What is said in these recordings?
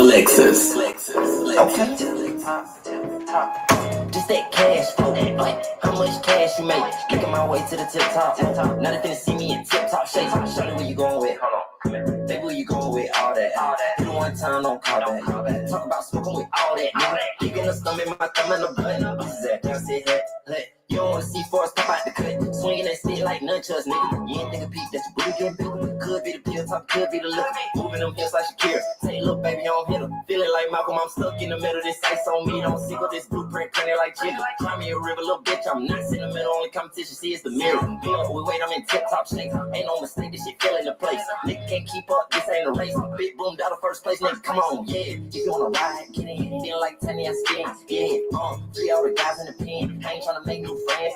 Lexus. Okay. Just that cash flow. How much cash you make? Making my way to the tip top. Now they finna see me in tip top shape. Show me where you going with. Hold on. Baby, where you going with all that? Hit it one time, don't call back. Talk about smoking with all that. Kick in the stomach, my thumb in the butt. This is that. Can I say that? You don't wanna see force pop out the cut. Swinging that stick like nunchucks, nigga. You ain't think a peep that your booty getting bigger. Could be the pill top, could be the liquor. Moving them hips like Shakira. Say, look, baby, I don't hit her. Feeling like Malcolm, I'm stuck in the middle. This ice on me, don't sickle this blueprint, printed like jigger. Cry me a river, little bitch. I'm not in the middle. Only competition, see, it's the mirror. You know, we wait, I'm in tip top shape. Ain't no mistake, this shit fell into place. Nigga can't keep up, this ain't a race. Big boom down the first place, nigga, come on, yeah. If you wanna ride, get in. Feeling like Tanya skin, yeah. Free all the guys in the pen. I ain't trying to make new friends.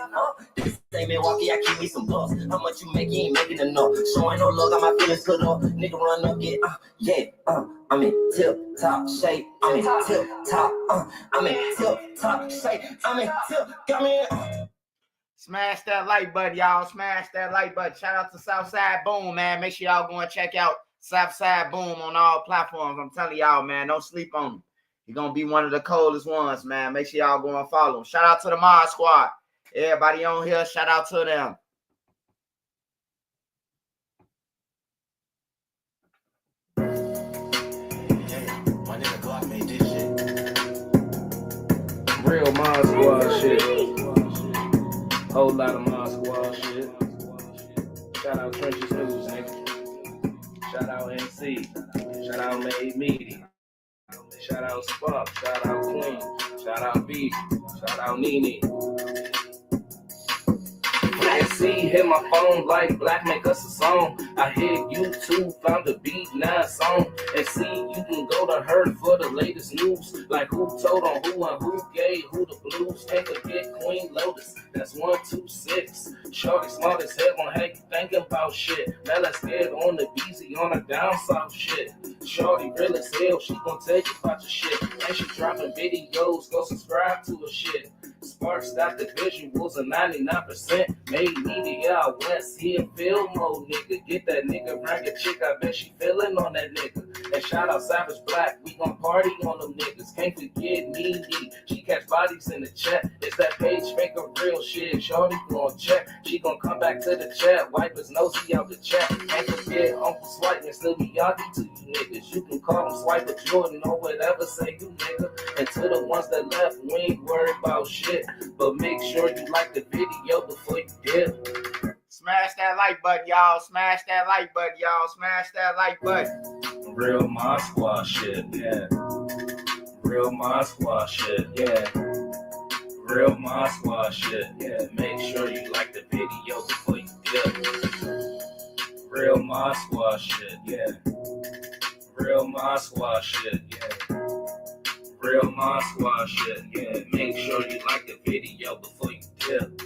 This ain't Milwaukee, I keep me some bucks. How much you make, you ain't making enough. Showing no love, got my feelings cut up. Nigga run up, get, yeah, I'm in tip top shape. I'm in tip top, I'm in tip top shape. I'm in tip, got me in. Smash that like button, y'all. Smash that like button. Shout out to Southside Boom, man. Make sure y'all go and check out Southside Boom on all platforms. I'm telling y'all, man, don't sleep on him. He's going to be one of the coldest ones, man. Make sure y'all go and follow him. Shout out to the Mod Squad. Everybody on here, shout out to them. Real Mod Squad shit. Whole lot of Mod Squad shit. Shout out Trenches News, nigga. Shout out MC. Shout out Made Media. Shout out Spark. Shout out Queen. Shout out B. Shout out Nene. And see, hit my phone like Black, make us a song. I hit YouTube, found the beat, now it's on. And see, you can go to her for the latest news. Like who told on who and who gave who the blues. Can't forget Queen Lotus, that's 126. Shorty smart as hell on how you thinking about shit. Now let's get on the BZ on the down south shit. Shorty real as hell, she gon' tell you about your shit. And she dropping videos, go subscribe to her shit. Sparks got the visuals of 99%. Made media out west, he a film mode nigga. Get that nigga rank a chick, I bet she feeling on that nigga. And shout out Savage Black, we gon' party on them niggas. Can't forget Nene, she catch bodies in the chat. It's that page fake of real shit, shorty gon' check. She gon' come back to the chat, wipe his nosy out the chat. Can't forget Uncle Swipe and still be Yaki to you niggas. You can call him Swipe or Jordan or whatever, say you nigga. And to the ones that left, we ain't worried about shit. But make sure you like the video before you dip. Smash that like button, y'all. Smash that like button, y'all. Smash that like button. Real Mod Squad shit, yeah. Real Mod Squad shit, yeah. Real Mod Squad shit, yeah. Make sure you like the video before you dip. Real Mod Squad shit, yeah. Real Mod Squad shit, yeah. Real Mod Squad shit, yeah. Make sure you like the video before you dip.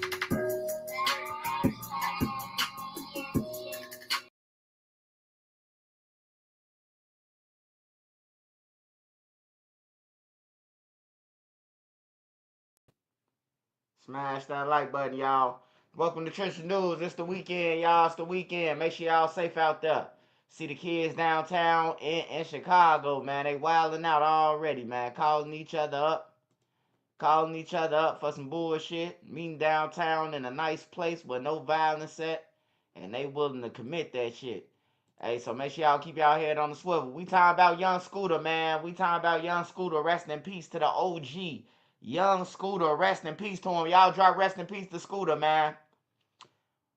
Smash that like button, y'all. Welcome to Trenches News. It's the weekend, y'all. It's the weekend. Make sure y'all safe out there. See the kids downtown in Chicago, man. They wilding out already, man. Calling each other up. Calling each other up for some bullshit. Meeting downtown in a nice place where no violence at. And they willing to commit that shit. Hey, so make sure y'all keep y'all head on the swivel. We talking about Young Scooter, man. We talking about Young Scooter. Rest in peace to the OG. Young Scooter, rest in peace to him. Y'all drop rest in peace to Scooter, man.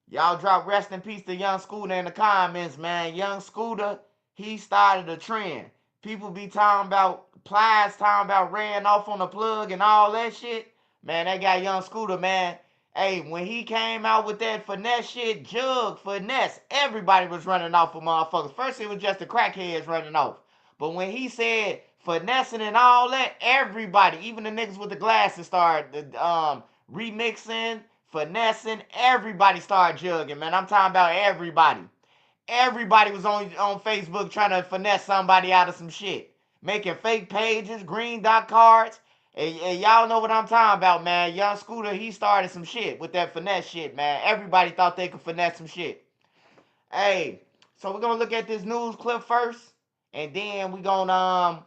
Y'all drop rest in peace to Young Scooter in the comments, man. Young Scooter, he started a trend. People be talking about Plies, talking about ran off on the plug and all that shit. Man, that guy Young Scooter, man. Hey, when he came out with that finesse shit, Jug, finesse, everybody was running off for motherfuckers. First, it was just the crackheads running off. But when he said finessing and all that, everybody, even the niggas with the glasses, started remixing, finessing. Everybody started jugging, man. I'm talking about everybody. Everybody was on Facebook trying to finesse somebody out of some shit. Making fake pages, green dot cards. And y'all know what I'm talking about, man. Young Scooter, he started some shit with that finesse shit, man. Everybody thought they could finesse some shit. Hey, so we're going to look at this news clip first. And then we gonna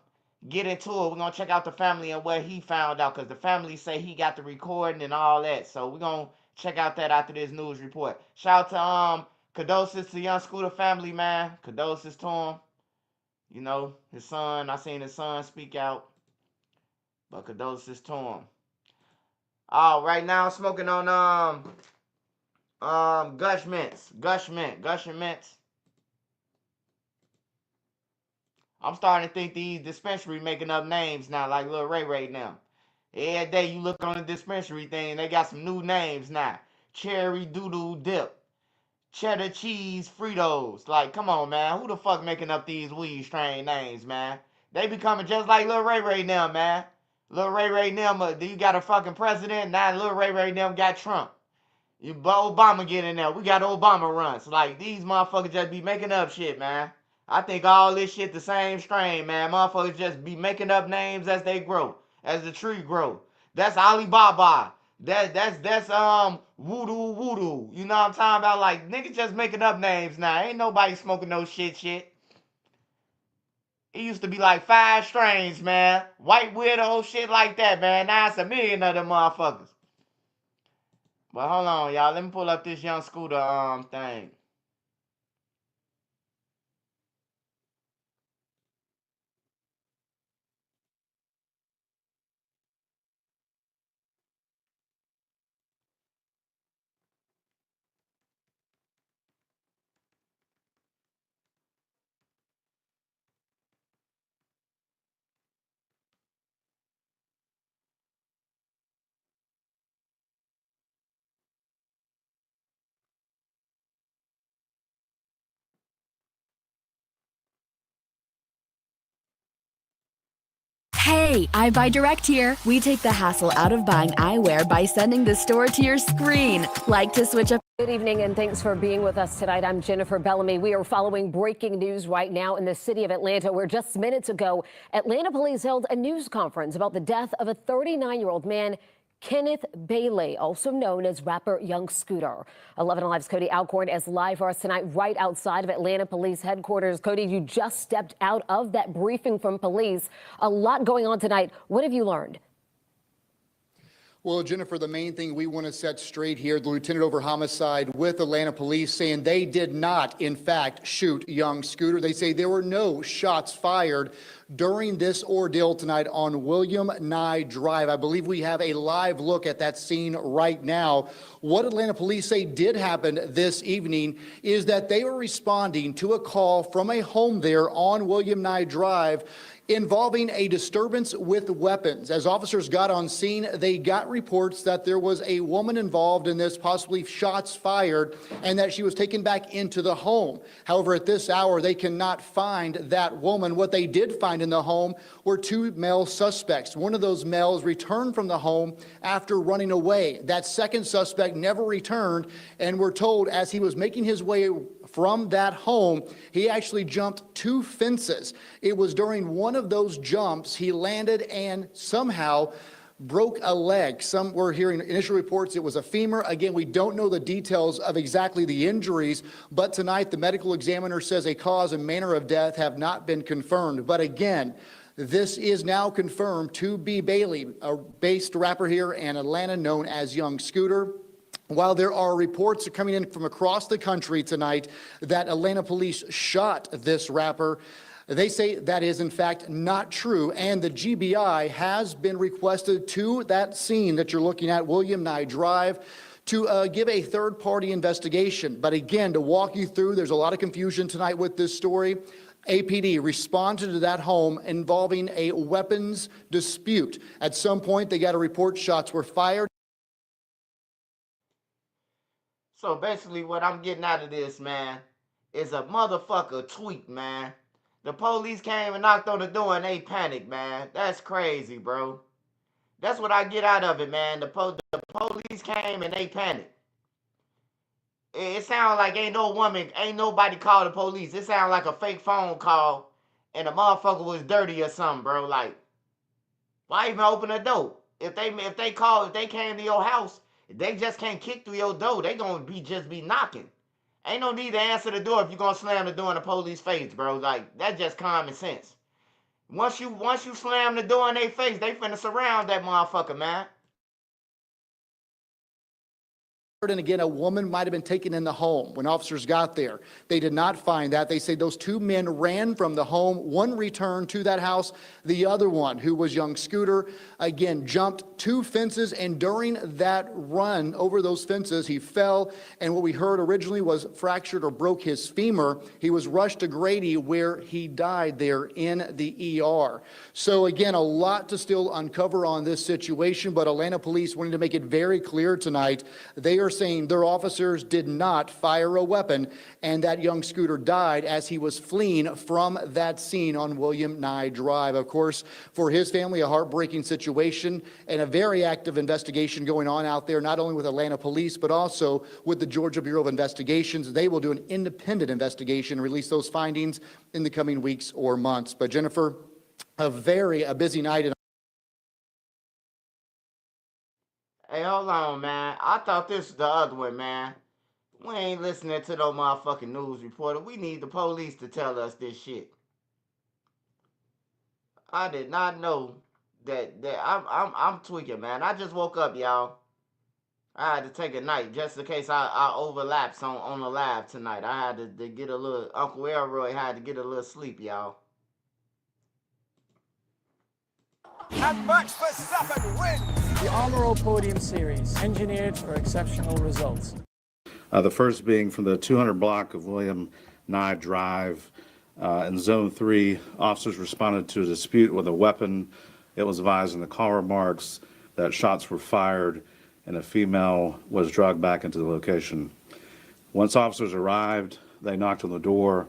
get into it. We're gonna check out the family and what he found out, because the family say he got the recording and all that. So we're gonna check out that after this news report. Shout out to condolences to Young Scooter family, man. Condolences to him. You know, his son, I seen his son speak out. But condolences to him. Oh, right now I'm smoking on Gush Mints. Gushing Mints. I'm starting to think these dispensary making up names now, like Lil Ray right now. Every day you look on the dispensary thing, they got some new names now. Cherry Doodle Dip. Cheddar Cheese Fritos. Like, come on, man. Who the fuck making up these weed strain names, man? They becoming just like Lil Ray right now, man. Lil Ray now, you got a fucking president. Now Lil Ray now got Trump. You Obama get in there. We got Obama runs. Like, these motherfuckers just be making up shit, man. I think all this shit the same strain, man. Motherfuckers just be making up names as they grow, as the tree grow. That's Alibaba. That's voodoo. You know what I'm talking about? Like, niggas just making up names now. Ain't nobody smoking no shit. It used to be like 5 strains, man. White widow, shit like that, man. Now it's a million of them motherfuckers. But hold on, y'all. Let me pull up this Young Scooter thing. Hey, iBuyDirect here. We take the hassle out of buying eyewear by sending the store to your screen. Like to switch up. Good evening and thanks for being with us tonight. I'm Jennifer Bellamy. We are following breaking news right now in the city of Atlanta, where just minutes ago, Atlanta police held a news conference about the death of a 39-year-old man, Kenneth Bailey, also known as rapper Young Scooter. 11 Alive's Cody Alcorn is live for us tonight right outside of Atlanta Police Headquarters. Cody, you just stepped out of that briefing from police. A lot going on tonight. What have you learned? Well, Jennifer, the main thing we want to set straight here, the lieutenant over homicide with Atlanta police saying they did not, in fact, shoot Young Scooter. They say there were no shots fired during this ordeal tonight on William Nye Drive. I believe we have a live look at that scene right now. What Atlanta police say did happen this evening is that they were responding to a call from a home there on William Nye Drive involving a disturbance with weapons. As officers got on scene, they got reports that there was a woman involved in this, possibly shots fired, and that she was taken back into the home. However, at this hour, they cannot find that woman. What they did find in the home were 2 male suspects. One of those males returned from the home after running away. That second suspect never returned, and we're told as he was making his way from that home, he actually jumped 2 fences. It was during one of those jumps he landed and somehow broke a leg. Some were hearing initial reports it was a femur. Again, we don't know the details of exactly the injuries, but tonight the medical examiner says a cause and manner of death have not been confirmed. But again, this is now confirmed to be Bailey, a based rapper here in Atlanta known as Young Scooter. While there are reports coming in from across the country tonight that Atlanta police shot this rapper, they say that is in fact not true, and the GBI has been requested to that scene that you're looking at, William Nye Drive, to give a third-party investigation. But again, to walk you through, there's a lot of confusion tonight with this story. APD responded to that home involving a weapons dispute. At some point, they got a report shots were fired. So basically what I'm getting out of this, man, is a motherfucker tweak, man. The police came and knocked on the door and they panicked, man. That's crazy, bro. That's what I get out of it, man. The police came and they panicked. It sounds like ain't nobody called the police. It sounds like a fake phone call and the motherfucker was dirty or something, bro. Like, why even open the door? If they came to your house, they just can't kick through your door. They gonna just be knocking. Ain't no need to answer the door if you gonna slam the door in the police face, bro. Like, that's just common sense. Once you slam the door in their face, they finna surround that motherfucker, man. And again, a woman might have been taken in the home when officers got there. They did not find that. They say those two men ran from the home. One returned to that house. The other one, who was young Scooter, again, jumped two fences. And during that run over those fences, he fell. And what we heard originally was fractured or broke his femur. He was rushed to Grady, where he died there in the ER. So again, a lot to still uncover on this situation. But Atlanta police wanted to make it very clear tonight. They are saying their officers did not fire a weapon, and that young Scooter died as he was fleeing from that scene on William Nye Drive. Of course, for his family, a heartbreaking situation and a very active investigation going on out there, not only with Atlanta police, but also with the Georgia Bureau of Investigations. They will do an independent investigation and release those findings in the coming weeks or months. But Jennifer, a busy night. Hey, hold on, man. I thought this was the other one, man. We ain't listening to no motherfucking news reporter. We need the police to tell us this shit. I did not know that I'm tweaking, man. I just woke up, y'all. I had to take a night just in case I overlaps on the live tonight. I had to get a little, Uncle Elroy had to get a little sleep, y'all. And Max Verstappen wins the Honorable Podium Series, engineered for exceptional results. The first being from the 200 block of William Nye Drive. In Zone 3, officers responded to a dispute with a weapon. It was advised in the call remarks that shots were fired and a female was dragged back into the location. Once officers arrived, they knocked on the door.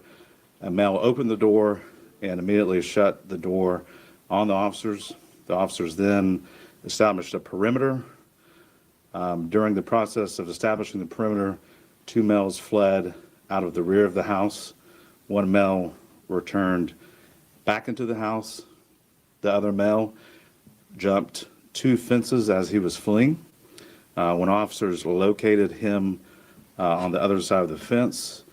A male opened the door and immediately shut the door on the officers. The officers then established a perimeter. During the process of establishing the perimeter, two males fled out of the rear of the house. One male returned back into the house. The other male jumped two fences as he was fleeing. When officers located him on the other side of the fence,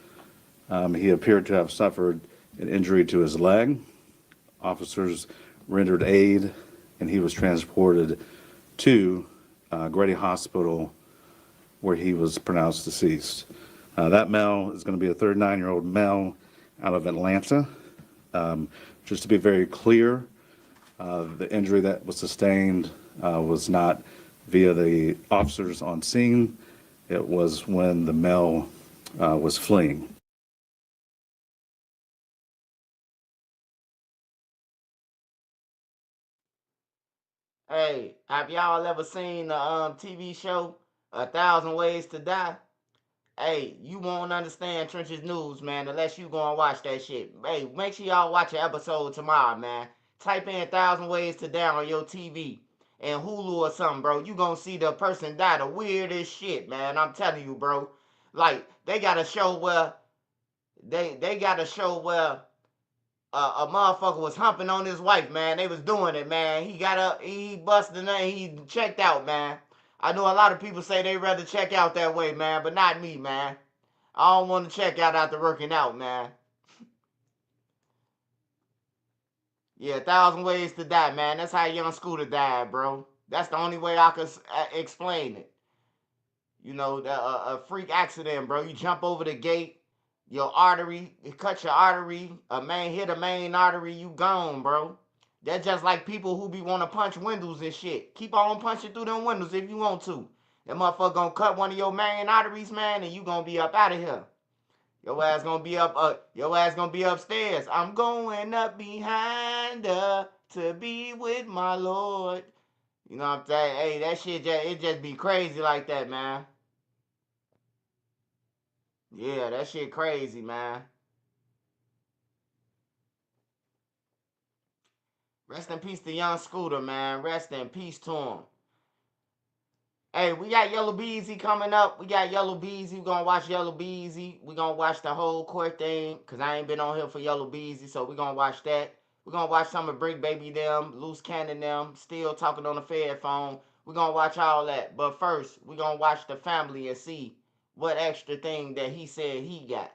he appeared to have suffered an injury to his leg. Officers rendered aid, and he was transported to Grady Hospital, where he was pronounced deceased. That male is going to be a 39-year-old male out of Atlanta. Just to be very clear, the injury that was sustained was not via the officers on scene. It was when the male was fleeing. Hey, have y'all ever seen the TV show A Thousand Ways to Die? Hey, you won't understand Trenches News, man, unless you go and watch that shit. Hey, make sure y'all watch an episode tomorrow, man. Type in Thousand Ways to Die on your TV and Hulu or something, bro. You gonna see the person die the weirdest shit, man. I'm telling you, bro. Like, they got a show where they got a show where a motherfucker was humping on his wife, man. They was doing it, man. He got up, he busted in, he checked out, man. I know a lot of people say they rather check out that way, man, but not me, man. I don't want to check out after working out, man. Yeah, 1,000 Ways to Die, man. That's how young Scooter died, bro. That's the only way I could explain it. You know, a freak accident, bro. You jump over the gate, your artery, it cut your artery, hit a main artery, you gone, bro. That's just like people who be want to punch windows and shit. Keep on punching through them windows if you want to. That motherfucker gonna cut one of your main arteries, man, and you gonna be up out of here. Your ass gonna be your ass gonna be upstairs. I'm going up behind her to be with my Lord. You know what I'm saying? Hey, that shit it just be crazy like that, man. Yeah, that shit crazy, man. Rest in peace to young Scooter, man. Rest in peace to him. Hey, we got Yellow Beezy coming up. We got Yellow Beezy. We gonna watch Yellow Beezy. We gonna watch the whole court thing, cause I ain't been on here for Yellow Beezy, so we gonna watch that. We gonna watch some of Brick Baby them, Loose Cannon them, still talking on the Fed phone. We gonna watch all that. But first, we gonna watch the family and see what extra thing that he said he got.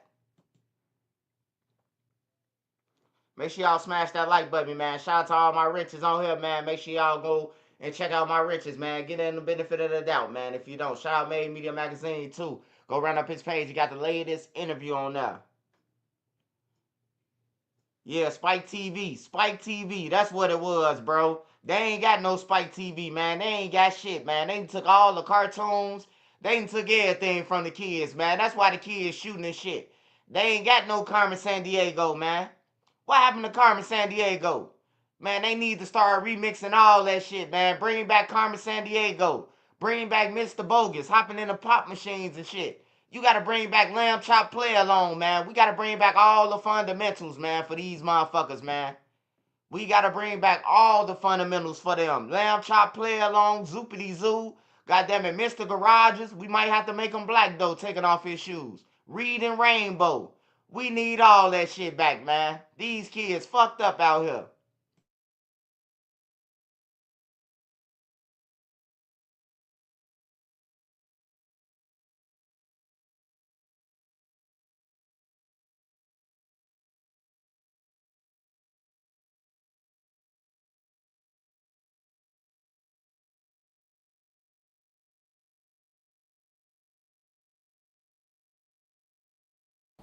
Make sure y'all smash that like button, man. Shout out to all my riches on here, man. Make sure y'all go and check out my riches, man. Get in the benefit of the doubt, man. If you don't, shout out Made Media Magazine, too. Go run up his page. You got the latest interview on there. Yeah, Spike TV. Spike TV. That's what it was, bro. They ain't got no Spike TV, man. They ain't got shit, man. They took all the cartoons. They took everything from the kids, man. That's why the kids shooting and shit. They ain't got no Carmen Sandiego, man. What happened to Carmen Sandiego? Man, they need to start remixing all that shit, man. Bring back Carmen Sandiego. Bring back Mr. Bogus, hopping in the pop machines and shit. You got to bring back Lamb Chop Play Along, man. We got to bring back all the fundamentals, man, for these motherfuckers, man. We got to bring back all the fundamentals for them. Lamb Chop Play Along, Zoopity Zoo. Goddamn it, Mr. Garages. We might have to make him black, though, taking off his shoes. Reed and Rainbow. We need all that shit back, man. These kids fucked up out here.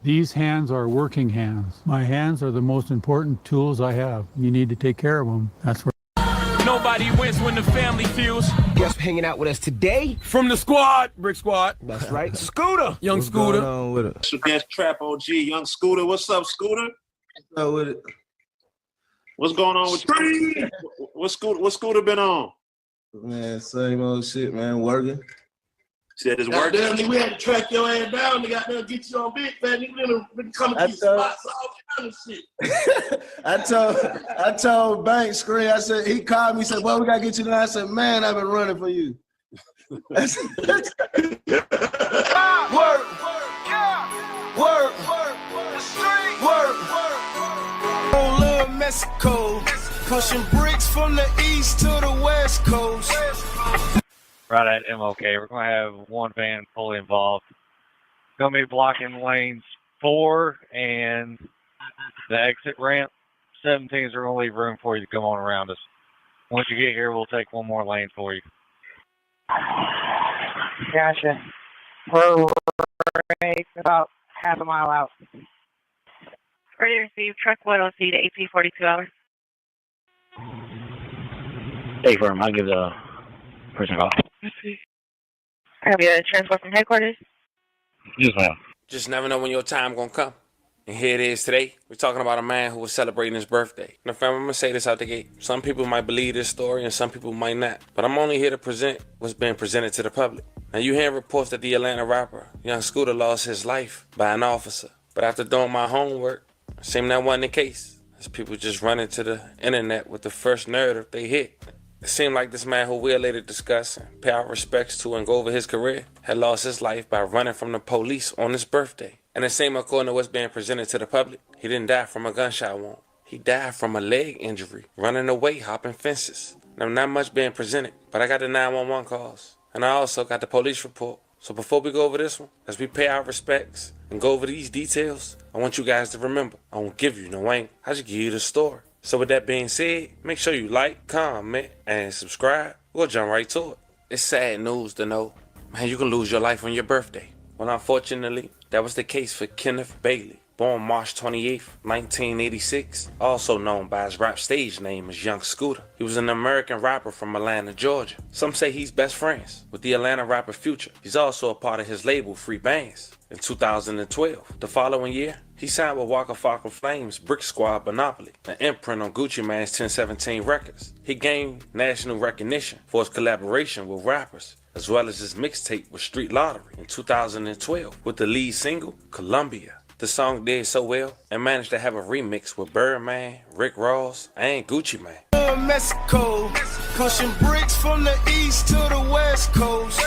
These hands are working hands. My hands are the most important tools I have. You need to take care of them. That's where. Nobody wins when the family feels. Guess hanging out with us today From the squad, Brick Squad. That's right, Scooter. Young What's Scooter. going on with it? So that's Trap OG, Young Scooter. What's up, Scooter? What's up with it? What's going on with you? What Scooter been on? Man, same old shit, man. Working. Said it's working. Damn, we had to track your ass down. They got there get you on big fat. Nigga been coming to these spots all kind of shit. I told Bank Screen, I said, he called me, said, well, we gotta get you down. I said, man, I've been running for you. Work. On Little Mexico, pushing bricks from the east to the west coast. Right at MOK, we're going to have one van fully involved. Going to be blocking lanes 4 and the exit ramp. 17s are going to leave room for you to come on around us. Once you get here, we'll take one more lane for you. Gotcha. We're right about half a mile out. Ready to receive truck 1OC to AP 42 hours. Hey, firm, I'll give the person a call. Have you a transport from headquarters? Yes, ma'am. Just never know when your time gonna come. And here it is today. We're talking about a man who was celebrating his birthday. Now, fam, I'm gonna say this out the gate. Some people might believe this story and some people might not. But I'm only here to present what's being presented to the public. Now, you hear reports that the Atlanta rapper, Young Scooter, lost his life by an officer. But after doing my homework, it seemed that wasn't the case. As people just run into the internet with the first narrative they hit. It seemed like this man, who we'll later discuss and pay our respects to and go over his career, had lost his life by running from the police on his birthday. And it seemed, according to what's being presented to the public, he didn't die from a gunshot wound. He died from a leg injury, running away, hopping fences. Now, not much being presented, but I got the 911 calls. And I also got the police report. So before we go over this one, as we pay our respects and go over these details, I want you guys to remember, I won't give you no angle. I just give you the story. So with that being said, make sure you like, comment, and subscribe. We'll jump right to it. It's sad news to know, man, you can lose your life on your birthday. Well, unfortunately, that was the case for Kenneth Bailey, born March 28, 1986, also known by his rap stage name as Young Scooter. He was an American rapper from Atlanta, Georgia. Some say he's best friends with the Atlanta rapper Future. He's also a part of his label, Free Bands. In 2012, the following year, he signed with Waka Flocka Flame's Brick Squad Monopoly, an imprint on Gucci Mane's 1017 Records. He gained national recognition for his collaboration with rappers, as well as his mixtape with Street Lottery in 2012 with the lead single, Columbia. The song did so well and managed to have a remix with Birdman, Rick Ross, and Gucci Mane. Mexico, pushing bricks from the east to the west coast.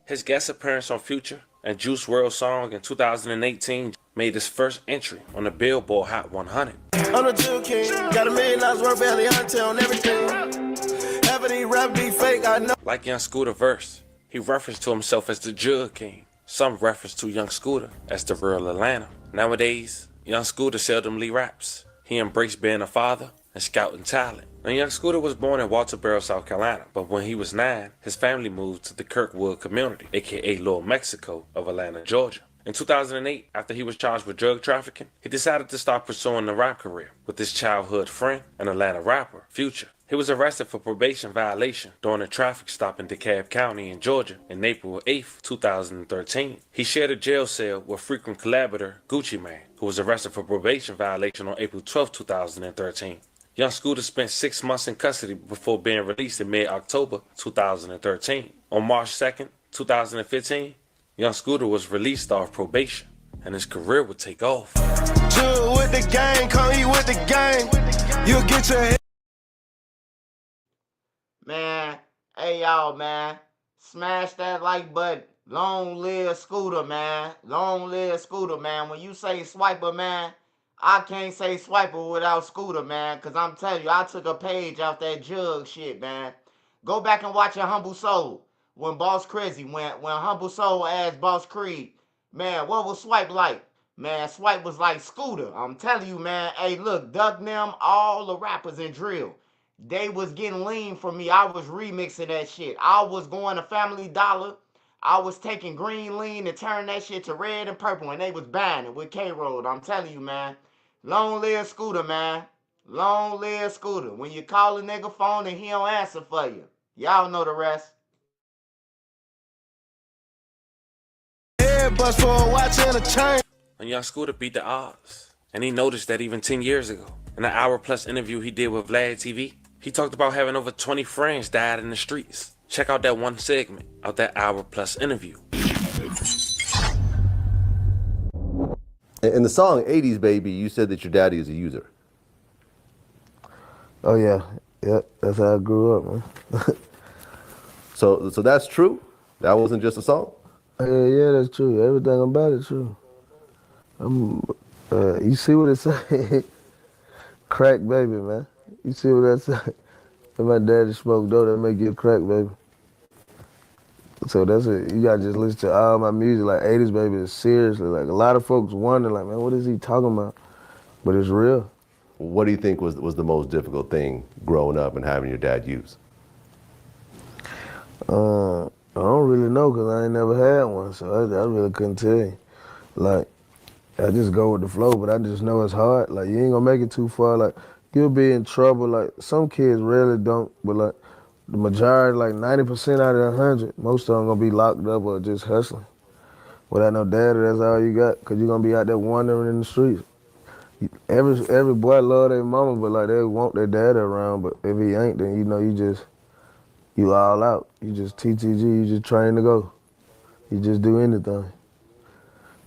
His guest appearance on Future and Juice WRLD song in 2018 made his first entry on the Billboard Hot 100. I'm the Jewel King, got $1 million worth of Eliante on everything. Having these rap be fake, I know. Like Young Scooter verse, he referenced to himself as the Jug King. some reference to Young Scooter as the real Atlanta. Nowadays, Young Scooter seldomly raps. He embraced being a father and scouting talent. Now, Young Scooter was born in Walterboro, South Carolina, but when he was 9, his family moved to the Kirkwood community, aka Little Mexico of Atlanta, Georgia. In 2008, after he was charged with drug trafficking, he decided to start pursuing a rap career with his childhood friend and Atlanta rapper, Future. He was arrested for probation violation during a traffic stop in DeKalb County in Georgia on April 8, 2013. He shared a jail cell with frequent collaborator Gucci Mane, who was arrested for probation violation on April 12, 2013. Young Scooter spent 6 months in custody before being released in mid-October 2013. On March 2, 2015, Young Scooter was released off probation, and his career would take off. Chill with the gang, come eat with the gang. You'll get your head. Man, hey y'all, man. Smash that like button. Long live Scooter, man. Long live Scooter, man. When you say Swiper, man, I can't say Swiper without Scooter, man. Cause I'm telling you, I took a page off that jug shit, man. Go back and watch a Humble Soul. When Boss Crazy when Humble Soul asked Boss Creed, man, what was Swipe like? Man, Swipe was like Scooter. I'm telling you, man. Hey, look, Duck them, all the rappers in drill. They was getting lean from me. I was remixing that shit. I was going to Family Dollar. I was taking green lean and turning that shit to red and purple, and they was buying it with K-Road. I'm telling you, man. Long live Scooter, man. Long live Scooter. When you call a nigga phone and he don't answer for you. Y'all know the rest. Bust for a watch and a chain. And Young Scooter beat the odds. And he noticed that even 10 years ago, in an hour-plus interview he did with Vlad TV, he talked about having over 20 friends died in the streets. Check out that one segment of that hour-plus interview. In the song 80s Baby, you said that your daddy is a user. Oh yeah, that's how I grew up, man. So that's true? That wasn't just a song? Yeah, that's true. Everything about it true. You see what it say? Crack baby, man. You see what that say? If my daddy smoked dope, that make you a crack baby. So that's it. You gotta just listen to all my music, like 80s Baby is seriously. Like a lot of folks wonder, like, man, what is he talking about? But it's real. What do you think was the most difficult thing growing up and having your dad use? I don't really know because I ain't never had one, so I really couldn't tell you. Like, I just go with the flow, but I just know it's hard. Like, you ain't gonna make it too far. Like, you'll be in trouble. Like, some kids really don't, but like, the majority, like 90% out of 100, most of them gonna be locked up or just hustling. Without no daddy, that's all you got, because you're gonna be out there wandering in the streets. Every boy love their mama, but like they want their daddy around, but if he ain't, then you know you all out. You just TTG, you just train to go. You just do anything.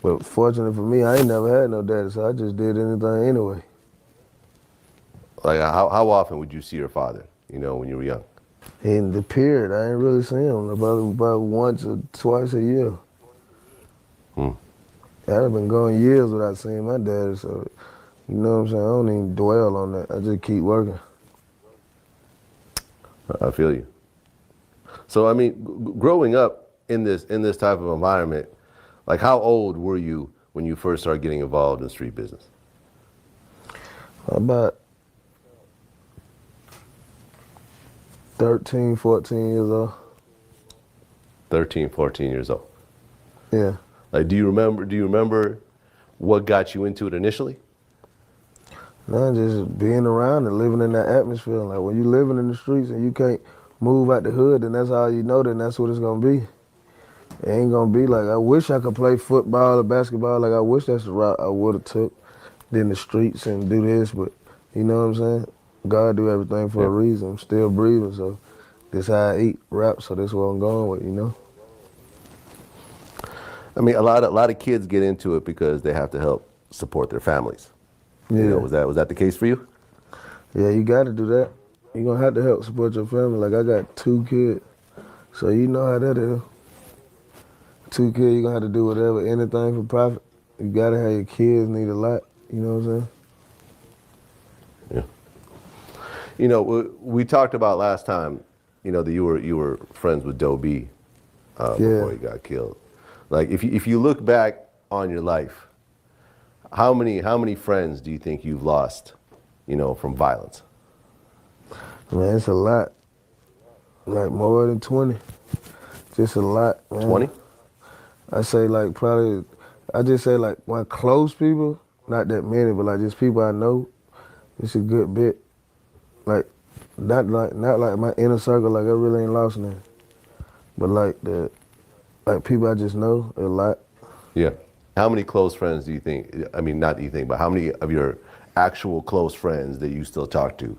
But fortunately for me, I ain't never had no daddy, so I just did anything anyway. Like how often would you see your father, when you were young? In the period, I ain't really seen him about once or twice a year. I've been going years without seeing my daddy, so you know what I'm saying? I don't even dwell on that. I just keep working. I feel you. So, I mean, growing up in this type of environment, like how old were you when you first started getting involved in street business? About 13, 14 years old. 13, 14 years old. Yeah. Like, do you remember what got you into it initially? No, just being around and living in that atmosphere. Like when you living in the streets and you can't move out the hood, then that's all you know, then that's what it's gonna be. It ain't gonna be like, I wish I could play football or basketball, like I wish that's the route I would've took, than the streets and do this, but you know what I'm saying? God do everything for a reason. I'm still breathing, so this how I eat, rap, so that's what I'm going with, I mean, a lot of kids get into it because they have to help support their families. Yeah. Was that the case for you? Yeah, you got to do that. You're going to have to help support your family. Like, I got 2 kids, so you know how that is. 2 kids, you're going to have to do whatever, anything for profit. You got to have your kids need a lot, you know what I'm saying? Yeah. We talked about last time, that you were friends with Doe B before he got killed. Like if you look back on your life, how many friends do you think you've lost, from violence? Man, it's a lot. Like more than 20. Just a lot, man. 20? I say like probably, I just say like my close people, not that many, but like just people I know, it's a good bit. Like, not like my inner circle, like I really ain't lost none. But like people I just know, a lot. Yeah. How many close friends do you think, I mean, not do you think, but how many of your actual close friends that you still talk to,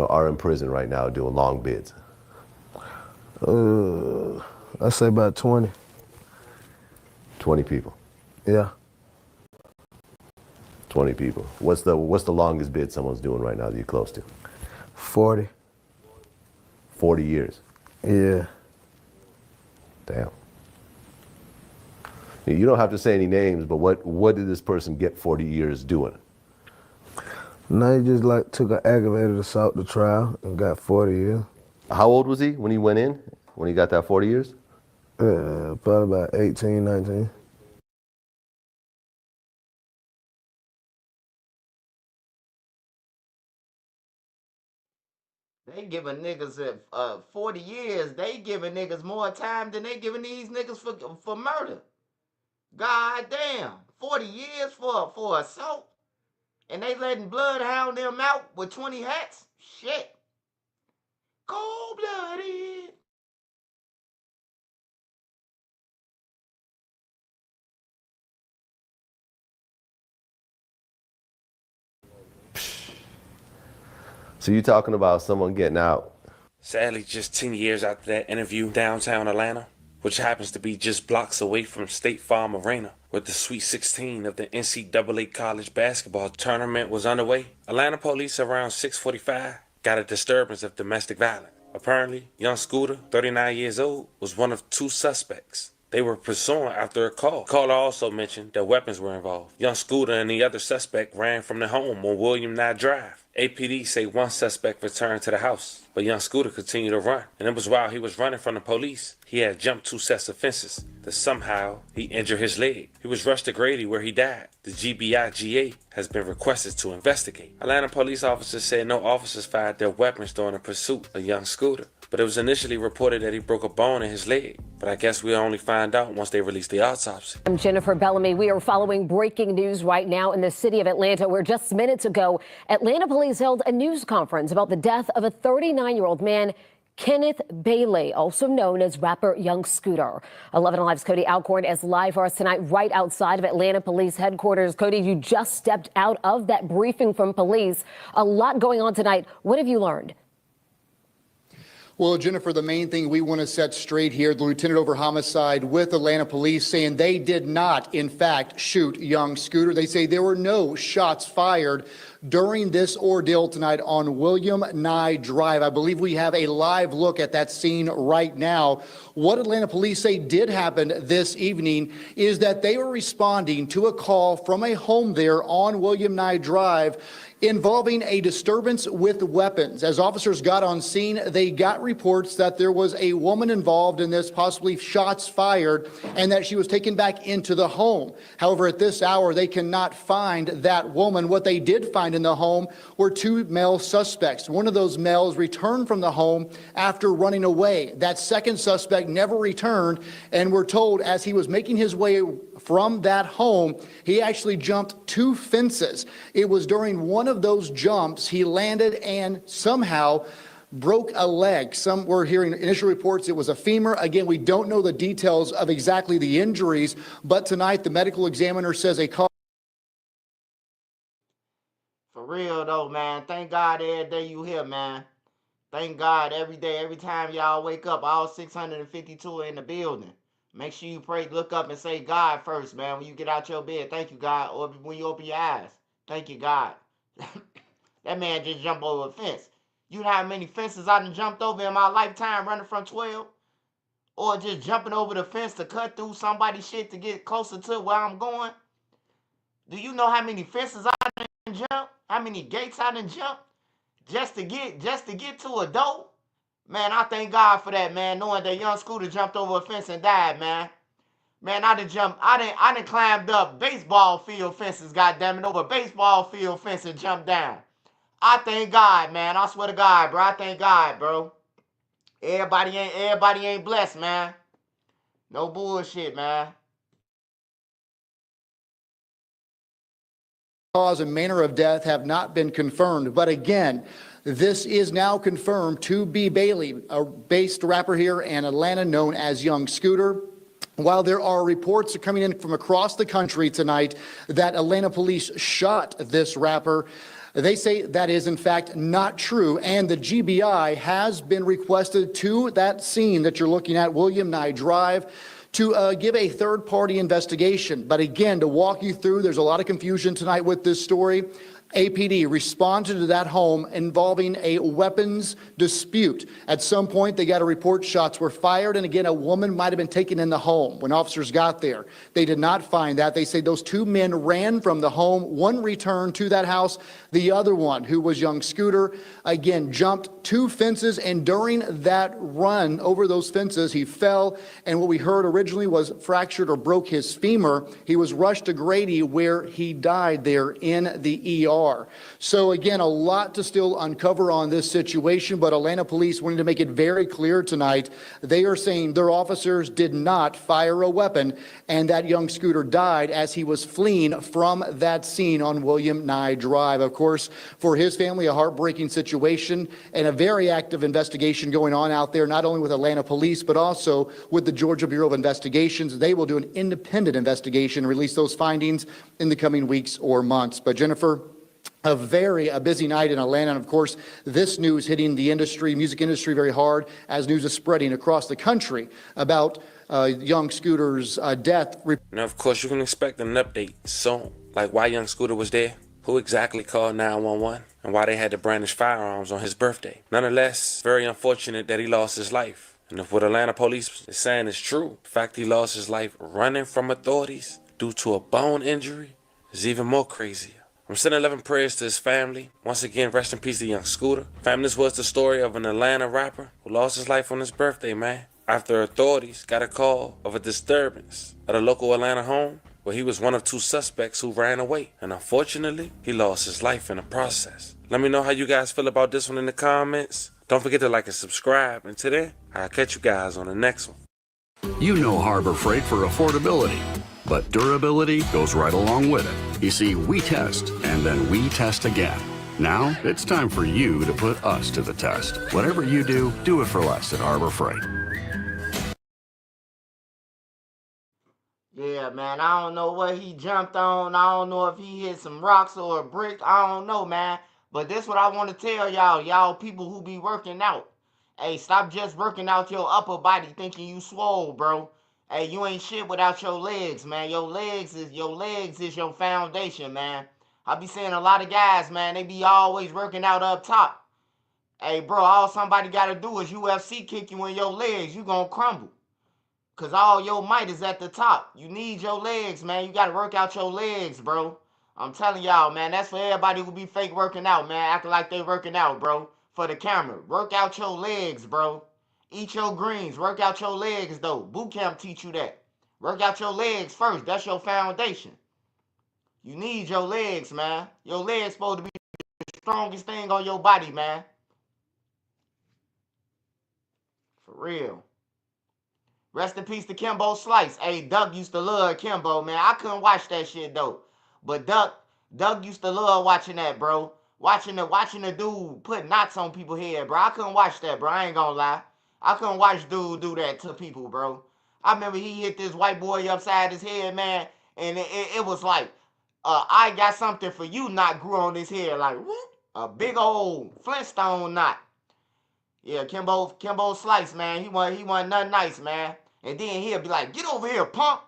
are in prison right now doing long bids? I say about 20. 20 people. Yeah. 20 people. What's the longest bid someone's doing right now that you're close to? 40. 40 years. Yeah. Damn. You don't have to say any names, but what did this person get 40 years doing? No, he just like took an aggravated assault to trial and got 40 years. How old was he when he went in? When he got that 40 years? Probably about 18, 19. They giving niggas 40 years. They giving niggas more time than they giving these niggas for murder. God damn. 40 years for assault. And they letting Bloodhound them out with 20 hats? Shit. Cold-blooded. So you're talking about someone getting out. Sadly, just 10 years after that interview downtown Atlanta, which happens to be just blocks away from State Farm Arena, where the Sweet 16 of the NCAA college basketball tournament was underway, Atlanta police around 6:45 got a disturbance of domestic violence. Apparently, young Scooter, 39 years old, was one of two suspects they were pursuing after a call. The caller also mentioned that weapons were involved. Young Scooter and the other suspect ran from the home on William Nye Drive. APD say one suspect returned to the house, but young Scooter continued to run. And it was while he was running from the police, he had jumped two sets of fences, that somehow he injured his leg. He was rushed to Grady where he died. The GBIGA has been requested to investigate. Atlanta police officers said no officers fired their weapons during the pursuit of young Scooter, but it was initially reported that he broke a bone in his leg. But I guess we'll only find out once they release the autopsy. I'm Jennifer Bellamy. We are following breaking news right now in the city of Atlanta, where just minutes ago, Atlanta police held a news conference about the death of a 39-year-old man, Kenneth Bailey, also known as rapper Young Scooter. 11 Alive's Cody Alcorn is live for us tonight right outside of Atlanta Police Headquarters. Cody, you just stepped out of that briefing from police. A lot going on tonight. What have you learned? Well, Jennifer, the main thing we want to set straight here, the lieutenant over homicide with Atlanta police saying they did not, in fact, shoot young Scooter. They say there were no shots fired during this ordeal tonight on William Nye Drive. I believe we have a live look at that scene right now. What Atlanta police say did happen this evening is that they were responding to a call from a home there on William Nye Drive involving a disturbance with weapons. As officers got on scene, they got reports that there was a woman involved in this, possibly shots fired, and that she was taken back into the home. However, at this hour, they cannot find that woman. What they did find in the home were two male suspects. One of those males returned from the home after running away. That second suspect never returned, and we're told as he was making his way from that home, he actually jumped two fences. It was during one of those jumps he landed and somehow broke a leg. Some were hearing initial reports it was a femur. Again, we don't know the details of exactly the injuries, but tonight the medical examiner says a cause. For real though, man. Thank God every day you here, man. Thank God every day, every time y'all wake up, all 652 are in the building. Make sure you pray, look up and say God first, man. When you get out your bed, thank you, God. Or when you open your eyes, thank you, God. That man just jumped over a fence. You know how many fences I done jumped over in my lifetime running from 12? Or just jumping over the fence to cut through somebody's shit to get closer to where I'm going? Do you know how many fences I done jumped? How many gates I done jumped? Just to get to a door? Man, I thank God for that, man, knowing that young Scooter jumped over a fence and died, man. Man, I done climbed up baseball field fences, goddammit, over baseball field fence and jumped down. I thank God, man. I swear to God, bro. I thank God, bro. Everybody ain't blessed, man. No bullshit, man. Cause and manner of death have not been confirmed. But again, this is now confirmed to be Bailey, a based rapper here in Atlanta known as Young Scooter. While there are reports coming in from across the country tonight that Atlanta police shot this rapper, they say that is in fact not true, and the GBI has been requested to that scene that you're looking at, William Nye Drive, to give a third-party investigation. But again, to walk you through, there's a lot of confusion tonight with this story. APD responded to that home involving a weapons dispute. At some point, they got a report shots were fired, and again, a woman might have been taken in the home when officers got there. They did not find that. They say those two men ran from the home. One returned to that house. The other one, who was Young Scooter, again, jumped two fences, and during that run over those fences, he fell, and what we heard originally was fractured or broke his femur. He was rushed to Grady, where he died there in the ER. So again, a lot to still uncover on this situation, but Atlanta police wanted to make it very clear tonight. They are saying their officers did not fire a weapon, and that Young Scooter died as he was fleeing from that scene on William Nye Drive. Of course, for his family, a heartbreaking situation and a very active investigation going on out there, not only with Atlanta police, but also with the Georgia Bureau of Investigations. They will do an independent investigation and release those findings in the coming weeks or months. But Jennifer, a busy night in Atlanta, and of course, this news hitting the industry, music industry, very hard as news is spreading across the country about Young Scooter's death. Now, of course, you can expect an update soon, like why Young Scooter was there, who exactly called 911, and why they had to brandish firearms on his birthday. Nonetheless, very unfortunate that he lost his life. And if what Atlanta police is saying is true, the fact he lost his life running from authorities due to a bone injury is even more crazier. I'm sending 11 prayers to his family. Once again, rest in peace to Young Scooter. Family, this was the story of an Atlanta rapper who lost his life on his birthday, man, after authorities got a call of a disturbance at a local Atlanta home where he was one of two suspects who ran away. And unfortunately, he lost his life in the process. Let me know how you guys feel about this one in the comments. Don't forget to like and subscribe. And today, I'll catch you guys on the next one. You know Harbor Freight for affordability, but durability goes right along with it. You see, we test, and then we test again. Now, it's time for you to put us to the test. Whatever you do, do it for less at Harbor Freight. Yeah, man, I don't know what he jumped on. I don't know if he hit some rocks or a brick. I don't know, man. But this what I want to tell y'all people who be working out. Hey, stop just working out your upper body thinking you swole, bro. Hey, you ain't shit without your legs, man. Your legs is your foundation, man. I be seeing a lot of guys, man, they be always working out up top. Hey, bro, all somebody gotta do is UFC kick you in your legs. You gonna crumble. Cause all your might is at the top. You need your legs, man. You gotta work out your legs, bro. I'm telling y'all, man. That's for everybody who be fake working out, man. Acting like they working out, bro. For the camera. Work out your legs, bro. Eat your greens. Work out your legs, though. Boot camp teach you that. Work out your legs first. That's your foundation. You need your legs, man. Your legs supposed to be the strongest thing on your body, man. For real. Rest in peace to Kimbo Slice. Hey, Duck used to love Kimbo, man. I couldn't watch that shit though. But Duck used to love watching that, bro. Watching the dude put knots on people's head, bro. I couldn't watch that, bro. I ain't gonna lie. I couldn't watch dude do that to people, bro. I remember he hit this white boy upside his head, man, and it was like, I got something for you knot grew on his head, like whoop, a big old Flintstone knot. Yeah, Kimbo Slice, man. He wasn't nothing nice, man. And then he'll be like, get over here, punk.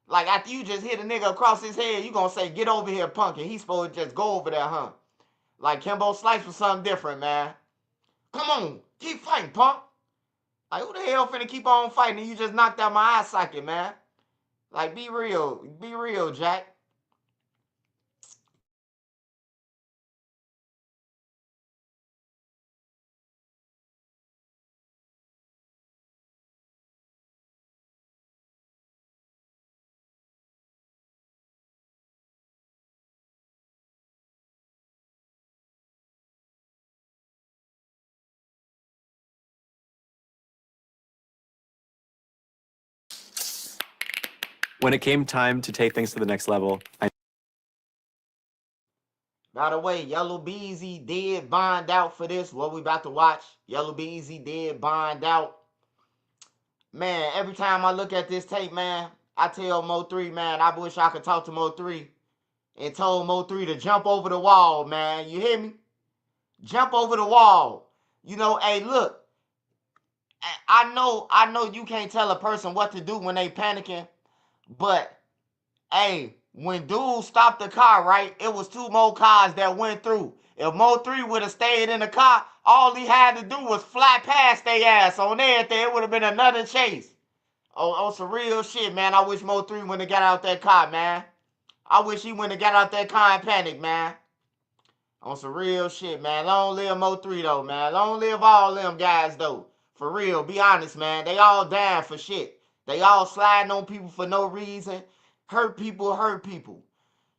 Like after you just hit a nigga across his head, you gonna say, get over here, punk. And he's supposed to just go over there, huh? Like Kimbo Slice was something different, man. Come on, keep fighting, punk. Like who the hell finna keep on fighting and you just knocked out my eye socket, man? Like be real, Jack. When it came time to take things to the next level, By the way, Yellow Beezy did bond out for this. What we about to watch, Yellow Beezy did bond out. Man, every time I look at this tape, man, I tell Mo3, man, I wish I could talk to Mo3 and told Mo3 to jump over the wall, man. You hear me? Jump over the wall. You know, hey, look, I know you can't tell a person what to do when they panicking, but hey, when dude stopped the car, right, it was 2 more cars that went through. If Mo3 would have stayed in the car, all he had to do was fly past their ass on everything. It would have been another chase. Oh, some real shit, man. I wish Mo3 wouldn't have got out that car, man. I wish he wouldn't have got out that car and panicked, man. On some real shit, man. Long live Mo3, though, man. Long live all them guys, though. For real, be honest, man. They all dying for shit. They all sliding on people for no reason. Hurt people, hurt people.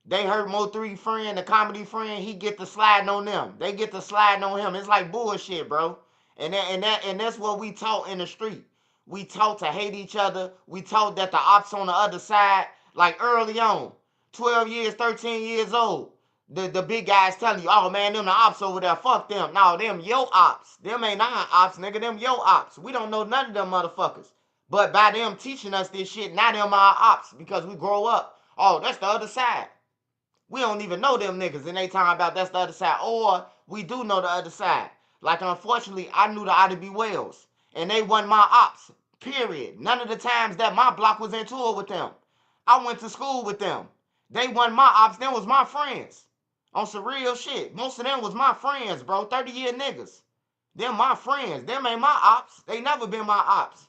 They hurt Mo3 friend, the comedy friend, he get to sliding on them. They get to sliding on him. It's like bullshit, bro. And that's what we taught in the street. We taught to hate each other. We taught that the ops on the other side, like early on, 12 years, 13 years old, the big guys telling you, oh man, them the ops over there, fuck them. No, them yo ops. Them ain't our ops, nigga. Them yo ops. We don't know none of them motherfuckers. But by them teaching us this shit, now them our ops because we grow up. Oh, that's the other side. We don't even know them niggas, and they talking about that's the other side. Or we do know the other side. Like, unfortunately, I knew the IDB Wells, and they wasn't my ops, period. None of the times that my block was in tour with them. I went to school with them. They wasn't my ops, them was my friends. On some real shit. Most of them was my friends, bro. 30-year niggas. Them my friends. Them ain't my ops. They never been my ops.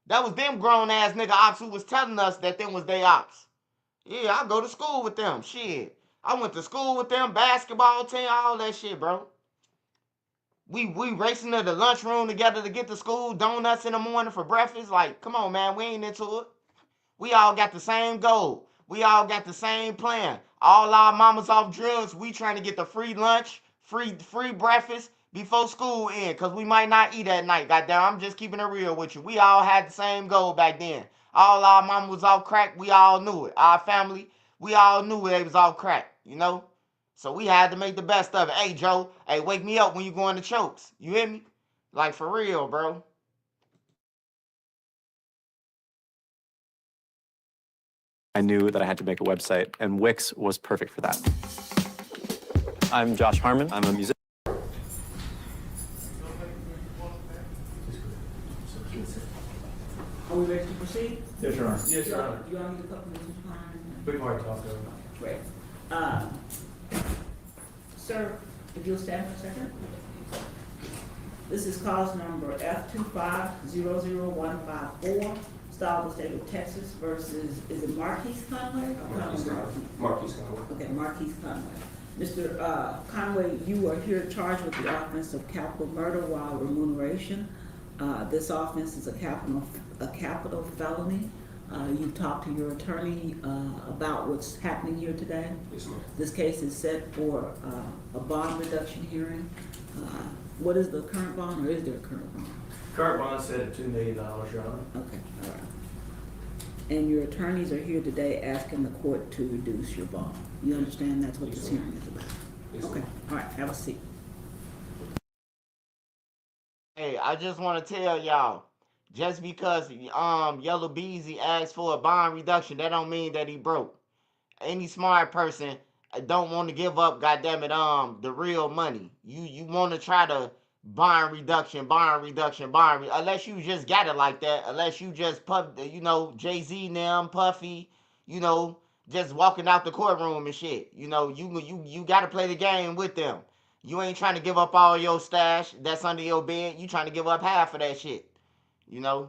That was them grown-ass nigga ops who was telling us that them was they ops. Yeah, I go to school with them. Shit. I went to school with them, basketball team, all that shit, bro. We racing to the lunchroom together to get to school, donuts in the morning for breakfast. Like, come on, man, we ain't into it. We all got the same goal. We all got the same plan. All our mamas off drugs. We trying to get the free lunch, free breakfast before school end, because we might not eat at night. Goddamn, I'm just keeping it real with you. We all had the same goal back then. All our mama was off crack. We all knew it. Our family, we all knew they was off crack, you know? So we had to make the best of it. Hey, Joe, hey, wake me up when you going to chokes. You hear me? Like, for real, bro. I knew that I had to make a website, and Wix was perfect for that. I'm Josh Harmon. I'm a musician. Are we ready to proceed? Yes, Your Honor. Yes, Your Honor. You all need a couple minutes of time? We've already talked over. Great. Sir, if you'll stand for a second. This is cause number F2500154, Style of the State of Texas versus, is it Marquise Conway? Marquise Conway. Okay, Marquise Conway. Mr. Conway, you are here charged with the offense of capital murder while remuneration. This offense is a capital felony. You talked to your attorney about what's happening here today. Yes, ma'am. This case is set for a bond reduction hearing. What is the current bond, or is there a current bond? Current bond set at $2 million, Your Honor. Okay, all right. And your attorneys are here today asking the court to reduce your bond. You understand that's what this hearing is about? Yes, okay, all right, have a seat. Hey, I just want to tell y'all, just because Yellow Beezy asked for a bond reduction, that don't mean that he broke. Any smart person don't want to give up, goddammit, the real money. You want to try to bond reduction, unless you just got it like that, unless you just Jay-Z them, Puffy, just walking out the courtroom and shit. You got to play the game with them. You ain't trying to give up all your stash that's under your bed. You trying to give up half of that shit.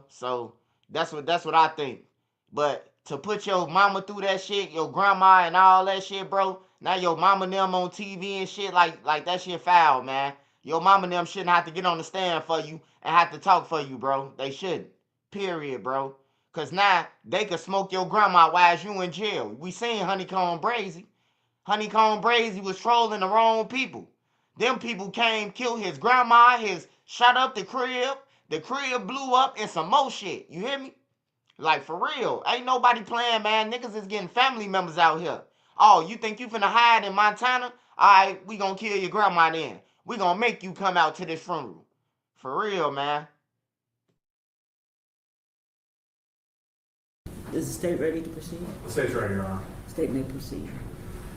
So that's what I think. But to put your mama through that shit, your grandma and all that shit, bro. Now your mama and them on TV and shit, like that shit foul, man. Your mama and them shouldn't have to get on the stand for you and have to talk for you, bro. They shouldn't. Period, bro. Cause now they could smoke your grandma while you in jail. We seen Honeycomb Brazy. Honeycomb Brazy was trolling the wrong people. Them people came, killed his grandma, shot up the crib blew up, and some more shit. You hear me? Like, for real. Ain't nobody playing, man. Niggas is getting family members out here. Oh, you think you finna hide in Montana? Alright, we gonna kill your grandma then. We gonna make you come out to this funeral. For real, man. Is the state ready to proceed? The state's ready, Your Honor. State may proceed.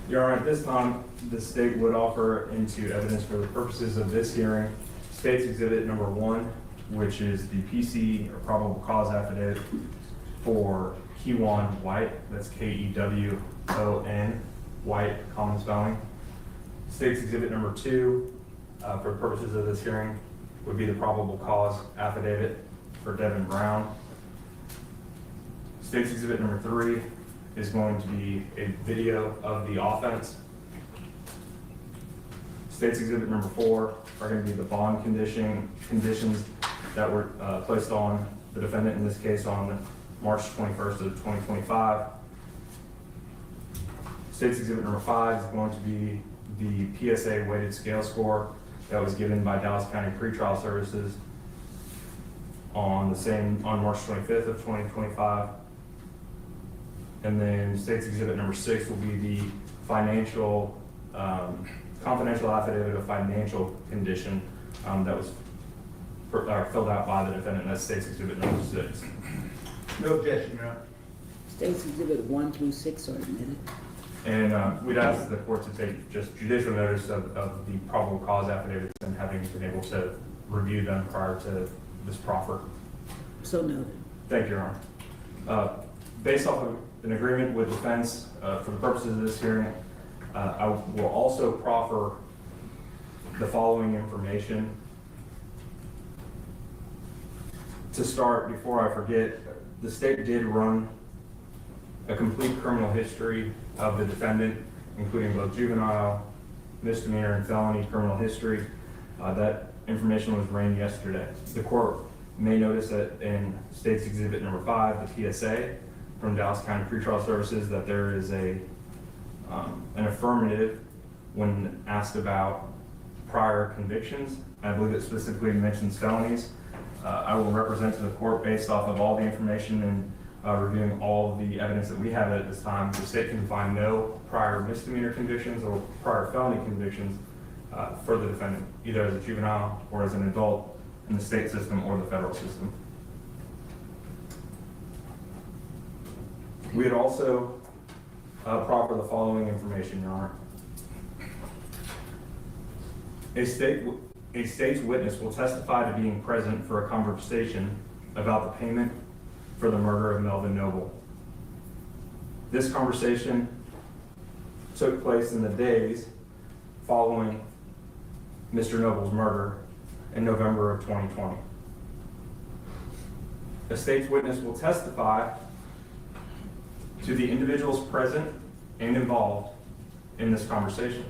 Your Honor, at this time, the state would offer into evidence for the purposes of this hearing, State's Exhibit Number 1, which is the PC or probable cause affidavit for Kewan White. That's K-E-W-O-N, White, common spelling. State's Exhibit Number 2, for the purposes of this hearing, would be the probable cause affidavit for Devin Brown. State's Exhibit Number 3 is going to be a video of the offense. State's Exhibit Number 4 are going to be the bond conditions that were placed on the defendant, in this case on March 21st of 2025. State's Exhibit Number 5 is going to be the PSA weighted scale score that was given by Dallas County Pretrial Services on March 25th of 2025. And then State's Exhibit Number 6 will be the financial, confidential affidavit of financial condition that was filled out by the defendant. That's State's Exhibit Number 6. No objection, Your Honor. States Exhibit 1 through 6 are admitted. And we'd ask the court to take just judicial notice of the probable cause affidavits and having been able to review them prior to this proffer. So noted. Thank you, Your Honor. Based off of an agreement with defense for the purposes of this hearing, I will also proffer the following information. To start, before I forget, the state did run a complete criminal history of the defendant, including both juvenile, misdemeanor, and felony criminal history. That information was ran yesterday. The court may notice that in State's Exhibit Number 5, the PSA from Dallas County Pretrial Services, that there is an affirmative when asked about prior convictions. I believe it specifically mentions felonies. I will represent to the court based off of all the information and reviewing all the evidence that we have at this time. The state can find no prior misdemeanor convictions or prior felony convictions for the defendant, either as a juvenile or as an adult in the state system or the federal system. We would also proffer the following information, Your Honor. A state's witness will testify to being present for a conversation about the payment for the murder of Melvin Noble. This conversation took place in the days following Mr. Noble's murder in November of 2020. A state's witness will testify to the individuals present and involved in this conversation.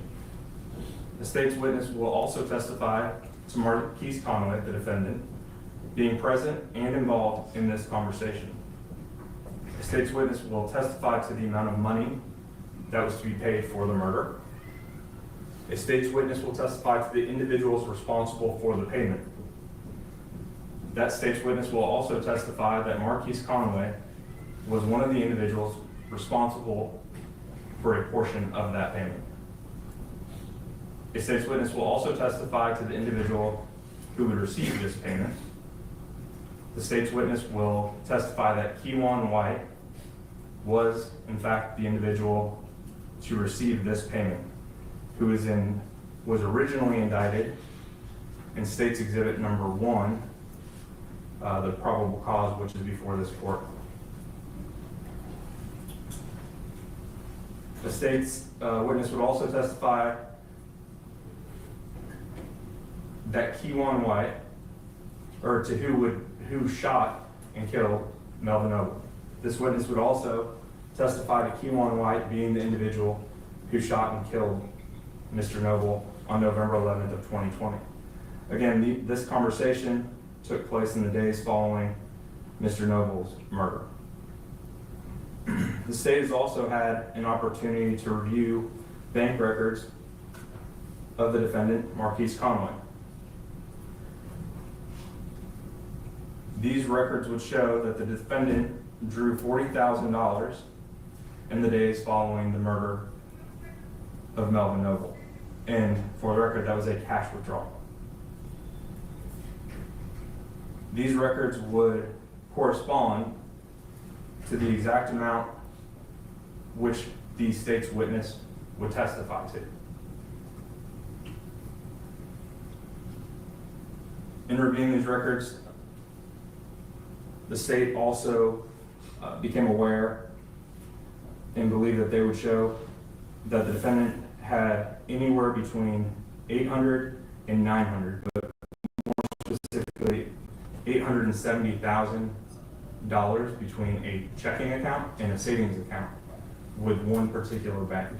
The state's witness will also testify to Marquise Conway, the defendant, being present and involved in this conversation. The state's witness will testify to the amount of money that was to be paid for the murder. A state's witness will testify to the individuals responsible for the payment. That state's witness will also testify that Marquise Conway was one of the individuals responsible for a portion of that payment. A state's witness will also testify to the individual who would receive this payment. The state's witness will testify that Kewan White was, in fact, the individual to receive this payment, who was originally indicted in State's Exhibit Number 1, the probable cause, which is before this court. The state's witness would also testify that Kewan White, or to who shot and killed Melvin Noble. This witness would also testify to Kewan White being the individual who shot and killed Mr. Noble on November 11th of 2020. Again, this conversation took place in the days following Mr. Noble's murder. The state has also had an opportunity to review bank records of the defendant, Marquise Conway. These records would show that the defendant drew $40,000 in the days following the murder of Melvin Noble. And for the record, that was a cash withdrawal. These records would correspond to the exact amount which the state's witness would testify to. In reviewing these records, the state also became aware and believed that they would show that the defendant had anywhere between $800 and $900, but more specifically $870,000 between a checking account and a savings account with one particular bank.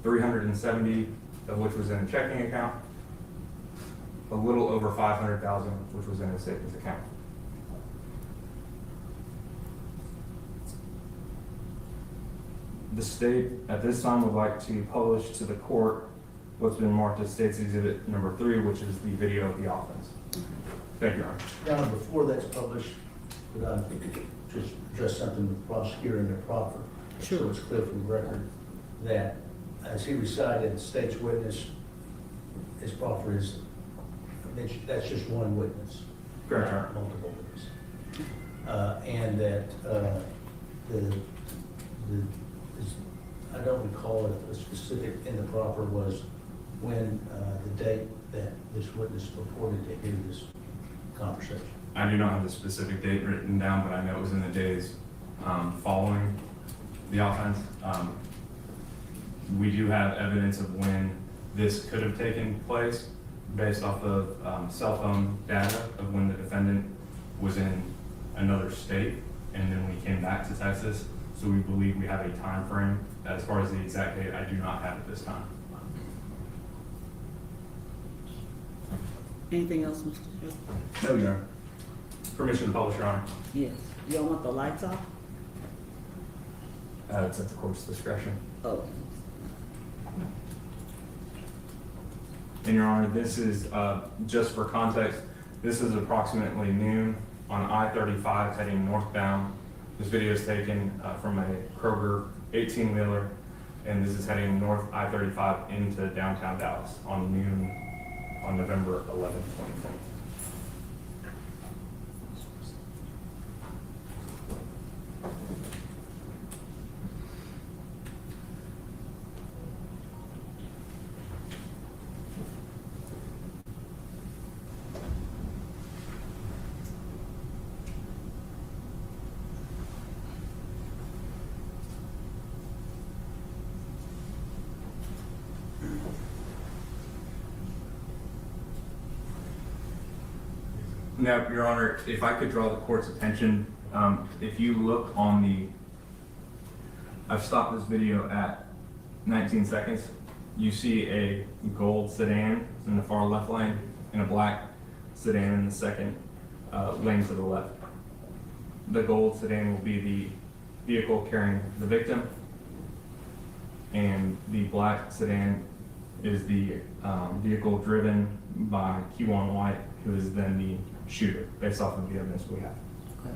370 of which was in a checking account, a little over 500,000 which was in a savings account. The state at this time would like to publish to the court what's been marked as State's Exhibit number 3, which is the video of the offense. Thank you, Your Honor. Your Honor, before that's published, would I just address something with the prosecutor and the proffer? Sure. So it's clear from the record that as he recited, the state's witness, his proffer is, that's just one witness. Correct, Your Honor. Not multiple witnesses. And that I don't recall if the specific in the proffer was when the date that this witness purported to hear this conversation. I do not have the specific date written down, but I know it was in the days following the offense. We do have evidence of when this could have taken place based off of cell phone data of when the defendant was in another state and then when he came back to Texas. So we believe we have a time frame. As far as the exact date, I do not have at this time. Anything else, Mr. Judge? No, Your Honor. Permission to publish, Your Honor. Yes. You don't want the lights off? It's at the court's discretion. Oh. And Your Honor, this is, just for context, this is approximately noon on I-35 heading northbound. This video is taken from a Kroger 18-wheeler, and this is heading north I-35 into downtown Dallas on noon on November 11, 2020. Now, Your Honor, if I could draw the court's attention, if you look on the, I've stopped this video at 19 seconds. You see a gold sedan in the far left lane and a black sedan in the second lane to the left. The gold sedan will be the vehicle carrying the victim, and the black sedan is the vehicle driven by Q1 White, who is then the shooter, based off of the evidence we have. Okay.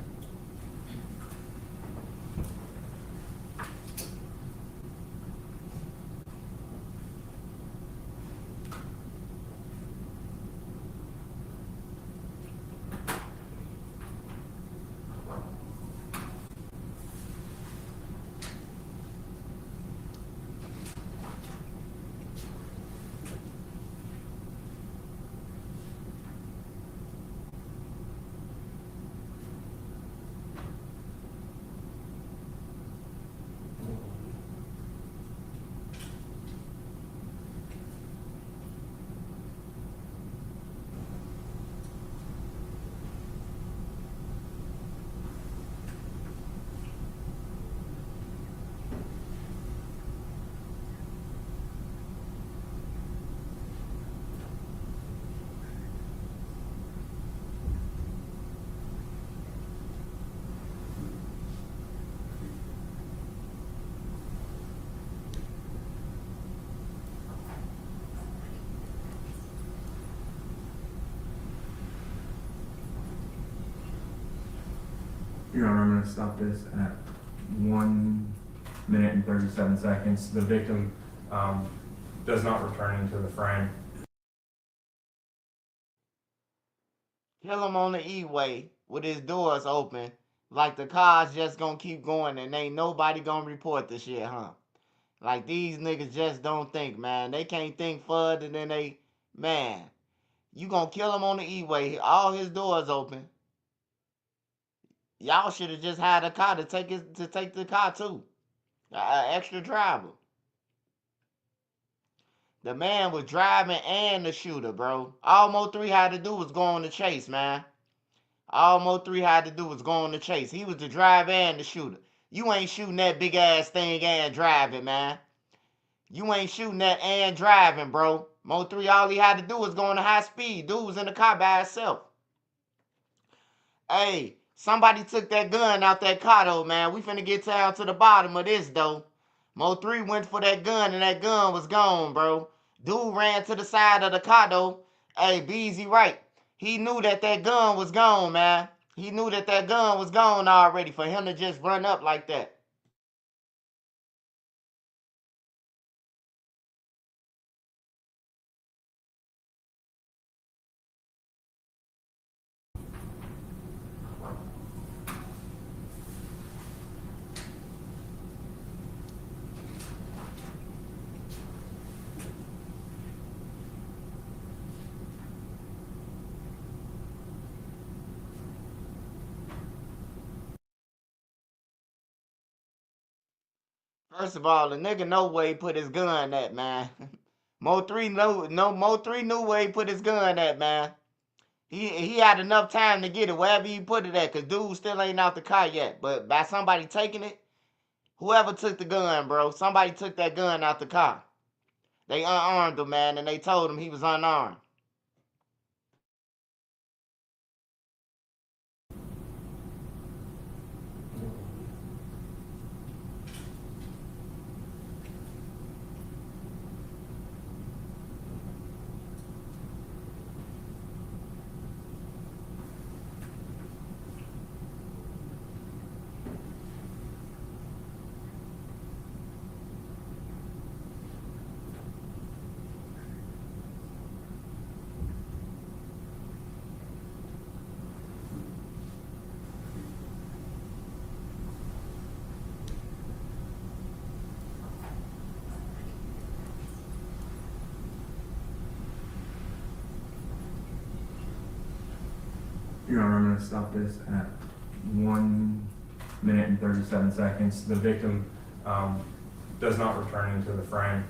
Your Honor, I'm going to stop this at 1 minute and 37 seconds. The victim does not return into the frame. Kill him on the E-way with his doors open, like the car's just gonna keep going and ain't nobody gonna report the shit, huh? Like these niggas just don't think, man. They can't think further than they, man. You gonna kill him on the E-way, all his doors open. Y'all should have just had a car to take the car too. Extra driver. The man was driving and the shooter, bro. All Mo3 had to do was go on the chase, man. All Mo3 had to do was go on the chase. He was the driver and the shooter. You ain't shooting that big ass thing and driving, man. You ain't shooting that and driving, bro. Mo3, all he had to do was go on a high speed. Dude was in the car by himself. Hey, somebody took that gun out that car, though, man. We finna get down to the bottom of this, though. Mo3 went for that gun, and that gun was gone, bro. Dude ran to the side of the car, though. Hey, Beezy right. He knew that gun was gone, man. He knew that gun was gone already for him to just run up like that. First of all, the nigga know where he put his gun at, man. Mo3 knew where he put his gun at, man. He had enough time to get it wherever he put it at, cause dude still ain't out the car yet. But by somebody taking it, whoever took the gun, bro, somebody took that gun out the car. They unarmed him, man, and they told him he was unarmed. Your Honor, I'm going to stop this at 1 minute and 37 seconds. The victim does not return into the frame.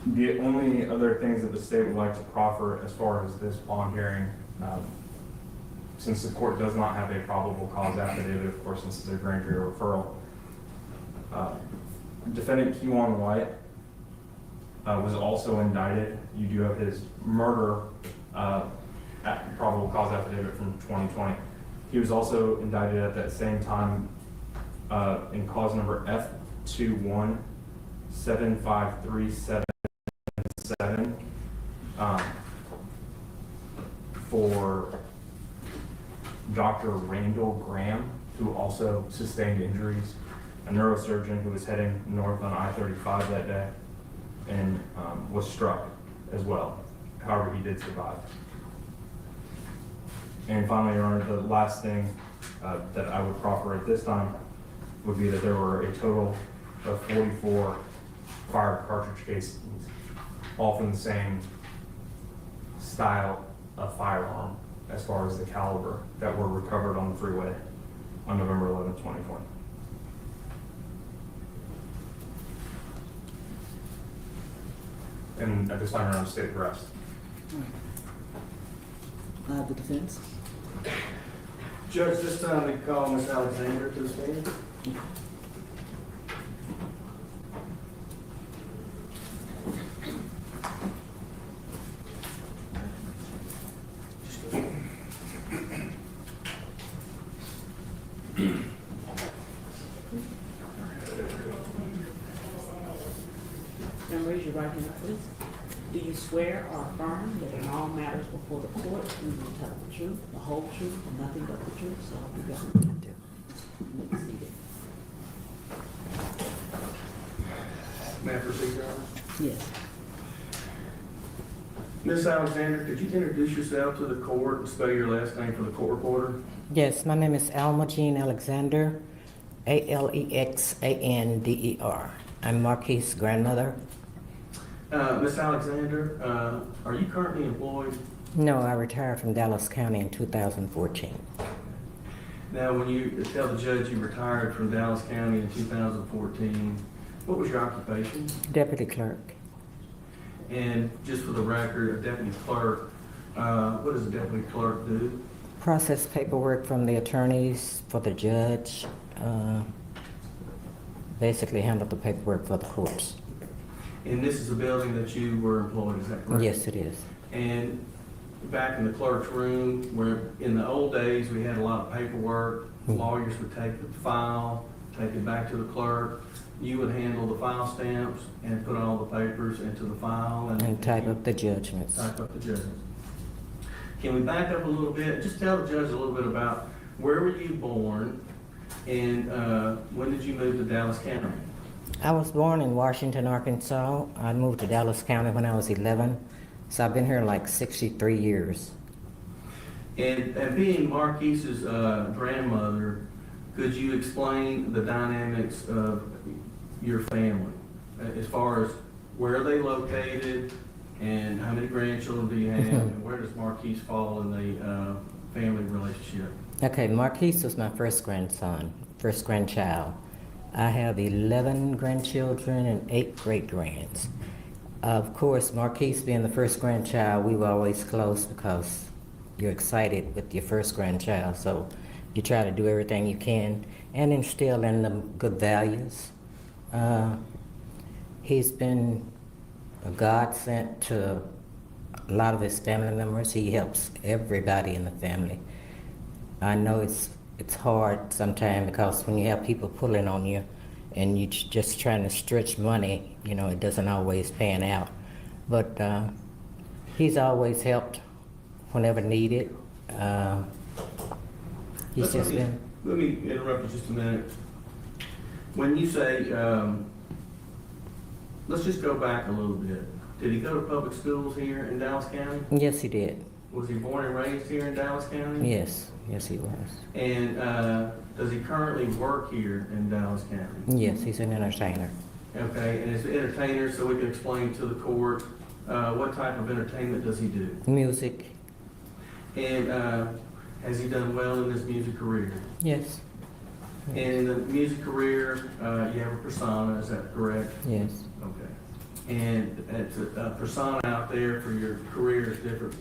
The only other things that the state would like to proffer as far as this bond hearing, since the court does not have a probable cause affidavit, of course, since it's a grand jury referral, defendant Kewan White was also indicted. You do have his murder probable cause affidavit from 2020. He was also indicted at that same time in cause number F2175377 for Dr. Randall Graham, who also sustained injuries, a neurosurgeon who was heading north on I-35 that day and was struck as well. However, he did survive. And finally, Your Honor, the last thing that I would proffer at this time would be that there were a total of 44 fire cartridge casings, all from the same style of firearm as far as the caliber that were recovered on the freeway on November 11, 2020. And at this time, around state arrest. The defense. Judge, this time we call Ms. Alexander to the stand. And raise your right hand, please. Do you swear or affirm that in all matters before the court, you will tell the truth, the whole truth, and nothing but the truth? So help you God. You may be seated. May I proceed, Your Honor? Yes. Ms. Alexander, could you introduce yourself to the court and spell your last name for the court reporter? Yes, my name is Alma Jean Alexander, Alexander. I'm Marquis' grandmother. Ms. Alexander, are you currently employed? No, I retired from Dallas County in 2014. Now, when you tell the judge you retired from Dallas County in 2014, what was your occupation? Deputy clerk. And just for the record, a deputy clerk, what does a deputy clerk do? Process paperwork from the attorneys for the judge. Basically handle the paperwork for the courts. And this is a building that you were employed, is that correct? Yes, it is. And back in the clerk's room, where in the old days, we had a lot of paperwork. Lawyers would take the file, take it back to the clerk. You would handle the file stamps and put all the papers into the file. And type up the judgments. Type up the judgments. Can we back up a little bit? Just tell the judge a little bit about where were you born and when did you move to Dallas County? I was born in Washington, Arkansas. I moved to Dallas County when I was 11. So I've been here like 63 years. And being Marquise's grandmother, could you explain the dynamics of your family as far as where are they located and how many grandchildren do you have and where does Marquise fall in the family relationship? Okay, Marquise was my first grandson, first grandchild. I have 11 grandchildren and 8 great-grands. Of course, Marquise being the first grandchild, we were always close because you're excited with your first grandchild, so you try to do everything you can and instill in them good values. He's been a godsend to a lot of his family members. He helps everybody in the family. I know it's hard sometimes because when you have people pulling on you and you're just trying to stretch money, you know, it doesn't always pan out. But he's always helped whenever needed. He's just been... Let me interrupt you just a minute. When you say, let's just go back a little bit. Did he go to public schools here in Dallas County? Yes, he did. Was he born and raised here in Dallas County? Yes, yes he was. And does he currently work here in Dallas County? Yes, he's an entertainer. Okay, and as an entertainer, so we can explain to the court, what type of entertainment does he do? Music. And has he done well in his music career? Yes. And in the music career, you have a persona, is that correct? Yes. Okay. And it's a persona out there for your career is different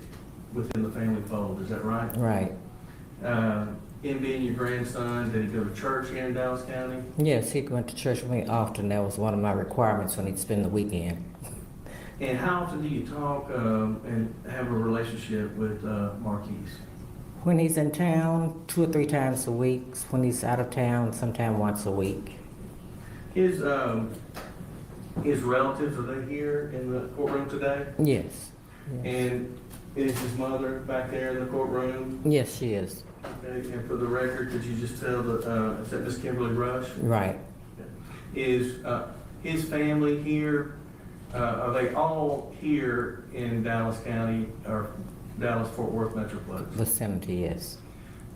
within the family fold, is that right? Right. Him being your grandson, did he go to church here in Dallas County? Yes, he went to church with me often. That was one of my requirements when he'd spend the weekend. And how often do you talk and have a relationship with Marquise? When he's in town, 2 or 3 times a week. When he's out of town, sometime once a week. His relatives, are they here in the courtroom today? Yes. And is his mother back there in the courtroom? Yes, she is. Okay, and for the record, could you just tell is that Miss Kimberly Rush? Right. Is his family here, are they all here in Dallas County or Dallas-Fort Worth Metroplex? Vicinity, yes.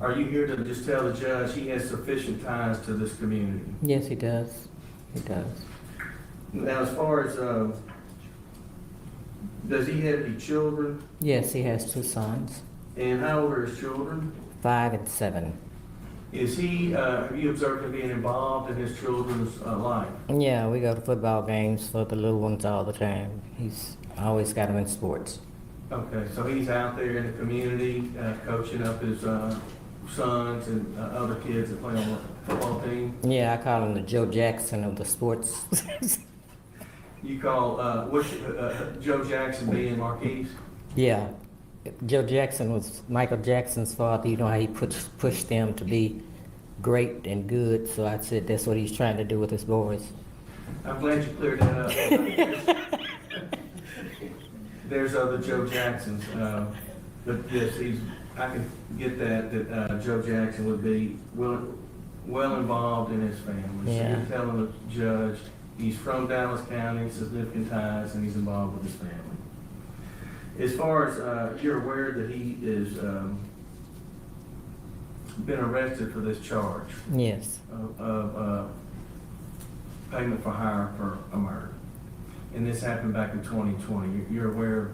Are you here to just tell the judge he has sufficient ties to this community? Yes, he does. He does. Now, as far as, does he have any children? Yes, he has 2 sons. And how old are his children? 5 and 7. Is he, have you observed him being involved in his children's life? Yeah, we go to football games for the little ones all the time. He's always got them in sports. Okay, so he's out there in the community, coaching up his sons and other kids that play on the football team? Yeah, I call him the Joe Jackson of the sports. You call, Joe Jackson being Marquise? Yeah. Joe Jackson was Michael Jackson's father. You know how he pushed them to be great and good. So I said that's what he's trying to do with his boys. I'm glad you cleared that up. There's other Joe Jacksons, but yes, I can get that Joe Jackson would be well involved in his family. So Yeah. you're telling the judge he's from Dallas County, significant ties, and he's involved with his family. As far as you're aware that he is been arrested for this charge Yes. of payment for hire for a murder. And this happened back in 2020. You're aware,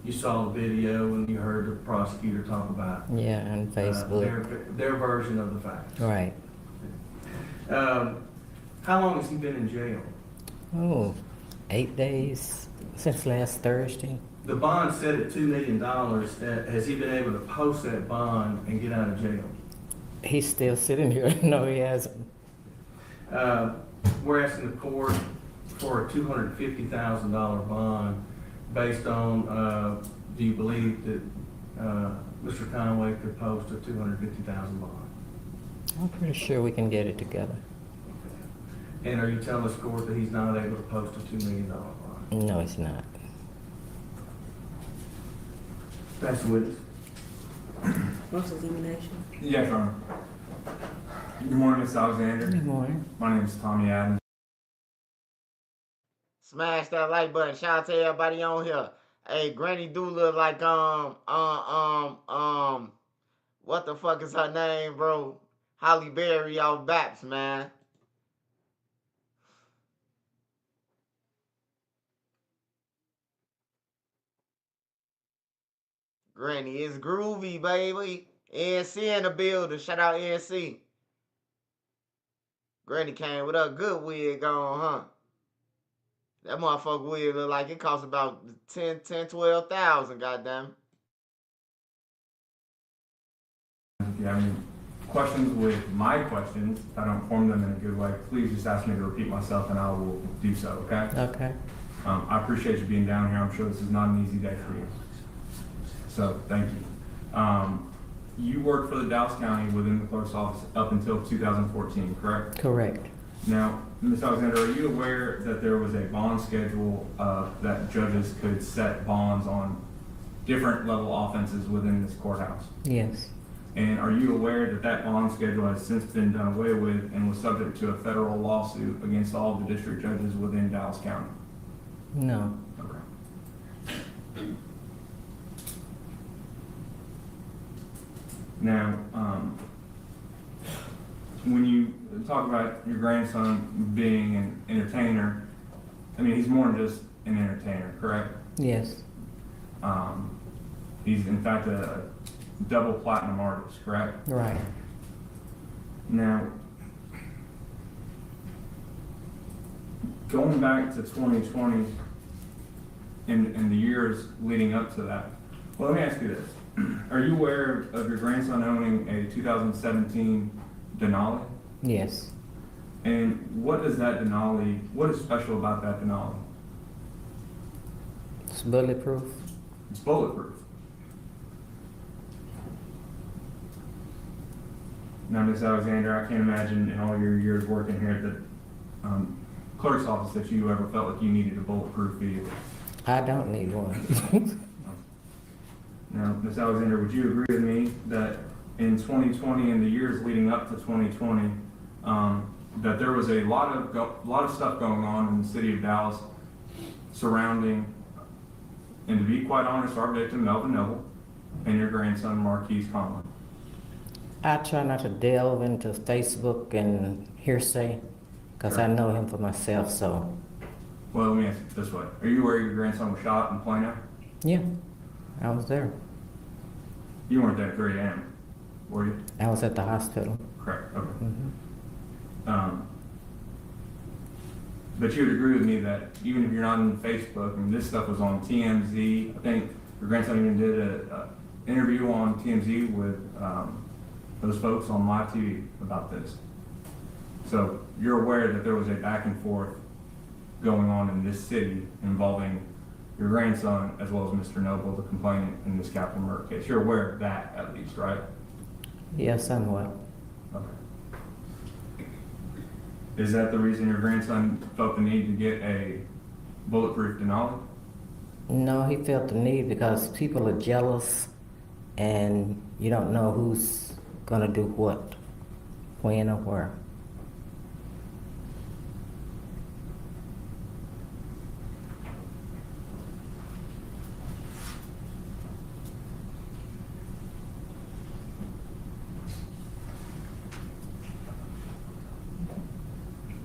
you saw the video and you heard the prosecutor talk about Yeah, on Facebook. their version of the facts. Right. How long has he been in jail? Oh, 8 days since last Thursday. The bond set at $2 million. Has he been able to post that bond and get out of jail? He's still sitting here. No, he hasn't. We're asking the court for a $250,000 bond based on, do you believe that Mr. Conway could post a $250,000 bond? I'm pretty sure we can get it together. And are you telling this court that he's not able to post a $2 million bond? No, he's not. That's the witness. Cross-examination. Yes, Your Honor. Good morning, Ms. Alexander. Good morning. My name is Tommy Adams. Smash that like button. Shout out to everybody on here. Hey, Granny do look like what the fuck is her name, bro? Holly Berry off Baps, man. Granny is groovy, baby. NC in the building. Shout out NC. Granny came with a good wig on, huh? That motherfucker wig look like it costs about 12,000, goddamn. If you have any questions with my questions, if I don't form them in a good way, please just ask me to repeat myself and I will do so, okay? Okay. I appreciate you being down here. I'm sure this is not an easy day for you. So, thank you. You worked for the Dallas County within the clerk's office up until 2014, correct? Correct. Now, Ms. Alexander, are you aware that there was a bond schedule that judges could set bonds on different level offenses within this courthouse? Yes. And are you aware that that bond schedule has since been done away with and was subject to a federal lawsuit against all of the district judges within Dallas County? No. Okay. Now, when you talk about your grandson being an entertainer, I mean, he's more than just an entertainer, correct? Yes. He's in fact a double platinum artist, correct? Right. Now, going back to 2020 and the years leading up to that, well, let me ask you this. Are you aware of your grandson owning a 2017 Denali? Yes. And what is that Denali, what is special about that Denali? It's bulletproof. It's bulletproof. Now, Ms. Alexander, I can't imagine in all your years working here at the clerk's office that you ever felt like you needed a bulletproof vehicle. I don't need one. Now, Ms. Alexander, would you agree with me that in 2020 and the years leading up to 2020, that there was a lot of stuff going on in the city of Dallas surrounding, and to be quite honest, our victim, Melvin Noble, and your grandson, Marquise Conley? I try not to delve into Facebook and hearsay because I know him for myself, so. Well, let me ask it this way. Are you aware your grandson was shot in Plano? Yeah, I was there. You weren't there at 3 a.m., were you? I was at the hospital. Correct, okay. Mm-hmm. But you would agree with me that even if you're not on Facebook, I mean, this stuff was on TMZ. I think your grandson even did an interview on TMZ with those folks on live TV about this. So you're aware that there was a back and forth going on in this city involving your grandson as well as Mr. Noble, the complainant in this capital murder case. You're aware of that at least, right? Yes, somewhat. Okay. Is that the reason your grandson felt the need to get a bulletproof Denali? No, he felt the need because people are jealous and you don't know who's gonna do what, when or where.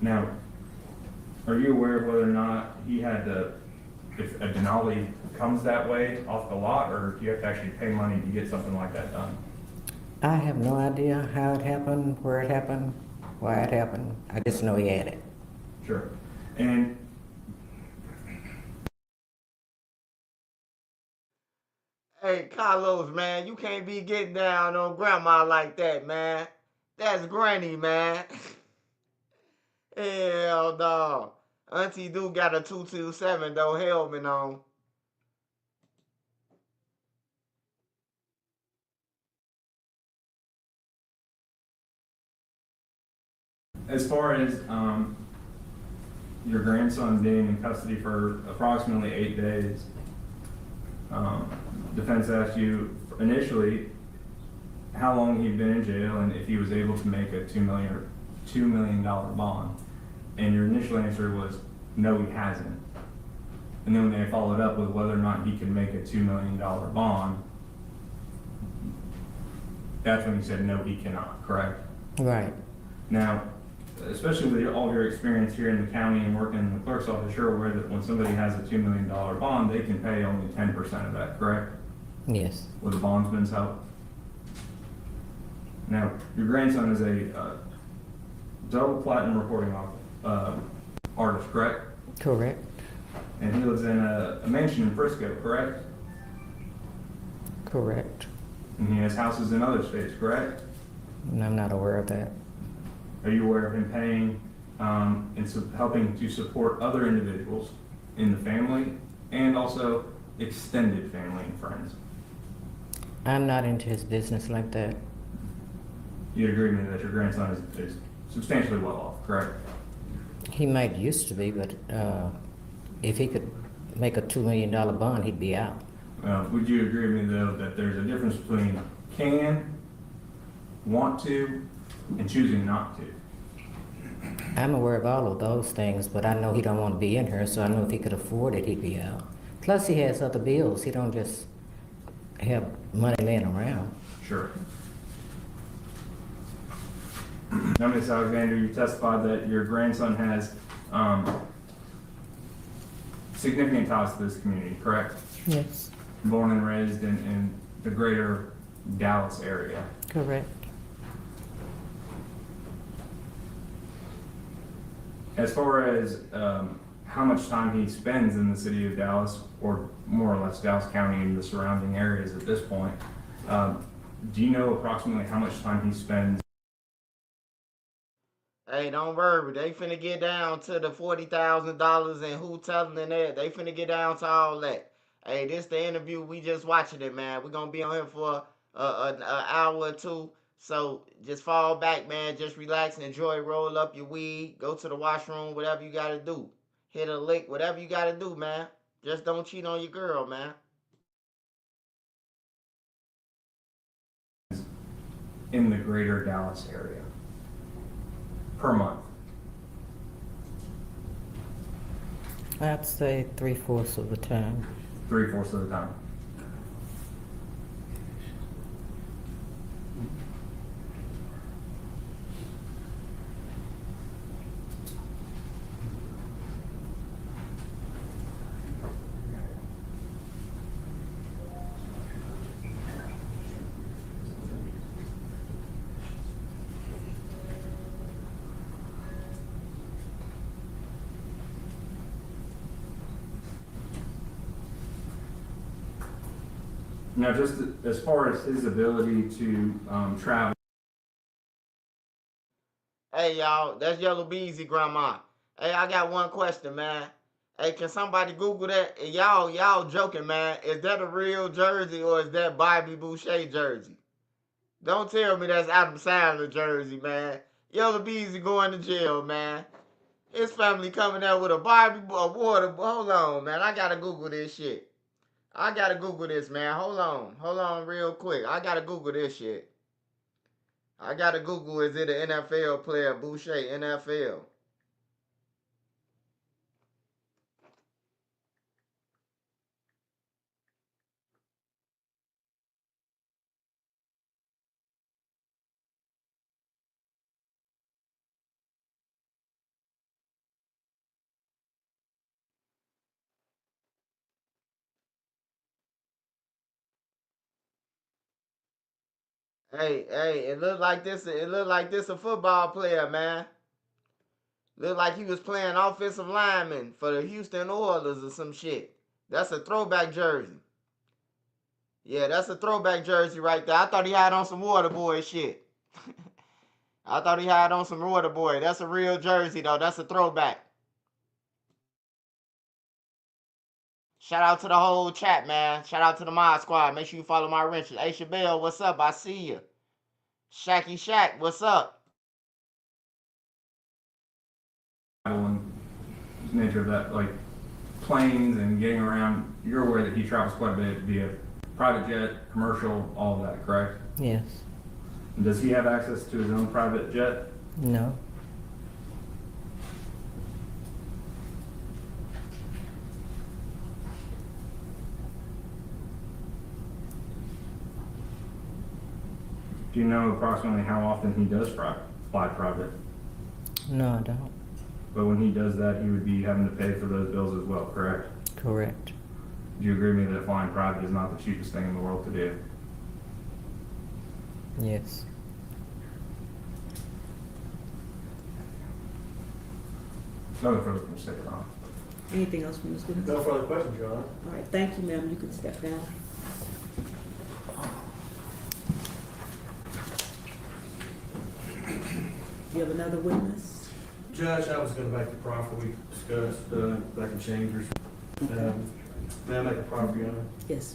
Now, are you aware of whether or not he had to, if a Denali comes that way off the lot, or do you have to actually pay money to get something like that done? I have no idea how it happened, where it happened, why it happened. I just know he had it. Sure. And Hey, Carlos, man, you can't be getting down on grandma like that, man. That's granny, man. Hell no. Auntie do got a 227 though, helmet on. as far as your grandson being in custody for approximately 8 days, defense asked you initially how long he'd been in jail and if he was able to make a $2 million bond. And your initial answer was, no, he hasn't. And then when they followed up with whether or not he could make a $2 million bond, that's when you said, no, he cannot, correct? Right. Now, especially with all of your experience here in the county and working in the clerk's office, you're aware that when somebody has a $2 million bond, they can pay only 10% of that, correct? Yes. With the bondsman's help. Now, your grandson is a double platinum recording artist, correct? Correct. And he lives in a mansion in Frisco, correct? Correct. And he has houses in other states, correct? And I'm not aware of that. Are you aware of him paying and helping to support other individuals in the family and also extended family and friends? I'm not into his business like that. You'd agree with me that your grandson is substantially well off, correct? He might used to be, but if he could make a $2 million bond, he'd be out. Would you agree with me, though, that there's a difference between can, want to, and choosing not to? I'm aware of all of those things, but I know he don't want to be in here, so I know if he could afford it, he'd be out. Plus, he has other bills. He don't just have money laying around. Sure. Now, Ms. Alexander, you testified that your grandson has significant ties to this community, correct? Yes. Born and raised in the greater Dallas area. Correct. As far as how much time he spends in the city of Dallas, or more or less Dallas County and the surrounding areas at this point, do you know approximately how much time he spends? Hey, don't worry, they finna get down to the $40,000 and who telling them that. They finna get down to all that. Hey, this the interview. We just watching it, man. We're gonna be on here for an hour or two. So just fall back, man. Just relax and enjoy. Roll up your weed. Go to the washroom. Whatever you gotta do. Hit a lick. Whatever you gotta do, man. Just don't cheat on your girl, man. In the greater Dallas area per month? I'd say 3/4 of the time. 3/4 of the time. Now, just as far as his ability to travel. Hey, y'all, that's Yellow Beezy grandma. Hey, I got one question, man. Hey, can somebody Google that? Y'all joking, man. Is that a real jersey or is that Bobby Boucher jersey? Don't tell me that's Adam Sandler jersey, man. Yellow Beezy going to jail, man. His family coming out with a Barbie, a water. Hold on, man. I gotta Google this shit. I gotta Google this, man. Hold on real quick. I gotta Google this shit. I gotta Google, is it an NFL player? Boucher, NFL. Hey, it looked like this. It looked like this a football player, man. Looked like he was playing offensive lineman for the Houston Oilers or some shit. That's a throwback jersey. Yeah, that's a throwback jersey right there. I thought he had on some Waterboy shit. I thought he had on some Waterboy. That's a real jersey though. That's a throwback. Shout out to the whole chat, man. Shout out to the Mod Squad. Make sure you follow my wrenches. Hey, Shabelle, what's up? I see you. Shacky Shack, what's up? Nature of that, like planes and getting around. You're aware that he travels quite a bit via private jet, commercial, all of that, correct? Yes. Does he have access to his own private jet? No. Do you know approximately how often he does fly private? No, I don't. But when he does that, he would be having to pay for those bills as well, correct? Correct. Do you agree with me that flying private is not the cheapest thing in the world to do? Yes. Nothing further from the state, Ron. Anything else from Ms. Williams? No further questions, Your Honor. All right, thank you, ma'am. You can step down. You have another witness? Judge, I was going to make the proffer we discussed back in Chambers. May I make a proffer, Your Honor? Yes.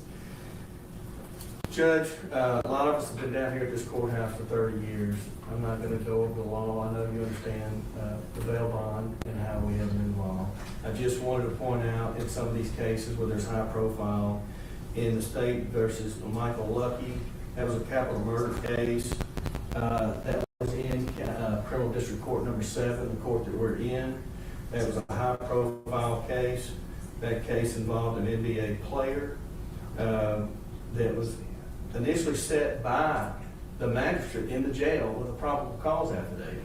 Judge, a lot of us have been down here at this courthouse for 30 years. I'm not going to go over the law. I know you understand the bail bond and how we have a new law. I just wanted to point out in some of these cases where there's high profile, in the state versus Michael Lucky, that was a capital murder case. That was in Criminal District Court number 7, the court that we're in. That was a high profile case. That case involved an NBA player that was initially set by the magistrate in the jail with a probable cause affidavit,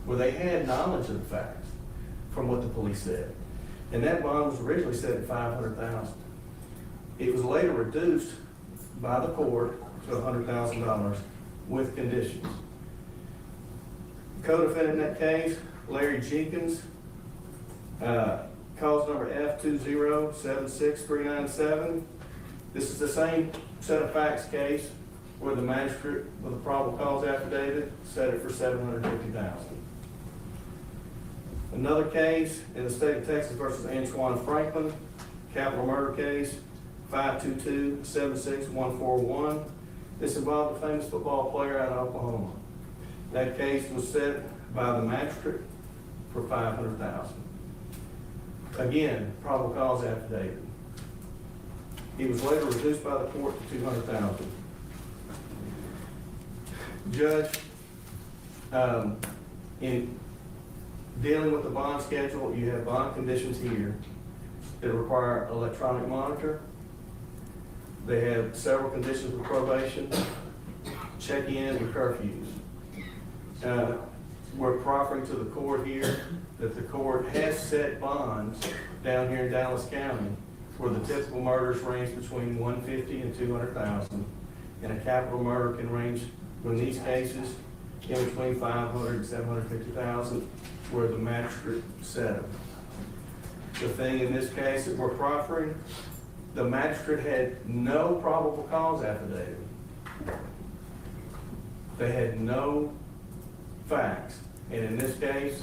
where they had knowledge of the facts from what the police said. And that bond was originally set at $500,000. It was later reduced by the court to $100,000 with conditions. The co-defendant in that case, Larry Jenkins, cause number F2076397. This is the same set of facts case where the magistrate with a probable cause affidavit set it for $750,000. Another case in the state of Texas versus Antoine Franklin, capital murder case, 522-76141. This involved a famous football player out of Oklahoma. That case was set by the magistrate for $500,000. Again, probable cause affidavit. He was later reduced by the court to $200,000. Judge, in dealing with the bond schedule, you have bond conditions here that require electronic monitor. They have several conditions of probation, check-in, and curfews. We're proffering to the court here that the court has set bonds down here in Dallas County where the typical murders range between $150,000 and $200,000, and a capital murder can range, in these cases, in between $500,000 and $750,000, where the magistrate set them. The thing in this case that we're proffering, the magistrate had no probable cause affidavit. They had no facts, and in this case,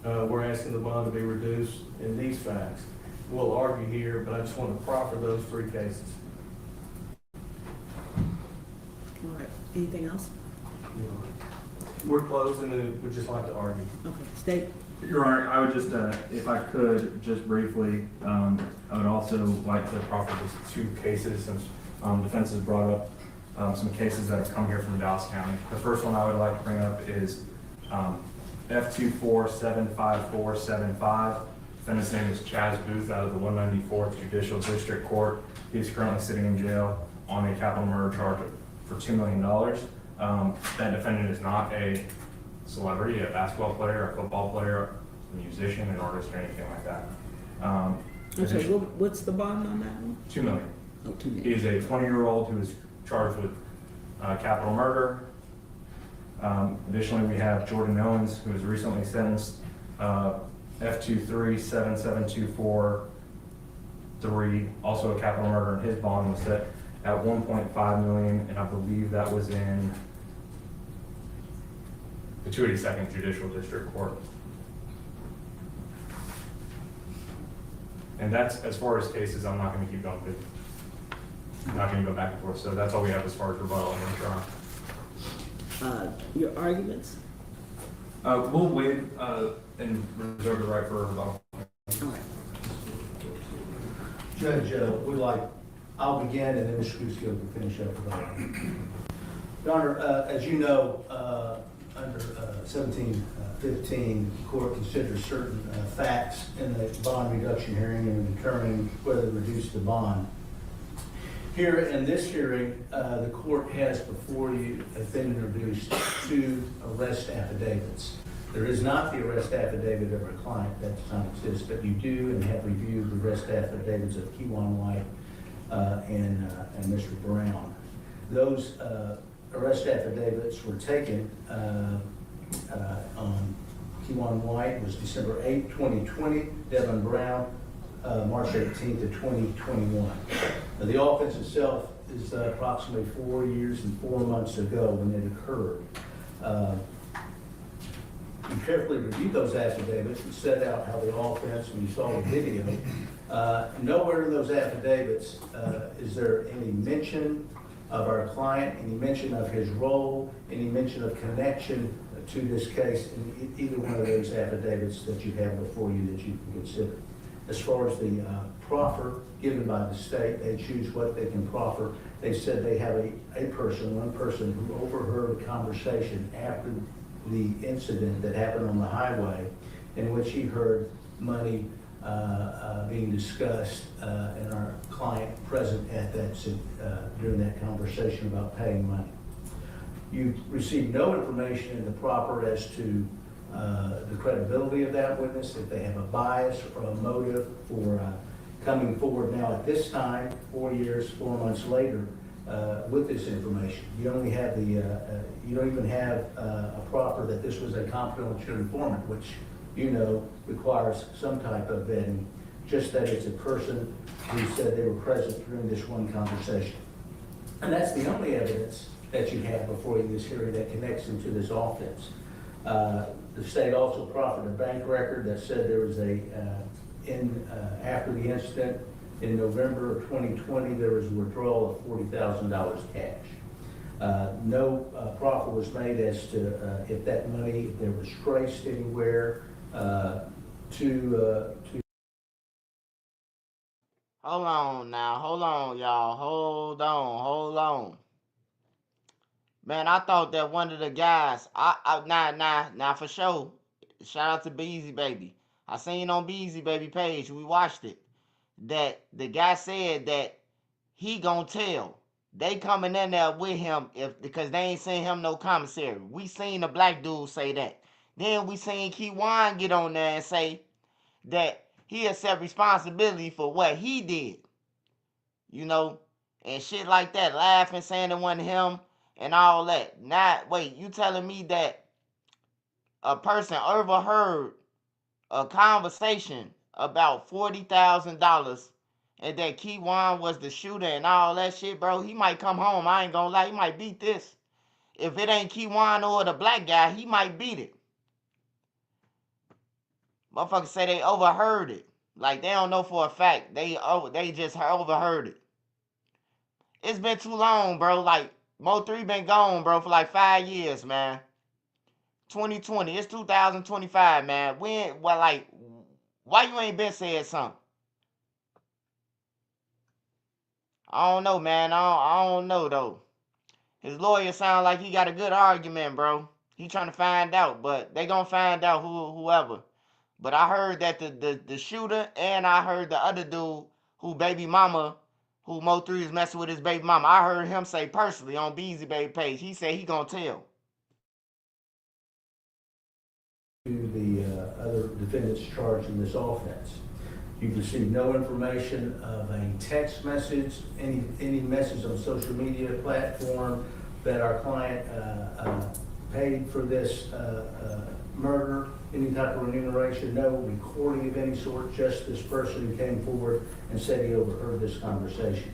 we're asking the bond to be reduced in these facts. We'll argue here, but I just want to proffer those 3 cases. All right, anything else? We're closing and we'd just like to argue. Okay, State. Your Honor, I would just, if I could, just briefly, I would also like to proffer just two cases since defense has brought up some cases that have come here from Dallas County. The first one I would like to bring up is F2475475. Defendant's name is Chaz Booth out of the 194th Judicial District Court. He is currently sitting in jail on a capital murder charge for $2 million. That defendant is not a celebrity, a basketball player, a football player, a musician, an artist, or anything like that. Okay, what's the bond on that one? $2 million. Oh, $2 million. He is a 20-year-old who is charged with capital murder. Additionally, we have Jordan Owens, who was recently sentenced F2377243, also a capital murder, and his bond was set at $1.5 million, and I believe that was in the 282nd Judicial District Court. And that's, as far as cases, I'm not going to keep going, but I'm not going to go back and forth. So that's all we have as far as rebuttal and trial. Your arguments? We'll waive and reserve the right for rebuttal. Judge, I'll begin and then Mr. Cusco can finish up with that. Your Honor, as you know, under 1715, the court considers certain facts in the bond reduction hearing and determining whether to reduce the bond. Here in this hearing, the court has before you been introduced two arrest affidavits. There is not the arrest affidavit of our client, that does not exist, but you do and have reviewed the arrest affidavits of Kewan White and Mr. Brown. Those arrest affidavits were taken on Kewan White was December 8, 2020, Devin Brown, March 18th of 2021. The offense itself is approximately 4 years and 4 months ago when it occurred. You carefully reviewed those affidavits and set out how the offense, when you saw the video, nowhere in those affidavits is there any mention of our client, any mention of his role, any mention of connection to this case in either one of those affidavits that you have before you that you can consider. As far as the proffer given by the state, they choose what they can proffer. They said they have one person who overheard a conversation after the incident that happened on the highway in which he heard money being discussed and our client present at that during that conversation about paying money. You received no information in the proffer as to the credibility of that witness, if they have a bias or a motive for coming forward now at this time, 4 years, 4 months later, with this information. You only have you don't even have a proffer that this was a confidential informant, which you know requires some type of vetting, just that it's a person who said they were present during this one conversation. And that's the only evidence that you have before you this hearing that connects them to this offense. The state also proffered a bank record that said there was after the incident in November of 2020, there was a withdrawal of $40,000 cash. No proffer was made as to if that money, if there was traced anywhere to. Hold on now, hold on, y'all, hold on. Man, I thought that one of the guys, now for sure, shout out to Beezy Baby. I seen on Beezy Baby page, we watched it, that the guy said that he gonna tell. They coming in there with him because they ain't seen him no commissary. We seen a black dude say that. Then we seen Kewan get on there and say that he accept responsibility for what he did. You know, and shit like that, laughing, saying it wasn't him. And all that. Now, wait, you telling me that a person overheard a conversation about $40,000 and that Kewan was the shooter and all that shit, bro? He might come home. I ain't gonna lie. He might beat this. If it ain't Kewan or the black guy, he might beat it. Motherfuckers say they overheard it. Like, they don't know for a fact. They just overheard it. It's been too long, bro. Like, Mo3 been gone, bro, for like 5 years, man. 2020. It's 2025, man. When, well, like, why you ain't been said something? I don't know, man. I don't know, though. His lawyer sound like he got a good argument, bro. He trying to find out, but they gonna find out whoever. But I heard that the shooter and I heard the other dude who baby mama, who Mo3 is messing with his baby mama. I heard him say personally on Beezy Baby page. He said he gonna tell. To the other defendants charged in this offense. You've received no information of a text message, any message on social media platform that our client paid for this murder, any type of remuneration, no recording of any sort, just this person who came forward and said he overheard this conversation.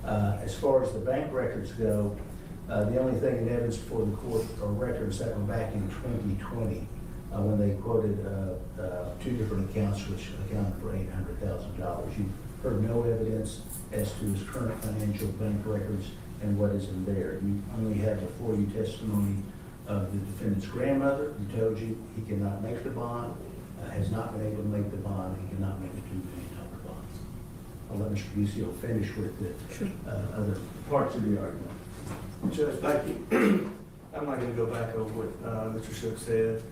As far as the bank records go, the only thing in evidence before the court are records that were back in 2020. When they quoted two different accounts which accounted for $800,000. You've heard no evidence as to his current financial bank records and what is in there. You only have before you testimony of the defendant's grandmother who told you he cannot make the bond, has not been able to make the bond, and cannot make a $2 million bond. I'll let Mr. Busio finish with the other parts of the argument. Judge, thank you. I'm not going to go back over what Mr. Shook said.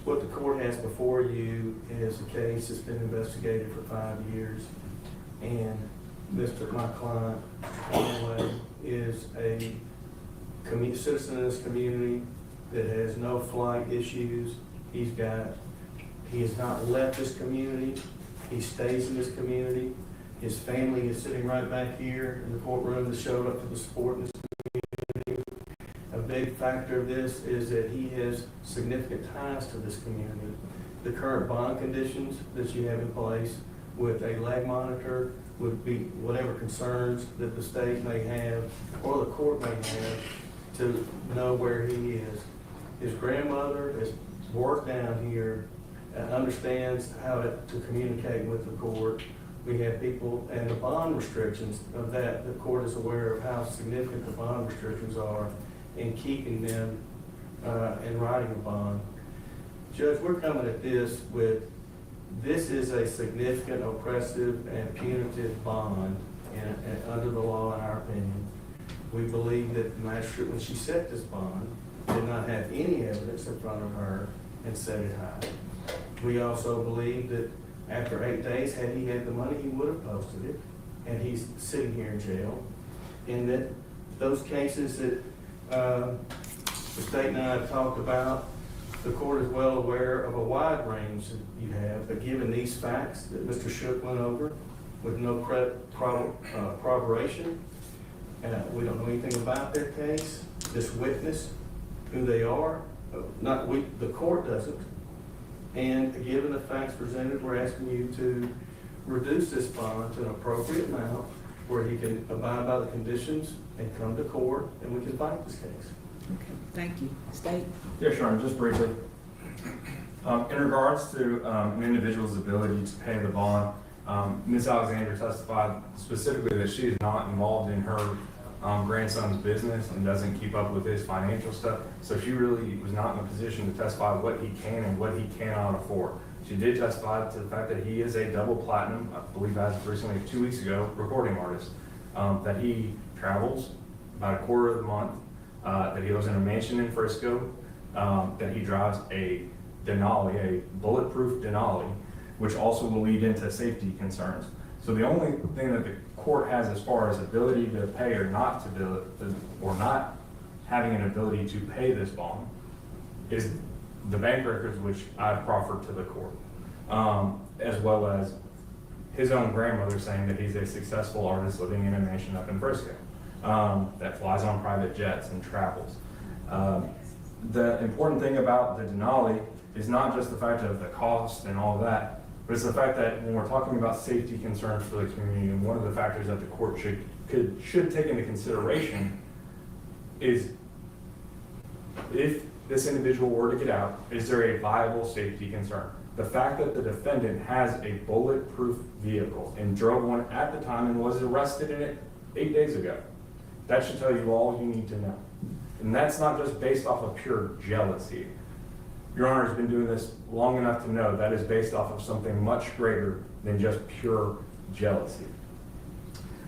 What the court has before you is a case that's been investigated for 5 years, and my client, anyway, is a citizen in this community that has no flight issues. He has not left this community. He stays in this community. His family is sitting right back here in the courtroom that showed up for the support in this community. A big factor of this is that he has significant ties to this community. The current bond conditions that you have in place with a leg monitor would be whatever concerns that the state may have or the court may have to know where he is. His grandmother has worked down here and understands how to communicate with the court. We have people, and the bond restrictions of that, the court is aware of how significant the bond restrictions are in keeping them and writing a bond. Judge, we're coming at this this is a significant, oppressive, and punitive bond and under the law, in our opinion. We believe that the magistrate, when she set this bond, did not have any evidence in front of her and set it high. We also believe that after 8 days, had he had the money, he would have posted it, and he's sitting here in jail. And that those cases that the state and I have talked about, the court is well aware of a wide range that you have, but given these facts that Mr. Shook went over with no corroboration, we don't know anything about their case, this witness, who they are, the court doesn't. And given the facts presented, we're asking you to reduce this bond to an appropriate amount where he can abide by the conditions and come to court, and we can fight this case. Okay, thank you. State? Yes, Your Honor, just briefly. In regards to an individual's ability to pay the bond, Ms. Alexander testified specifically that she is not involved in her grandson's business and doesn't keep up with his financial stuff. So she really was not in a position to testify what he can and what he cannot afford. She did testify to the fact that he is a double platinum, I believe as of recently 2 weeks ago, recording artist, that he travels about a quarter of the month, that he lives in a mansion in Frisco, that he drives a Denali, a bulletproof Denali, which also will lead into safety concerns. So the only thing that the court has as far as ability to pay or not to do it, or not having an ability to pay this bond, is the bank records which I've proffered to the court, as well as his own grandmother saying that he's a successful artist living in a mansion up in Frisco that flies on private jets and travels. The important thing about the Denali is not just the fact of the cost and all of that, but it's the fact that when we're talking about safety concerns for the community, and one of the factors that the court should take into consideration is, if this individual were to get out, is there a viable safety concern? The fact that the defendant has a bulletproof vehicle and drove one at the time and was arrested in it 8 days ago, that should tell you all you need to know. And that's not just based off of pure jealousy. Your Honor has been doing this long enough to know that is based off of something much greater than just pure jealousy.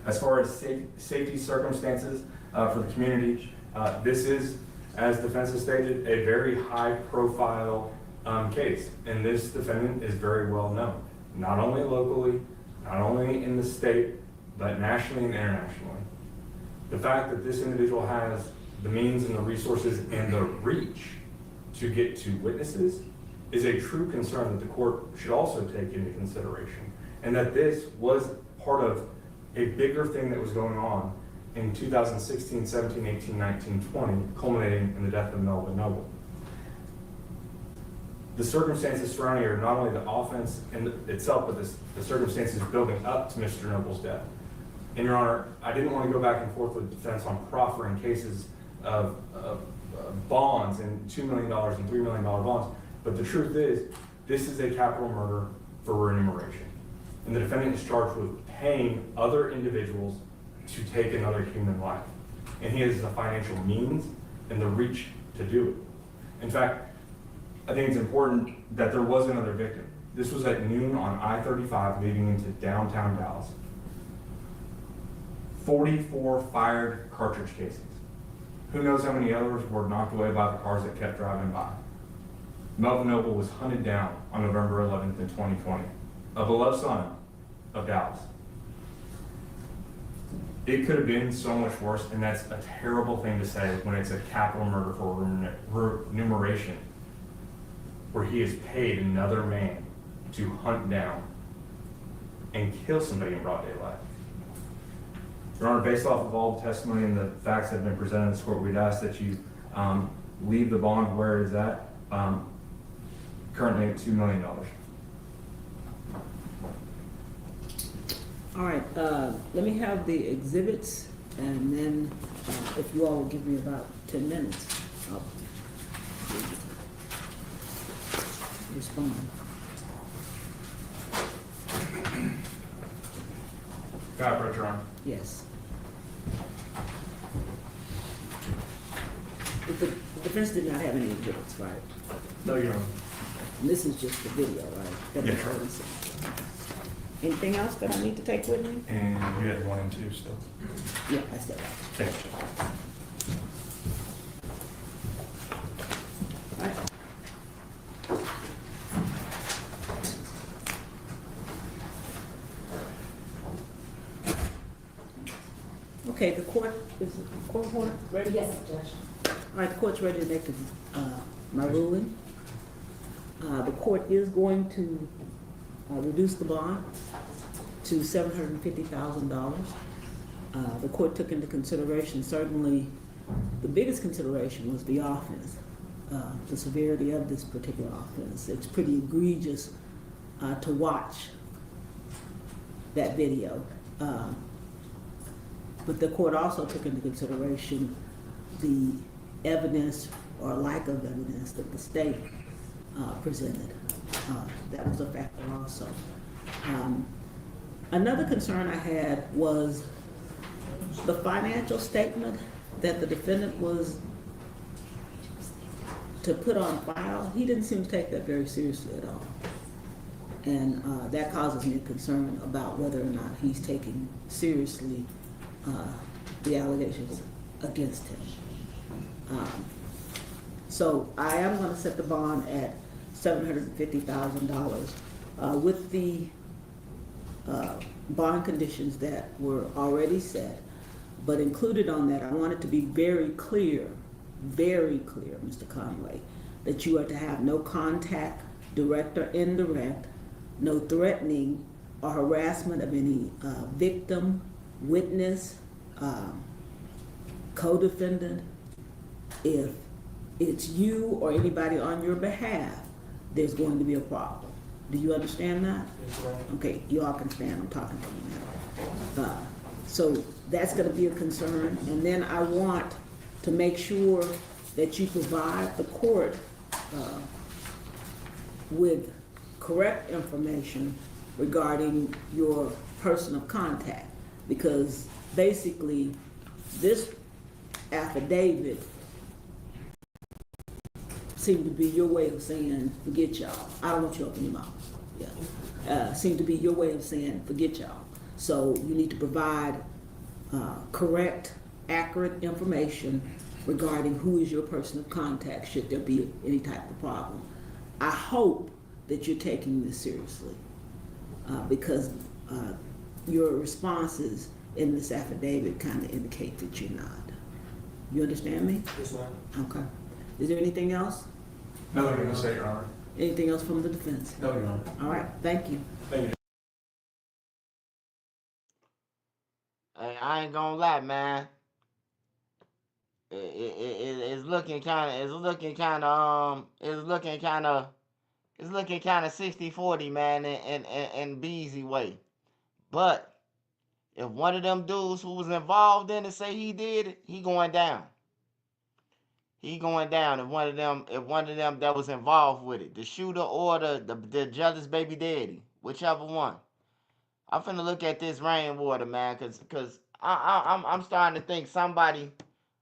As far as safety circumstances for the community, this is, as defense has stated, a very high-profile case, and this defendant is very well known, not only locally, not only in the state, but nationally and internationally. The fact that this individual has the means and the resources and the reach to get to witnesses is a true concern that the court should also take into consideration, and that this was part of a bigger thing that was going on in 2016, 17, 18, 19, 20, culminating in the death of Melvin Noble. The circumstances surrounding it are not only the offense in itself, but the circumstances building up to Mr. Noble's death. And Your Honor, I didn't want to go back and forth with defense on proffering cases of bonds and $2 million and $3 million bonds, but the truth is, this is a capital murder for remuneration. And the defendant is charged with paying other individuals to take another human life. And he has the financial means and the reach to do it. In fact, I think it's important that there was another victim. This was at noon on I-35 leading into downtown Dallas. 44 fired cartridge casings. Who knows how many others were knocked away by the cars that kept driving by. Melvin Noble was hunted down on November 11th in 2020, a beloved son of Dallas. It could have been so much worse, and that's a terrible thing to say when it's a capital murder for remuneration, where he has paid another man to hunt down and kill somebody in broad daylight. Your Honor, based off of all the testimony and the facts that have been presented in this court, we'd ask that you leave the bond where it is at, currently at $2 million. All right, let me have the exhibits, and then if you all will give me about 10 minutes, I'll respond. Got it, Your Honor. Yes. The defense did not have any exhibits, right? No, Your Honor. And this is just the video, right? That Yeah, we're sure. releasing. Anything else that I need to take with me? And you had 1 and 2 still. Yeah, I said that. Thank you. All right. Okay, the court, is the court ready? Yes, Judge. All right, the court's ready to make my ruling. The court is going to reduce the bond to $750,000. The court took into consideration, certainly, the biggest consideration was the offense, the severity of this particular offense. It's pretty egregious to watch that video. But the court also took into consideration the evidence or lack of evidence that the state presented. That was a factor also. Another concern I had was the financial statement that the defendant was to put on file. He didn't seem to take that very seriously at all. And that causes me concern about whether or not he's taking seriously the allegations against him. So I am going to set the bond at $750,000 with the bond conditions that were already set. But included on that, I want it to be very clear, Mr. Conway, that you are to have no contact, direct or indirect, no threatening or harassment of any victim, witness, co-defendant. If it's you or anybody on your behalf, there's going to be a problem. Do you understand that? Okay, you all can stand. I'm talking to you now. So that's going to be a concern. And then I want to make sure that you provide the court with correct information regarding your person of contact, because basically this affidavit seemed to be your way of saying, forget y'all. I don't want you to open your mouth. Yeah. Seemed to be your way of saying, forget y'all. So you need to provide correct, accurate information regarding who is your person of contact should there be any type of problem. I hope that you're taking this seriously because your responses in this affidavit kind of indicate that you're not. You understand me? Yes, ma'am. Okay. Is there anything else? No, you're going to say, Your Honor. Anything else from the defense? No, Your Honor. All right, thank you. Thank you. Hey, I ain't gonna lie, man. It's looking kind of 60-40, man, in Beezy way. But if one of them dudes who was involved in it say he did it, he going down. He going down. If one of them that was involved with it, the shooter or the jealous baby daddy, whichever one. I'm finna look at this rainwater, man, cause I'm starting to think somebody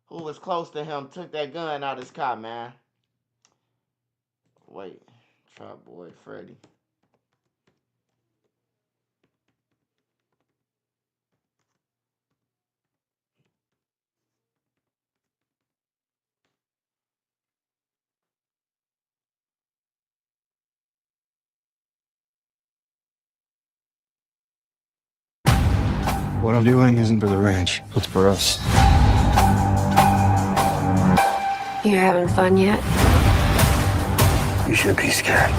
who was close to him took that gun out of his car, man. Wait, Trap Boy Freddy. What I'm doing isn't for the ranch, it's for us. You having fun yet? You should be scared.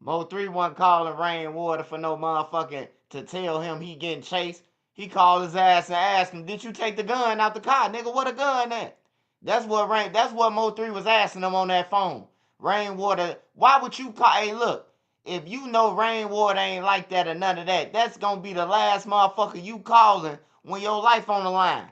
Mo 3 wasn't calling rainwater for no motherfucking to tell him he getting chased. He called his ass and asked him, "Did you take the gun out the car, nigga? What a gun at?" That's what Mo 3 was asking him on that phone. Rainwater, why would you call? Hey, look, if you know rainwater ain't like that or none of that, that's gonna be the last motherfucker you calling when your life on the line.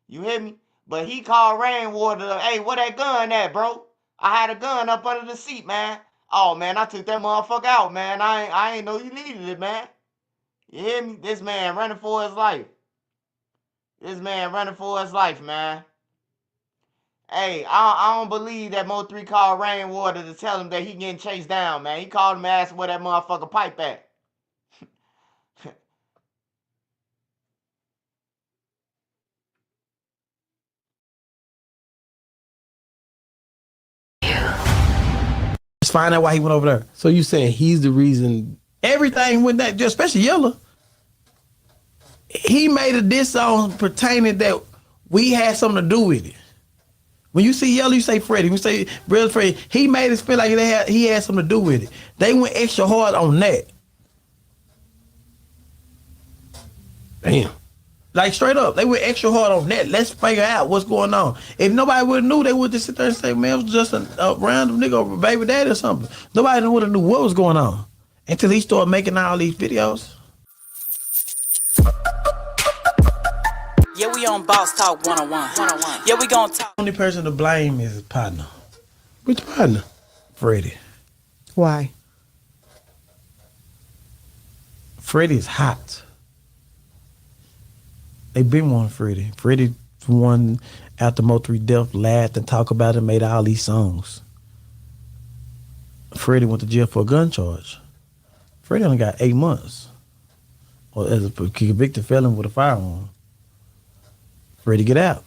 You hear me? But he called rainwater. Hey, where that gun at, bro? I had a gun up under the seat, man. Oh man, I took that motherfucker out, man. I ain't know you needed it, man. You hear me? This man running for his life. This man running for his life, man. Hey, I don't believe that Mo 3 called rainwater to tell him that he getting chased down, man. He called him and asked where that motherfucker pipe at. Let's find out why he went over there. So you saying he's the reason everything went that, especially Yella. He made a diss song pertaining that we had something to do with it. When you see Yella, you say Freddie. When you say Brother Freddie, he made it feel like he had something to do with it. They went extra hard on that. Damn. Like straight up, they went extra hard on that. Let's figure out what's going on. If nobody would have knew, they would just sit there and say, man, it was just a random nigga or a baby daddy or something. Nobody would have knew what was going on until he started making all these videos. Yeah, we on Boss Talk 101. Yeah, we gonna talk. The only person to blame is his partner. Which partner? Freddie. Why? Freddie is hot. They been wanting Freddie. Freddie one after Mo 3 death laughed and talked about it and made all these songs. Freddie went to jail for a gun charge. Freddie only got 8 months. Or as a convicted felon with a firearm. Freddie get out.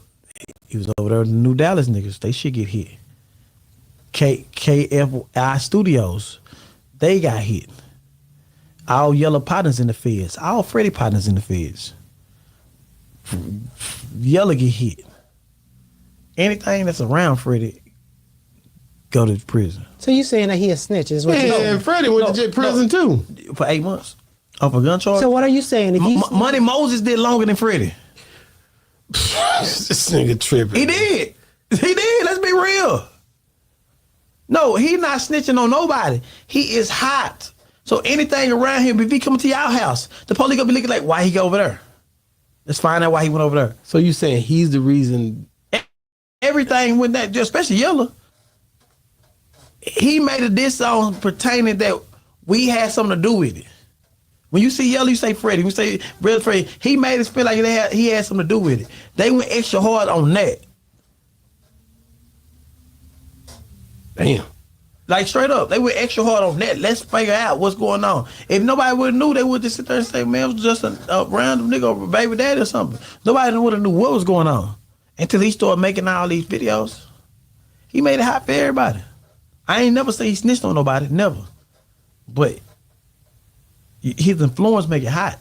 He was over there with the New Dallas niggas. They should get hit. KFI Studios, they got hit. All Yella partners in the feds. All Freddie partners in the feds. Yella get hit. Anything that's around Freddie go to prison. So you saying that he a snitch is what you're saying? And Freddie went to prison too. For 8 months. Off a gun charge. So what are you saying? If he's Money Moses did longer than Freddie. This nigga tripping. He did. He did. Let's be real. No, he not snitching on nobody. He is hot. So anything around him, if he come to your house, the police gonna be looking like, why he go over there? Let's find out why he went over there. So you saying he's the reason everything went that, especially Yella. He made a diss song pertaining that we had something to do with it. When you see Yellow, you say Freddie. When you say Real Freddie, he made us feel like he had something to do with it. They went extra hard on that. Damn. Like straight up, they went extra hard on that. Let's figure out what's going on. If nobody would have knew, they would just sit there and say, man, it was just a random nigga or a baby daddy or something. Nobody would have knew what was going on until he started making all these videos. He made it hot for everybody. I ain't never say he snitched on nobody, never. But his influence make it hot.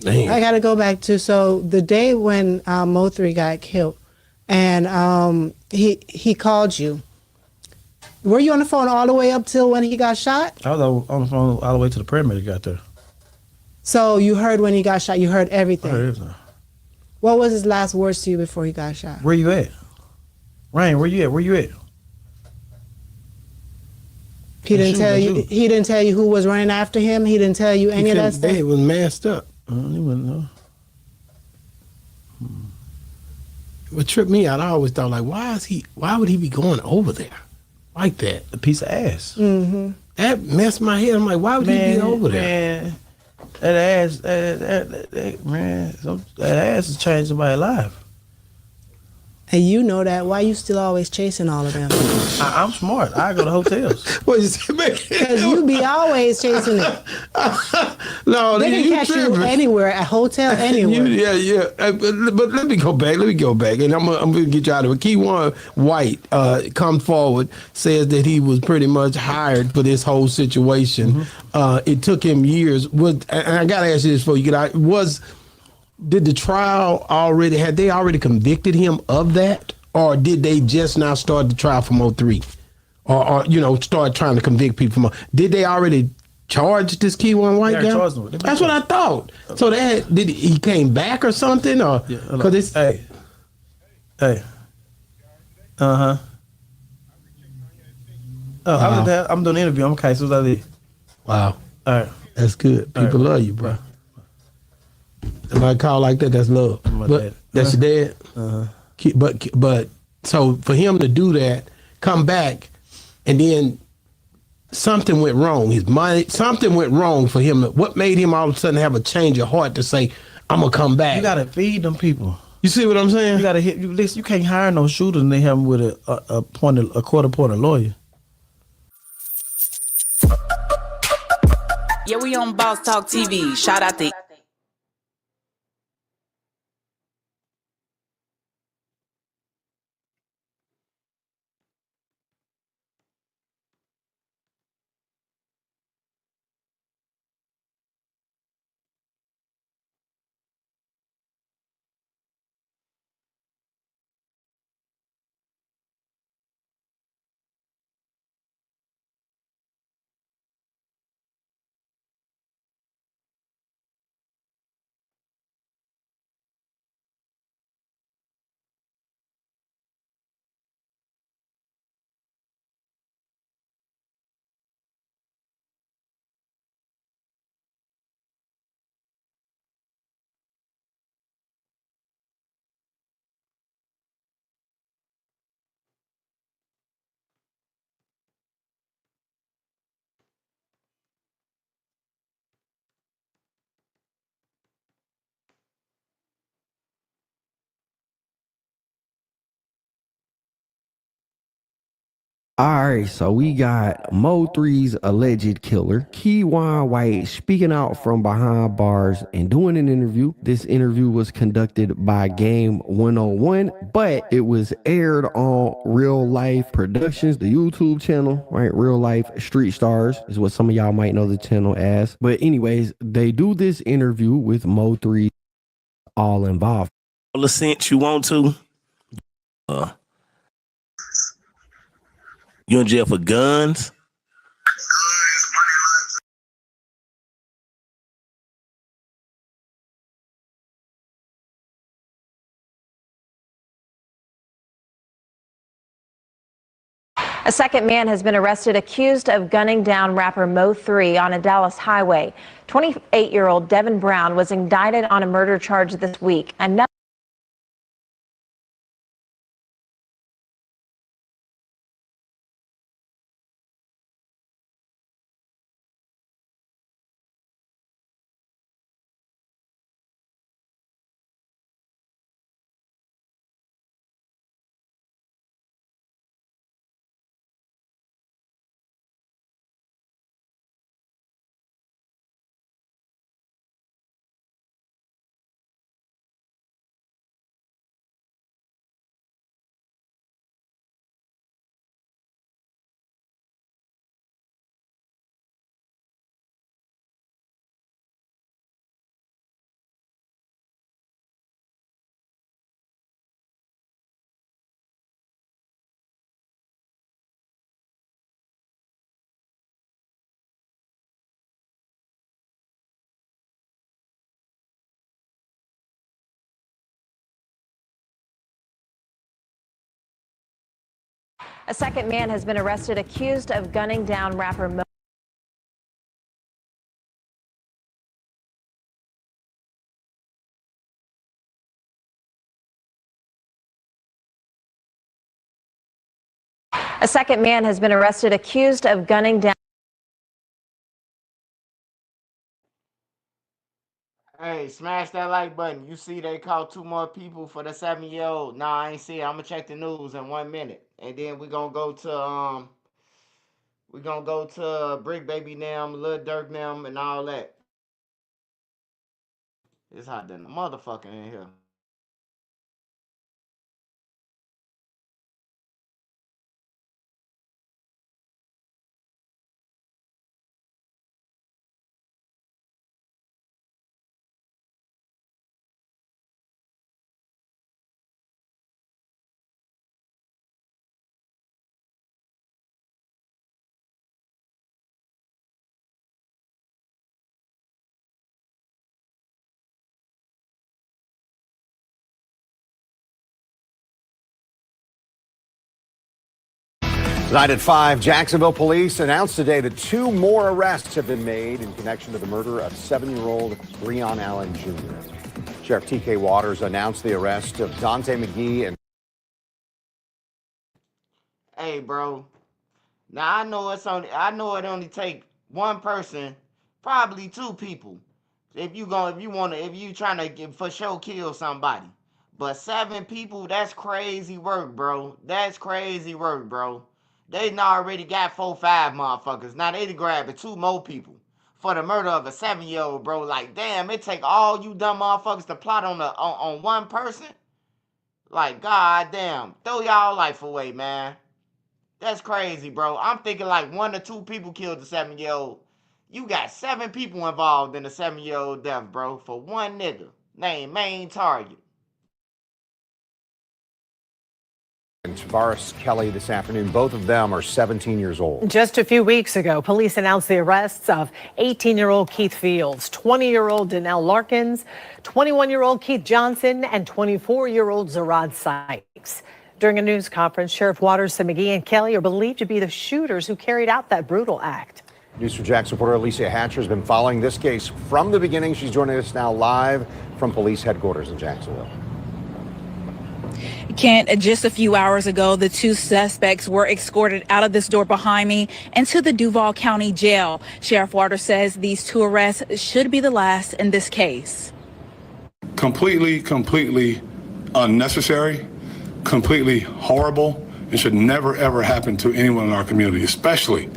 Damn. I got to go back to, so the day when Mo3 got killed and he called you, were you on the phone all the way up till when he got shot? I was on the phone all the way to the paramedic got there. So you heard when he got shot, you heard everything. I heard everything. What was his last words to you before he got shot? Where you at? Ryan, where you at? Where you at? He didn't tell you. He didn't tell you who was running after him. He didn't tell you any of that stuff. He was masked up. I don't even know. What tripped me out, I always thought, like, why would he be going over there like that? A piece of ass. Mm-hmm. That messed my head. I'm like, why would he be over there? Man, that ass, that ass is changing somebody's life. And you know that. Why you still always chasing all of them? I'm smart. I go to hotels. What is it? Because you be always chasing it. No, they can catch you anywhere, at hotel, anywhere. Yeah. But let me go back. And I'm gonna get you out of it. Keywan White come forward, says that he was pretty much hired for this whole situation. Mm-hmm. It took him years. And I gotta ask you this before you get out. Did the trial had they already convicted him of that? Or did they just now start the trial from 03? Or start trying to convict people from did they already charge this Keywan White guy? That's what I thought. So did he came back or something? Or because it's hey. Uh-huh. Oh, I'm doing an interview. I'm okay, so that's it. Wow. All right. That's good. People love you, bro. If I call like that, that's love. But that's your dad. But so for him to do that, come back, and then something went wrong. Something went wrong for him. What made him all of a sudden have a change of heart to say, "I'm gonna come back"? You gotta feed them people. You see what I'm saying? You gotta hit. You can't hire no shooter and they have him with a quarter point lawyer. Yeah, we on Boss Talk TV. Shout out to Alright, so we got Mo3's alleged killer, Keywan White, speaking out from behind bars and doing an interview. This interview was conducted by Game 101, but it was aired on Real Life Productions, the YouTube channel, right? Real Life Street Stars is what some of y'all might know the channel as. But anyways, they do this interview with Mo3 all involved. All the sense you want to. You in jail for guns? A second man has been arrested accused of gunning down rapper Mo3 on a Dallas highway. 28-year-old Devin Brown was indicted on a murder charge this week. Another A second man has been arrested accused of gunning down rapper Mo. A second man has been arrested accused of gunning down. Hey, smash that like button. You see they caught 2 more people for the 7-year-old. Nah, I ain't see it. I'm gonna check the news in 1 minute. And then we gonna go to Brick Baby them, Lil Durk them, and all that. It's hot than the motherfucker in here. Tonight at 5, Jacksonville police announced today that 2 more arrests have been made in connection to the murder of 7-year-old Breon Allen Jr. Sheriff T.K. Waters announced the arrest of Dante McGee and... Hey, bro. Now I know it only take one person, probably 2 people. If you trying to for sure kill somebody. But 7 people, that's crazy work, bro. That's crazy work, bro. They done already got 4, 5 motherfuckers. Now they grabbing 2 more people for the murder of a 7-year-old, bro. Like, damn, it take all you dumb motherfuckers to plot on one person? Like, goddamn. Throw y'all life away, man. That's crazy, bro. I'm thinking like 1 or 2 people killed the 7-year-old. You got 7 people involved in the 7-year-old death, bro, for 1 nigga named main target. And Tavares Kelly this afternoon. Both of them are 17 years old. Just a few weeks ago, police announced the arrests of 18-year-old Keith Fields, 20-year-old Danelle Larkins, 21-year-old Keith Johnson, and 24-year-old Zerad Sykes. During a news conference, Sheriff Waters said McGee and Kelly are believed to be the shooters who carried out that brutal act. News 4 Jax reporter Alicia Hatcher has been following this case from the beginning. She's joining us now live from police headquarters in Jacksonville. Kent, just a few hours ago, the 2 suspects were escorted out of this door behind me into the Duval County Jail. Sheriff Waters says these 2 arrests should be the last in this case. Completely unnecessary, completely horrible. It should never, ever happen to anyone in our community, especially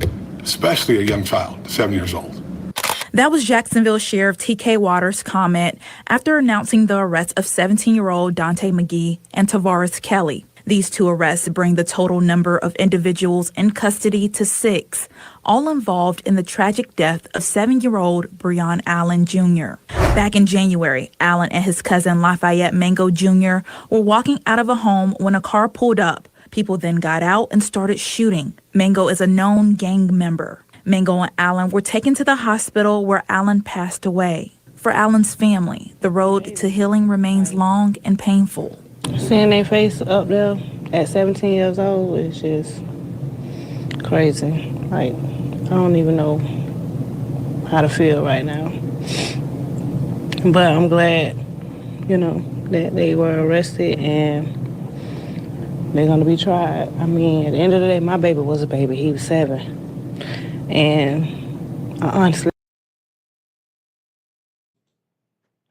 a young child, 7 years old. That was Jacksonville Sheriff T.K. Waters' comment after announcing the arrest of 17-year-old Dante McGee and Tavares Kelly. These 2 arrests bring the total number of individuals in custody to 6, all involved in the tragic death of 7-year-old Breon Allen Jr. Back in January, Allen and his cousin Lafayette Mango Jr. were walking out of a home when a car pulled up. People then got out and started shooting. Mango is a known gang member. Mango and Allen were taken to the hospital where Allen passed away. For Allen's family, the road to healing remains long and painful. Seeing their face up there at 17 years old is just crazy. Like, I don't even know how to feel right now. But I'm glad, that they were arrested and they're going to be tried. I mean, at the end of the day, my baby was a baby. He was 7. And I honestly...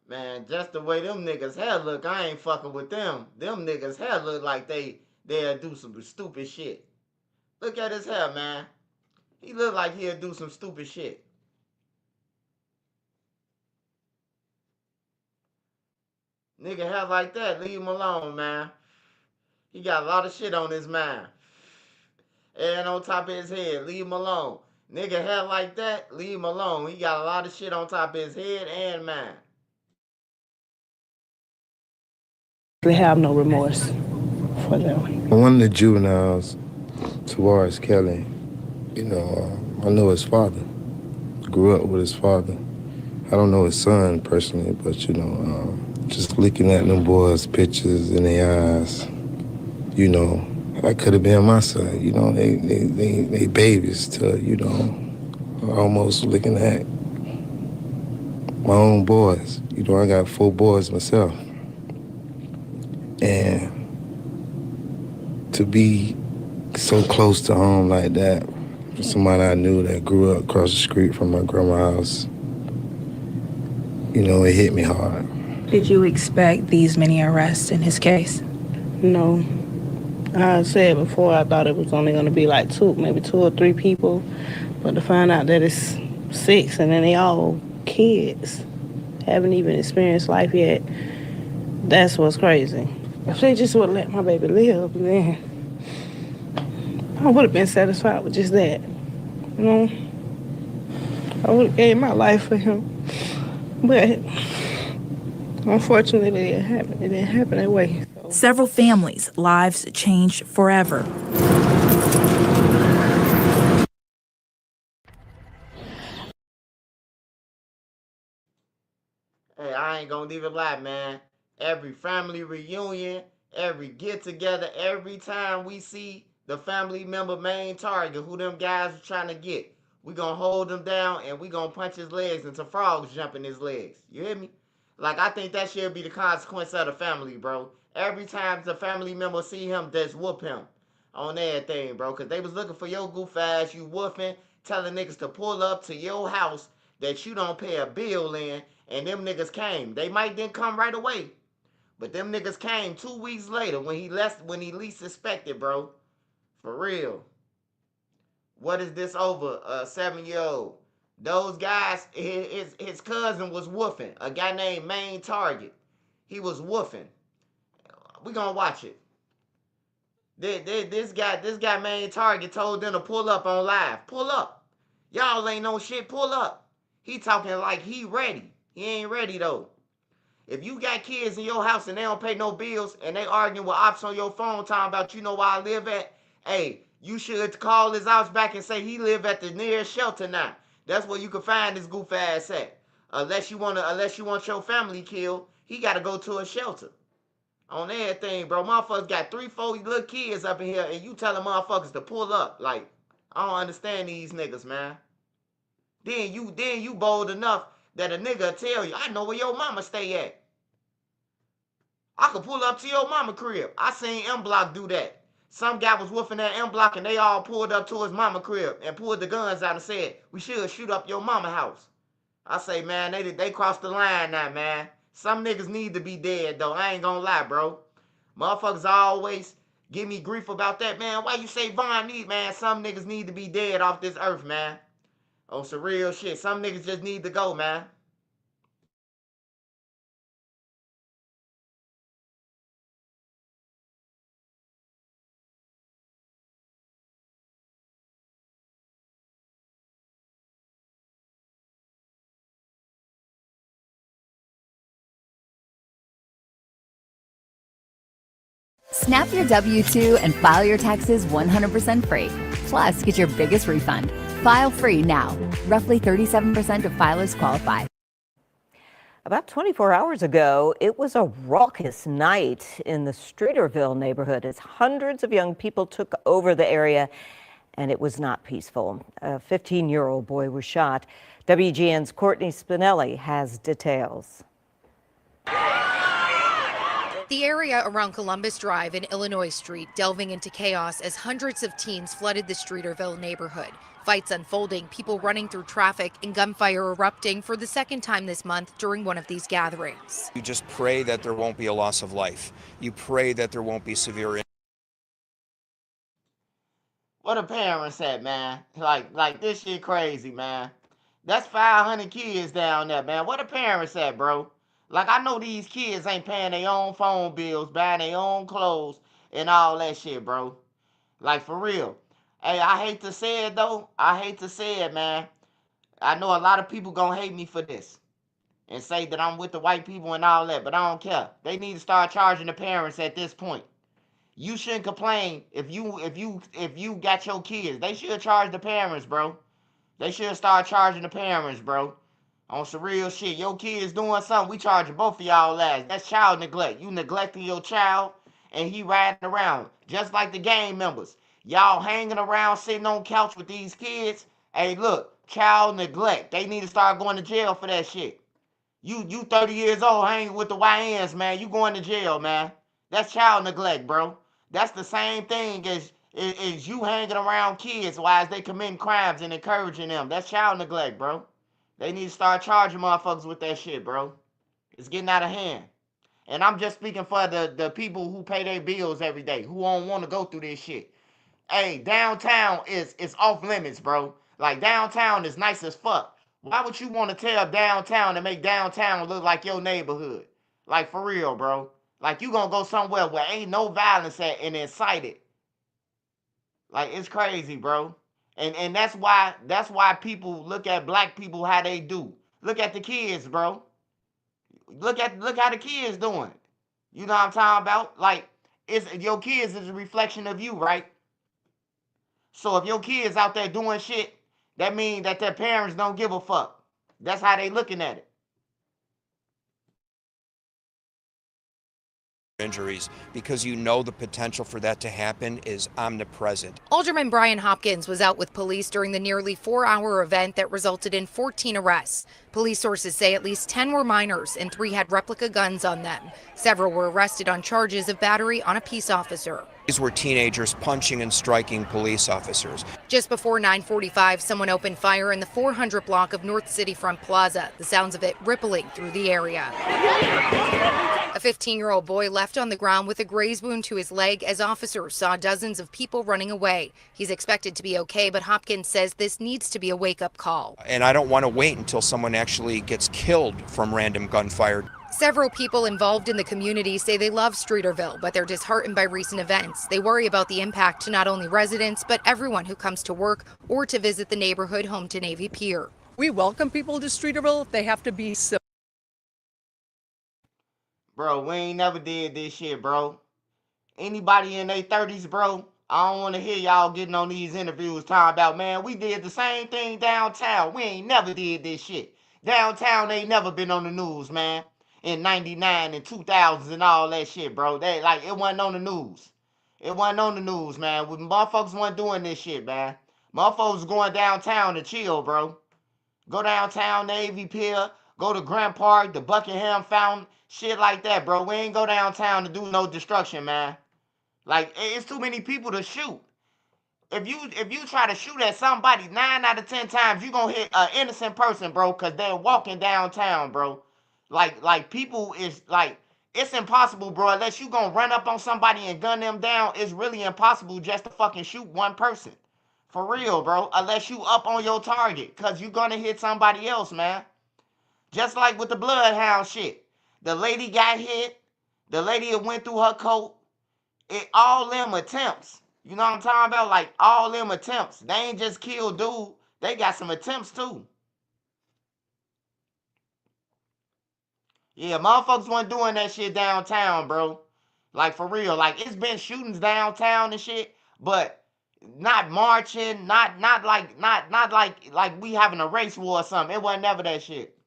Man, just the way them niggas hair look, I ain't fucking with them. Them niggas hair look like they'll do some stupid shit. Look at his hair, man. He look like he'll do some stupid shit. Nigga hair like that, leave him alone, man. He got a lot of shit on his mind. And on top of his head, leave him alone. Nigga hair like that, leave him alone. He got a lot of shit on top of his head and mind. They have no remorse for them. One of the juveniles, Tavares Kelly, I know his father. Grew up with his father. I don't know his son personally, but just looking at them boys' pictures in their eyes, I could have been my son. You know, they babies to, you know, almost looking at my own boys. You know, I got 4 boys myself. And to be so close to home like that, from somebody I knew that grew up across the street from my grandma's house, you know, it hit me hard. Did you expect these many arrests in his case? No. I said before, I thought it was only going to be like 2, maybe 2 or 3 people. But to find out that it's 6 and then they all kids, haven't even experienced life yet, that's what's crazy. If they just would have let my baby live, then I would have been satisfied with just that. You know, I would have gave my life for him. But unfortunately, it didn't happen. It didn't happen that way. Several families' lives changed forever. Hey, I ain't gonna leave it lie, man. Every family reunion, every get together, every time we see the family member main target, who them guys are trying to get, we gonna hold him down and we gonna punch his legs until frogs jump in his legs. You hear me? Like, I think that should be the consequence of the family, bro. Every time the family member see him, just whoop him on everything, bro. Cause they was looking for your goof ass, you woofing, telling niggas to pull up to your house that you don't pay a bill in, and them niggas came. They might didn't come right away, but them niggas came 2 weeks later when he least suspected, bro. For real. What is this over? 7-year-old. Those guys, his cousin was woofing. A guy named Main Target. He was woofing. We gonna watch it. This guy Main Target told them to pull up on live. Pull up. Y'all ain't no shit. Pull up. He talking like he ready. He ain't ready though. If you got kids in your house and they don't pay no bills and they arguing with ops on your phone talking about you know where I live at, hey, you should call his house back and say he live at the nearest shelter now. That's where you can find this goof ass at. Unless you want your family killed, he gotta go to a shelter. On everything, bro. Motherfuckers got 3-4 little kids up in here and you telling motherfuckers to pull up. Like, I don't understand these niggas, man. Then you bold enough that a nigga tell you, I know where your mama stay at. I could pull up to your mama crib. I seen M Block do that. Some guy was woofing that M Block and they all pulled up to his mama crib and pulled the guns out and said, we should shoot up your mama house. I say, man, they crossed the line now, man. Some niggas need to be dead, though. I ain't gonna lie, bro. Motherfuckers always give me grief about that, man. Why you say Von need, man? Some niggas need to be dead off this earth, man. On some real shit. Some niggas just need to go, man. Snap your W-2 and file your taxes 100% free. Plus, get your biggest refund. File free now. Roughly 37% of filers qualify. About 24 hours ago, it was a raucous night in the Streeterville neighborhood as hundreds of young people took over the area, and it was not peaceful. A 15-year-old boy was shot. WGN's Courtney Spinelli has details. The area around Columbus Drive and Illinois Street delving into chaos as hundreds of teens flooded the Streeterville neighborhood. Fights unfolding, people running through traffic, and gunfire erupting for the second time this month during one of these gatherings. You just pray that there won't be a loss of life. You pray that there won't be severe injury. What the parents at, man? Like this shit crazy, man. That's 500 kids down there, man. What the parents at, bro? Like, I know these kids ain't paying their own phone bills, buying their own clothes, and all that shit, bro. Like, for real. Hey, I hate to say it, though. I hate to say it, man. I know a lot of people gonna hate me for this and say that I'm with the white people and all that, but I don't care. They need to start charging the parents at this point. You shouldn't complain if you got your kids. They should charge the parents, bro. They should start charging the parents, bro. On some real shit. Your kids doing something, we charging both of y'all ass. That's child neglect. You neglecting your child and he riding around just like the gang members. Y'all hanging around, sitting on couch with these kids. Hey, look, child neglect. They need to start going to jail for that shit. You 30 years old hanging with the YNs, man. You going to jail, man. That's child neglect, bro. That's the same thing as you hanging around kids while they committing crimes and encouraging them. That's child neglect, bro. They need to start charging motherfuckers with that shit, bro. It's getting out of hand. And I'm just speaking for the people who pay their bills every day, who don't want to go through this shit. Hey, downtown is off limits, bro. Like, downtown is nice as fuck. Why would you want to tear up downtown and make downtown look like your neighborhood? Like, for real, bro. Like, you gonna go somewhere where ain't no violence at and incite it. Like, it's crazy, bro. And that's why people look at black people how they do. Look at the kids, bro. Look how the kids doing. You know what I'm talking about? Like, your kids is a reflection of you, right? So if your kids out there doing shit, that means that their parents don't give a fuck. That's how they looking at it. Injuries, because you know the potential for that to happen is omnipresent. Alderman Brian Hopkins was out with police during the nearly 4-hour event that resulted in 14 arrests. Police sources say at least 10 were minors and 3 had replica guns on them. Several were arrested on charges of battery on a peace officer. These were teenagers punching and striking police officers. Just before 9:45, someone opened fire in the 400 block of North City Front Plaza, the sounds of it rippling through the area. A 15-year-old boy left on the ground with a graze wound to his leg as officers saw dozens of people running away. He's expected to be okay, but Hopkins says this needs to be a wake-up call. And I don't want to wait until someone actually gets killed from random gunfire. Several people involved in the community say they love Streeterville, but they're disheartened by recent events. They worry about the impact to not only residents, but everyone who comes to work or to visit the neighborhood home to Navy Pier. We welcome people to Streeterville if they have to be civil. Bro, we ain't never did this shit, bro. Anybody in their 30s, bro, I don't want to hear y'all getting on these interviews talking about, man, we did the same thing downtown. We ain't never did this shit. Downtown ain't never been on the news, man. In 99 and 2000s and all that shit, bro. It wasn't on the news. It wasn't on the news, man. When motherfuckers wasn't doing this shit, man. Motherfuckers going downtown to chill, bro. Go downtown, Navy Pier. Go to Grant Park, the Buckingham Fountain. Shit like that, bro. We ain't go downtown to do no destruction, man. Like, it's too many people to shoot. If you try to shoot at somebody 9 out of 10 times, you gonna hit an innocent person, bro, because they're walking downtown, bro. Like people is like, it's impossible, bro. Unless you gonna run up on somebody and gun them down, it's really impossible just to fucking shoot one person. For real, bro. Unless you up on your target, because you gonna hit somebody else, man. Just like with the Bloodhound shit. The lady got hit. The lady that went through her coat. All them attempts. You know what I'm talking about? Like, all them attempts. They ain't just kill dude. They got some attempts, too. Yeah, motherfuckers wasn't doing that shit downtown, bro. Like, for real. Like, it's been shootings downtown and shit, but not marching, not like we having a race war or something. It wasn't never that shit.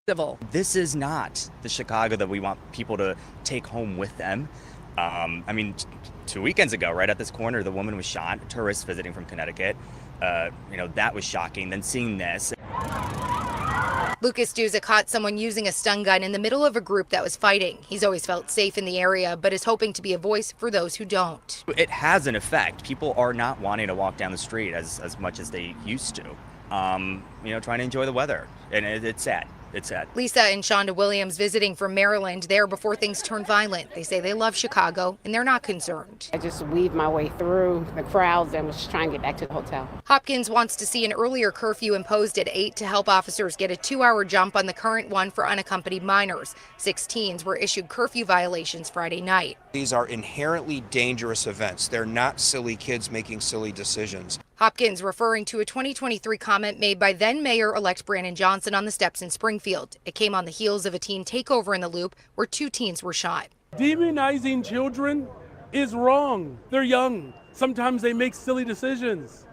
Civil. This is not the Chicago that we want people to take home with them. I mean, 2 weekends ago, right at this corner, the woman was shot, a tourist visiting from Connecticut. That was shocking. Then seeing this. Lucas Duza caught someone using a stun gun in the middle of a group that was fighting. He's always felt safe in the area, but is hoping to be a voice for those who don't. It has an effect. People are not wanting to walk down the street as much as they used to. Trying to enjoy the weather. And it's sad. It's sad. Lisa and Shonda Williams visiting from Maryland there before things turned violent. They say they love Chicago and they're not concerned. I just weaved my way through the crowds and was trying to get back to the hotel. Hopkins wants to see an earlier curfew imposed at 8 to help officers get a 2-hour jump on the current one for unaccompanied minors. 6 teens were issued curfew violations Friday night. These are inherently dangerous events. They're not silly kids making silly decisions. Hopkins referring to a 2023 comment made by then Mayor-elect Brandon Johnson on the steps in Springfield. It came on the heels of a teen takeover in the Loop where 2 teens were shot. Demonizing children is wrong. They're young. Sometimes they make silly decisions.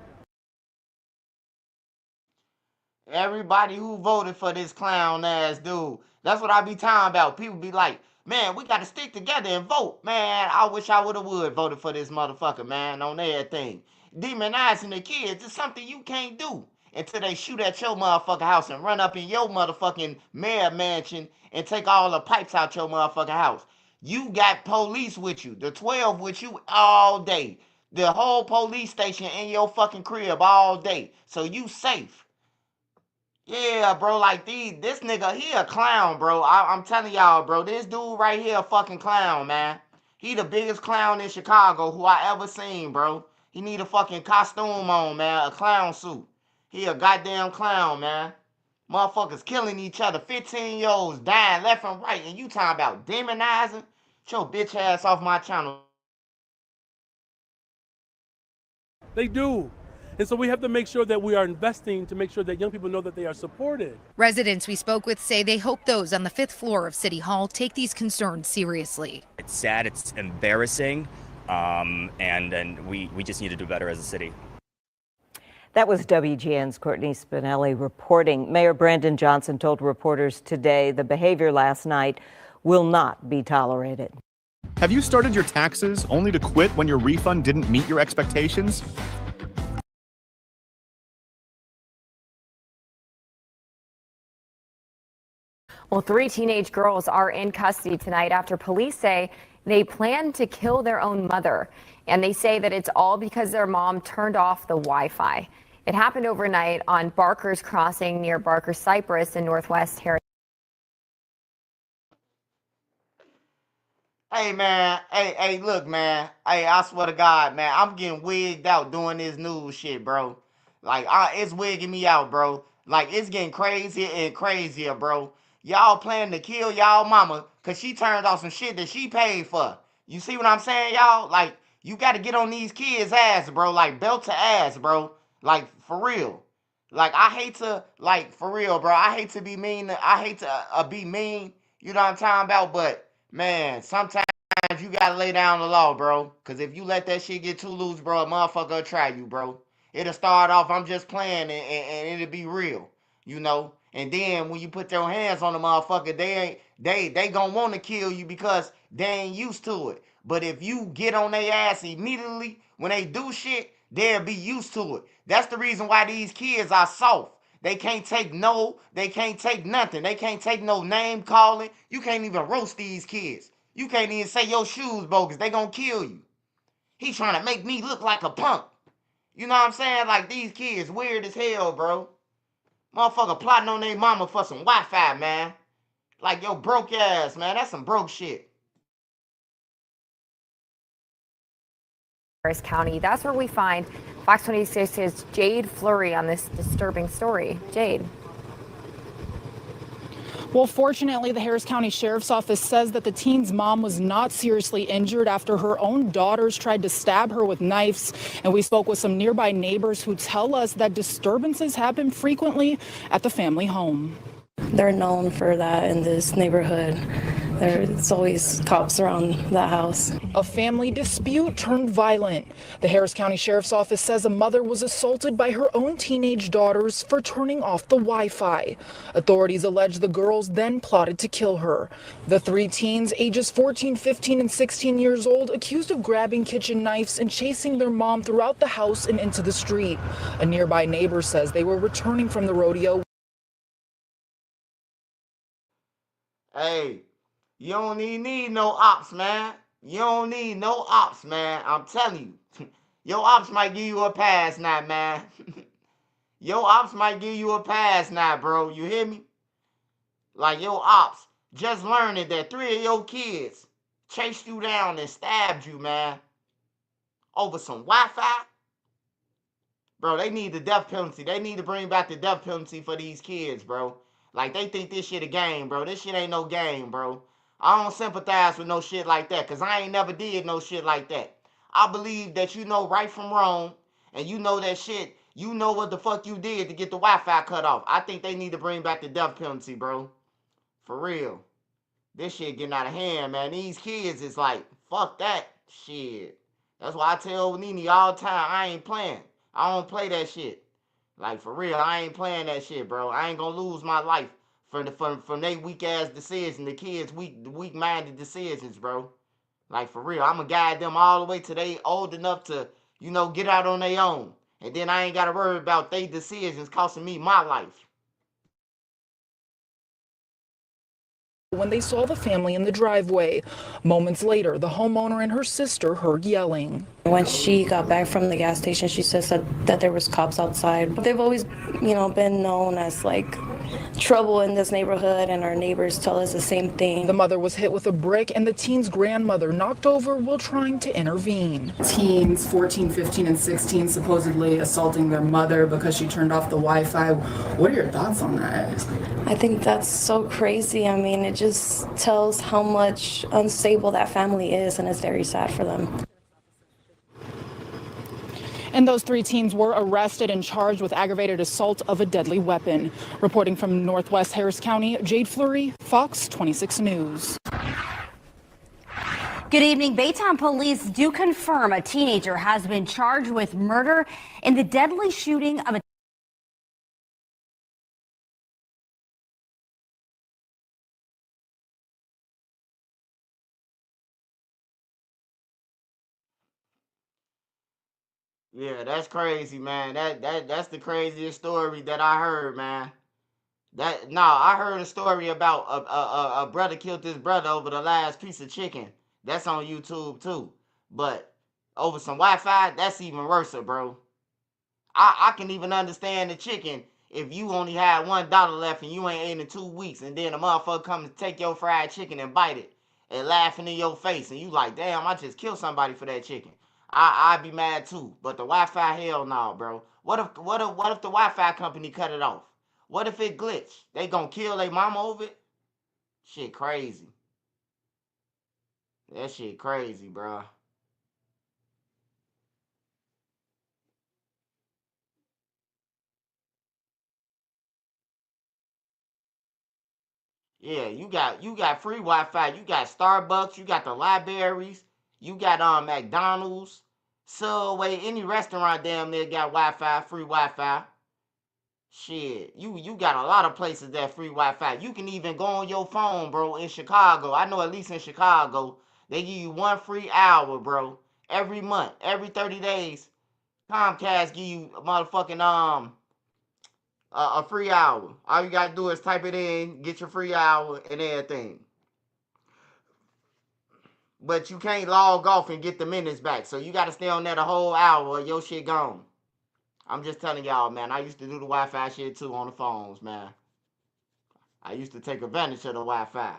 Everybody who voted for this clown ass dude. That's what I be talking about. People be like, man, we gotta stick together and vote. Man, I wish I would voted for this motherfucker, man, on everything. Demonizing the kids is something you can't do until they shoot at your motherfucking house and run up in your motherfucking mayor mansion and take all the pipes out your motherfucking house. You got police with you, the 12 with you all day. The whole police station in your fucking crib all day. So you safe. Yeah, bro, like this nigga, he a clown, bro. I'm telling y'all, bro, this dude right here a fucking clown, man. He the biggest clown in Chicago who I ever seen, bro. He need a fucking costume on, man, a clown suit. He a goddamn clown, man. Motherfuckers killing each other, 15-year-olds dying left and right, and you talking about demonizing? Get your bitch ass off my channel. They do. And so we have to make sure that we are investing to make sure that young people know that they are supported. Residents we spoke with say they hope those on the 5th floor of City Hall take these concerns seriously. It's sad, it's embarrassing, and we just need to do better as a city. That was WGN's Courtney Spinelli reporting. Mayor Brandon Johnson told reporters today the behavior last night will not be tolerated. Have you started your taxes only to quit when your refund didn't meet your expectations? Well, 3 teenage girls are in custody tonight after police say they plan to kill their own mother. And they say that it's all because their mom turned off the Wi-Fi. It happened overnight on Barker's Crossing near Barker Cypress in Northwest Harris. Hey, man. Hey, look, man. Hey, I swear to God, man, I'm getting wigged out doing this news shit, bro. Like, it's wigging me out, bro. Like, it's getting crazier and crazier, bro. Y'all planning to kill y'all mama because she turned off some shit that she paid for. You see what I'm saying, y'all? Like, you got to get on these kids' ass, bro. Like, belt to ass, bro. Like, for real. Like, I hate to, like, for real, bro. I hate to be mean. I hate to be mean. You know what I'm talking about? But, man, sometimes you got to lay down the law, bro. Because if you let that shit get too loose, bro, a motherfucker will try you, bro. It'll start off, I'm just playing, and it'll be real, you know? And then when you put your hands on the motherfucker, they gonna want to kill you because they ain't used to it. But if you get on their ass immediately when they do shit, they'll be used to it. That's the reason why these kids are soft. They can't take no, they can't take nothing. They can't take no name calling. You can't even roast these kids. You can't even say your shoes bogus. They gonna kill you. He trying to make me look like a punk. You know what I'm saying? Like, these kids weird as hell, bro. Motherfucker plotting on their mama for some Wi-Fi, man. Like, yo, broke ass, man. That's some broke shit. Harris County. That's where we find Fox 26's Jade Fleury on this disturbing story. Jade. Well, fortunately, the Harris County Sheriff's Office says that the teen's mom was not seriously injured after her own daughters tried to stab her with knives. And we spoke with some nearby neighbors who tell us that disturbances happen frequently at the family home. They're known for that in this neighborhood. There's always cops around that house. A family dispute turned violent. The Harris County Sheriff's Office says a mother was assaulted by her own teenage daughters for turning off the Wi-Fi. Authorities allege the girls then plotted to kill her. The 3 teens, ages 14, 15, and 16 years old, accused of grabbing kitchen knives and chasing their mom throughout the house and into the street. A nearby neighbor says they were returning from the rodeo. Hey, you don't need no ops, man. You don't need no ops, man. I'm telling you. Your ops might give you a pass now, man. Your ops might give you a pass now, bro. You hear me? Like, your ops just learning that 3 of your kids chased you down and stabbed you, man. Over some Wi-Fi. Bro, they need the death penalty. They need to bring back the death penalty for these kids, bro. Like, they think this shit a game, bro. This shit ain't no game, bro. I don't sympathize with no shit like that, because I ain't never did no shit like that. I believe that you know right from wrong, and you know that shit, you know what the fuck you did to get the Wi-Fi cut off. I think they need to bring back the death penalty, bro. For real. This shit getting out of hand, man. These kids is like, fuck that shit. That's why I tell Nene all the time, I ain't playing. I don't play that shit. Like for real, I ain't playing that shit, bro. I ain't gonna lose my life from they weak ass decisions, the kids weak minded decisions, bro. Like for real, I'ma guide them all the way till they old enough to, get out on their own. And then I ain't gotta worry about they decisions costing me my life. When they saw the family in the driveway. Moments later, the homeowner and her sister heard yelling. When she got back from the gas station, she said that there was cops outside. They've always, been known as like trouble in this neighborhood, and our neighbors tell us the same thing. The mother was hit with a brick and the teen's grandmother knocked over while trying to intervene. Teens, 14, 15, and 16, supposedly assaulting their mother because she turned off the Wi-Fi. What are your thoughts on that? I think that's so crazy. I mean, it just tells how much unstable that family is, and it's very sad for them. And those 3 teens were arrested and charged with aggravated assault of a deadly weapon. Reporting from Northwest Harris County, Jade Fleury, Fox 26 News. Good evening. Baytown police do confirm a teenager has been charged with murder in the deadly shooting of a Yeah, that's crazy, man. That's the craziest story that I heard, man. I heard a story about a brother killed his brother over the last piece of chicken. That's on YouTube too. But over some Wi-Fi, that's even worse, bro. I can even understand the chicken if you only had $1 left and you ain't ate in 2 weeks, and then a motherfucker come to take your fried chicken and bite it and laughing in your face, and you like, damn, I just killed somebody for that chicken. I'd be mad too. But the Wi-Fi, hell no, bro. What if the Wi-Fi company cut it off? What if it glitch? They gonna kill their mama over it? Shit crazy. That shit crazy, bro. Yeah, you got free Wi-Fi. You got Starbucks. You got the libraries. You got McDonald's, Subway, any restaurant damn near got Wi-Fi, free Wi-Fi. Shit, you got a lot of places that free Wi-Fi. You can even go on your phone, bro. In Chicago, I know at least in Chicago, they give you 1 free hour, bro, every month, every 30 days. Comcast give you a motherfucking a free hour. All you gotta do is type it in, get your free hour and everything. But you can't log off and get the minutes back. So you gotta stay on there the whole hour or your shit gone. I'm just telling y'all, man. I used to do the Wi-Fi shit too on the phones, man. I used to take advantage of the Wi-Fi.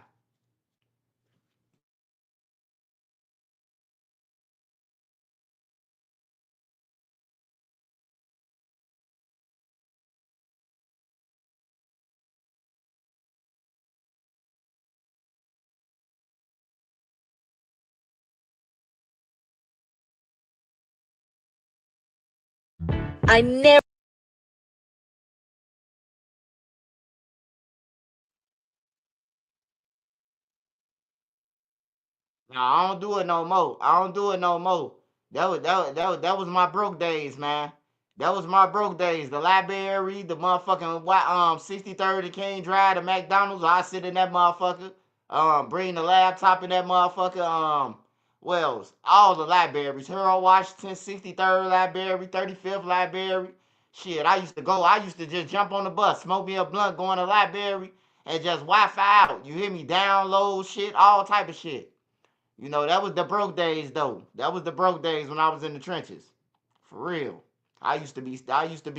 I never. No, I don't do it no more. I don't do it no more. That was my broke days, man. That was my broke days. The library, the motherfucking 63rd King Drive, the McDonald's. I sit in that motherfucker. Bring the laptop in that motherfucker. Wells, all the libraries. Harold Washington, 63rd Library, 35th Library. Shit, I used to go. I used to just jump on the bus, smoke me a blunt, go in the library, and just Wi-Fi out. You hear me? Download shit, all type of shit. That was the broke days though. That was the broke days when I was in the trenches. For real. I used to be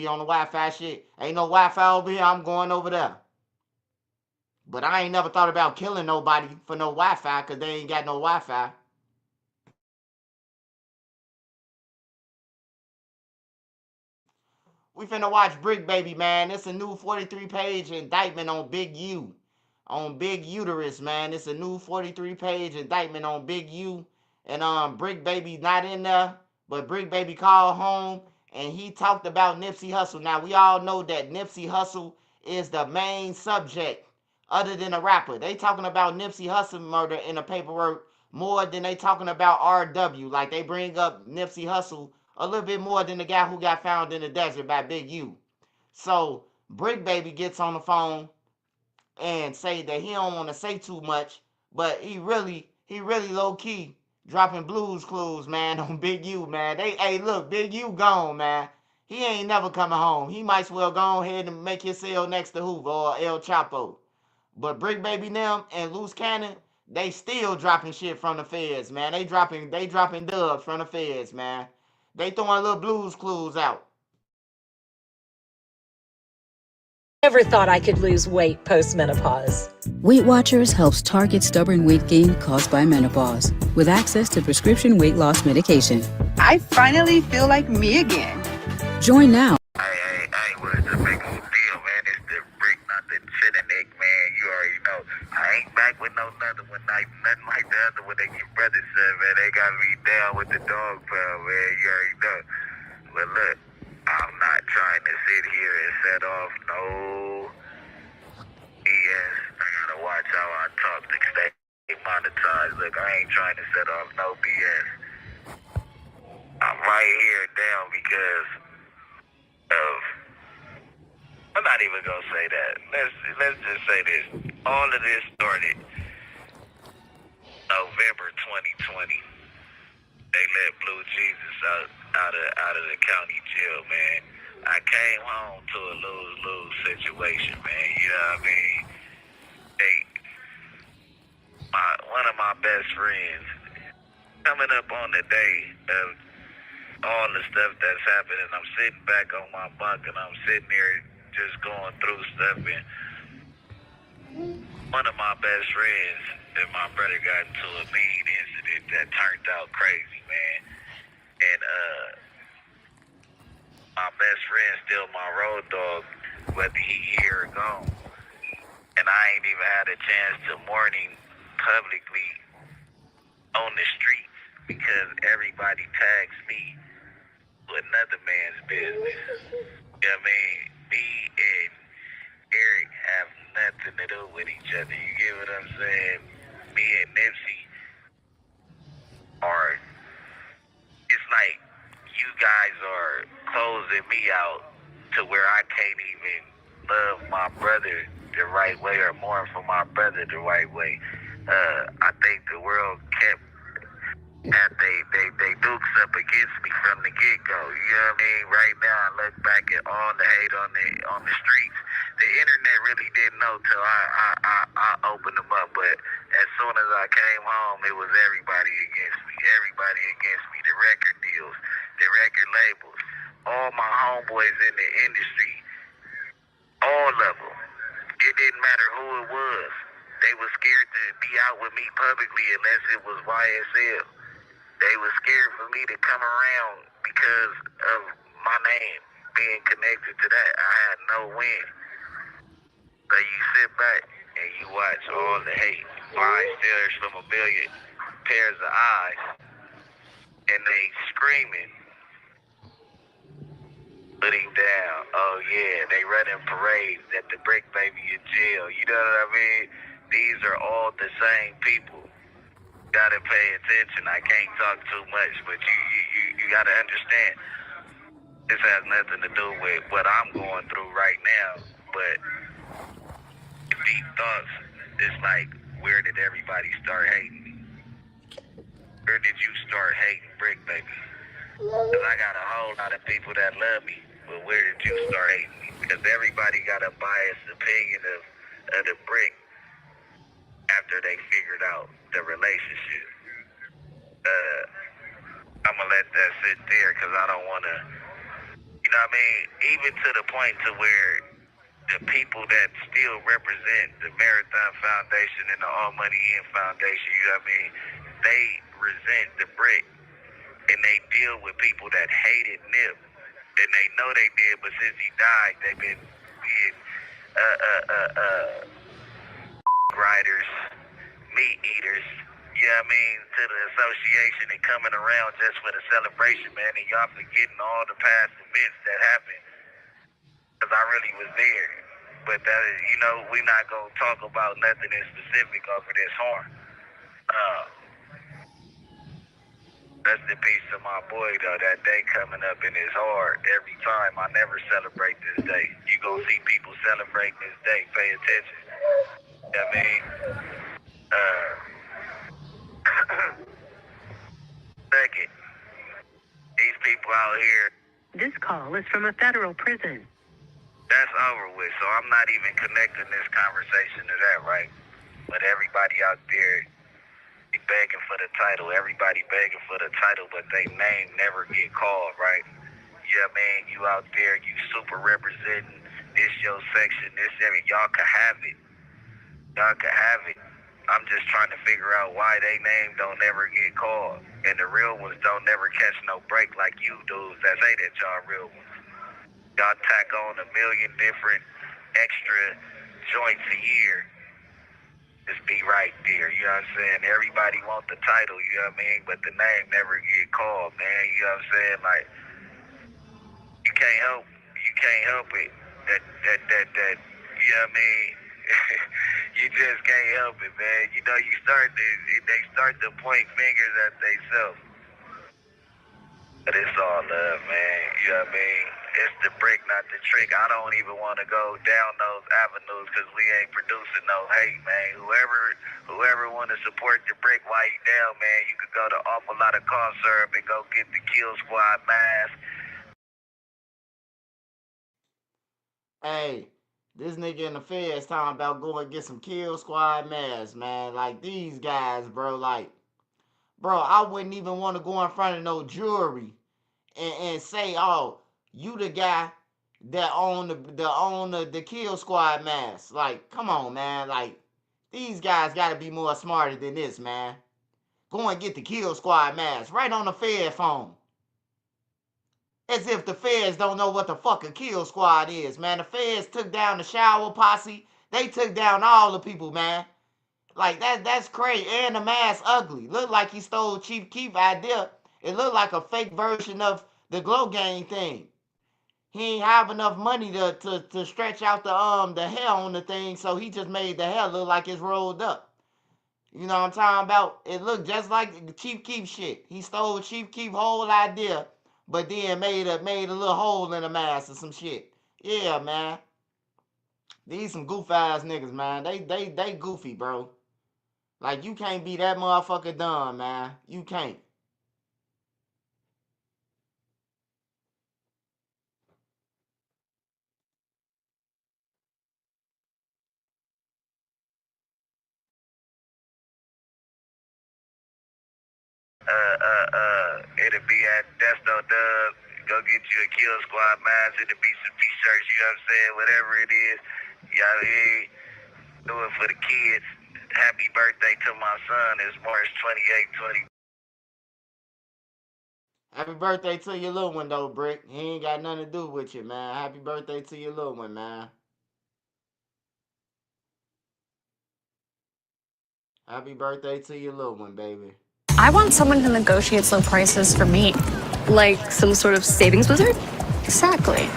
on the Wi-Fi shit. Ain't no Wi-Fi over here, I'm going over there. But I ain't never thought about killing nobody for no Wi-Fi because they ain't got no Wi-Fi. We finna watch Brick Baby, man. It's a new 43-page indictment on Big U. On Big Uterus, man. It's a new 43-page indictment on Big U. And Brick Baby not in there, but Brick Baby called home and he talked about Nipsey Hussle. Now we all know that Nipsey Hussle is the main subject other than a rapper. They talking about Nipsey Hussle murder in the paperwork more than they talking about RW. Like they bring up Nipsey Hussle a little bit more than the guy who got found in the desert by Big U. So Brick Baby gets on the phone and say that he don't want to say too much, but he really low key dropping Blues Clues, man, on Big U, man. Hey, look, Big U gone, man. He ain't never coming home. He might as well go ahead and make his cell next to Hoover or El Chapo. But Brick Baby them and Loose Cannon, they still dropping shit from the feds, man. They dropping dubs from the feds, man. They throwing little Blues Clues out. Never thought I could lose weight post-menopause. Weight Watchers helps target stubborn weight gain caused by menopause with access to prescription weight loss medication. I finally feel like me again. Join now. I ain't back with no nothing one night, nothing like the other one that your brother said, man. They got me down with the dog pound, man. You already know. But look, I'm not trying to sit here and set off no BS. I gotta watch how I talk to stay monetized. Look, I ain't trying to set off no BS. I'm right here down because of. I'm not even gonna say that. Let's just say this. All of this started November 2020. They let Blue Jesus out of the county jail, man. I came home to a lose-lose situation, man. You know what I mean? One of my best friends, coming up on the day of all the stuff that's happening, I'm sitting back on my bunk and I'm sitting there just going through stuff, and one of my best friends and my brother got into a mean incident that turned out crazy, man. And my best friend still my road dog, whether he here or gone. And I ain't even had a chance to mourn him publicly on the streets because everybody tags me with another man's business. You know what I mean? Me and Eric have nothing to do with each other. You get what I'm saying? Me and Nipsey are, it's like you guys are closing me out to where I can't even love my brother the right way or mourn for my brother the right way. I think the world kept they dukes up against me from the get-go. You know what I mean? Right now, I look back at all the hate on the streets. The internet really didn't know till I opened them up. But as soon as I came home, it was everybody against me. Everybody against me. The record deals, the record labels, all my homeboys in the industry, all of them. It didn't matter who it was. They were scared to be out with me publicly unless it was YSL. They were scared for me to come around because of my name being connected to that. I had no win. So you sit back and you watch all the hate. Eyes stares from a million pairs of eyes, and they screaming, put him down. Oh yeah, they running parades at the Brick Baby in jail. You know what I mean? These are all the same people. Gotta pay attention. I can't talk too much, but you gotta understand. This has nothing to do with what I'm going through right now, but deep thoughts. It's like, where did everybody start hating me? Where did you start hating Brick Baby? Because I got a whole lot of people that love me, but where did you start hating me? Because everybody got a biased opinion of the Brick after they figured out the relationship. I'm going to let that sit there because I don't want to, you know what I mean? Even to the point to where the people that still represent the Marathon Foundation and the All Money In Foundation, you know what I mean? They resent the Brick and they deal with people that hated Nip. And they know they did, but since he died, they've been being riders, meat eaters, you know what I mean, to the association and coming around just for the celebration, man, and y'all forgetting all the past events that happened, because I really was there. But, that, you know, we're not going to talk about nothing in specific over this horn. Rest in peace to my boy, though. That day coming up and it's hard every time. I never celebrate this day. You gonna see people celebrating this day. Pay attention. You know what I mean? Second, these people out here. This call is from a federal prison. That's over with, so I'm not even connecting this conversation to that, right? But everybody out there be begging for the title. Everybody begging for the title, but they name never get called, right? You know what I mean? You out there, you super representing this your section, this area. Y'all can have it. Y'all can have it. I'm just trying to figure out why they name don't never get called. And the real ones don't never catch no break like you dudes that say that y'all real ones. Y'all tack on 1 million different extra joints a year. Just be right there, you know what I'm saying? Everybody want the title, you know what I mean? But the name never get called, man, you know what I'm saying? Like, you can't help it. That, you know what I mean? You just can't help it, man. You know, they start to point fingers at themselves. But it's all love, man. You know what I mean? It's the brick, not the trick. I don't even want to go down those avenues because we ain't producing no hate, man. Whoever want to support the brick while you down, man, you could go to Awful Lot of Cough Syrup and go get the Kill Squad mask. Hey, this nigga in the feds talking about going get some Kill Squad masks, man. Like, these guys, bro, like, bro, I wouldn't even want to go in front of no jury and say, oh, you the guy that own the Kill Squad mask. Like, come on, man. Like, these guys got to be more smarter than this, man. Go and get the Kill Squad mask right on the Fed phone. As if the feds don't know what the fuck a Kill Squad is, man. The feds took down the shower posse. They took down all the people, man. Like, that's crazy. And the mask ugly. Look like he stole Chief Keef's idea. It looked like a fake version of the Glow Gang thing. He ain't have enough money to stretch out the hair on the thing, so he just made the hair look like it's rolled up. You know what I'm talking about? It looked just like Chief Keef shit. He stole Chief Keef's whole idea, but then made a little hole in the mask or some shit. Yeah, man. These some goof ass niggas, man. They goofy, bro. Like, you can't be that motherfucker dumb, man. You can't. It'll be at Desto Dub. Go get you a Kill Squad mask. It'll be some t-shirts, you know what I'm saying? Whatever it is. Y'all do it for the kids. Happy birthday to my son. It's March 28, 20. Happy birthday to your little one, though, Brick. He ain't got nothing to do with you, man. Happy birthday to your little one, man. Happy birthday to your little one, baby. I want someone who negotiates low prices for me. Like some sort of savings wizard? Exactly.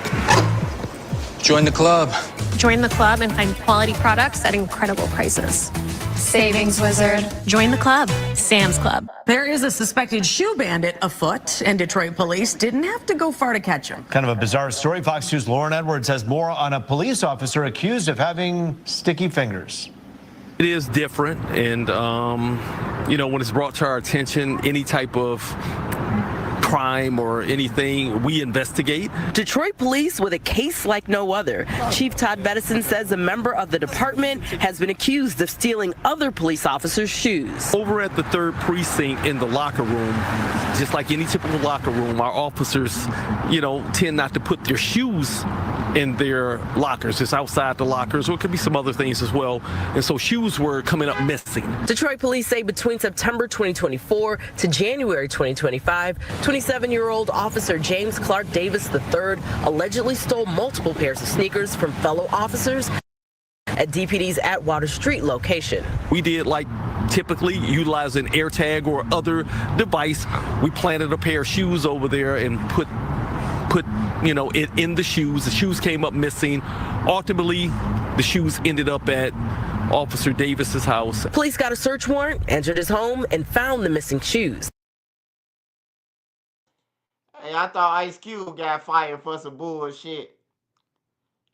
Join the club. Join the club and find quality products at incredible prices. Savings wizard. Join the club. Sam's Club. There is a suspected shoe bandit afoot, and Detroit police didn't have to go far to catch him. Kind of a bizarre story. Fox 2's Lauren Edwards has more on a police officer accused of having sticky fingers. It is different, and when it's brought to our attention, any type of crime or anything, we investigate. Detroit police with a case like no other. Chief Todd Bettison says a member of the department has been accused of stealing other police officers' shoes. Over at the 3rd precinct in the locker room, just like any typical locker room, our officers, tend not to put their shoes in their lockers. It's outside the lockers, or it could be some other things as well. And so shoes were coming up missing. Detroit police say between September 2024 to January 2025, 27-year-old officer James Clark Davis III allegedly stole multiple pairs of sneakers from fellow officers at DPD's Atwater Street location. We did, like typically, utilize an AirTag or other device. We planted a pair of shoes over there and put it in the shoes. The shoes came up missing. Ultimately, the shoes ended up at Officer Davis's house. Police got a search warrant, entered his home, and found the missing shoes. Hey, I thought Ice Cube got fired for some bullshit.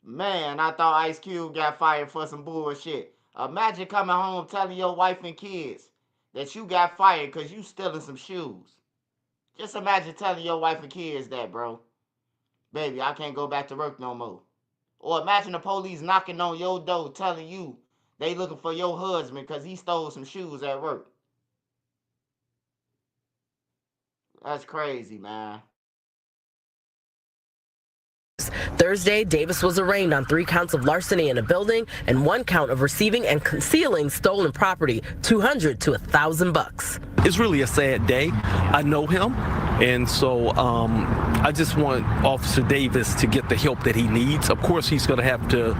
Man, I thought Ice Cube got fired for some bullshit. Imagine coming home telling your wife and kids that you got fired because you stealing some shoes. Just imagine telling your wife and kids that, bro. Baby, I can't go back to work no more. Or imagine the police knocking on your door telling you they looking for your husband because he stole some shoes at work. That's crazy, man. Thursday, Davis was arraigned on 3 counts of larceny in a building and 1 count of receiving and concealing stolen property, $200 to $1,000. It's really a sad day. I know him, and so I just want Officer Davis to get the help that he needs. Of course, he's going to have to,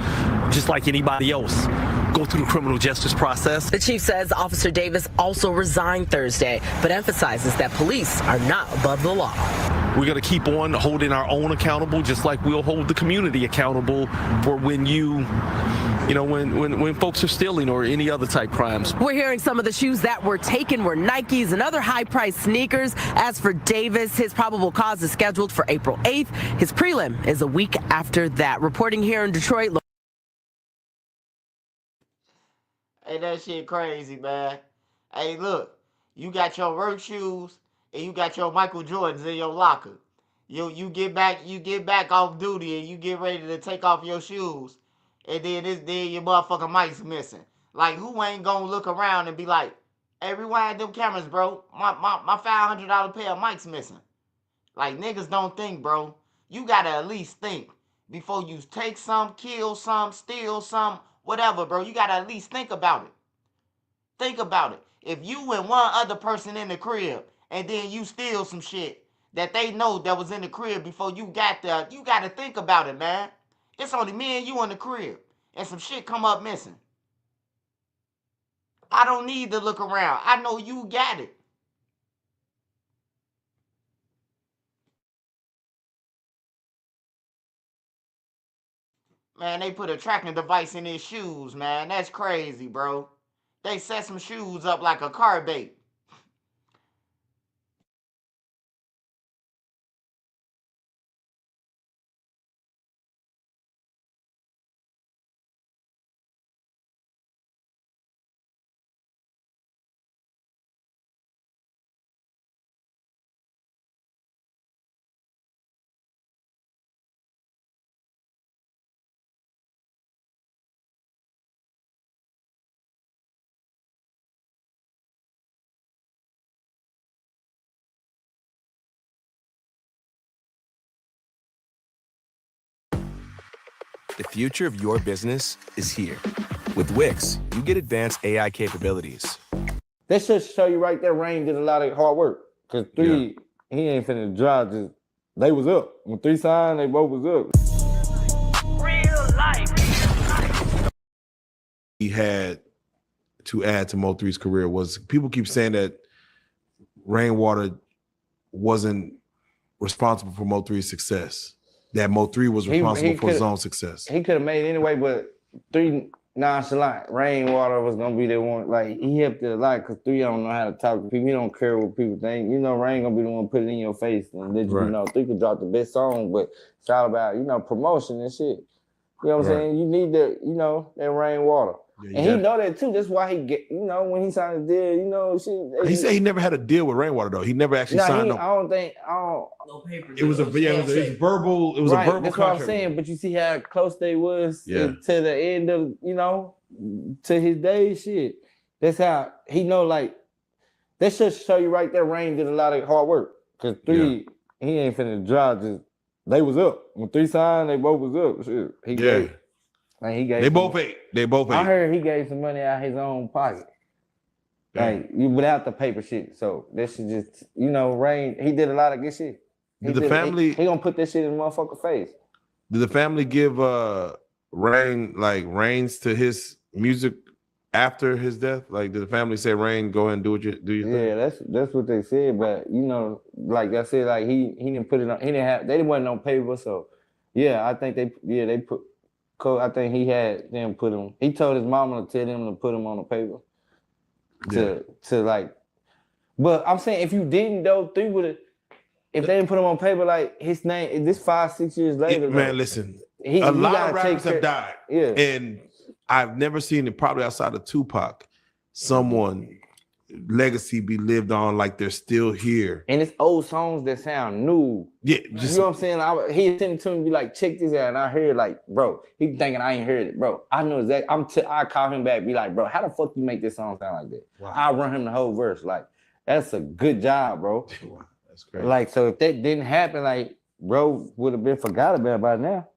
just like anybody else, go through the criminal justice process. The chief says Officer Davis also resigned Thursday, but emphasizes that police are not above the law. We're going to keep on holding our own accountable, just like we'll hold the community accountable for when when folks are stealing or any other type crimes. We're hearing some of the shoes that were taken were Nikes and other high-priced sneakers. As for Davis, his probable cause is scheduled for April 8th. His prelim is a week after that. Reporting here in Detroit. Hey, that shit crazy, man. Hey, look, you got your work shoes and you got your Michael Jordans in your locker. You get back off duty and you get ready to take off your shoes, and then your motherfucking mic's missing. Like, who ain't gonna look around and be like, hey, rewind them cameras, bro. My $500 pair of mics missing. Like, niggas don't think, bro. You gotta at least think before you take some, kill some, steal some, whatever, bro. You gotta at least think about it. Think about it. If you and one other person in the crib and then you steal some shit that they know that was in the crib before you got there, you gotta think about it, man. It's only me and you in the crib and some shit come up missing. I don't need to look around. I know you got it. Man, they put a tracking device in his shoes, man. That's crazy, bro. They set some shoes up like a car bait. The future of your business is here. With Wix, you get advanced AI capabilities. That should show you right there, Rain did a lot of hard work. Because he ain't finna drive, just, they was up. When 3 signed, they both was up. Real life. He had to add to Mo3's career was, people keep saying that Rainwater wasn't responsible for Mo3's success. That Mo3 was responsible for his own success. He could have made it anyway, but 3 nonchalant. Rainwater was gonna be the one. Like, he helped it a lot because 3 don't know how to talk to people. He don't care what people think. You know, Rain gonna be the one put it in your face and let you know 3 could drop the best song, but it's all about promotion and shit. You know what I'm saying? You need that Rainwater. Yeah, and he know that too. That's why he get, when he signed a deal, shit. He said he never had a deal with Rainwater though. He never actually signed no. I don't think. No papers. It was a verbal. It was a verbal That's contract. what I'm saying. But you see how close they was to the end of, to his days. Shit. That's how he know. Like, that should show you right there. Rain did a lot of hard work because 3, he ain't finna drive. Just they was up when 3 signed. They both was up. Shit. He gave. Like, he gave. They both paid. I heard he gave some money out of his own pocket. Like, without the paper shit. So this is just, Rain, he did a lot of good shit. He gonna put that shit in the motherfucker's face. Did the family give Rain reins to his music after his death? Like, did the family say, Rain, go ahead and do your thing? Yeah, that's what they said. But like I said, like he didn't put it on. He didn't have. They wasn't on paper. So yeah, I think they put. I think he had them put him. He told his mama to tell them to put him on the paper. To like, but I'm saying if you didn't though, 3 would have. if they didn't put him on paper, like his name, this 5-6 years later, man, listen, he a lot gotta of rappers take have died. Yeah. And I've never seen it, probably outside of Tupac, someone legacy be lived on like they're still here. And it's old songs that sound new. Yeah, You know what I'm saying? He sent it to me, be like, check this out. And I heard like, bro, he thinking I ain't heard it, bro. I know exactly. I call him back, be like, bro, how the fuck you make this song sound like that? Wow. I run him the whole verse. Like, that's a good job, bro. Wow, that's great. Like, so if that didn't happen, like, bro would have been forgot about by now.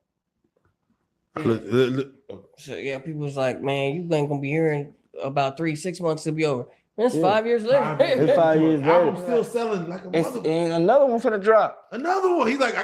So yeah, people was like, man, you ain't gonna be hearing about 3-6 months to be over. It's Yeah. 5 years later. It's 5 years later. Album's still selling like a motherfucker. And another one for the drop. Another one. He's like,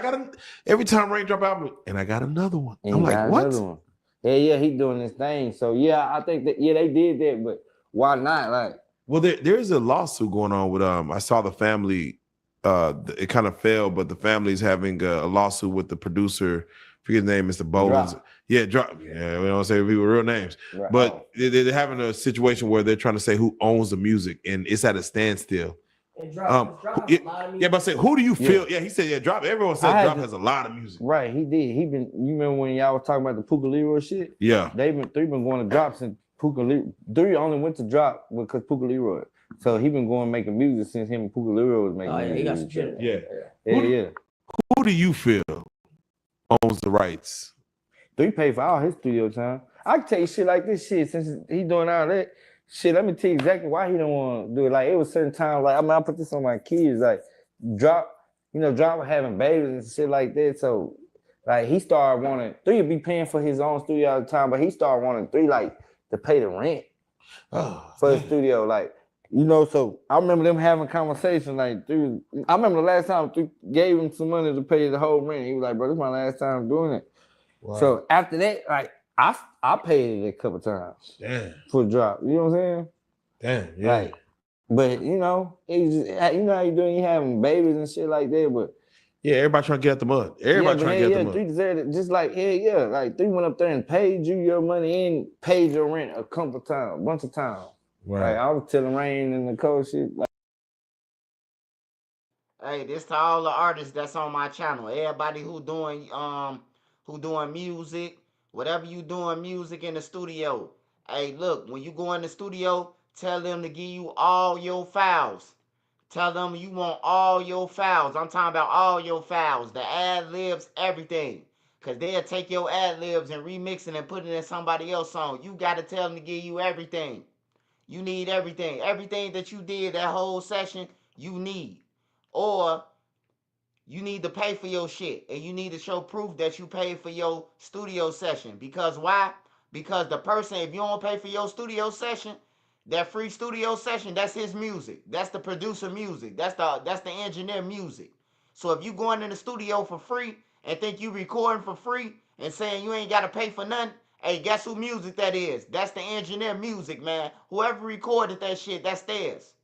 every time Rain drop album, and I got another one. And I'm he like, got what? another one. Yeah, he doing this thing. So yeah, I think that they did that, but why not? Like, well, there's a lawsuit going on with I saw the family. It kind of failed, but the family's having a lawsuit with the producer. Forget his name, Mr. Boland's. Yeah, drop. Yeah, we don't say people real names, Right. but they're having a situation where they're trying to say who owns the music, and it's at a standstill. But I say, who do you feel? Yeah, he said, yeah, Drop. Everyone said Drop has a lot of music. Right, he did. He been. You remember when y'all was talking about the Puka Leroy shit? Yeah, three been going to Drop since Puka Leroy. 3 only went to Drop because Puka Leroy. So he been going making music since him and Puka Leroy was making music. Yeah, he got some shit. Yeah. Who do you feel owns the rights? 3 paid for all his studio time. I can tell you shit like this shit since he doing all that shit. Let me tell you exactly why he don't want to do it. Like it was certain times, like I put this on my kids, like Drop was having babies and shit like that. So like he started wanting 3 to be paying for his own studio all the time, but he started wanting 3 like to pay the rent for the studio. Like, so I remember them having conversations like, dude, I remember the last time 3 gave him some money to pay the whole rent. He was like, bro, this is my last time doing it. Wow. So after that, like I paid it a couple times. Damn. For Drop. You know what I'm saying? Damn, yeah. Like, but it's just, how you doing? You having babies and shit like that, but yeah, everybody trying to get out the mud. Everybody trying to get out the mud. 3 deserved it. Just like, like 3 went up there and paid you your money and paid your rent a bunch of times. Right. Like I was telling Rain and the coach shit. Like, hey, this to all the artists that's on my channel. Everybody who doing music, whatever you doing music in the studio. Hey, look, when you go in the studio, tell them to give you all your files. Tell them you want all your files. I'm talking about all your files, the ad-libs, everything. Because they'll take your ad-libs and remix it and put it in somebody else's song. You got to tell them to give you everything. You need everything. Everything that you did that whole session, you need. Or you need to pay for your shit. And you need to show proof that you paid for your studio session. Because why? Because the person, if you don't pay for your studio session, that free studio session, that's his music. That's the producer music. That's the engineer music. So if you going in the studio for free and think you recording for free and saying you ain't got to pay for nothing, hey, guess who music that is? That's the engineer music, man. Whoever recorded that shit, that's theirs.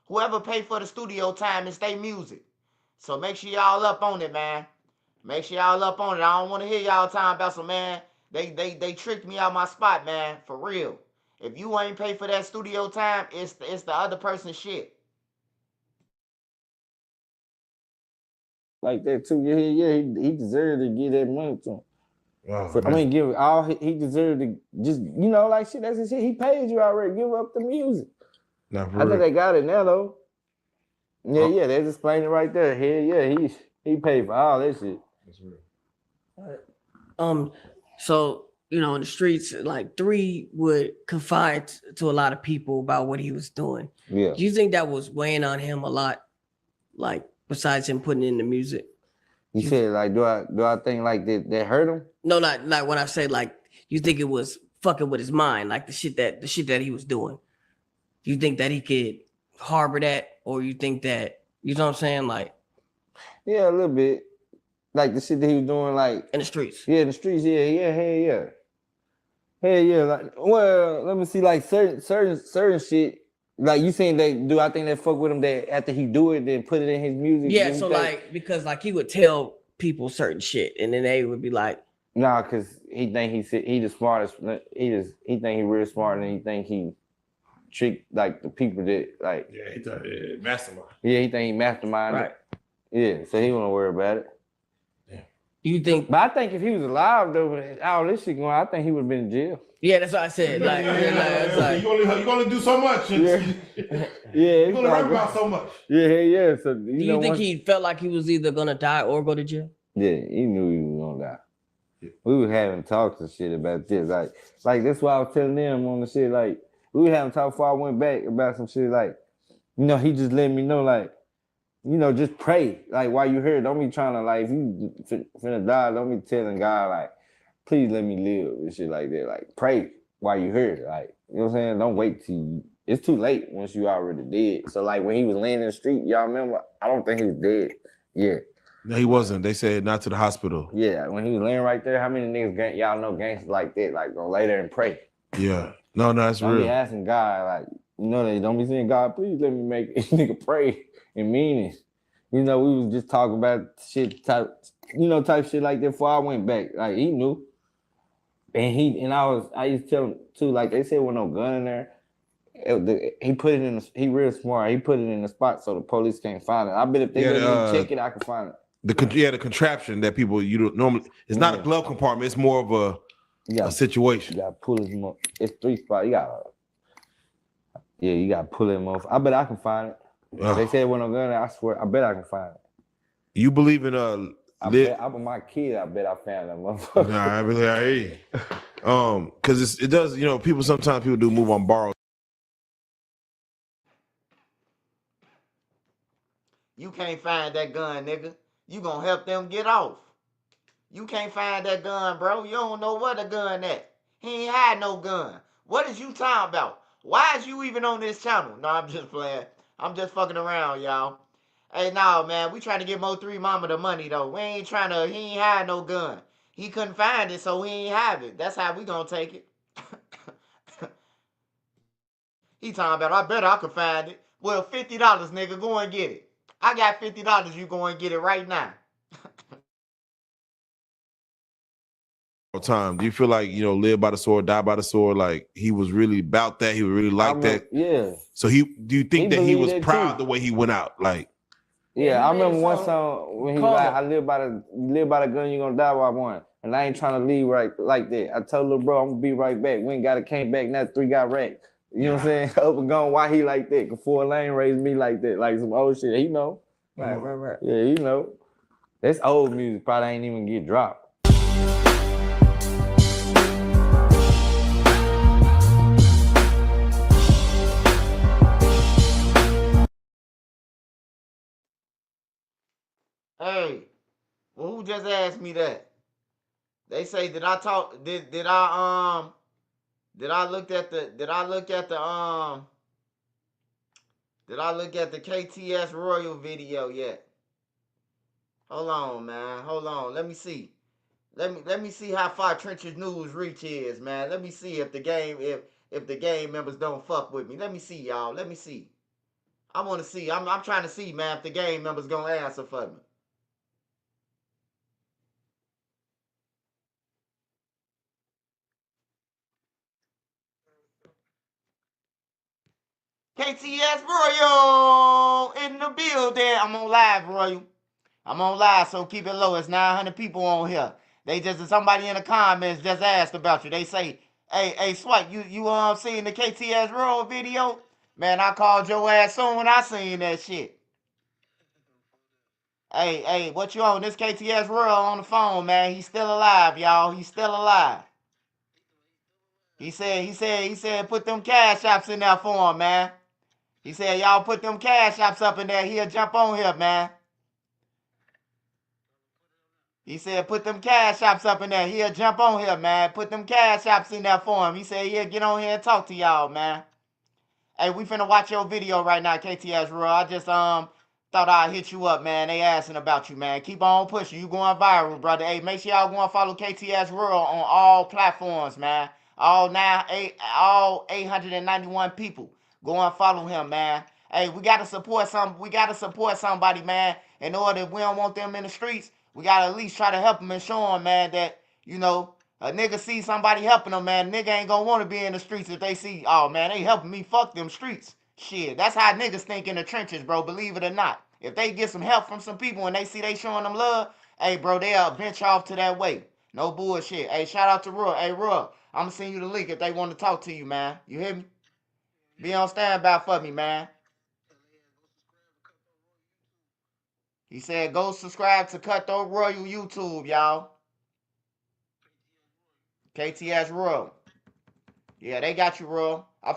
Whoever paid for the studio time, it's their music. So make sure y'all up on it, man. Make sure y'all up on it. I don't want to hear y'all talking about some, man, they tricked me out my spot, man. For real. If you ain't pay for that studio time, it's the other person's shit. like that too. Yeah. He deserved to get that money to him. Oh, I mean, give all he deserved to just, like shit. That's his shit. He paid you already. Give up the music. Not for I think real. they got it now though. Yeah, they just explained it right there. He paid for all that shit. That's real. So in the streets, like 3 would confide to a lot of people about what he was doing. Yeah. Do you think that was weighing on him a lot? Like besides him putting in the music? You said like, do I think like that hurt him? No, not like when I say like, you think it was fucking with his mind, like the shit that he was doing. Do you think that he could harbor that, or you think that, you know what I'm saying, like? Yeah, a little bit. Like the shit that he was doing, like in the streets. Yeah, in the streets. Yeah. Like, well, let me see. Like certain shit. Like you saying I think they fuck with him that after he do it, then put it in his music. Yeah. So like, because like he would tell people certain shit, and then they would be like, nah, cause he think he the smartest. He think he real smart, and he think he trick like the people that like. Yeah, he thought mastermind. Yeah, he think he mastermind. Right. Yeah, so he won't worry about it. You think? But I think if he was alive though, with all this shit going, I think he would have been in jail. Yeah, that's what I said. Like, it's like you only do so much. Yeah, You're gonna rap about so much. Yeah. So do you think he felt like he was either gonna die or go to jail? Yeah, he knew he was gonna die. We were having talks and shit about this. Like that's why I was telling them on the shit. Like, we were having talks before I went back about some shit. Like, he just let me know, like, just pray. Like, while you here, don't be trying to, like, if you finna die, don't be telling God, like, please let me live and shit like that. Like, pray while you here. Like, you know what I'm saying? Don't wait till it's too late once you already dead. So, like, when he was laying in the street, y'all remember? I don't think he was dead. Yeah. No, he wasn't. They said not to the hospital. Yeah, when he was laying right there, how many niggas y'all know gangsters like that? Like, gonna lay there and pray. Yeah. No, that's don't real. Be asking God, like, they don't be saying, God, please let me make this nigga pray and mean it. We was just talking about shit type shit like that before I went back. Like, he knew. And I used to tell him too, like, they said with no gun in there. He put it in he real smart. He put it in the spot so the police can't find it. I bet if they let me check it, I can find it. The contraption that people you don't normally. It's not a glove compartment. It's more of a situation. You gotta pull him up. It's 3 spots. You gotta pull him off. I bet I can find it. They said when I'm gonna, I swear, I bet I can find it. You believe in I'm my kid. I bet I found that motherfucker. Nah, I believe I hear you. Because it does. Sometimes people do move on borrowed. You can't find that gun, nigga. You gonna help them get off. You can't find that gun, bro. You don't know where the gun at. He ain't had no gun. What is you talking about? Why is you even on this channel? No, I'm just playing. I'm just fucking around, y'all. Hey, no, man. We trying to get Mo3 Mama the money, though. He ain't had no gun. He couldn't find it, so he ain't have it. That's how we gonna take it. He talking about, I bet I could find it. Well, $50, nigga. Go and get it. I got $50. You go and get it right now. Time. Do you feel like live by the sword, die by the sword? Like he was really about that. He was really like that. Yeah. So do you think that he was proud the way he went out? Like. Yeah, I remember one song when he was like, "I live by the gun, you gonna die by one," and I ain't trying to leave right like that. I told little bro, I'm gonna be right back. We ain't got came back. Now 3 got wrecked. You know what I'm saying? Up and gone. Why he like that? Cause 4 Lane raised me like that, like some old shit. He know. Right. Yeah, he know. That's old music. Probably ain't even get dropped. Hey, well, who just asked me that? They say, did I talk? Did I look at the KTS Royal video yet? Hold on, man. Hold on. Let me see. Let me see how far Trenches News reach is, man. Let me see if the game members don't fuck with me. Let me see, y'all. Let me see. I want to see. I'm trying to see, man, if the game members gonna answer for me. KTS Royal in the building. I'm on live, Royal. I'm on live, so keep it low. It's 900 people on here. Somebody in the comments just asked about you. They say, hey, Swipe, you seen the KTS Royal video? Man, I called your ass soon when I seen that shit. Hey, what you on? This KTS Royal on the phone, man. He's still alive, y'all. He's still alive. He said, put them cash apps in there for him, man. He said, y'all put them cash apps up in there. He'll jump on here, man. He said, put them cash apps up in there. He'll jump on here, man. Put them cash apps in there for him. He said, he'll get on here and talk to y'all, man. Hey, we finna watch your video right now, KTS Rural. I just thought I'd hit you up, man. They asking about you, man. Keep on pushing. You going viral, brother. Hey, make sure y'all go and follow KTS Rural on all platforms, man. All 891 people. Go and follow him, man. Hey, we gotta support somebody, man. In order, if we don't want them in the streets, we gotta at least try to help them and show them, man, that, a nigga see somebody helping them, man. Nigga ain't gonna want to be in the streets if they see, oh, man, they helping me. Fuck them streets. Shit, that's how niggas think in the trenches, bro. Believe it or not. if they get some help from some people and they see they showing them love, hey, bro, they'll venture off to that way. No bullshit. Hey, shout out to Ruh. Hey, Ruh, I'm going to send you the link if they want to talk to you, man. You hear me? Be on standby for me, man. He said, go subscribe to Cutthroat Royal YouTube, y'all. KTS Royal. Yeah, they got you, Royal. We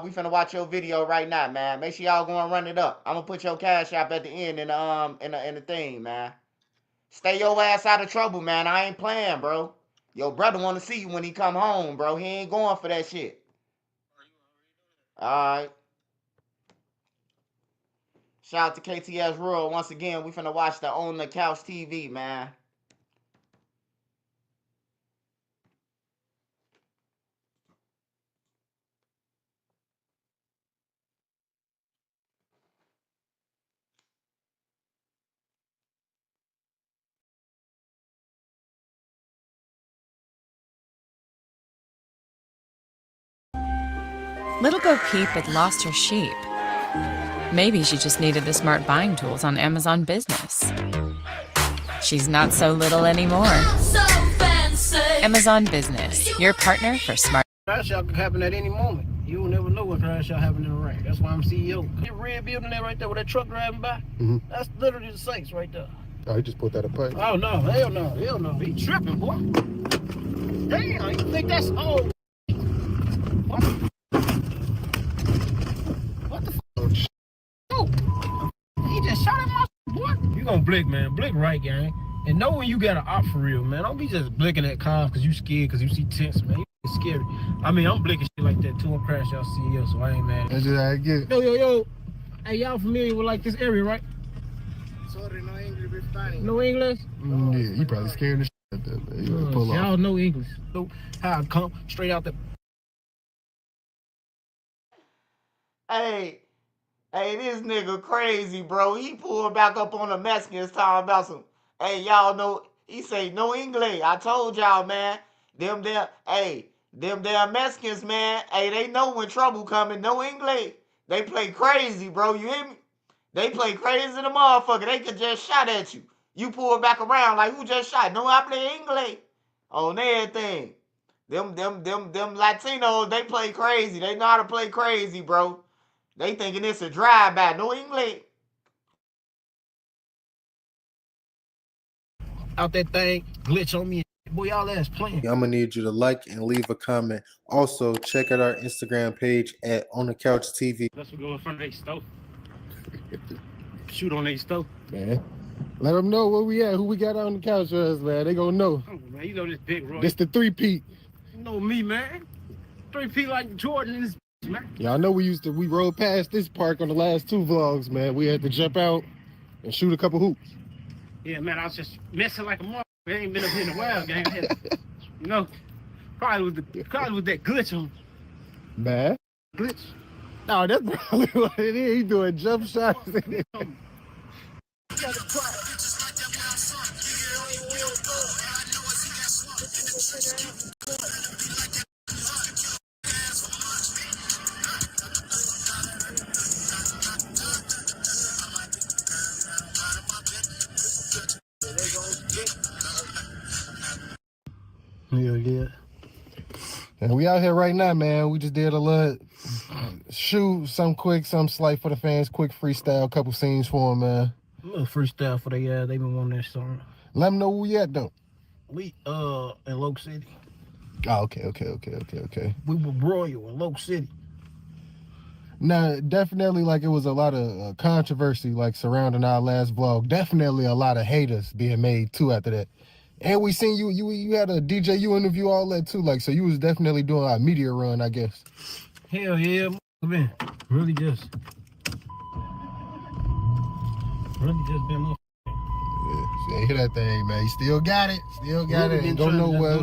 finna watch your video right now, man. Make sure y'all go and run it up. I'm gonna put your cash app at the end in the thing, man. Stay your ass out of trouble, man. I ain't playing, bro. Your brother wanna see you when he come home, bro. He ain't going for that shit. Alright. Shout out to KTS Royal. Once again, we finna watch the On the Couch TV, man. Little Bo Peep had lost her sheep. Maybe she just needed the smart buying tools on Amazon Business. She's not so little anymore. So fancy. Amazon Business, your partner for smart. Crash out could happen at any moment. You will never know what crash out happen in the rain. That's why I'm CEO. That red building there right there with that truck driving by, that's literally the Saints right there. Oh, he just put that apart. Oh no, hell no, hell no. He tripping, boy. Damn, you think that's old? What the fuck? Oh, he just shot at my boy. You gonna blick, man. Blick right, gang. And know when you got an op for real, man. Don't be just blicking at cars because you scared, because you see tents, man. You scary. I mean, I'm blicking shit like that too. I'm Crash Out CEO, so I ain't mad. That's just how I get. Yo. Hey, y'all familiar with like this area, right? Sorry, no English, Spanish. No English? Yeah, you probably scared the shit out there, man. You pull off. Y'all know English. So how I come straight out the. Hey, this nigga crazy, bro. He pulled back up on the Mexicans talking about some, hey, y'all know, he say no English. I told y'all, man. Them damn Mexicans, man. Hey, they know when trouble coming. No English. They play crazy, bro. You hear me? They play crazy the motherfucker. They could just shot at you. You pull back around like, who just shot? No, I play English. On everything. Them Latinos, they play crazy. They know how to play crazy, bro. They thinking it's a drive-by. No English. Out that thing, glitch on me. Boy, y'all ass playing. I'm gonna need you to like and leave a comment. Also, check out our Instagram page at On the Couch TV. Let's go in front of their stove. Shoot on their stove. Man, let them know where we at, who we got on the couch for us, man. They gonna know. Oh, man, you know this big Roy. This the 3-peat. You know me, man. 3-peat like Jordan in this man. Y'all know we rode past this park on the last 2 vlogs, man. We had to jump out and shoot a couple hoops. Yeah, man, I was just messing like a motherfucker. I ain't been up here in a while, gang. You know, probably was that glitch on. Man. Glitch. No, that's probably what it is. He doing jump shots. Yeah. And we out here right now, man. We just did a little shoot, some quick, some slight for the fans, quick freestyle, couple scenes for them, man. A little freestyle for they been wanting that song. Let them know where we at, though. We in Loke City. Oh, okay. We were Royal in Loke City. Now, definitely, like, it was a lot of controversy, like, surrounding our last vlog. Definitely a lot of haters being made, too, after that. And we seen you had a DJU interview, all that, too. Like, so you was definitely doing our media run, I guess. Hell yeah, man. Really just been Yeah, hear that thing, man. You still got it. Ain't go nowhere.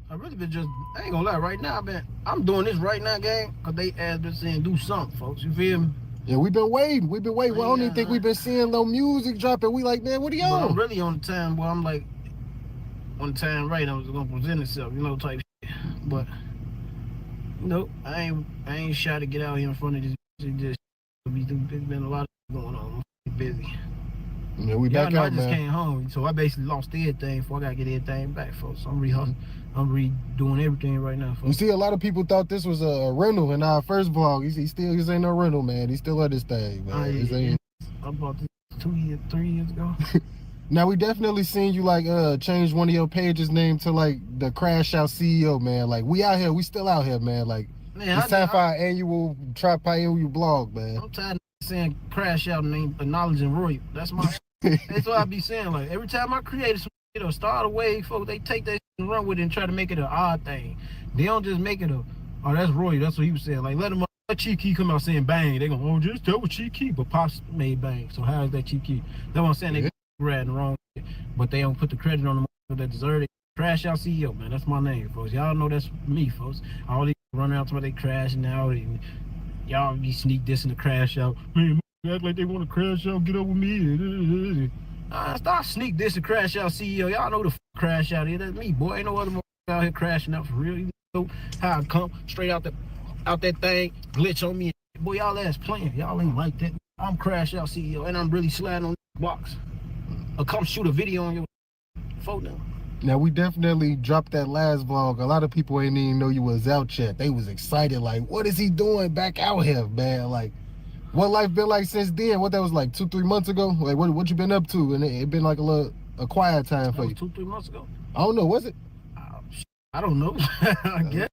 I really been just, I ain't gonna lie, right now, man. I'm doing this right now, gang, because they asked me saying do something, folks. You feel me? Yeah, we've been waiting. We don't even think we've been seeing no music dropping. We like, man, what are you on? I'm really on the time, boy. I'm like, on the time right, I was gonna present itself, type shit. But, I ain't shy to get out here in front of this. It's been a lot of going on. I'm busy. Yeah, we Y'all back know out, I just man. came home, so I basically lost everything. Before I gotta get everything back, folks. I'm redoing everything right now, folks. You see, a lot of people thought this was a rental in our first vlog. He ain't no rental, man. He still at this thing, man. This ain't... I bought this 3 years ago. Now we definitely seen you like change one of your pages name to like the Crash Out CEO, man. Like we out here, we still out here, man. Like Man, it's time for our annual annual blog, man. I'm tired of saying Crash Out and ain't acknowledging Roy. That's my that's what I be saying. Like every time I create some shit or start a wave, folks, they take that shit and run with it and try to make it an odd thing. They don't just make it oh, that's Roy. That's what he was saying. Like let Chief Key come out saying bang. They go, oh, just tell what Chief Key, but Pops made bang. So how is that Chief Key? That's what I'm saying. They read the wrong, but they don't put the credit on the that deserve it. Crash Out CEO, man. That's my name, folks. Y'all know that's me, folks. All these run around to they crashing out and y'all be sneak dissing the Crash Out. Man, act like they want to crash out, get up with me. Stop sneak dissing Crash Out CEO. Y'all know the Crash Out is. That's me, boy. Ain't no other out here crashing out for real. You know how I come straight out that thing, glitch on me. Boy, y'all ass playing. Y'all ain't like that. I'm Crash Out CEO, and I'm really sliding on the box. Or come shoot a video on your phone now. Now we definitely dropped that last vlog. A lot of people ain't even know you was out yet. They was excited, like, what is he doing back out here, man? Like, what life been like since then? What that was like 2-3 months ago? Like, what you been up to? And it been like a quiet time for you. 2-3 months ago. I don't know. Was it? I don't know. I guess.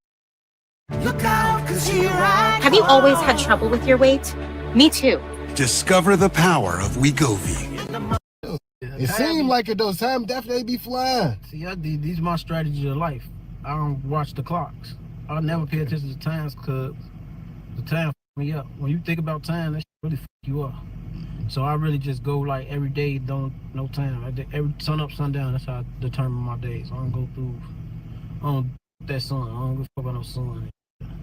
Look out, 'cause here I Have you always had trouble with your weight? Me too. Discover the power of Wegovy. It seemed like it though. Time definitely be flying. See, these are my strategies of life. I don't watch the clocks. I never pay attention to times because the time f me up. When you think about time, that shit really f you up. So I really just go like every day, no time. Every sun up, sundown. That's how I determine my days. I don't go through. I don't that sun. I don't give a fuck about no sun.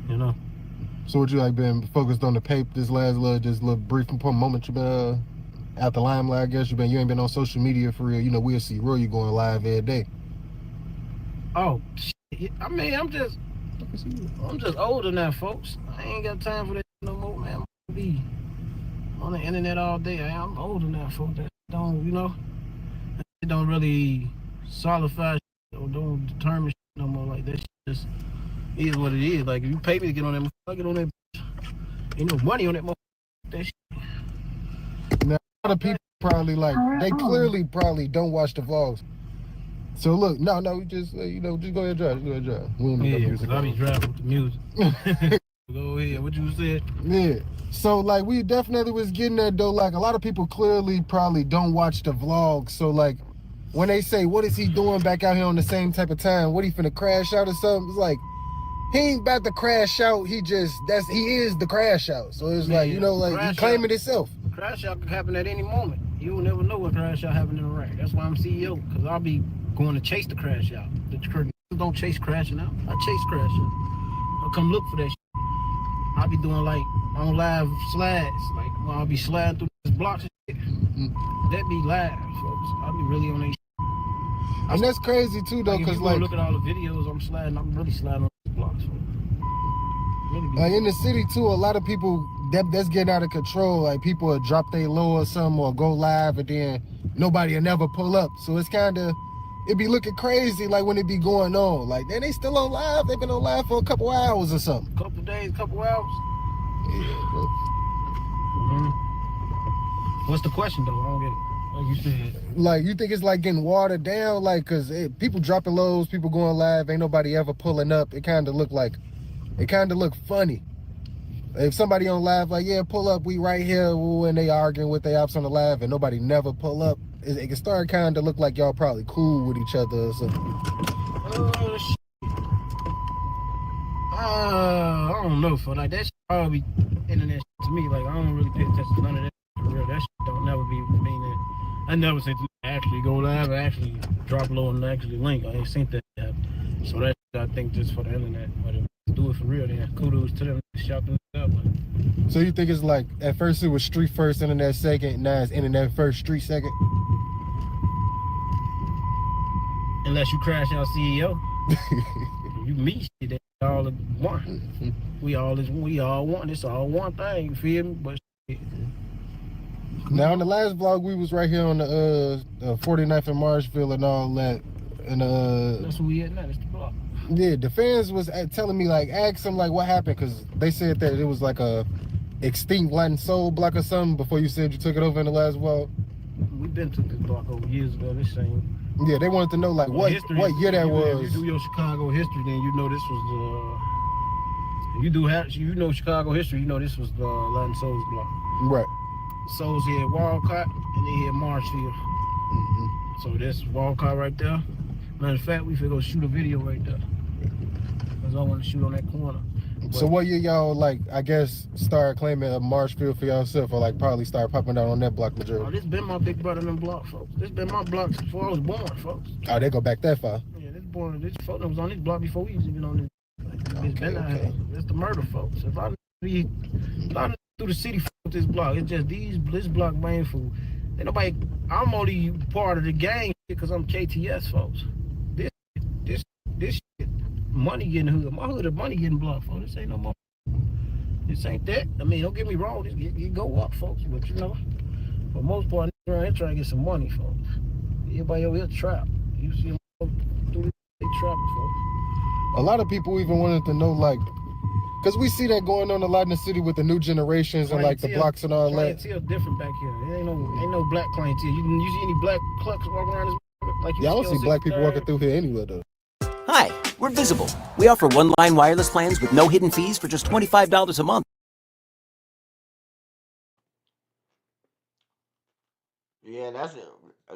You know. So what you like been focused on the paper this last little brief moment you been out the limelight? I guess you ain't been on social media for real. You know, we'll see Roy, you going live every day. Oh shit. I mean, I'm just older now, folks. I ain't got time for that no more, man. I'm be on the internet all day. I'm older now, folks. That don't, you know, it don't really solidify or don't determine shit no more. Like that shit just is what it is. Like if you pay me to get on that, I get on that. Ain't no money on that. That shit. Now a lot of people probably like they clearly probably don't watch the vlogs. So look, no, just you know, just go ahead and drive. We don't need music. I be driving with the music. Go ahead. What you said? Yeah. So like we definitely was getting that though. Like a lot of people clearly probably don't watch the vlogs. So like when they say, what is he doing back out here on the same type of time? What he finna crash out or something? It's like he ain't about to crash out. He is the crash out. So it's like, you know, like he claiming himself. Crash out can happen at any moment. You will never know what crash out happened in a wreck. That's why I'm CEO, because I'll be going to chase the crash out. The don't chase crashing out. I chase crash out. I'll come look for that shit. I'll be doing like on live slides, like when I'll be sliding through this blocks and shit. That be live, folks. I'll be really on that shit. And that's crazy too though, because like look at all the videos I'm really sliding on these blocks. Like in the city too, a lot of people that's getting out of control. Like people will drop their low or something or go live and then nobody will never pull up. So it's it be looking crazy like when it be going on. Like then they still on live. They've been on live for a couple hours or something. Couple days, couple hours. Yeah, bro. What's the question though? I don't get it. Like you said. Like you think it's like getting watered down? Like cause people dropping lows, people going live, ain't nobody ever pulling up. It kind of look funny. If somebody on live like, yeah, pull up, we right here, and they arguing with their ops on the live and nobody never pull up, it can start kind of look like y'all probably cool with each other or something. I don't know, for like that shit probably internet shit to me. Like I don't really pay attention to none of that for real. That shit don't never be meaning. I never seen actually go live or actually drop low and actually link. I ain't seen that happen. So that shit, I think just for the internet. But if they do it for real, then kudos to them. Shout them out. So you think it's like at first it was street first, internet second, now it's internet first, street second? Unless you crash out CEO. You meet shit that all at one. We all one. It's all one thing, you feel me? But shit, Now, in the last vlog, we was right here on the 49th and Marshville and all that. And that's where we at now. That's the block. Yeah, the fans was telling me, like, ask them, like, what happened, because they said that it was like a extinct Latin soul block or something before you said you took it over in the last vlog. We've been to this block over years ago. This same. Yeah, they wanted to know, like, what year that was. If you do your Chicago history, then you know this was the. You know Chicago history. You know this was the Latin Souls block. Right. Souls here at Walcott, and they here at Marshfield. So that's Walcott right there. Matter of fact, we finna go shoot a video right there. Cause I want to shoot on that corner. So what year y'all, like, I guess, start claiming a Marshfield for yourself, or like probably start popping out on that block majority? Oh, this been my big brother them block, folks. This been my block before I was born, folks. Oh, they go back that far? Yeah, this folks was on this block before we was even on this. Okay. It's the murder, folks. If I through the city with this block, it's just this block main food. Ain't nobody. I'm only part of the gang because I'm KTS, folks. This shit, money getting hood. My hood of money getting blocked, folks. This ain't no more. This ain't that. I mean, don't get me wrong. This it go up, folks. But you know, for most part, around here trying to get some money, folks. Everybody over here trap. You see them do this, they trap, folks. A lot of people even wanted to know, like, because we see that going on a lot in the city with the new generations and like the blocks and all that. Clientele different back here. There ain't no black clientele. You see any black clucks walking around this? Like yeah, I don't see black people walking through here anywhere though. Hi, we're Visible. We offer one-line wireless plans with no hidden fees for just $25 a month. Yeah,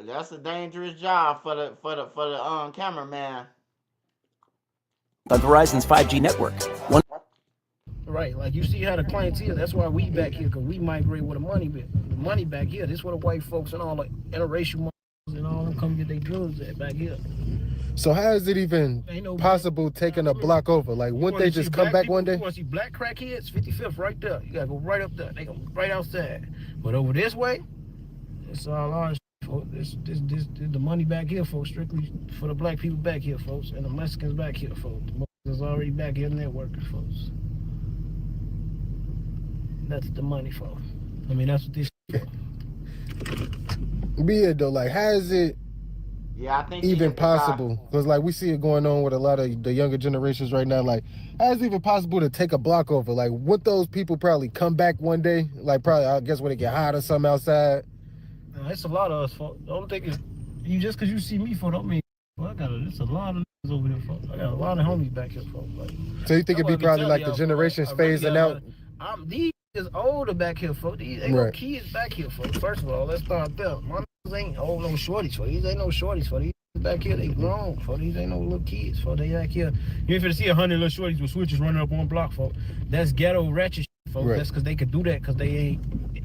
that's a dangerous job for the cameraman. On Verizon's 5G network. Right, like you see how the clientele, that's why we back here, because we migrate with the money bit. The money back here, this is where the white folks and all the interracial and all them come get their drugs at back here. So how is it even possible taking a block over? Like, wouldn't they just come back one day? You want to see black crackheads? 55th right there. You got to go right up there. They go right outside. But over this way, it's all ours. This the money back here, folks, strictly for the black people back here, folks, and the Mexicans back here, folks. The Mexicans already back here networking, folks. That's the money, folks. I mean, that's what this is for. Be it though, like, how is it I think even possible? Because like we see it going on with a lot of the younger generations right now. Like, how is it even possible to take a block over? Like, would those people probably come back one day? Like, probably, I guess, when it get hot or something outside. It's a lot of us, folks. The only thing is, you just because you see me, folks, don't mean, well, it's a lot of niggas over there, folks. I got a lot of homies back here, folks. Like, so you think it'd be probably like the generations phasing out? These is older back here, folks. These ain't no kids back here, folks. First of all, let's start there. My niggas ain't old, no shorties, folks. These ain't no shorties, folks. These back here, they grown, folks. These ain't no little kids, folks. They back here. You ain't finna see 100 little shorties with switches running up on block, folks. That's ghetto ratchet shit, folks. That's because they could do that because they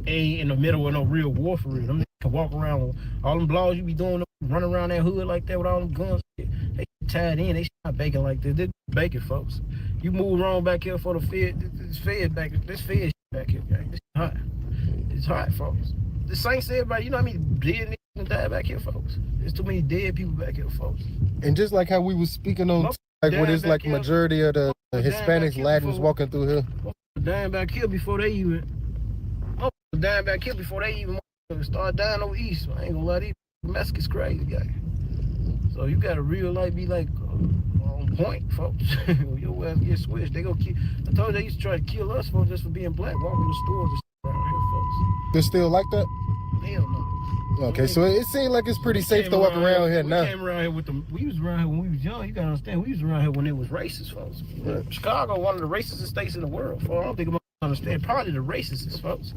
ain't in the middle of no real war for real. Them can walk around with all them blogs you be doing, running around that hood like that with all them guns. They tied in, they not baking like this. They baking, folks. You move around back here for the Fed, this Fed back here, gang. It's hot. It's hot, folks. The Saints, everybody, you know what I mean? Dead niggas and died back here, folks. There's too many dead people back here, folks. And just like how we was speaking on, like, what is like majority of the Hispanics, Latins walking through here. Dying back here before they even start dying over east. I ain't gonna lie, these Mexicans crazy, guy. So you gotta real life be like on point, folks. Your ass get switched. They go kill. I told you they used to try to kill us, folks, just for being black, walking the stores and shit around here, folks. They're still like that? Hell no. Okay, so it seemed like it's pretty safe to walk around here now. We came around here with them. We was around here when we was young. You gotta understand, we was around here when it was racist, folks. Right. Chicago, one of the racist states in the world, folks. I don't think I'm understand. Probably the racist, folks.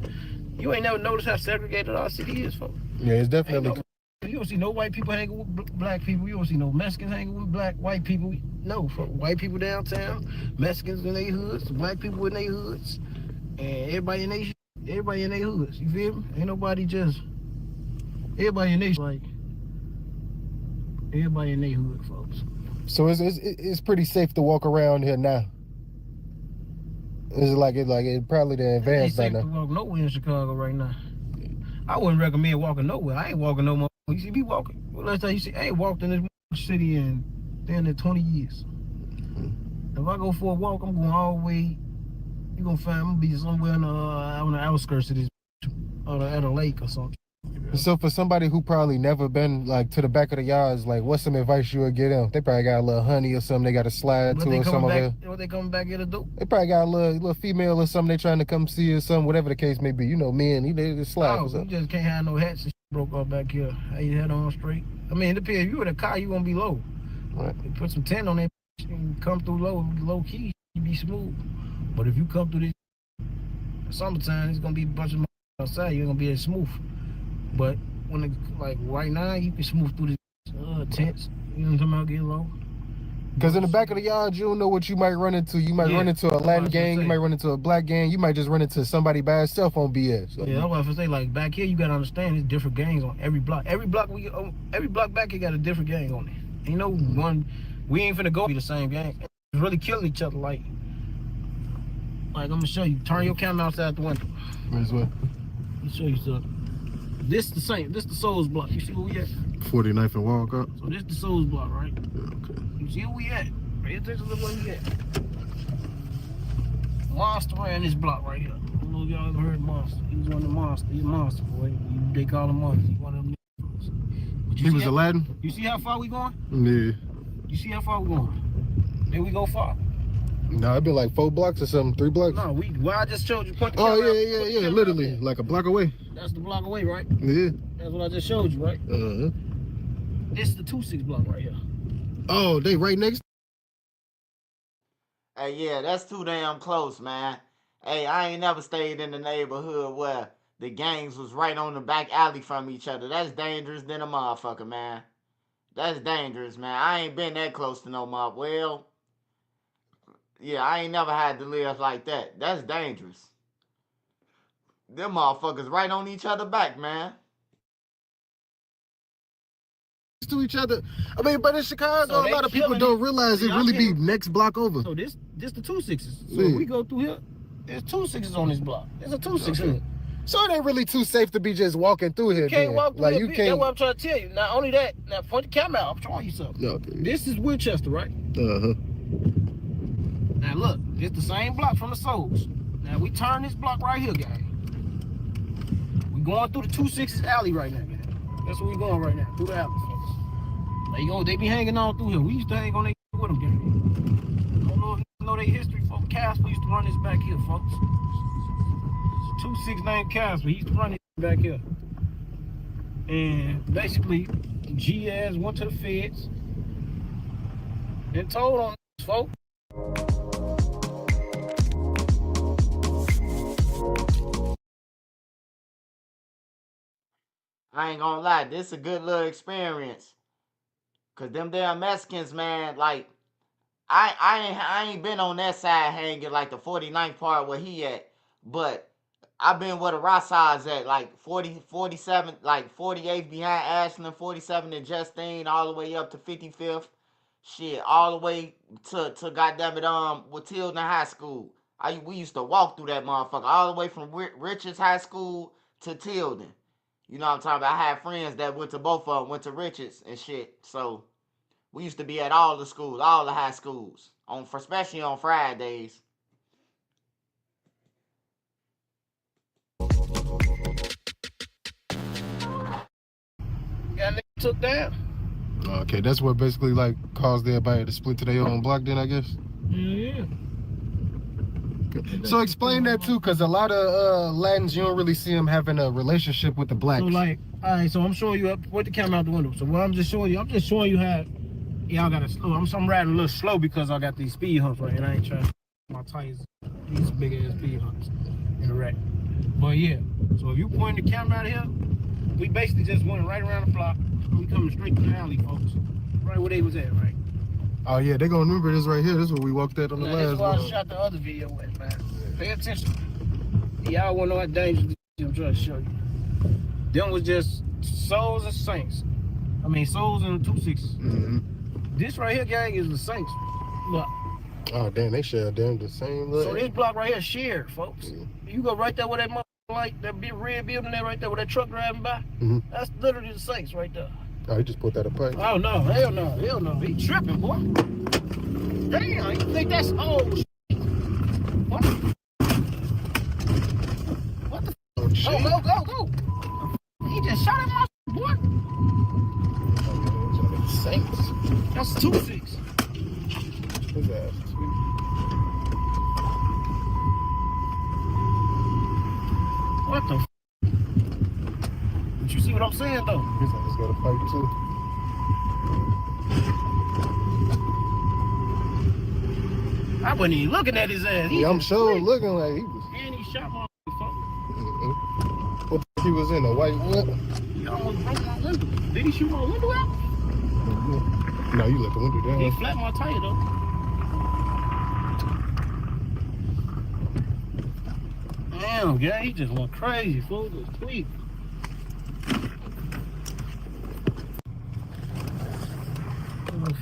You ain't never noticed how segregated our city is, folks. Yeah, it's definitely. You don't see no white people hanging with black people. You don't see no Mexicans hanging with white people. No, white people downtown, Mexicans in their hoods, black people in their hoods, and everybody in their hoods. You feel me? Ain't nobody just everybody in their hood, folks. So it's pretty safe to walk around here now. It's like it probably the advanced by now. Ain't safe to walk nowhere in Chicago right now. I wouldn't recommend walking nowhere. I ain't walking no more. You see me walking. Well, let's tell you, I ain't walked in this city in 20 years. If I go for a walk, I'm going all the way. You gonna find me be somewhere on the outskirts of this. or at a lake or something. So for somebody who probably never been like to the back of the yards, like what's some advice you would give them? They probably got a little honey or something they got to slide to or something. What they coming back here to do? They probably got a little female or something they trying to come see or something, whatever the case may be. You know, men, they just slide. No, you just can't have no hats and shit broke off back here. How you head on straight? I mean, it depends. If you in a car, you gonna be low. Right. You put some tent on that and come through low key, you be smooth. But if you come through this summertime, it's gonna be a bunch of outside. You're gonna be as smooth. But when it's like right now, you can smooth through the tents. You know what I'm talking about? Get low. Because in the back of the yard, you don't know what you might run into. You might run into a Latin gang. You might run into a black gang. You might just run into somebody by himself on BS. So, yeah, that's what I say. Like back here, you gotta understand there's different gangs on every block. Every block back here got a different gang on it. Ain't no one. We ain't finna go be the same gang. It's really killing each other. Like I'm gonna show you. Turn your camera outside the window. Might as well. Let me show you something. This the same. This the Souls block. You see where we at? 49th and Walcott. So this the Souls block, right? Yeah, okay. You see where we at? Pay attention to where we at. Monster ran this block right here. I don't know if y'all ever heard Monster. He was one of the monsters. He's a monster, boy. They call him Monster. He's one of them niggas. He was Aladdin? You see how far we going? Yeah. You see how far we going? There we go far. No, it'd be like 4 blocks or something, 3 blocks. No, I just showed you. Point the camera out. Yeah, literally, like a block away. That's the block away, right? Yeah. That's what I just showed you, right? Uh-huh. This is the 26 block right here. Oh, they right next. Hey, yeah, that's too damn close, man. Hey, I ain't never stayed in the neighborhood where the gangs was right on the back alley from each other. That's dangerous than a motherfucker, man. That's dangerous, man. I ain't been that close to no mob. Well, yeah, I ain't never had to live like that. That's dangerous. Them motherfuckers right on each other back, man. To each other. I mean, but in Chicago, a lot of people don't realize it really be next block over. So this the 26s. So we go through here. There's 26s on this block. There's a 26 here. So it ain't really too safe to be just walking through here. You can't walk through like here. you can't. That's what I'm trying to tell you. Not only that, now point the camera out. I'm showing you something. Okay. This is Winchester, right? Uh-huh. Now look, it's the same block from the Souls. Now we turn this block right here, gang. We going through the 26's alley right now, gang. That's where we going right now, through the alley, folks. They be hanging on through here. We used to hang on with them, gang. I don't know if you know their history, folks. Casper used to run this back here, folks. 26 named Casper. He used to run it back here. And basically, G-ass went to the feds and told on this, folks. I ain't gonna lie, this is a good little experience. Cause them damn Mexicans, man, like, I ain't been on that side hanging like the 49th part where he at, but I've been where the Rossides at, like 47, like 48th behind Ashland, 47 and Justine, all the way up to 55th. Shit, all the way to goddammit, with Tilden High School. We used to walk through that motherfucker, all the way from Richards High School to Tilden. You know what I'm talking about? I had friends that went to both of them, went to Richards and shit. So we used to be at all the schools, all the high schools, especially on Fridays. Got took down. Okay, that's what basically like caused everybody to split to their own block then, I guess? Yeah. So explain that too, because a lot of Latins, you don't really see them having a relationship with the blacks. So like, all right, so I'm showing you, put the camera out the window. So what I'm just showing you how y'all got to slow. I'm riding a little slow because I got these speed humps right here. I ain't trying to my tires, these big ass speed humps in the wreck. But yeah, so if you point the camera out here, we basically just went right around the block. We coming straight to the alley, folks. Right where they was at, right? Oh yeah, they gonna remember this right here. This is where we walked at on the last one. This is where I shot the other video with, man. Pay attention. Y'all wanna know how dangerous I'm trying to show you. Them was just Souls and Saints. I mean, Souls and 26s. Mm-hmm. This right here, gang, is the Saints. Look. Oh damn, they share damn the same look. So this block right here shared, folks. Mm-hmm. You go right there where that like that big red building there right there, where that truck driving by. Mm-hmm. That's literally the Saints right there. Oh, he just put that apart. Oh no, hell no. He tripping, boy. Damn, you think that's old shit? What? What the oh, shit. Go. That's 2-6. His ass sweet. What the? But you see what I'm saying though? His ass got a fight too. I wasn't even looking at his ass. Yeah, I'm sure looking like he was. And he shot my phone. What he was in a white what? He almost broke my window. Did he shoot my window out? No, you let the window down. He flattened my tire though. Damn, yeah, he just went crazy, fool. Just tweet.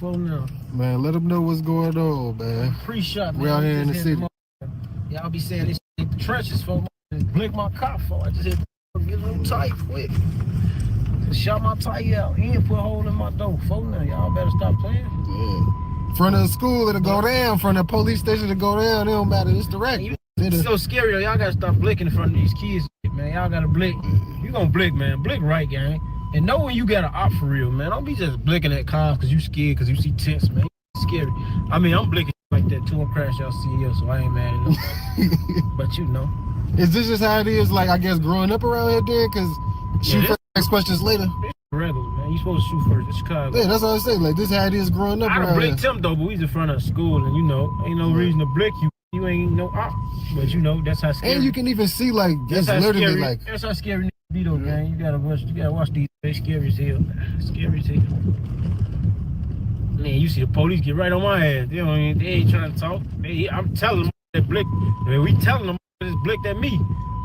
Now. Man, let them know what's going on, man. Pre-shot, man. We out here in the city. Y'all be saying this shit, the trenches, folks. Just blink my car for. I just hit the get a little tight quick. Just shot my tire out. He ain't put a hole in my door, folks. Now y'all better stop playing. Yeah. Front of the school, it'll go down. Front of the police station, it'll go down. It don't matter. It's direct. It's so scary, y'all gotta stop blinking in front of these kids, man. Y'all gotta blink. You gonna blink, man. Blink right, gang. And know when you got an op for real, man. Don't be just blinking at cars because you scared, because you see tents, man. It's scary. I mean, I'm blinking like that too. I'm crash y'all CEO, so I ain't mad at nobody. But you know. Is this just how it is, like, I guess, growing up around here, then? Because shoot first, ask questions later. Regular, man. You supposed to shoot first. It's Chicago. Yeah, that's what I say. Like, this is how it is growing up I around done here. blinked him, though, but we was in front of school, and you know, ain't no reason to blink you. You ain't no op. But you know, that's how scary. And you can even see, like, that's it's literally, scary, like... That's how scary be though, gang. You gotta watch these. They scary as hell. Scary as hell. Man, you see the police get right on my ass. They ain't trying to talk. I'm telling them that blick. We telling them this blicked at me.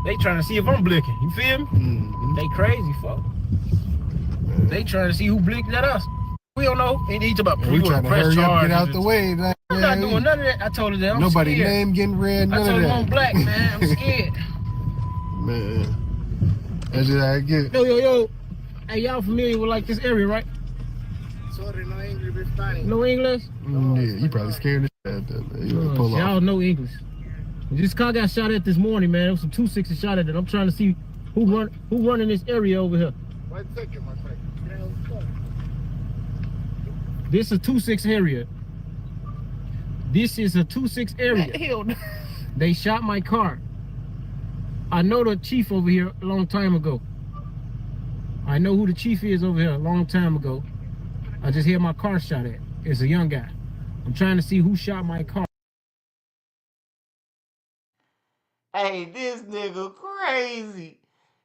They trying to see if I'm blinking. You feel me? Mm-hmm. They crazy, fuck. They trying to see who blinked at us. We don't know. They need to about we trying to hurry up, get out the way. Like, I'm not doing none of that. I told her that. I'm nobody scared. name getting read. None I told of her that. I'm black, man. I'm scared. Man. That's just how I get. Yo. Hey, y'all familiar with like this area, right? Sorry, no English, Spanish. No English? Yeah, you probably scared the shit out of that, man. You better pull off. Y'all know English. This car got shot at this morning, man. It was some 2-6 shot at it. I'm trying to see who running this area over here. 1 second, my friend. This is a 2-6 area. This is a 2-6 area. Hell no. They shot my car. I know the chief over here a long time ago. I know who the chief is over here a long time ago. I just hear my car shot at. It's a young guy. I'm trying to see who shot my car. Hey, this nigga crazy.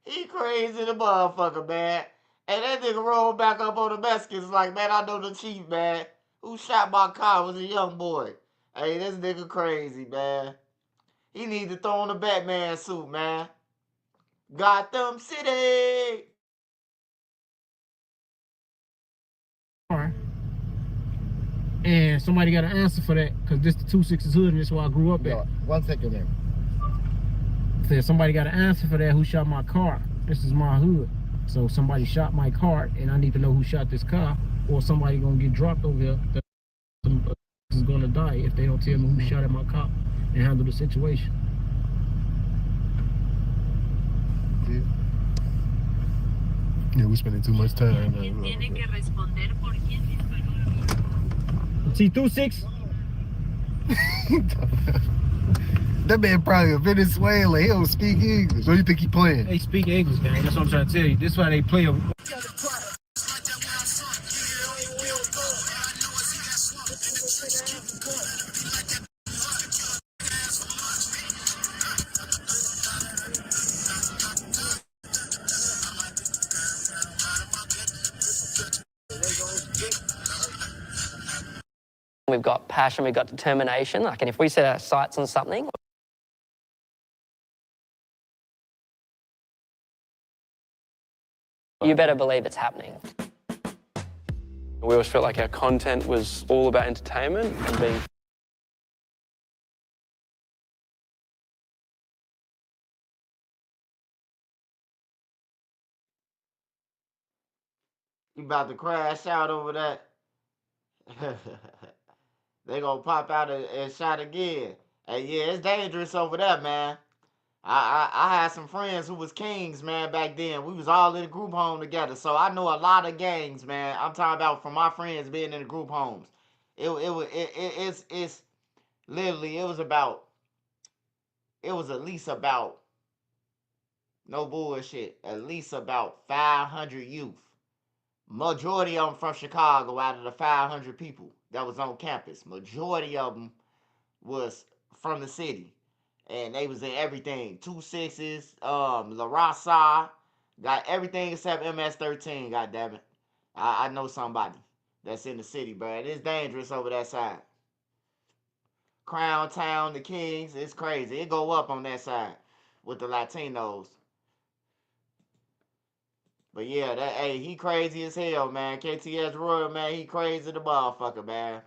He crazy the motherfucker, man. And that nigga rolled back up on the Mexicans like, man, I know the chief, man. Who shot my car was a young boy. Hey, this nigga crazy, man. He need to throw on a Batman suit, man. Gotham City. And somebody got an answer for that, because this the 2-6's hood and this is where I grew up at. 1 second, man. Said somebody got an answer for that, who shot my car. This is my hood. So somebody shot my car and I need to know who shot this car, or somebody gonna get dropped over here that is gonna die if they don't tell me who shot at my car and handle the situation. Yeah, we're spending too much time. T26? That man probably a Venezuelan. He don't speak English. What do you think he playing? They speak English, man. That's what I'm trying to tell you. This is why they play. We've got passion, we've got determination. Like, and if we set our sights on something, you better believe it's happening. We always felt like our content was all about entertainment and being You about to crash out over that. They gonna pop out and shot again. Hey, yeah, it's dangerous over there, man. I had some friends who was kings, man, back then. We was all in a group home together. So I know a lot of gangs, man. I'm talking about from my friends being in the group homes. It's literally it was at least about no bullshit, at least about 500 youth. Majority of them from Chicago out of the 500 people that was on campus. Majority of them was from the city. And they was in everything. 2 6s, La Raza, got everything except MS-13, goddammit. I know somebody that's in the city, bro. It is dangerous over that side. Crown Town, the Kings, it's crazy. It go up on that side with the Latinos. But yeah, he crazy as hell, man. KTS Royal, man, he crazy the motherfucker, man.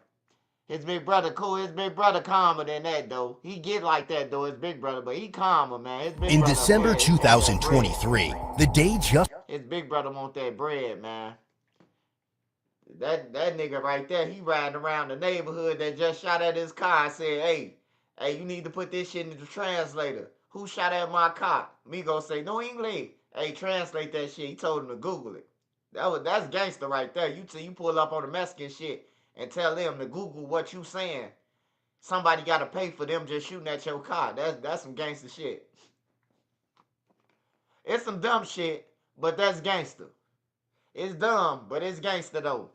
His big brother cool. His big brother calmer than that, though. He get like that, though, his big brother, but he calmer, man. His big In brother December 2023, the day just... His big brother want that bread, man. That nigga right there, he riding around the neighborhood that just shot at his car and said, hey, you need to put this shit in the translator. Who shot at my car? Me go say, no English. Hey, translate that shit. He told him to Google it. That's gangster right there. You pull up on the Mexican shit and tell them to Google what you saying. Somebody got to pay for them just shooting at your car. That's some gangster shit. It's some dumb shit, but that's gangster. It's dumb, but it's gangster though.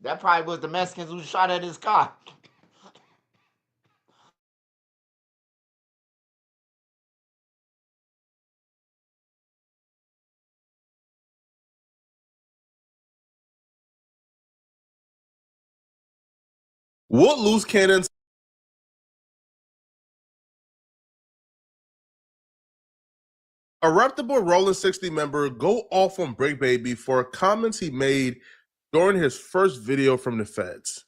That probably was the Mexicans who shot at his car. What loose cannons? A reputable Rolling 60 member go off on Brick Baby for comments he made during his first video from the feds.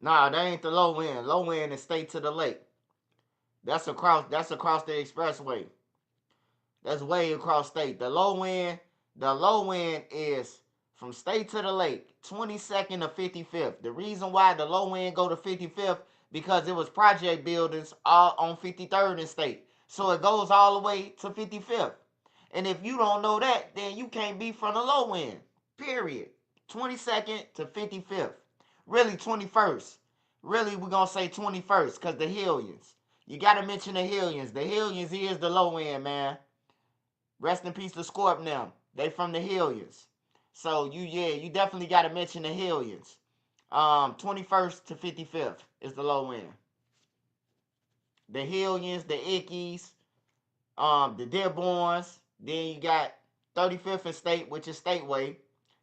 Nah, that ain't the low end. Low end is State to the Lake. That's across the expressway. That's way across state. The low end is from State to the Lake, 22nd to 55th. The reason why the low end go to 55th because it was project buildings all on 53rd and State. So it goes all the way to 55th. And if you don't know that, then you can't be from the low end. Period. 22nd to 55th. Really 21st. Really, we're going to say 21st because the Hillians. You got to mention the Hillians. The Hillians is the low end, man. Rest in peace to Scorp now. They from the Hillians. So you definitely got to mention the Hillians. 21st to 55th is the low end. The Hillians, the Ickies, the Dearborns. Then you got 35th and State, which is Stateway.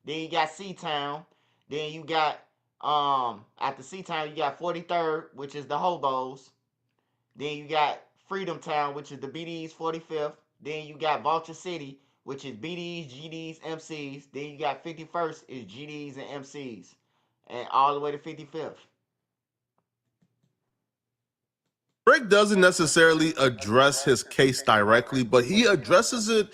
Then you got C-Town. Then you got after C-Town you got 43rd, which is the Hobos. Then you got Freedom Town, which is the BD's 45th. Then you got Vulture City, which is BD's, GD's, MC's. Then you got 51st is GD's and MC's. And all the way to 55th. Brick doesn't necessarily address his case directly, but he addresses it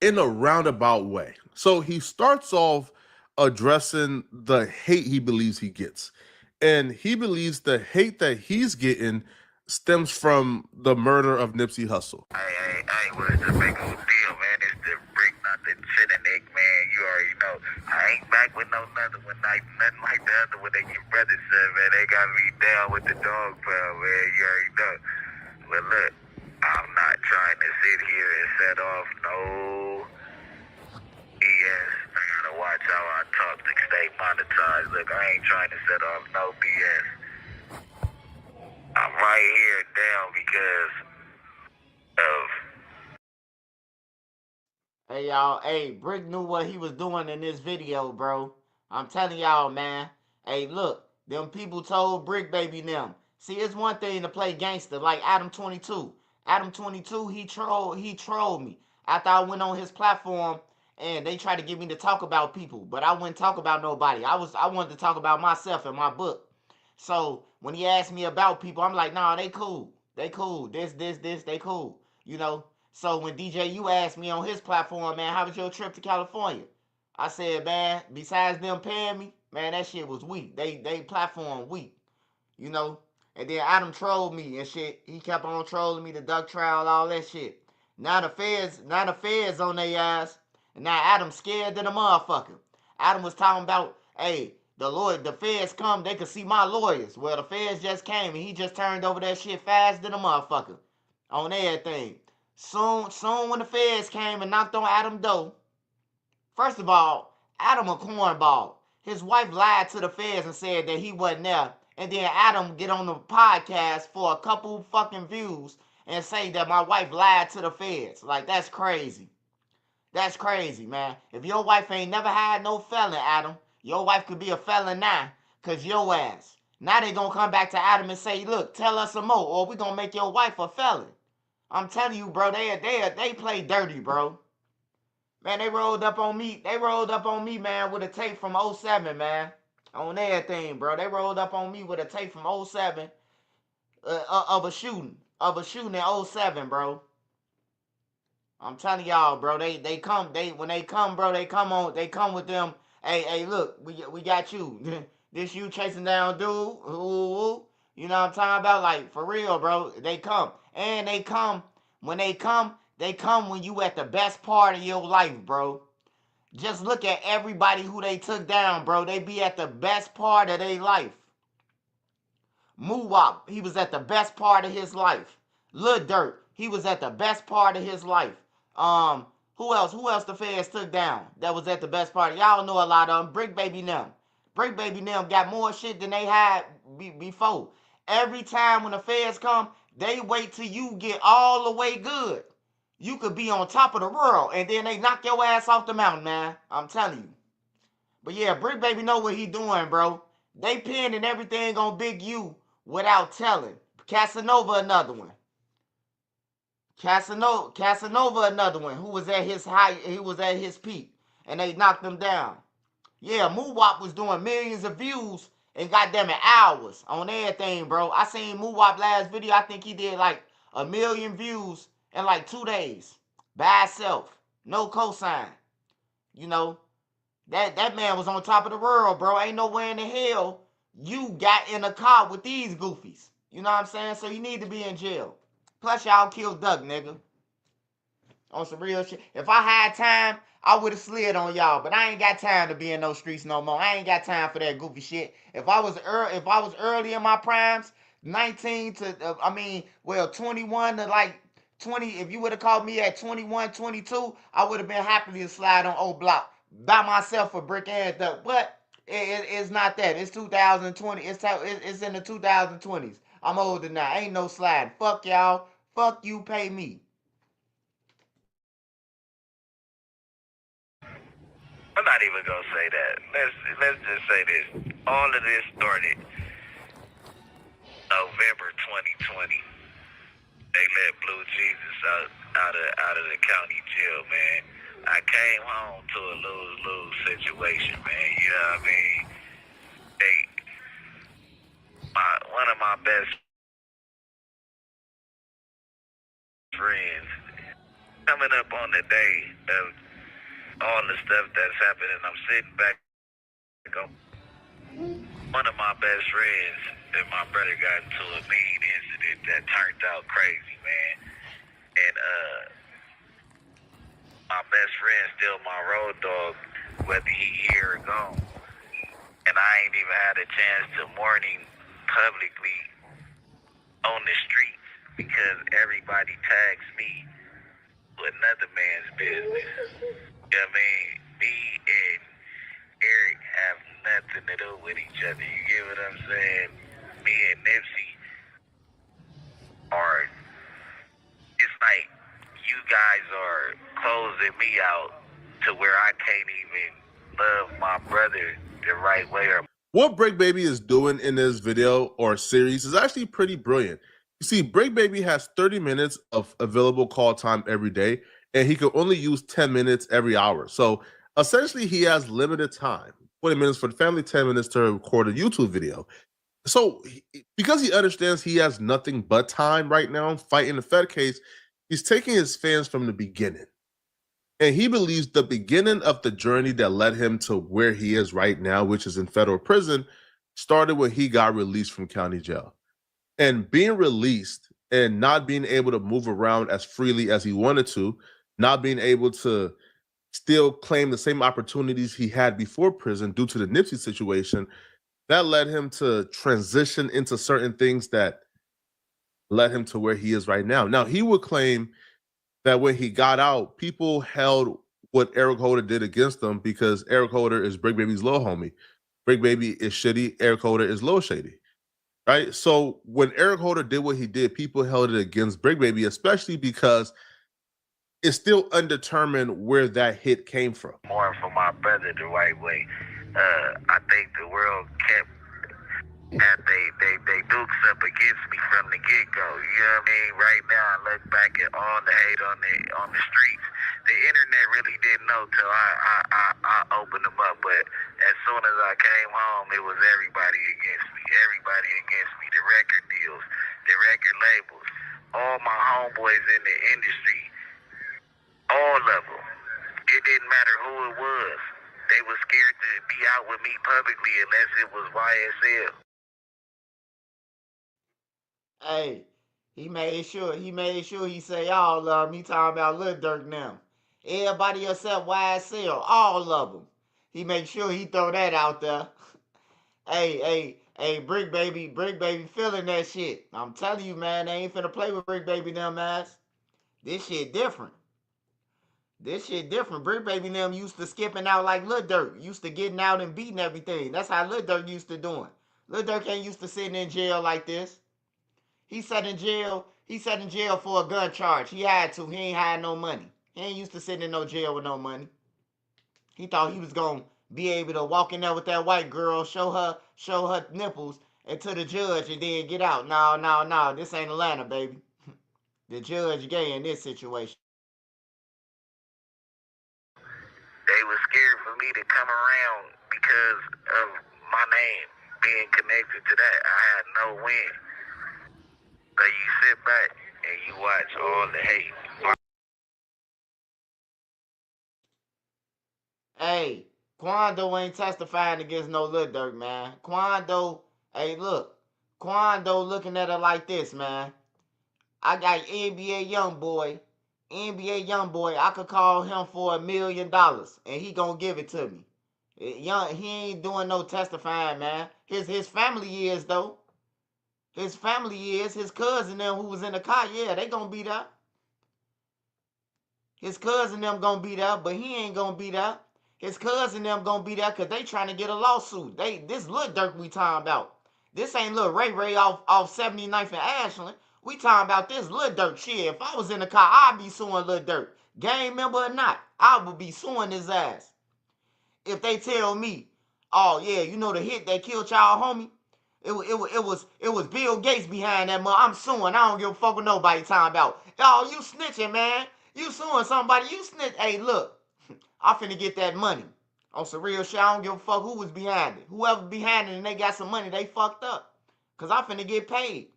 in a roundabout way. So he starts off addressing the hate he believes he gets. And he believes the hate that he's getting stems from the murder of Nipsey Hussle. Well, it's a big old deal, man. It's the Brick, not the shit and Nick, man. You already know. I ain't back with nothing like the other when they get brothers said, man. They got me down with the dog pound, man. You already know. But look, I'm not trying to sit here and set off no BS. I gotta watch how I talk to stay monetized. Look, I ain't trying to set off no BS. I'm right here down because of... Hey, y'all. Hey, Brick knew what he was doing in this video, bro. I'm telling y'all, man. Hey, look. Them people told Brick Baby them. See, it's one thing to play gangster like Adam 22. Adam 22, he trolled me. After I went on his platform and they tried to get me to talk about people. But I wouldn't talk about nobody. I wanted to talk about myself and my book. So, when he asked me about people, I'm like, nah, they cool. They cool. This, they cool. You know? So when DJU asked me on his platform, man, how was your trip to California? I said, man, besides them paying me, Man, that shit was weak. They platform weak, you know. And then Adam trolled me and shit. He kept on trolling me, the duck trial, all that shit. Now the feds on their ass. And now Adam scared than a motherfucker. Adam was talking about, hey, the feds come, they could see my lawyers. Well, the feds just came and he just turned over that shit fast than a motherfucker. On everything. Soon when the feds came and knocked on Adam's door, first of all, Adam a cornball. His wife lied to the feds and said that he wasn't there. And then Adam get on the podcast for a couple fucking views and say that my wife lied to the feds. Like, that's crazy. That's crazy, man. If your wife ain't never had no felon, Adam, your wife could be a felon now, cause your ass. Now they gonna come back to Adam and say, look, tell us some more, or we gonna make your wife a felon. I'm telling you, bro, they play dirty, bro. Man, they rolled up on me. They rolled up on me, man, with a tape from 07, man. On everything, bro. They rolled up on me with a tape from 07 of a shooting. Of a shooting in 07, bro. I'm telling y'all, bro. They come. When they come, bro, they come with them. Hey, look, we got you. This you chasing down dude. Ooh. You know what I'm talking about? Like, for real, bro. They come. And they come. When they come when you at the best part of your life, bro. Just look at everybody who they took down, bro. They be at the best part of their life. Muwop, he was at the best part of his life. Lil Durk, he was at the best part of his life. Who else? Who else the feds took down that was at the best part? Y'all know a lot of them. Brick Baby them. Brick Baby them got more shit than they had before. Every time when the feds come, they wait till you get all the way good. You could be on top of the world, and then they knock your ass off the mountain, man. I'm telling you. But yeah, Brick Baby know what he doing, bro. They pinning everything on Big U without telling. Casanova another one. Casanova another one who was at his high, he was at his peak, and they knocked him down. Yeah, Moowop was doing millions of views in goddamn hours on everything, bro. I seen Moowop last video. I think he did like 1 million views in like 2 days by himself, no cosign. You know, that man was on top of the world, bro. Ain't nowhere in the hell you got in a car with these goofies. You know what I'm saying? So you need to be in jail. Plus, y'all killed Duck, nigga. On some real shit. If I had time, I would have slid on y'all. But I ain't got time to be in those streets no more. I ain't got time for that goofy shit. If I was early in my primes, 19 to 21 to like 20. If you would have called me at 21, 22, I would have been happy to slide on O Block by myself for brick and Duck. But it's not that. It's 2020. It's in the 2020s. I'm older now. Ain't no sliding. Fuck y'all. Fuck you. Pay me. I'm not even gonna say that. Let's just say this. All of this started November 2020. They let Blue Jesus out of the county jail, man. I came home to a lose-lose situation, man. You know what I mean? One of my best friends coming up on the day of all the stuff that's happening, I'm sitting back. One of my best friends and my brother got into a mean incident that turned out crazy, man. And my best friend still my road dog, whether he here or gone. And I ain't even had a chance to mourn him publicly on the streets because everybody tags me with another man's business. You know what I mean? Me and Eric have nothing to do with each other. You get what I'm saying? Me and Nipsey are, it's like you guys are closing me out to where I can't even love my brother the right way. What Break Baby is doing in this video or series is actually pretty brilliant. You see, Break Baby has 30 minutes of available call time every day, and he can only use 10 minutes every hour. So essentially, he has limited time, 20 minutes for the family, 10 minutes to record a YouTube video. So because he understands he has nothing but time right now fighting the Fed case, he's taking his fans from the beginning. And he believes the beginning of the journey that led him to where he is right now, which is in federal prison, started when he got released from county jail. And being released and not being able to move around as freely as he wanted to, not being able to still claim the same opportunities he had before prison due to the Nipsey situation, that led him to transition into certain things that led him to where he is right now. Now, he would claim that when he got out, people held what Eric Holder did against him because Eric Holder is Brick Baby's little homie. Brick Baby is shitty. Eric Holder is Lil Shady. Right? So when Eric Holder did what he did, people held it against Brick Baby, especially because it's still undetermined where that hit came from. More for my brother the right way. I think the world kept and they dukes up against me from the get-go. You know what I mean? Right now, I look back at all the hate on the streets. The internet really didn't know till I opened them up. But as soon as I came home, it was everybody against me. Everybody against me. The record deals, the record labels, all my homeboys in the industry, all of them. It didn't matter who it was. They were scared to be out with me publicly unless it was YSL. Hey, he made sure he say all of them. He talking about Lil Durk now. Everybody except YSL, all of them. He make sure he throw that out there. Hey, Brick Baby feeling that shit. I'm telling you, man, they ain't finna play with Brick Baby them ass. This shit different. Brick Baby them used to skipping out like Lil Durk. Used to getting out and beating everything. That's how Lil Durk used to doing. Lil Durk ain't used to sitting in jail like this. He sat in jail for a gun charge. He had to. He ain't had no money. He ain't used to sitting in no jail with no money. He thought he was gonna be able to walk in there with that white girl, show her nipples, and to the judge and then get out. No. This ain't Atlanta, baby. The judge gay in this situation. They were scared for me to come around because of my name being connected to that. I had no win. So you sit back and you watch all the hate. Hey, Quando ain't testifying against no Lil Durk, man. Quando looking at it like this, man. I got NBA Youngboy. I could call him for $1 million and he gonna give it to me. He ain't doing no testifying, man. His family is though. His family is, his cousin them who was in the car, yeah, they gonna be there. His cousin them gonna be there, but he ain't gonna be there. His cousin them gonna be there because they trying to get a lawsuit. This Lil Durk we talking about. This ain't Lil Ray off 79th and Ashland. We talking about this Lil Durk shit. If I was in the car, I'd be suing Lil Durk. Gang member or not, I would be suing his ass. If they tell me, oh yeah, you know the hit that killed y'all homie? It was Bill Gates behind that mother. I'm suing. I don't give a fuck what nobody talking about. Oh, you snitching, man. You suing somebody. You snitch. Hey, look. I finna get that money. On some real shit, I don't give a fuck who was behind it. Whoever behind it and they got some money, they fucked up. Cause I finna get paid.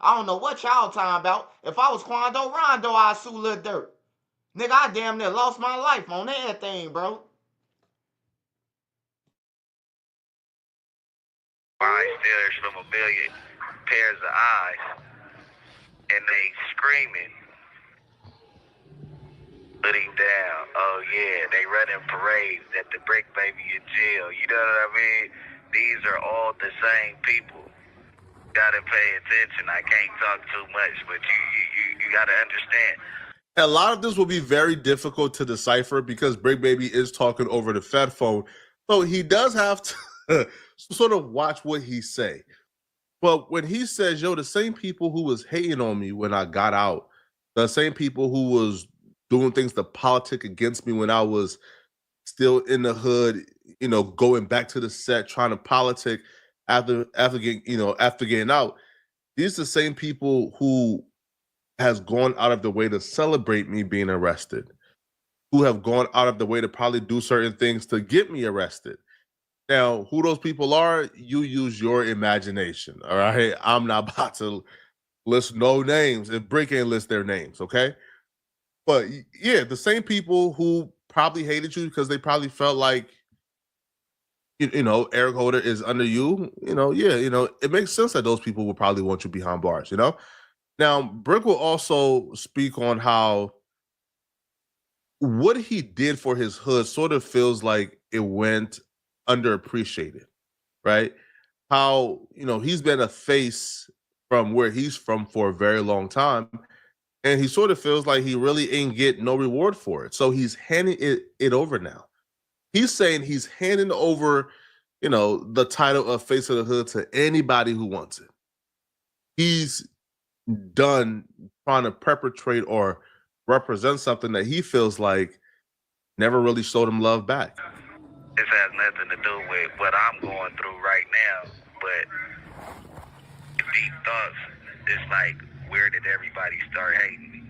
I don't know what y'all talking about. If I was Quando Rondo, I'd sue Lil Durk. Nigga, I damn near lost my life on everything, bro. Bystanders from a million pairs of eyes, and they screaming, put him down. Oh yeah, they running parades at the Brick Baby in jail. You know what I mean? These are all the same people. Gotta pay attention. I can't talk too much, but you gotta understand. A lot of this will be very difficult to decipher because Brick Baby is talking over the Fed phone. So he does have to sort of watch what he say. But when he says, yo, the same people who was hating on me when I got out, the same people who was doing things to politic against me when I was still in the hood, you know, going back to the set, trying to politic after getting out, these are the same people who has gone out of the way to celebrate me being arrested, who have gone out of the way to probably do certain things to get me arrested. Now, who those people are, you use your imagination, all right? I'm not about to list no names if Brick ain't list their names, okay? But yeah, the same people who probably hated you because they probably felt like Eric Holder is under you, it makes sense that those people will probably want you behind bars, Now, Brick will also speak on how what he did for his hood sort of feels like it went underappreciated, right? How, he's been a face from where he's from for a very long time, and he sort of feels like he really ain't get no reward for it. So he's handing it over now. He's saying he's handing over, the title of Face of the Hood to anybody who wants it. He's done trying to perpetrate or represent something that he feels like never really showed him love back. This has nothing to do with what I'm going through right now, but deep thoughts, it's like, where did everybody start hating me?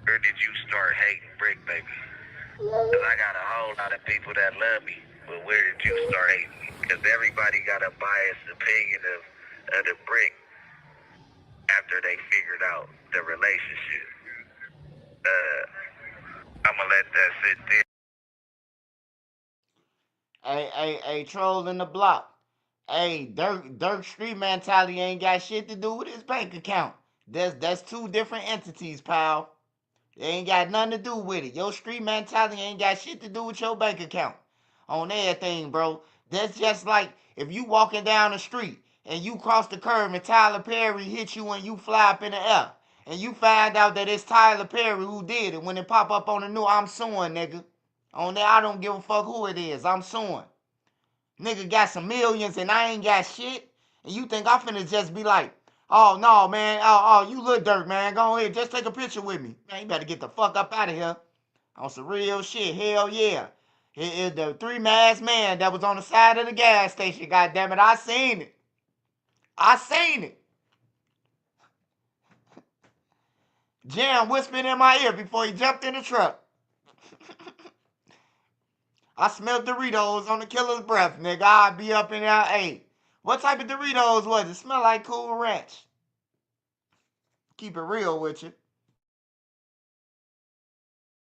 Where did you start hating Brick, baby? Because I got a whole lot of people that love me, but where did you start hating me? Because everybody got a biased opinion of the Brick after they figured out the relationship. I'm going to let that sit there. Hey, troll in the block. Hey, Durk street mentality ain't got shit to do with his bank account. That's two different entities, pal. They ain't got nothing to do with it. Your street mentality ain't got shit to do with your bank account. On everything, bro. That's just like if you walking down the street and you cross the curb and Tyler Perry hit you and you fly up in the air. And you find out that it's Tyler Perry who did it. When it pop up on the news, I'm suing, nigga. On there, I don't give a fuck who it is. I'm suing. Nigga got some millions and I ain't got shit. And you think I'm finna just be like, oh no, man. Oh, you Lil Durk, man. Go ahead, just take a picture with me. Man, you better get the fuck up out of here. On some real shit. Hell yeah. It the three-masked man that was on the side of the gas station. God damn it, I seen it. I seen it. Jam whispered in my ear before he jumped in the truck. I smelled Doritos on the killer's breath, nigga. I'd be up in there. Hey, what type of Doritos was it? Smell like Cool Ranch. Keep it real with you.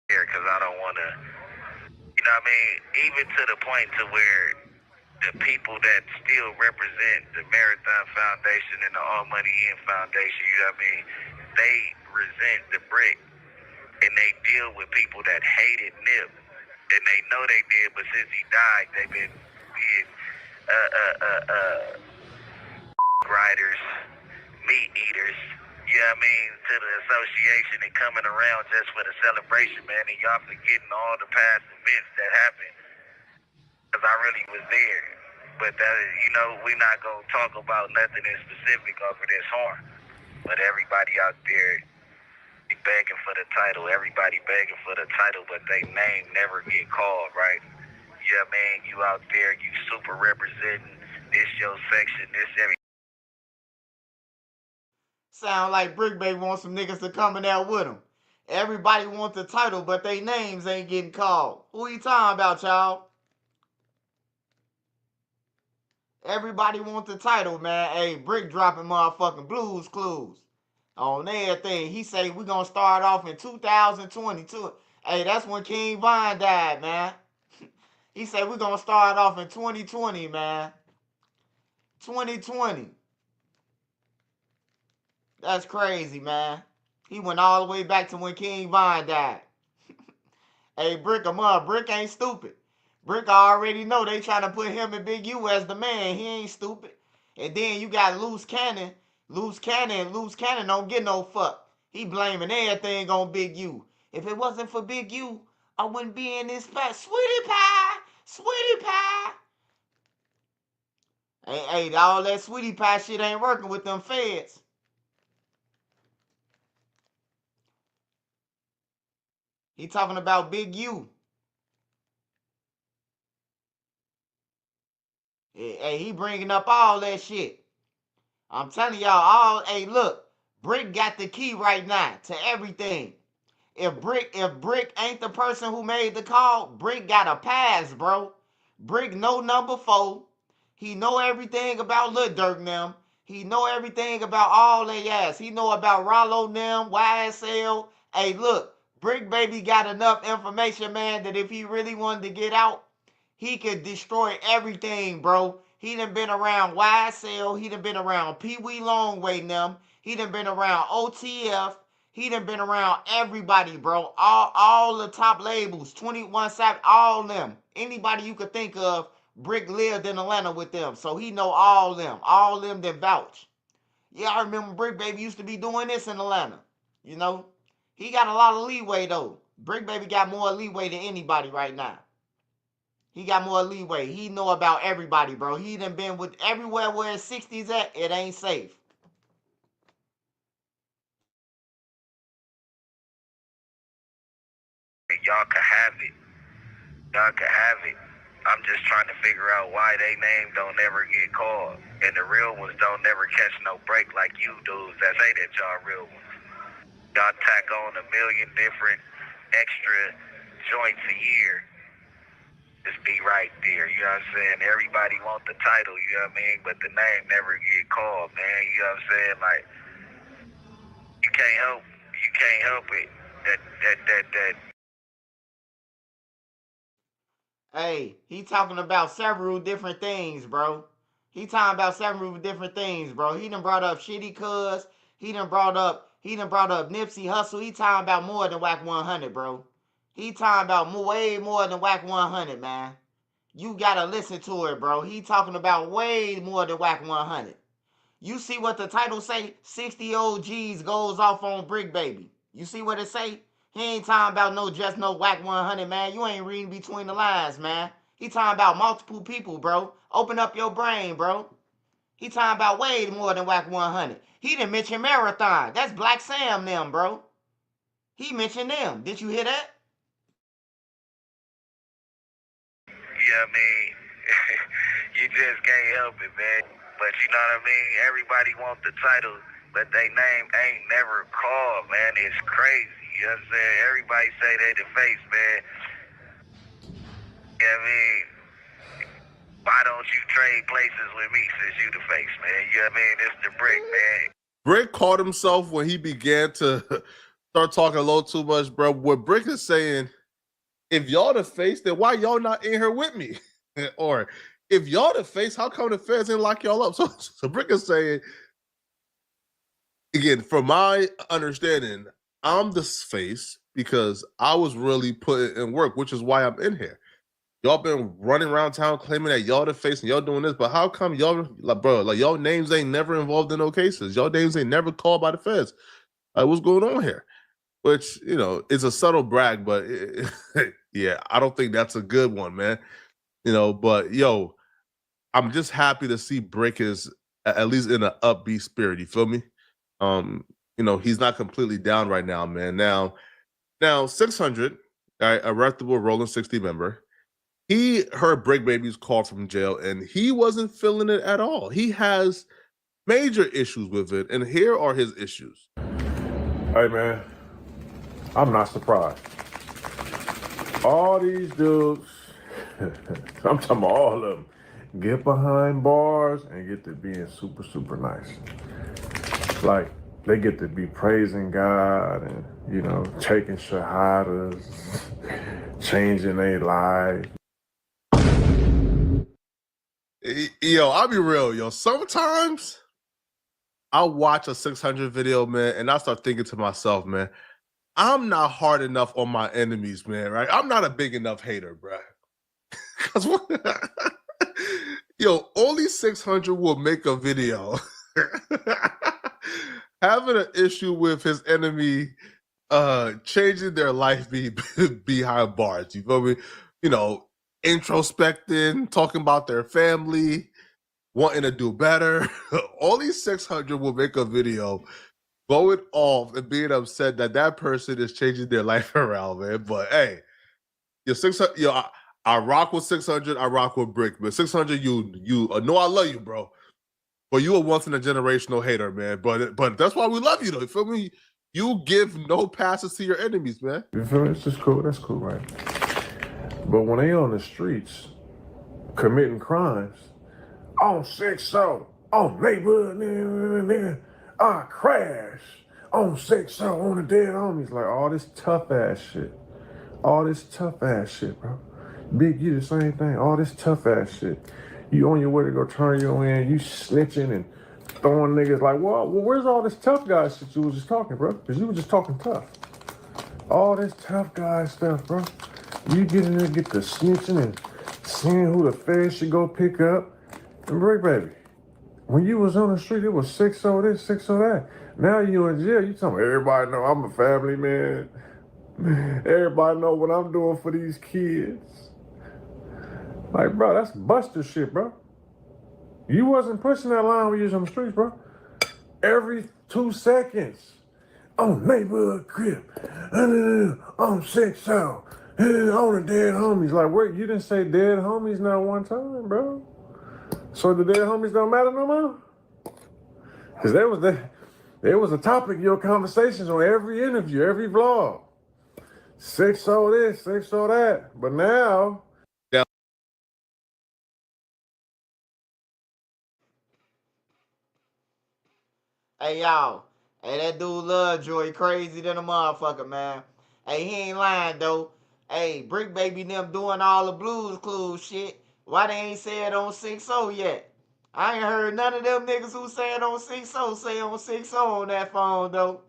Because I don't want to, even to the point to where the people that still represent the Marathon Foundation and the All Money In Foundation, they resent the Brick, and they deal with people that hated Nip, and they know they did, but since he died, they've been being riders, meat eaters, to the association and coming around just for the celebration, man, and y'all forgetting all the past events that happened, because I really was there. But that, we're not going to talk about nothing in specific over this horn. But everybody out there begging for the title. Everybody begging for the title, but they name never get called, right? You out there, you super representing this your section, this every. Sound like Brick Baby wants some niggas to come in there with him. Everybody wants the title, but they names ain't getting called. Who you talking about, y'all? Everybody wants the title, man. Hey, Brick dropping motherfucking Blues Clues on everything. He say we gonna start off in 2022. Hey, that's when King Von died, man. He say we gonna start off in 2020, man. 2020. That's crazy, man. He went all the way back to when King Von died. Hey, Brick Brick ain't stupid. Brick already know they trying to put him and Big U as the man. He ain't stupid. And then you got Loose Cannon. Loose Cannon don't get no fuck. He blaming everything on Big U. If it wasn't for Big U, I wouldn't be in this spot. Sweetie pie. Sweetie pie. Hey, all that sweetie pie shit ain't working with them feds. He talking about Big U. Hey, he bringing up all that shit. I'm telling y'all, hey, look, Brick got the key right now to everything. If Brick ain't the person who made the call, Brick got a pass, bro. Brick know number 4. He know everything about Lil Durk them. He know everything about all they ass. He know about Rollo them, YSL, Hey, look, Brick Baby got enough information, man, that if he really wanted to get out, he could destroy everything, bro. He done been around YSL. He done been around Pee Wee Longway and them. He done been around OTF. He done been around everybody, bro. All the top labels, 21 Savage, all them. Anybody you could think of, Brick lived in Atlanta with them. So he know all them. All them that vouch. Yeah, I remember Brick Baby used to be doing this in Atlanta. You know? He got a lot of leeway, though. Brick Baby got more leeway than anybody right now. He got more leeway. He know about everybody, bro. He done been with everywhere where his 60s at. It ain't safe. Y'all can have it. Y'all can have it. I'm just trying to figure out why they name don't ever get called. And the real ones don't never catch no break like you dudes that say that y'all real ones. Y'all tack on 1 million different extra joints a year. Just be right there, you know what I'm saying? Everybody want the title, you know what I mean? But the name never get called, man. You know what I'm saying? Like, you can't help it. That Hey, he talking about several different things, bro. He talking about several different things, bro. He done brought up Shitty Cuz. He done brought up Nipsey Hussle. He talking about more than Whack 100, bro. He talking about way more than Whack 100, man. You gotta listen to it, bro. He talking about way more than Whack 100. You see what the title say? 60 OGs goes off on Brick Baby. You see what it say? He ain't talking about no Whack 100, man. You ain't reading between the lines, man. He talking about multiple people, bro. Open up your brain, bro. He talking about way more than Whack 100. He didn't mention Marathon. That's Black Sam them, bro. He mentioned them. Did you hear that? you know what I mean? You just can't help it, man. But you know what I mean? Everybody want the title, but they name ain't never called, man. It's crazy. You know what I'm saying? Everybody say they the face, man. You know what I mean? Why don't you trade places with me since you the face, man? You know what I mean? It's the Brick, man. Brick caught himself when he began to start talking a little too much, bro. What Brick is saying, if y'all the face, then why y'all not in here with me? Or if y'all the face, how come the feds didn't lock y'all up? So Brick is saying, again, from my understanding, I'm the face because I was really putting in work, which is why I'm in here. Y'all been running around town claiming that y'all the face and y'all doing this, but how come y'all, like, bro, like y'all names ain't never involved in no cases? Y'all names ain't never called by the feds. Like, what's going on here? Which, you know, is a subtle brag, but yeah, I don't think that's a good one, man. You know, but yo, I'm just happy to see Brick is at least in an upbeat spirit. You feel me? You know, he's not completely down right now, man. Now 600, a reputable Rolling 60 member, he heard Brick Baby's call from jail and he wasn't feeling it at all. He has major issues with it, and here are his issues. Hey, man, I'm not surprised. All these dudes, I'm talking about all of them, get behind bars and get to being super, super nice. Like, they get to be praising God and, you know, taking shahadas, changing their life. Yo, I'll be real, yo. Sometimes I'll watch a 600 video, man, and I start thinking to myself, man, I'm not hard enough on my enemies, man, right? I'm not a big enough hater, bro. Because yo, only 600 will make a video having an issue with his enemy changing their life behind bars. You feel me? You know, introspecting, talking about their family, wanting to do better. Only 600 will make a video going off and being upset that that person is changing their life around, man. But hey, your 600, yo, I rock with 600. I rock with Brick, but 600, you know I love you, bro. But you a once in a generational hater, man. But that's why we love you, though. You feel me? You give no passes to your enemies, man. You feel me? It's just cool. That's cool, right? But when they on the streets committing crimes, on 6-0, on neighborhood, nigga, I crash. on 6 on the dead homies. Like all this tough ass shit. All this tough ass shit, bro. Big, you the same thing. All this tough ass shit. You on your way to go turn your in, you snitching and throwing niggas like, well, where's all this tough guy shit you was just talking, bro? Because you was just talking tough. All this tough guy stuff, bro. You get in there, get the snitching and seeing who the feds should go pick up. And Brick Baby, when you was on the street, it was 6 this, 6 that. Now you in jail, you telling me everybody know I'm a family man. Everybody know what I'm doing for these kids. Like, bro, that's Buster shit, bro. You wasn't pushing that line when you was on the streets, bro. Every 2 seconds. On neighborhood crib. On 6 on the dead homies. Like, wait, you didn't say dead homies not one time, bro. So the dead homies don't matter no more? Because there was a topic in your conversations on every interview, every vlog. 6 this, 6 that. But now, Hey, y'all. Hey, that dude Lovejoy crazy than a motherfucker, man. Hey, he ain't lying, though. Hey, Brick Baby them doing all the Blues Clues shit. Why they ain't said on 6-0 yet? I ain't heard none of them niggas who said on 6-0 say on 6-0 on that phone, though.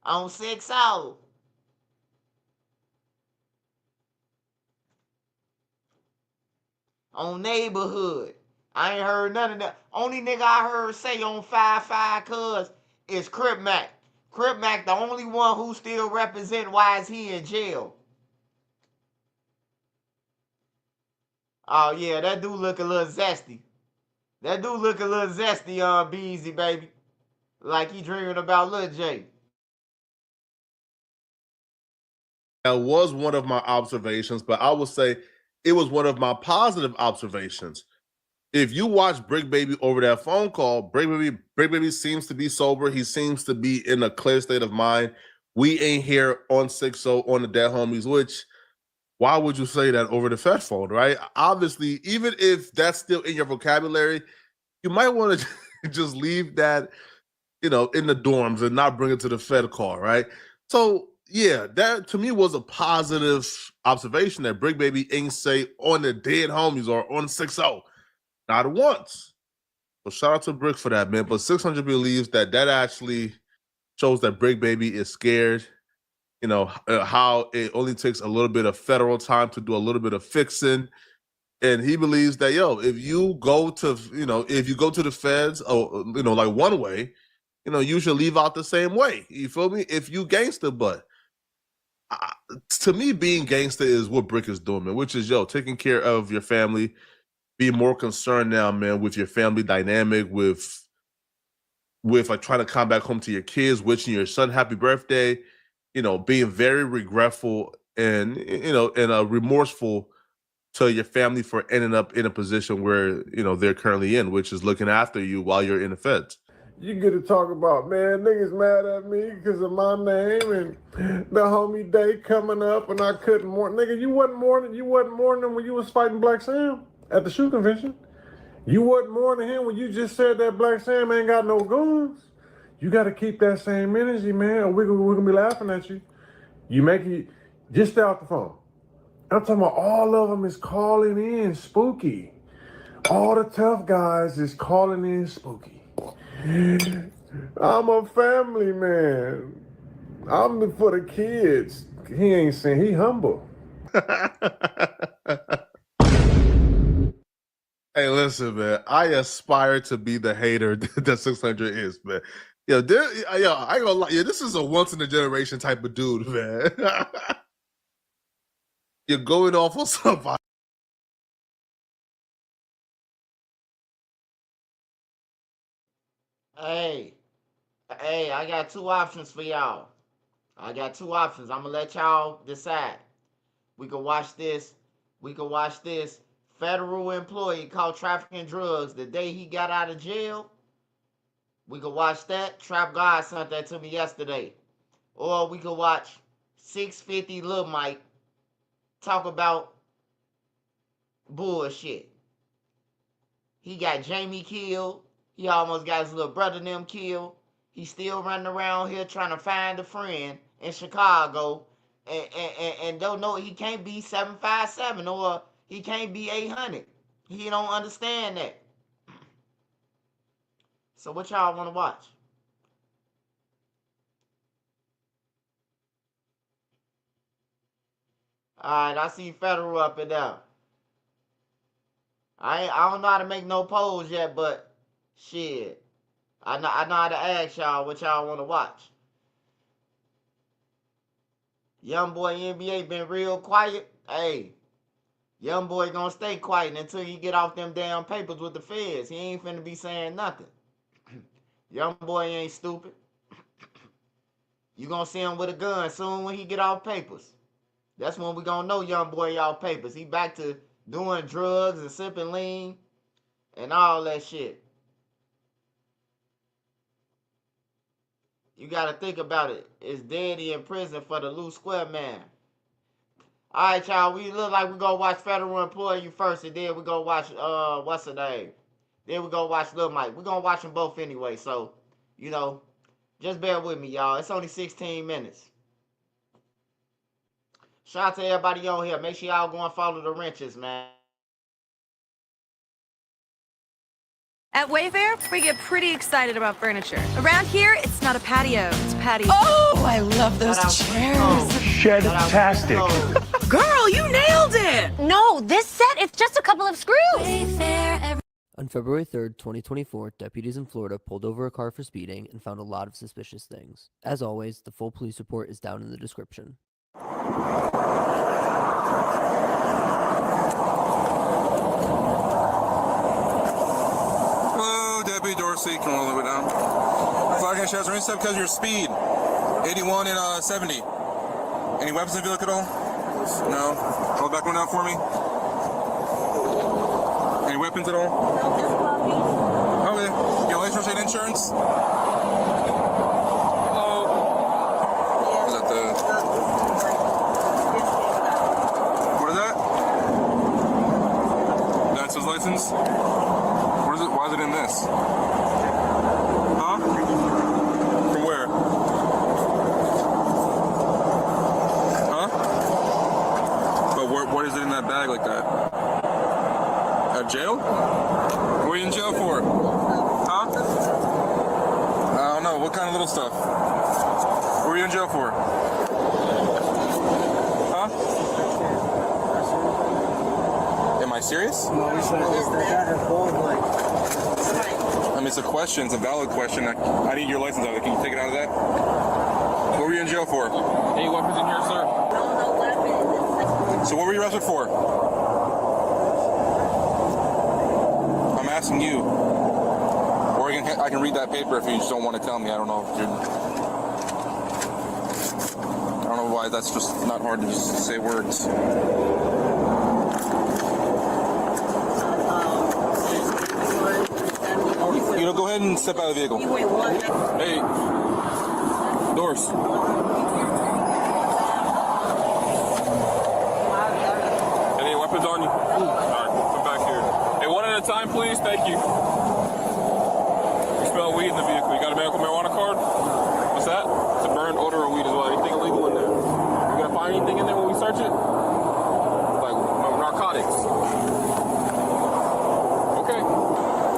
On 6-0. On Neighborhood. I ain't heard none of that. Only nigga I heard say on 5-5 cuz is Crip Mac. Crip Mac the only one who still represent why is he in jail. Oh yeah, that dude look a little zesty. That dude look a little zesty on Beezy, baby. Like he dreaming about Lil J. That was one of my observations, but I would say it was one of my positive observations. If you watch Brick Baby over that phone call, Brick Baby seems to be sober. He seems to be in a clear state of mind. We ain't here on 6-0 on the dead homies, which why would you say that over the Fed phone, right? Obviously, even if that's still in your vocabulary, you might want to just leave that, in the dorms and not bring it to the Fed call, right? So yeah, that to me was a positive observation that Brick Baby ain't say on the dead homies or on 6-0. Not once. So shout out to Brick for that, man. But 600 believes that actually shows that Brick Baby is scared. How it only takes a little bit of federal time to do a little bit of fixing. And he believes that, if you go to the feds, like one way, you should leave out the same way. You feel me? If you gangster, but to me, being gangster is what Brick is doing, man, which is, taking care of your family, be more concerned now, man, with your family dynamic, with like trying to come back home to your kids, wishing your son happy birthday, being very regretful and remorseful to your family for ending up in a position where they're currently in, which is looking after you while you're in the feds. you get to talk about, man, niggas mad at me because of my name and the homie day coming up and I couldn't mourn. Nigga, you wasn't mourning when you was fighting Black Sam at the shoe convention. You wasn't mourning him when you just said that Black Sam ain't got no guns. You got to keep that same energy, man, or we're going to be laughing at you. Just stay off the phone. I'm talking about all of them is calling in spooky. All the tough guys is calling in spooky. I'm a family man. I'm for the kids. He ain't saying he humble. Hey, listen, man. I aspire to be the hater that 600 is, man. I ain't gonna lie. Yeah, this is a once in a generation type of dude, man. You're going off on somebody. Hey, I got two options for y'all. I'm gonna let y'all decide. We can watch this. Federal employee caught trafficking drugs the day he got out of jail. We could watch that. Trap God sent that to me yesterday. Or we could watch 650 Lil Mike talk about bullshit. He got Jamie killed. He almost got his little brother and them killed. He's still running around here trying to find a friend in Chicago and don't know he can't be 757 or he can't be 800. He don't understand that. So what y'all want to watch? Alright, I see Federal up and down. I don't know how to make no polls yet, but shit. I know how to ask y'all what y'all want to watch. Young boy NBA been real quiet. Hey, young boy gonna stay quiet until he get off them damn papers with the feds. He ain't finna be saying nothing. Young boy ain't stupid. You gonna see him with a gun soon when he get off papers. That's when we gonna know young boy off papers. He back to doing drugs and sipping lean and all that shit. You gotta think about it. It's Daddy in prison for the loose square man. Alright, y'all. We look like we gonna watch Federal Employee first, and then we gonna watch what's her name? Then we gonna watch Lil Mike. We gonna watch them both anyway, so you know, just bear with me, y'all. It's only 16 minutes. Shout out to everybody on here. Make sure y'all go and follow the wrenches, man. At Wayfair, we get pretty excited about furniture. Around here, it's not a patio, it's a patio. Oh, I love those chairs. Shedtastic. Girl, you nailed it. No, this set, it's just a couple of screws. On February 3rd, 2024, deputies in Florida pulled over a car for speeding and found a lot of suspicious things. As always, the full police report is down in the description. Hello, Deputy Dorsey. Come all the way down. Flag and shots, step because of your speed. 81 and 70. Any weapons in the vehicle at all? No. Hold back one down for me. Any weapons at all? Okay. Your license and insurance? Is that the... What is that? That's his license? What is it? Why is it in this? Huh? From where? Huh? But what is it in that bag like that? At jail? What are you in jail for? Huh? I don't know. What kind of little stuff? What are you in jail for? Huh? Am I serious? I mean, it's a question. It's a valid question. I need your license out of it. Can you take it out of that? What were you in jail for? Any weapons in here, sir? No weapons. So what were you arrested for? I'm asking you. Or I can read that paper if you just don't want to tell me. I don't know if you're... I don't know why that's just not hard to just say words. You know, go ahead and step out of the vehicle. Hey, Doors. Any weapons on you? Alright, come back here. Hey, one at a time, please. Thank you. You smell weed in the vehicle. You got a medical marijuana card? What's that? It's a burned odor of weed as well. Anything illegal in there? You gonna find anything in there when we search it? Like narcotics? Okay.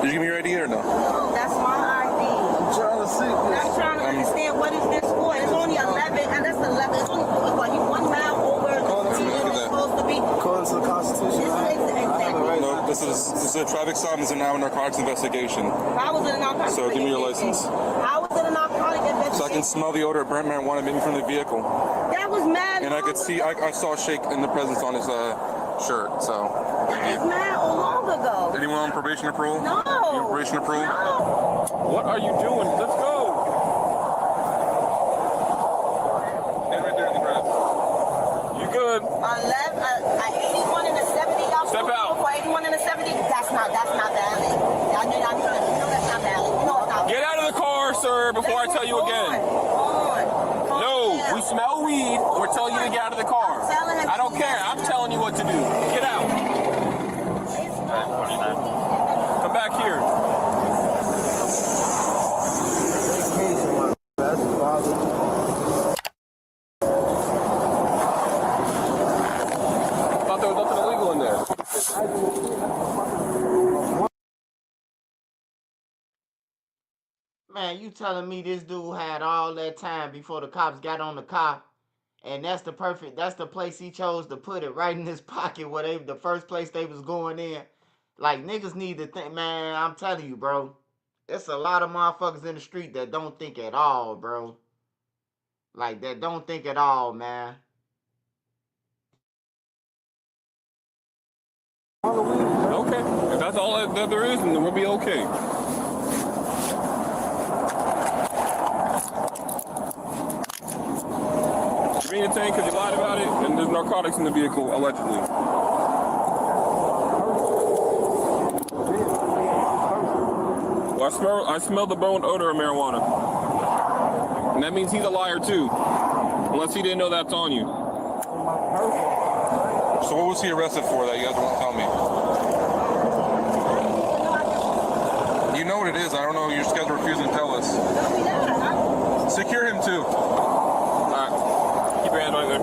Did you give me your ID or no? No, that's my ID. I'm trying to see. I'm trying to understand what is this for. It's only 11, and that's 11. It's only for what? You 1 mile over the speed limit supposed to be. According to the Constitution. No, this is a traffic stop. It's now a narcotics investigation. How was it a narcotics So give me your license. How was it a narcotic investigation? So I can smell the odor of burnt marijuana maybe from the vehicle. That was mad. And I could see, I saw a shake in the presence on his shirt, so. That is mad long ago. Anyone on probation or parole? No. You on probation or parole? No. What are you doing? Let's go. Stand right there in the grass. You good? 81 and a 70. Y'all Step out. For 81 and a 70. That's not valid. You know that's not valid. You know it's not valid. Get out of the car, sir, before I tell you again. No, we smell weed. We're telling you to get out of the car. I don't care. I'm telling you what to do. Get out. Come back here. Man, you telling me this dude had all that time before the cops got on the car, and that's the place he chose to put it, right in his pocket where the first place they was going in. Like, niggas need to think, man, I'm telling you, bro. It's a lot of motherfuckers in the street that don't think at all, bro. Like, that don't think at all, man. Okay. If that's all that there is, then we'll be okay. You're being detained because you lied about it, and there's narcotics in the vehicle, allegedly. Well, I smell the bone odor of marijuana. And that means he's a liar too. Unless he didn't know that's on you. So what was he arrested for that you guys won't tell me? You know what it is. I don't know. You just guys are refusing to tell us. Secure him too. Alright. Keep your hands right there.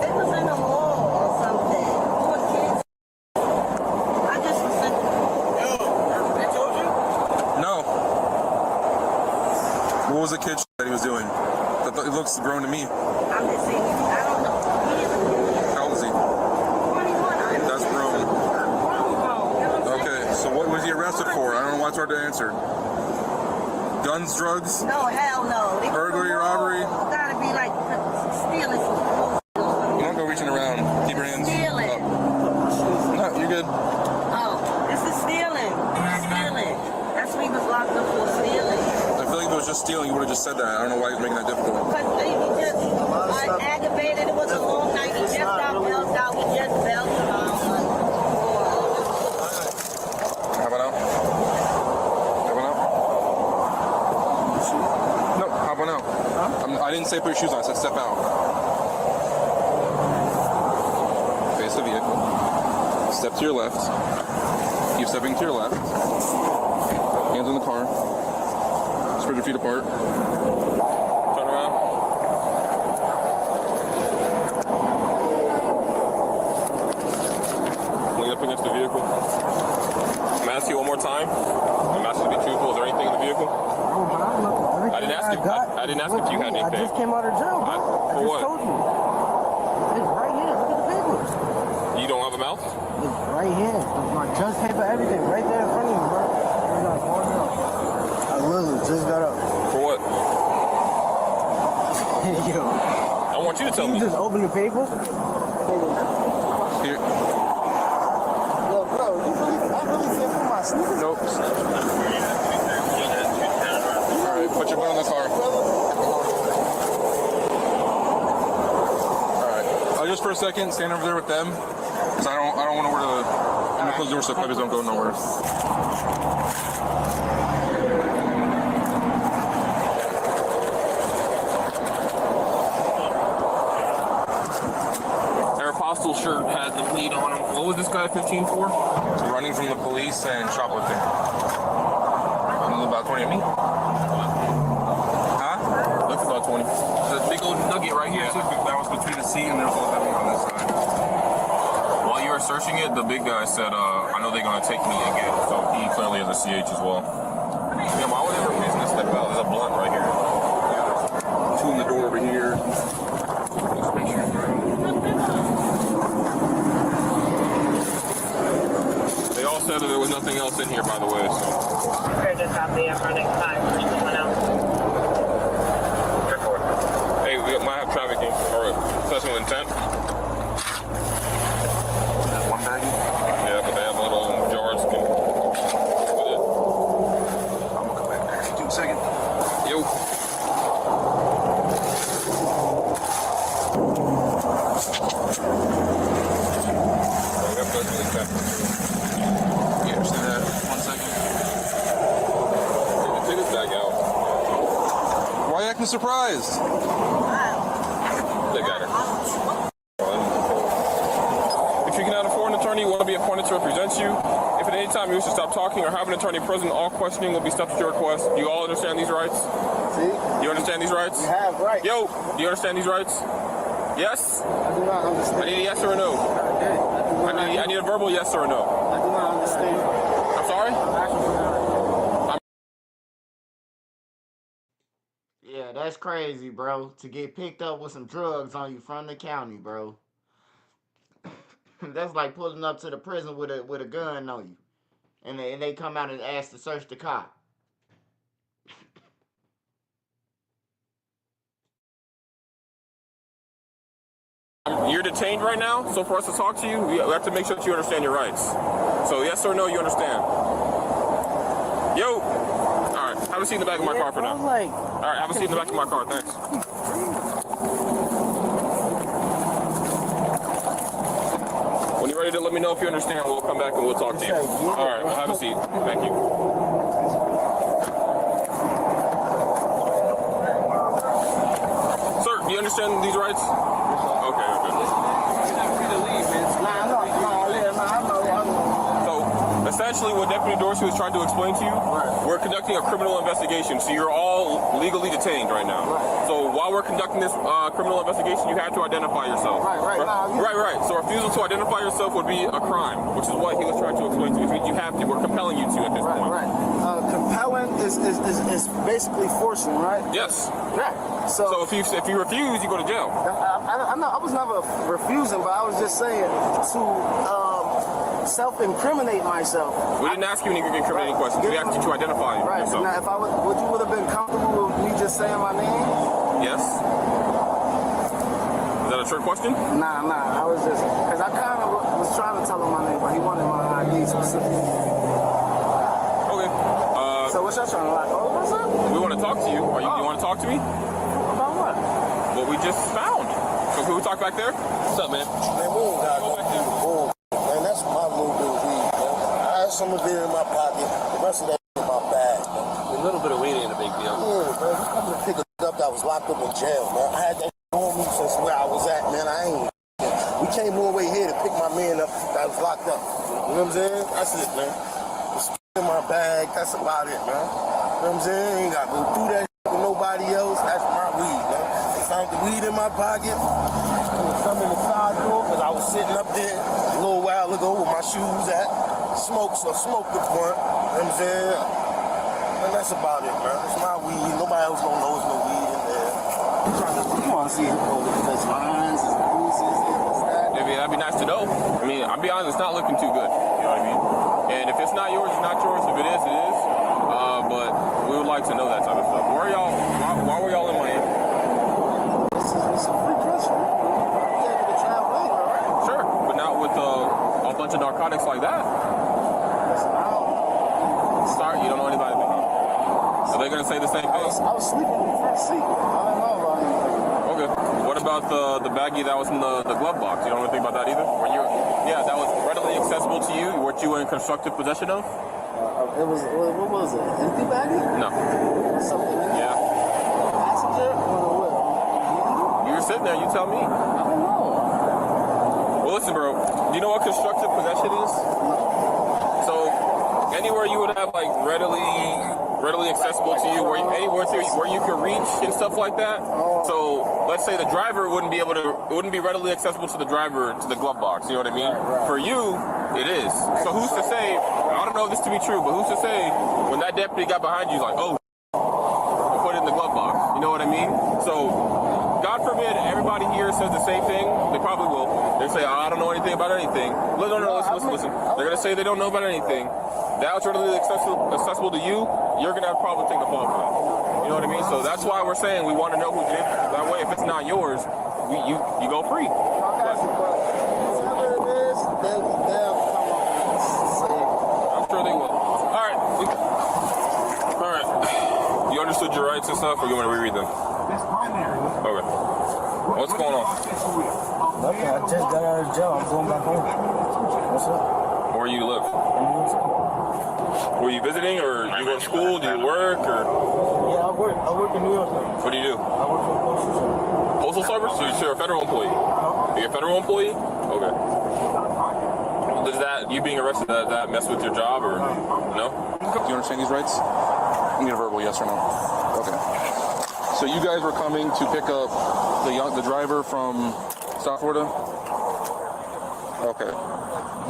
It was in the mall or something. I just was in. They told you? No. What was the kid that he was doing? It looks grown to me. I'm just saying, I don't know. How old is he? 21. That's grown. Okay, so what was he arrested for? I don't know why it's hard to answer. Guns, drugs? No, hell no. Burglary, robbery? Gotta be like stealing some. You don't go reaching around. Keep your hands Stealing. up. No, you're good. Oh, this is stealing. Stealing. That's what he was locked up for, stealing. I feel like if it was just stealing, you would have just said that. I don't know why he's making that difficult. Because he just aggravated. It was a long night. He just got belted out. We just belted him out. How about now? How about now? No, how about now? I didn't say put your shoes on. I said step out. Face the vehicle. Step to your left. Keep stepping to your left. Hands in the car. Spread your feet apart. Turn around. Lean up against the vehicle. I'm asking you one more time. I'm asking you to be truthful. Is there anything in the vehicle? I didn't ask you. I didn't ask if you had anything. I just came out of jail. For I just what? told you. It's right here. Look at the papers. You don't have a mouth? It's right here. My judge paper, everything, right there in front of you, bro. I literally just got up. For what? Yo. I want you to tell me. You just open the paper? Here. Yo, bro, I really said for my sneakers. Nope. Alright, put your butt in the car. Alright. Just for a second, stand over there with them. Because I don't want to wear the. I'm gonna close the door so puppies don't go nowhere. Apostle shirt had the bleed on him. What was this guy 15 for? Running from the police and shoplifting. About 20 of me? Huh? Looks about 20. The big old nugget right here. That was between the seat and there was a little bit on this side. While you were searching it, the big guy said, I know they're going to take me again. So he clearly is a CH as well. Yeah, why would they refuse to step out? There's a blunt right here. Two in the door over here. They all said that there was nothing else in here, by the way, so. Just out there running 5 Hey, we might have trafficking or possession with intent. One baggie? Yeah, but they have little jars. I'm gonna come back there. 2 seconds. Yo. You understand that? 1 second. Take this bag out. Why are you acting surprised? They got her. If you cannot afford an attorney, you want to be appointed to represent you. If at any time you wish to stop talking or have an attorney present, all questioning will be stopped at your request. Do you all understand these rights? See? You understand these rights? You have rights. Yo, do you understand these rights? Yes? I do not understand. I need a yes or a no. I need a verbal yes or a no. I do not understand. I'm sorry? That's crazy, bro. To get picked up with some drugs on you from the county, bro. That's like pulling up to the prison with a gun on you, and they come out and ask to search the car. You're detained right now, so for us to talk to you, we have to make sure that you understand your rights. So yes or no, you understand? Yo! Alright, have a seat in the back of my car for now. Alright, have a seat in the back of my car, thanks. When you're ready to let me know if you understand, we'll come back and we'll talk to you. Alright, well, have a seat. Thank you. Sir, do you understand these rights? Okay, okay. So, essentially what Deputy Dorsey was trying to explain to you, we're conducting a criminal investigation, so you're all legally detained right now. So while we're conducting this criminal investigation, you have to identify yourself. Right. So refusal to identify yourself would be a crime, which is what he was trying to explain to you, which means you have to. We're compelling you to at this point. Compelling is basically forcing, right? Yes. Right. So if you refuse, you go to jail. I know I was never refusing, but I was just saying to self-incriminate myself. We didn't ask you any incriminating questions. We asked you to identify yourself. Now, if I would you have been comfortable with me just saying my name? Yes. Is that a trick question? Nah. I was just because I kind of was trying to tell him my name, but he wanted my ID specifically. Okay. So what y'all trying to lock all of us up? We want to talk to you. You want to talk to me? About what? What we just found. So can we talk back there? What's up, man? Man, we ain't got no bull. Man, that's my little bit of weed, man. I had some of it in my pocket. The rest of that in my bag, man. A little bit of weed ain't a big deal. Yeah, man. We coming to pick it up that was locked up in jail, man. I had that on me since where I was at, man. I ain't. We came all the way here to pick my man up that was locked up. You know what I'm saying? That's it, man. It's in my bag. That's about it, man. You know what I'm saying? Ain't got to go through that with nobody else. That's my weed, man. I found the weed in my pocket. There was some in the side door because I was sitting up there a little while ago with my shoes at. Smoked the blunt. You know what I'm saying? And that's about it, man. It's my weed. Nobody else gonna know there's no weed in there. You want to see it over the lines, the bruises, this, that. That'd be nice to know. I mean, I'll be honest, it's not looking too good. You know what I mean? And if it's not yours, it's not yours. If it is, it is. But we would like to know that type of stuff. Where are y'all? Why were y'all in Miami? It's a free country. You able to travel anywhere, right? Sure, but not with a bunch of narcotics like that. Listen, I don't know. Sorry, you don't know anybody. Are they gonna say the same thing? I was sleeping in the front seat. I don't know about anything. Okay. What about the baggie that was in the glove box? You don't know anything about that either? That was readily accessible to you. Weren't you in constructive possession of? It was, what was it? Empty baggie? No. Something in there? Yeah. Passenger or what? You were sitting there. You tell me. I don't know. Well, listen, bro. Do you know what constructive possession is? So anywhere you would have like readily accessible to you, where you could reach and stuff like that. So let's say the driver wouldn't be readily accessible to the driver to the glove box. You know what I mean? For you, it is. So who's to say? I don't know this to be true, but who's to say when that deputy got behind you, he's like, oh, put it in the glove box. You know what I mean? So God forbid everybody here says the same thing. They probably will. They say, oh, I don't know anything about anything. Listen. They're gonna say they don't know about anything. That's readily accessible to you. You're gonna have probably take the fall for that. You know what I mean? So that's why we're saying we want to know who did it. That way, if it's not yours, you go free. I'm sure they will. All right. You understood your rights and stuff, or you want to reread them? Okay. What's going on? Nothing. I just got out of jail. I'm going back home. What's up? Where you live? Were you visiting, or you go to school? Do you work, or? Yeah, I work in New York. What do you do? I work for the Postal Service. Postal Service? So you're a federal employee? Are you a federal employee? Okay. Does you being arrested, does that mess with your job, or no? Do you understand these rights? You need a verbal yes or no. Okay. So you guys were coming to pick up the driver from South Florida? Okay.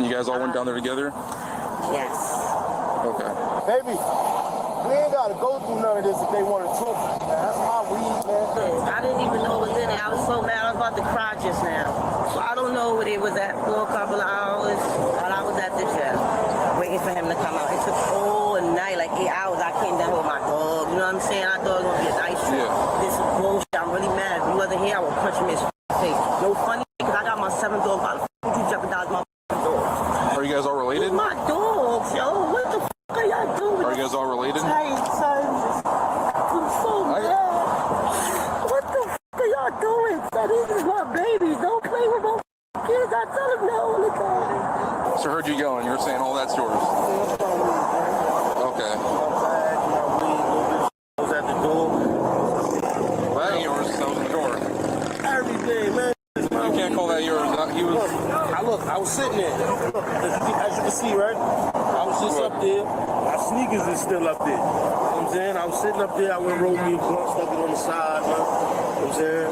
You guys all went down there together? Yes. Okay. Baby, We ain't gotta go through none of this if they want to truth. That's my weed, man. I didn't even know it was in it. I was so mad. I was about to cry just now. So I don't know where they was at for a couple of hours, but I was at the jail waiting for him to come out. It took all night, like 8 hours. I came down with my dog. You know what I'm saying? I thought it was gonna be a nice trip. This is bullshit. I'm really mad. If you wasn't here, I would punch him in his face. No funny, because I got my 7th dog. Why the f would you jeopardize my dog? Are you guys all related? My dogs, yo. What the f are y'all doing? Are you guys all related? Tight, son. I'm so mad. What the f are y'all doing? Son, these is my babies. Don't play with my kids. I tell them no all the time. So I heard you yelling. You're saying all that's yours. Okay. Was at the door. Well, that ain't yours. That was the door. Everything, man. You can't call that yours. He was. I was sitting there. As you can see, right? I was just up there. My sneakers is still up there. You know what I'm saying? I was sitting up there. I went and rolled me a blunt, stuck it on the side, man. You know what I'm saying?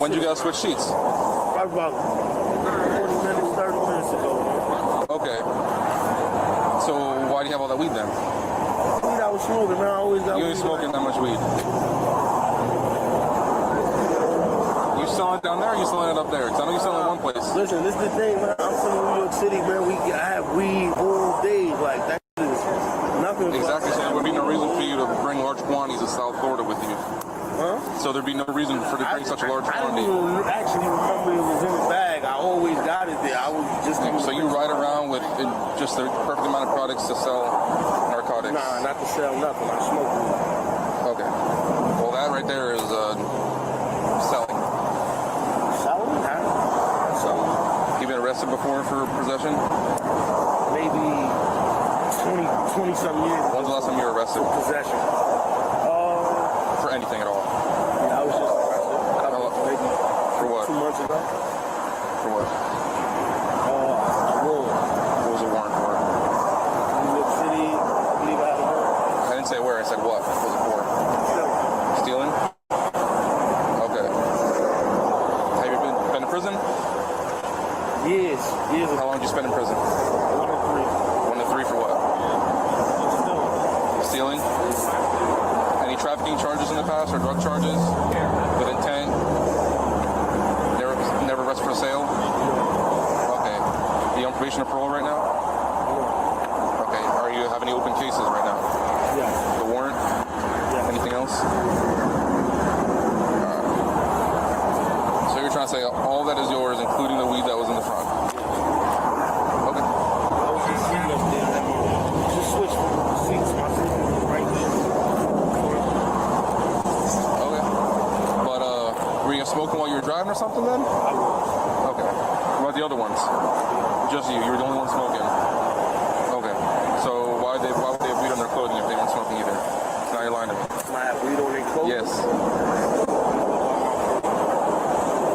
When did you guys switch seats? Probably about 40 minutes, 30 minutes ago. Okay. So why do you have all that weed then? Weed I was smoking, man. I always got You weed. ain't smoking that much weed. You selling it down there or you selling it up there? Because I know you selling it one place. Listen, this is the thing, man. I'm from New York City, man. I have weed all day. Like, that is nothing. Exactly. So there would be no reason for you to bring large quantities of South Florida with you. Huh? So there'd be no reason for to bring such a large quantity. I didn't even actually remember it was in the bag. I always got it there. I was just. So you ride around with just the perfect amount of products to sell narcotics? Nah, not to sell nothing. I smoke weed. Okay. Well, that right there is selling. Selling? Selling. You been arrested before for possession? Maybe 20 something years. When's the last time you were arrested? For possession. For anything at all? Yeah, I was just arrested. Maybe for what? 2 months ago. For what? Warrant. What was the warrant for? New York City. I believe I had a warrant. I didn't say where. I said what was it for? Stealing? Okay. Have you been in prison? Years. How long did you spend in prison? 1 to 3. 1 to 3 for what? Stealing? Any trafficking charges in the past or drug charges with intent? Never arrested for sale? Okay. Are you on probation or parole right now? Okay. Are you have any open cases right now? Yeah. The warrant? Yeah. Anything else? So you're trying to say all that is yours, including the weed that was in the front? Okay. I was just sitting up there. Just switched seats. My seat was right there. Okay. But were you gonna smoke them while you were driving or something then? I was. Okay. What about the other ones? Just you. You were the only one smoking. Okay. So why would they have weed on their clothing if they weren't smoking either? Now you're lying to me. I have weed on their clothes? Yes.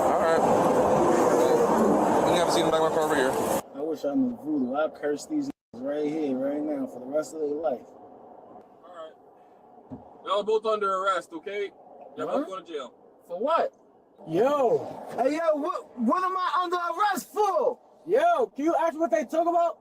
All right. You can have a seat in the back of my car over here. I wish I knew voodoo. I'd curse these right here, right now, for the rest of their life. Y'all both under arrest, okay? Y'all both going to jail. For what? Yo. Hey, yo, what am I under arrest for? Yo, can you ask what they talk about?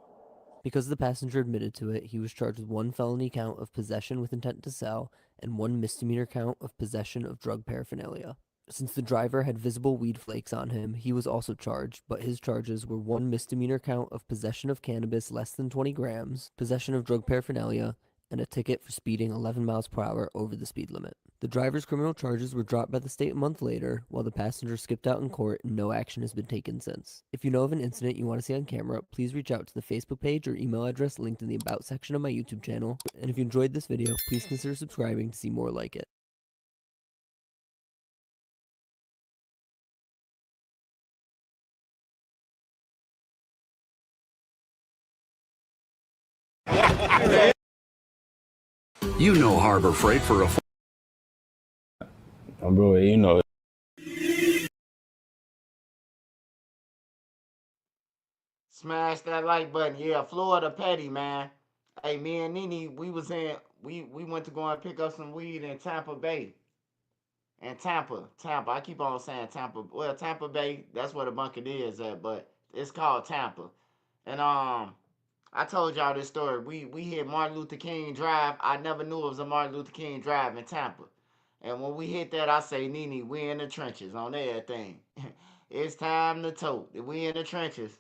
Because the passenger admitted to it, he was charged with 1 felony count of possession with intent to sell and 1 misdemeanor count of possession of drug paraphernalia. Since the driver had visible weed flakes on him, he was also charged, but his charges were 1 misdemeanor count of possession of cannabis less than 20 grams, possession of drug paraphernalia, and a ticket for speeding 11 miles per hour over the speed limit. The driver's criminal charges were dropped by the state a month later, while the passenger skipped out in court and no action has been taken since. If you know of an incident you want to see on camera, please reach out to the Facebook page or email address linked in the About section of my YouTube channel. And if you enjoyed this video, please consider subscribing to see more like it. You know Harbor Freight for a bro, you know. Smash that like button. Yeah, Florida Petty, man. Hey, me and Nene, we went to go and pick up some weed in Tampa Bay. And Tampa. I keep on saying Tampa. Well, Tampa Bay, that's where the bunker is at, but it's called Tampa. And I told y'all this story. We hit Martin Luther King Drive. I never knew it was a Martin Luther King Drive in Tampa. And when we hit that, I say, Nene, we in the trenches on everything. It's time to tote. We in the trenches.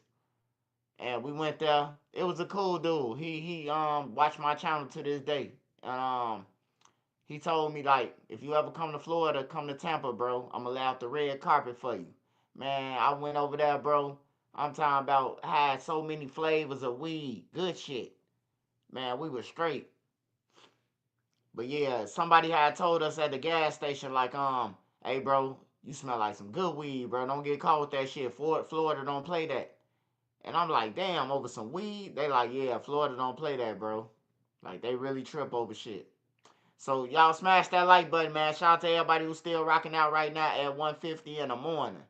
And we went there. It was a cool dude. He watched my channel to this day. And he told me like, if you ever come to Florida, come to Tampa, bro. I'm gonna lay out the red carpet for you. Man, I went over there, bro. I'm talking about had so many flavors of weed, good shit. Man, we were straight. But yeah, somebody had told us at the gas station, like, hey bro, you smell like some good weed, bro. Don't get caught with that shit. Florida don't play that. And I'm like, damn, over some weed? They like, yeah, Florida don't play that, bro. Like, they really trip over shit. So y'all smash that like button, man. Shout out to everybody who's still rocking out right now at 1:50 in the morning.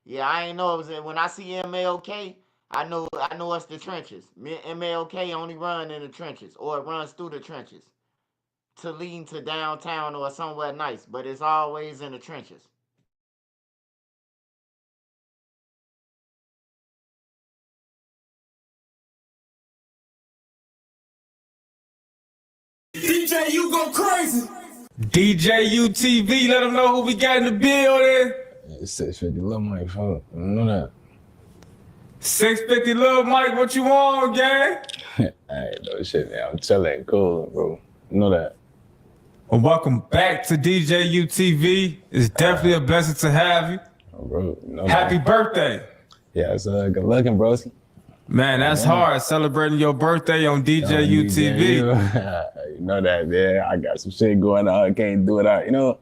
Yeah, I ain't know it was when I see MLK, I know it's the trenches. MLK only run in the trenches or it runs through the trenches to lead to downtown or somewhere nice, but it's always in the trenches. DJ, you go crazy. DJ UTV, let them know who we got in the building. It's 650 Lil Mike, fuck. I know that. 650 Lil Mike, what you on, gang? I ain't no shit, man. I'm chilling, cool, bro. You know that. Well, welcome back to DJ UTV. It's definitely a blessing to have you. Oh, bro, you know Happy that. birthday. Yeah, it's good looking, broski. Man, that's hard, celebrating your birthday on DJ UTV. You know that, man. I got some shit going on. I can't do it out, you know?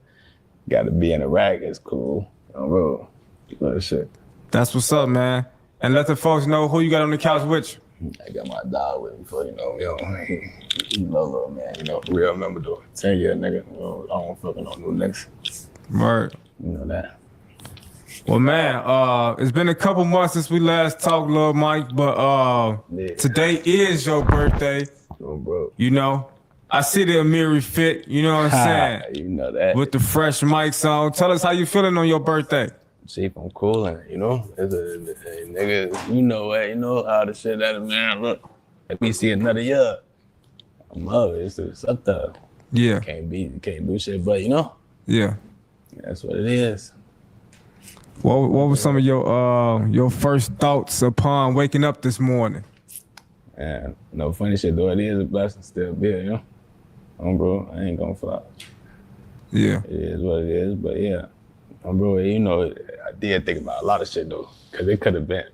Got to be in a rack. It's cool. Oh, bro. You know that shit. That's what's up, man. And let the folks know who you got on the couch with you. I got my dog with me for, you know, you know, little man, you know, real member though. 10-year nigga. You know, I don't fucking no new niggas. Word. You know that. Well, man, it's been a couple months since we last talked, Lil Mike, but today is your birthday. Oh, bro. You know, I see the Amiri fit, you know what I'm saying? You know that. With the fresh mics on. Tell us how you feeling on your birthday. See if I'm cool and you know, it's a nigga, you know what, you know how the shit that man look. Let me see another year. I'm up, it's up there. Yeah. Can't do shit, but you know? Yeah. That's what it is. What were some of your first thoughts upon waking up this morning? Man, no funny shit though. It is a blessing still be here, you know? Bro, I ain't gonna fly. Yeah. It is what it is, but yeah. Bro, you know, I did think about a lot of shit though. Cause it could have been,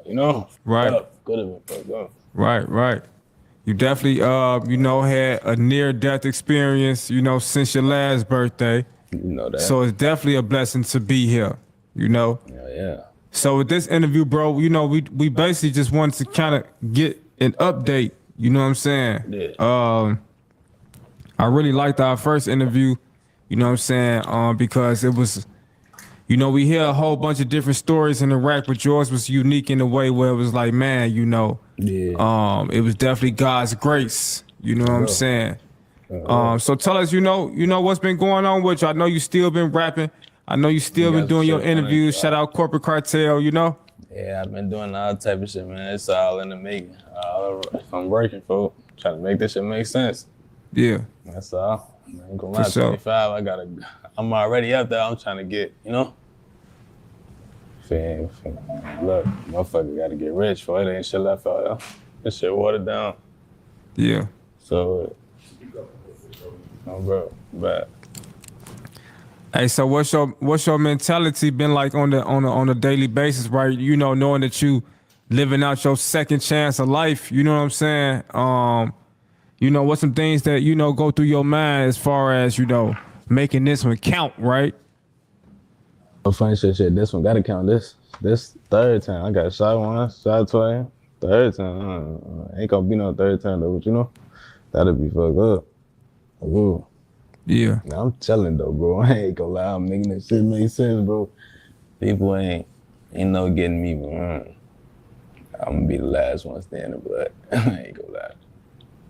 you know? Right. Could have been fucked up. Right. You definitely, you know, had a near-death experience, you know, since your last birthday. You know that. So it's definitely a blessing to be here, you know? Yeah. So with this interview, bro, you know, we basically just wanted to kind of get an update, you know what I'm saying? Yeah. I really liked our first interview, you know what I'm saying? Because it was, you know, we hear a whole bunch of different stories in the rack, but yours was unique in a way where it was like, man, you know, it was definitely God's grace, you know what I'm saying? So tell us, you know what's been going on with you. I know you still been rapping. I know you still been doing your interviews. Shout out Corporate Cartel, you know? Yeah, I've been doing all type of shit, man. It's all in the making. I'm working for trying to make this shit make sense. Yeah. That's all. I ain't gonna lie, For sure. 25, I'm already up there. I'm trying to get, you know? Look, motherfucker gotta get rich for it. Ain't shit left out there. This shit watered down. Yeah. So, bro, but. Hey, so what's your mentality been like on a daily basis, right? You know, knowing that you living out your second chance of life, you know what I'm saying? You know, what's some things that, you know, go through your mind as far as, you know, making this one count, right? No funny shit, this one gotta count. This third time. I got shot once, shot twice. Third time, ain't gonna be no third time though, but you know, that'll be fucked up. Ooh. Yeah. Now, I'm telling though, bro. I ain't gonna lie, I'm making this shit make sense, bro. People ain't no getting me, bro. I'm gonna be the last one standing, but I ain't gonna lie.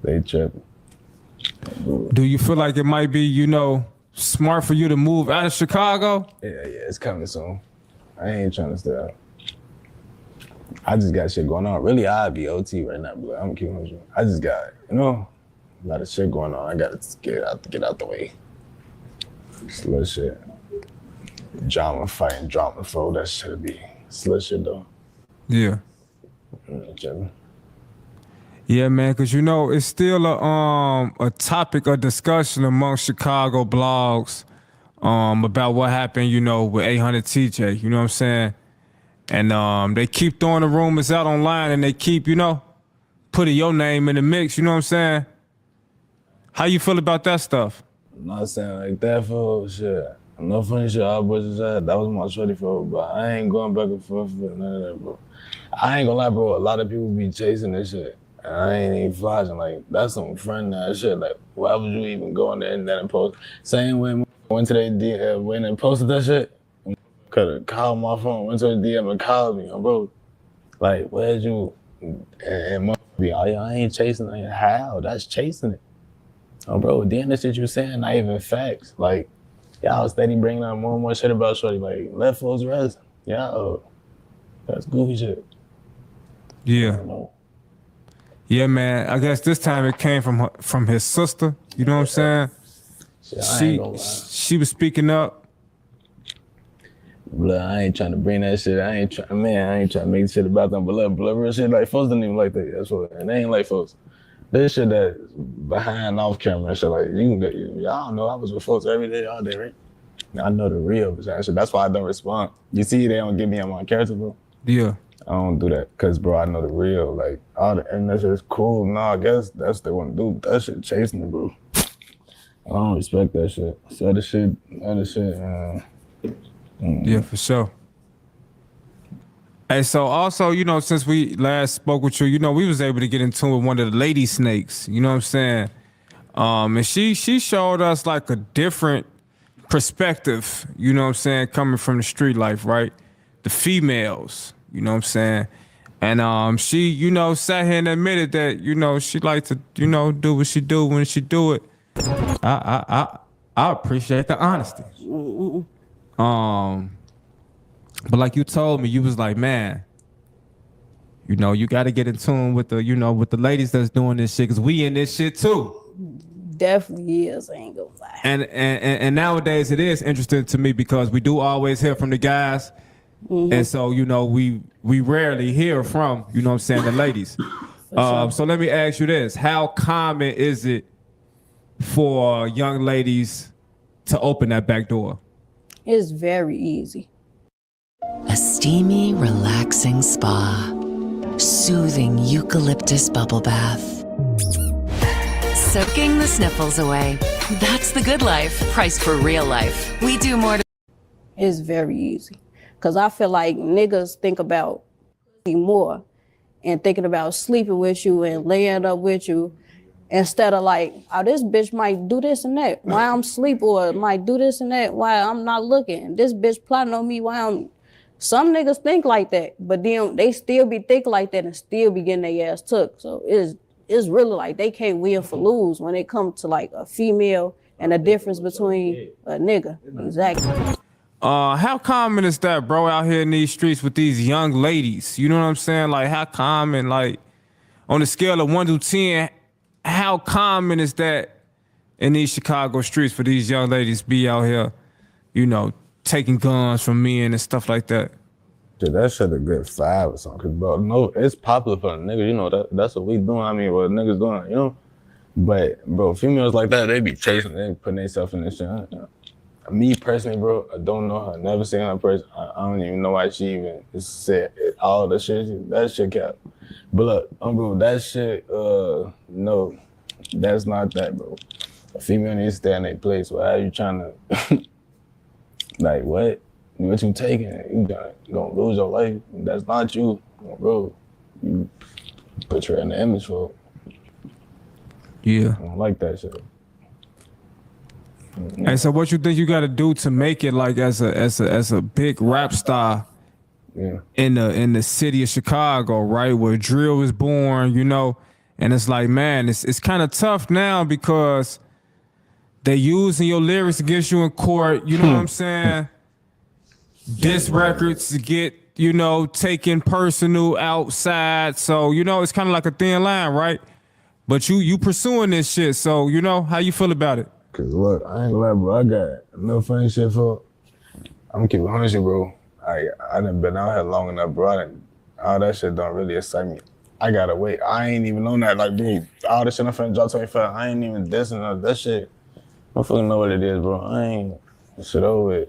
They tripping. Do you feel like it might be, you know, smart for you to move out of Chicago? Yeah, it's coming soon. I ain't trying to stay out. I just got shit going on. Really, I'd be OT right now, but I'm keeping you. I just got, a lot of shit going on. I gotta get out the way. Slut shit. Drama fighting, drama flow. That should be slut shit though. Yeah. Yeah, man, because it's still a topic of discussion among Chicago blogs about what happened, with 800 TJ. You know what I'm saying? And they keep throwing the rumors out online, and they keep, putting your name in the mix. You know what I'm saying? How you feel about that stuff? I'm not saying like that for shit. No funny shit. All boys is that. That was my shorty for, but I ain't going back and forth with none of that, bro. I ain't gonna lie, bro. A lot of people be chasing this shit. And I ain't even flashing. Like, that's some friend ass shit. Like, why would you even go on the internet and post? Same way I went to their DM, went and posted that shit. Could've called my phone, went to the DM and called me, bro. Like, where'd you? And be, oh, yeah, I ain't chasing it. How? That's chasing it. Oh, bro, then the shit you saying, not even facts. Like, y'all steady bringing up more and more shit about shorty. Like, let folks rest. Y'all, that's goofy shit. Yeah. Yeah, man. I guess this time it came from his sister. You know what I'm saying? She was speaking up. Blood, I ain't trying to bring that shit. I ain't trying to make shit about them. But blood, real shit, like, folks don't even like that. That's what, and they ain't like folks. This shit that's behind off camera and shit, like, y'all know I was with folks every day, all day, right? I know the real shit. That's why I don't respond. You see, they don't get me on my character, bro. Yeah. I don't do that, cause bro, I know the real. Like, all the internet shit is cool. Nah, I guess that's what they want to do. That shit chasing it, bro. I don't respect that shit. So other shit, Yeah, for sure. Hey, so also, since we last spoke with you, we was able to get in tune with one of the lady snakes. You know what I'm saying? And she showed us like a different perspective. You know what I'm saying? Coming from the street life, right? The females. You know what I'm saying? And she, sat here and admitted that, she liked to, do what she do when she do it. I appreciate the honesty. But like you told me, you was like, man, you got to get in tune with the, with the ladies that's doing this shit, because we in this shit too. Definitely is, I ain't gonna lie. And nowadays it is interesting to me because we do always hear from the guys. Mm-hmm. And so, we rarely hear from, what I'm saying, the ladies. Sure. So let me ask you this. How common is it for young ladies to open that back door? It's very easy. A steamy, relaxing spa. Soothing eucalyptus bubble bath. Soaking the sniffles away. That's the good life, priced for real life. We do more to... It's very easy. Because I feel like niggas think about more and thinking about sleeping with you and laying up with you instead of like, oh, this bitch might do this and that while I'm asleep, or might do this and that while I'm not looking. This bitch plotting on me while I'm... Some niggas think like that, but then they still be thinking like that and still be getting their ass took. So it's really like they can't win for lose when it comes to like a female and the difference between a nigga. Exactly. How common is that, bro, out here in these streets with these young ladies? You know what I'm saying? Like, how common, like, on a scale of 1 to 10, how common is that in these Chicago streets for these young ladies be out here, taking guns from men and stuff like that? Dude, that shit a good 5 or something. Cause, bro, no, it's popular for the niggas. That's what we doing. I mean, what niggas doing, But, bro, females like that, they be chasing, they putting themselves in this shit. Me personally, bro, I don't know her. Never seen her in person. I don't even know why she even said all the shit. That shit kept. But look, bro, that shit, no, that's not that, bro. A female needs to stay in their place. Why are you trying to, like, what? What you taking? You gonna lose your life. That's not you, bro. You put her in the image for it. Yeah. I don't like that shit. Hey, so what you think you got to do to make it like as a big rap star in the city of Chicago, right, where drill was born, and it's like, man, it's kind of tough now because they using your lyrics against you in court. You know what I'm saying? Diss records to get you know, taking personal outside. So, you know, it's kind of like a thin line, right? But you pursuing this shit. So, you know, how you feel about it? Cause look, I ain't gonna lie, bro. I got no funny shit for. I'm gonna keep it 100, bro. I done been out here long enough, bro. All that shit don't really excite me. I gotta wait. I ain't even on that. Like, bro, all this shit I'm finna drop 25. I ain't even dissing that shit. I fucking know what it is, bro. I ain't shit over with.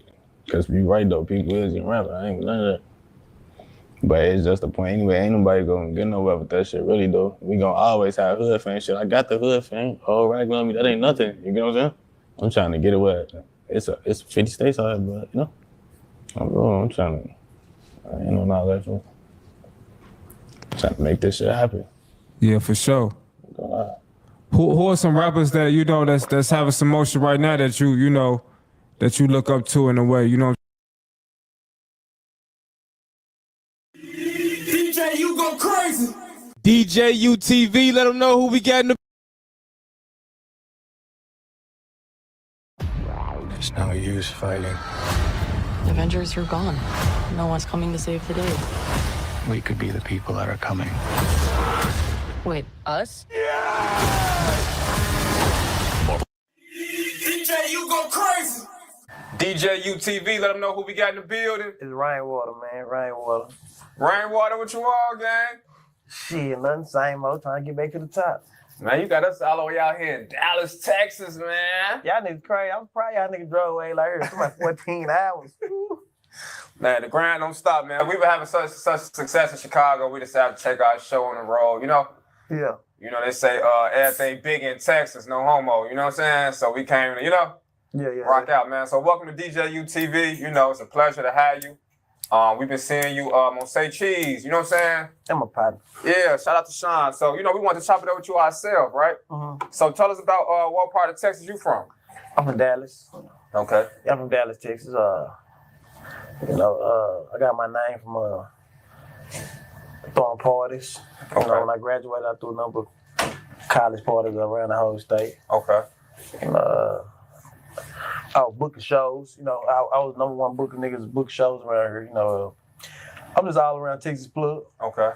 Cause you right though, people is getting rapper. I ain't none of that. But it's just the point anyway. Ain't nobody gonna get nowhere with that shit, really though. We gonna always have hood fan shit. I got the hood fan. Whole rag on me. That ain't nothing. You get what I'm saying? I'm trying to get away. It's 50 states out here, but you know. I'm trying to. I ain't no that for. Trying to make this shit happen. Yeah, for sure. Who are some rappers that you know that's having some motion right now that you know that you look up to in a way, you know? DJ, you go crazy. DJ UTV, let them know who we got in the. There's no use fighting. The Avengers are gone. No one's coming to save the day. We could be the people that are coming. Wait, us? DJ, you go crazy. DJ UTV, let them know who we got in the building. It's Rainwater, man. Rainwater. Rainwater, what you all, gang? Shit, nothing. Same old. Trying to get back to the top. Man, you got us all the way out here in Dallas, Texas, man. Y'all niggas crazy. I'm proud y'all niggas drove away like here. It's like 14 hours. Man, the grind don't stop, man. We were having such success in Chicago. We decided to take our show on the road, you know? Yeah. You know, they say everything big in Texas, no homo. You know what I'm saying? So we came to, you know, rock out, man. So welcome to DJ UTV. You know, it's a pleasure to have you. We've been seeing you on Say Cheese. You know what I'm saying? I'm a partner. Yeah, shout out to Sean. So, you know, we want to chop it up with you ourselves, right? So tell us about what part of Texas you from? I'm from Dallas. Okay. Yeah, I'm from Dallas, Texas. You know, I got my name from throwing parties. Okay. You know, when I graduated, I threw a number of college parties around the whole state. Okay. And, I was booking shows. You know, I was number one booking niggas book shows around here. You know, I'm just all around Texas plug. Okay.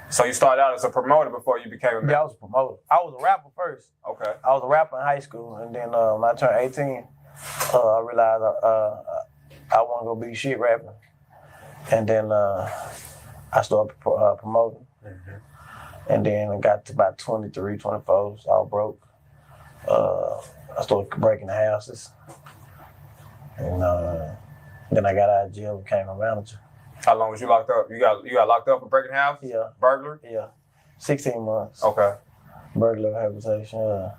So you started out as a promoter before you became a man? Yeah, I was a promoter. I was a rapper first. Okay. I was a rapper in high school, and then when I turned 18, I realized I want to go be shit rapping. And then I started promoting. And then I got to about 23, 24, all broke. I started breaking the houses. And then I got out of jail and became a manager. How long was you locked up? You got locked up for breaking houses? Yeah. Burglary? Yeah. 16 months. Okay. Burglary habitation.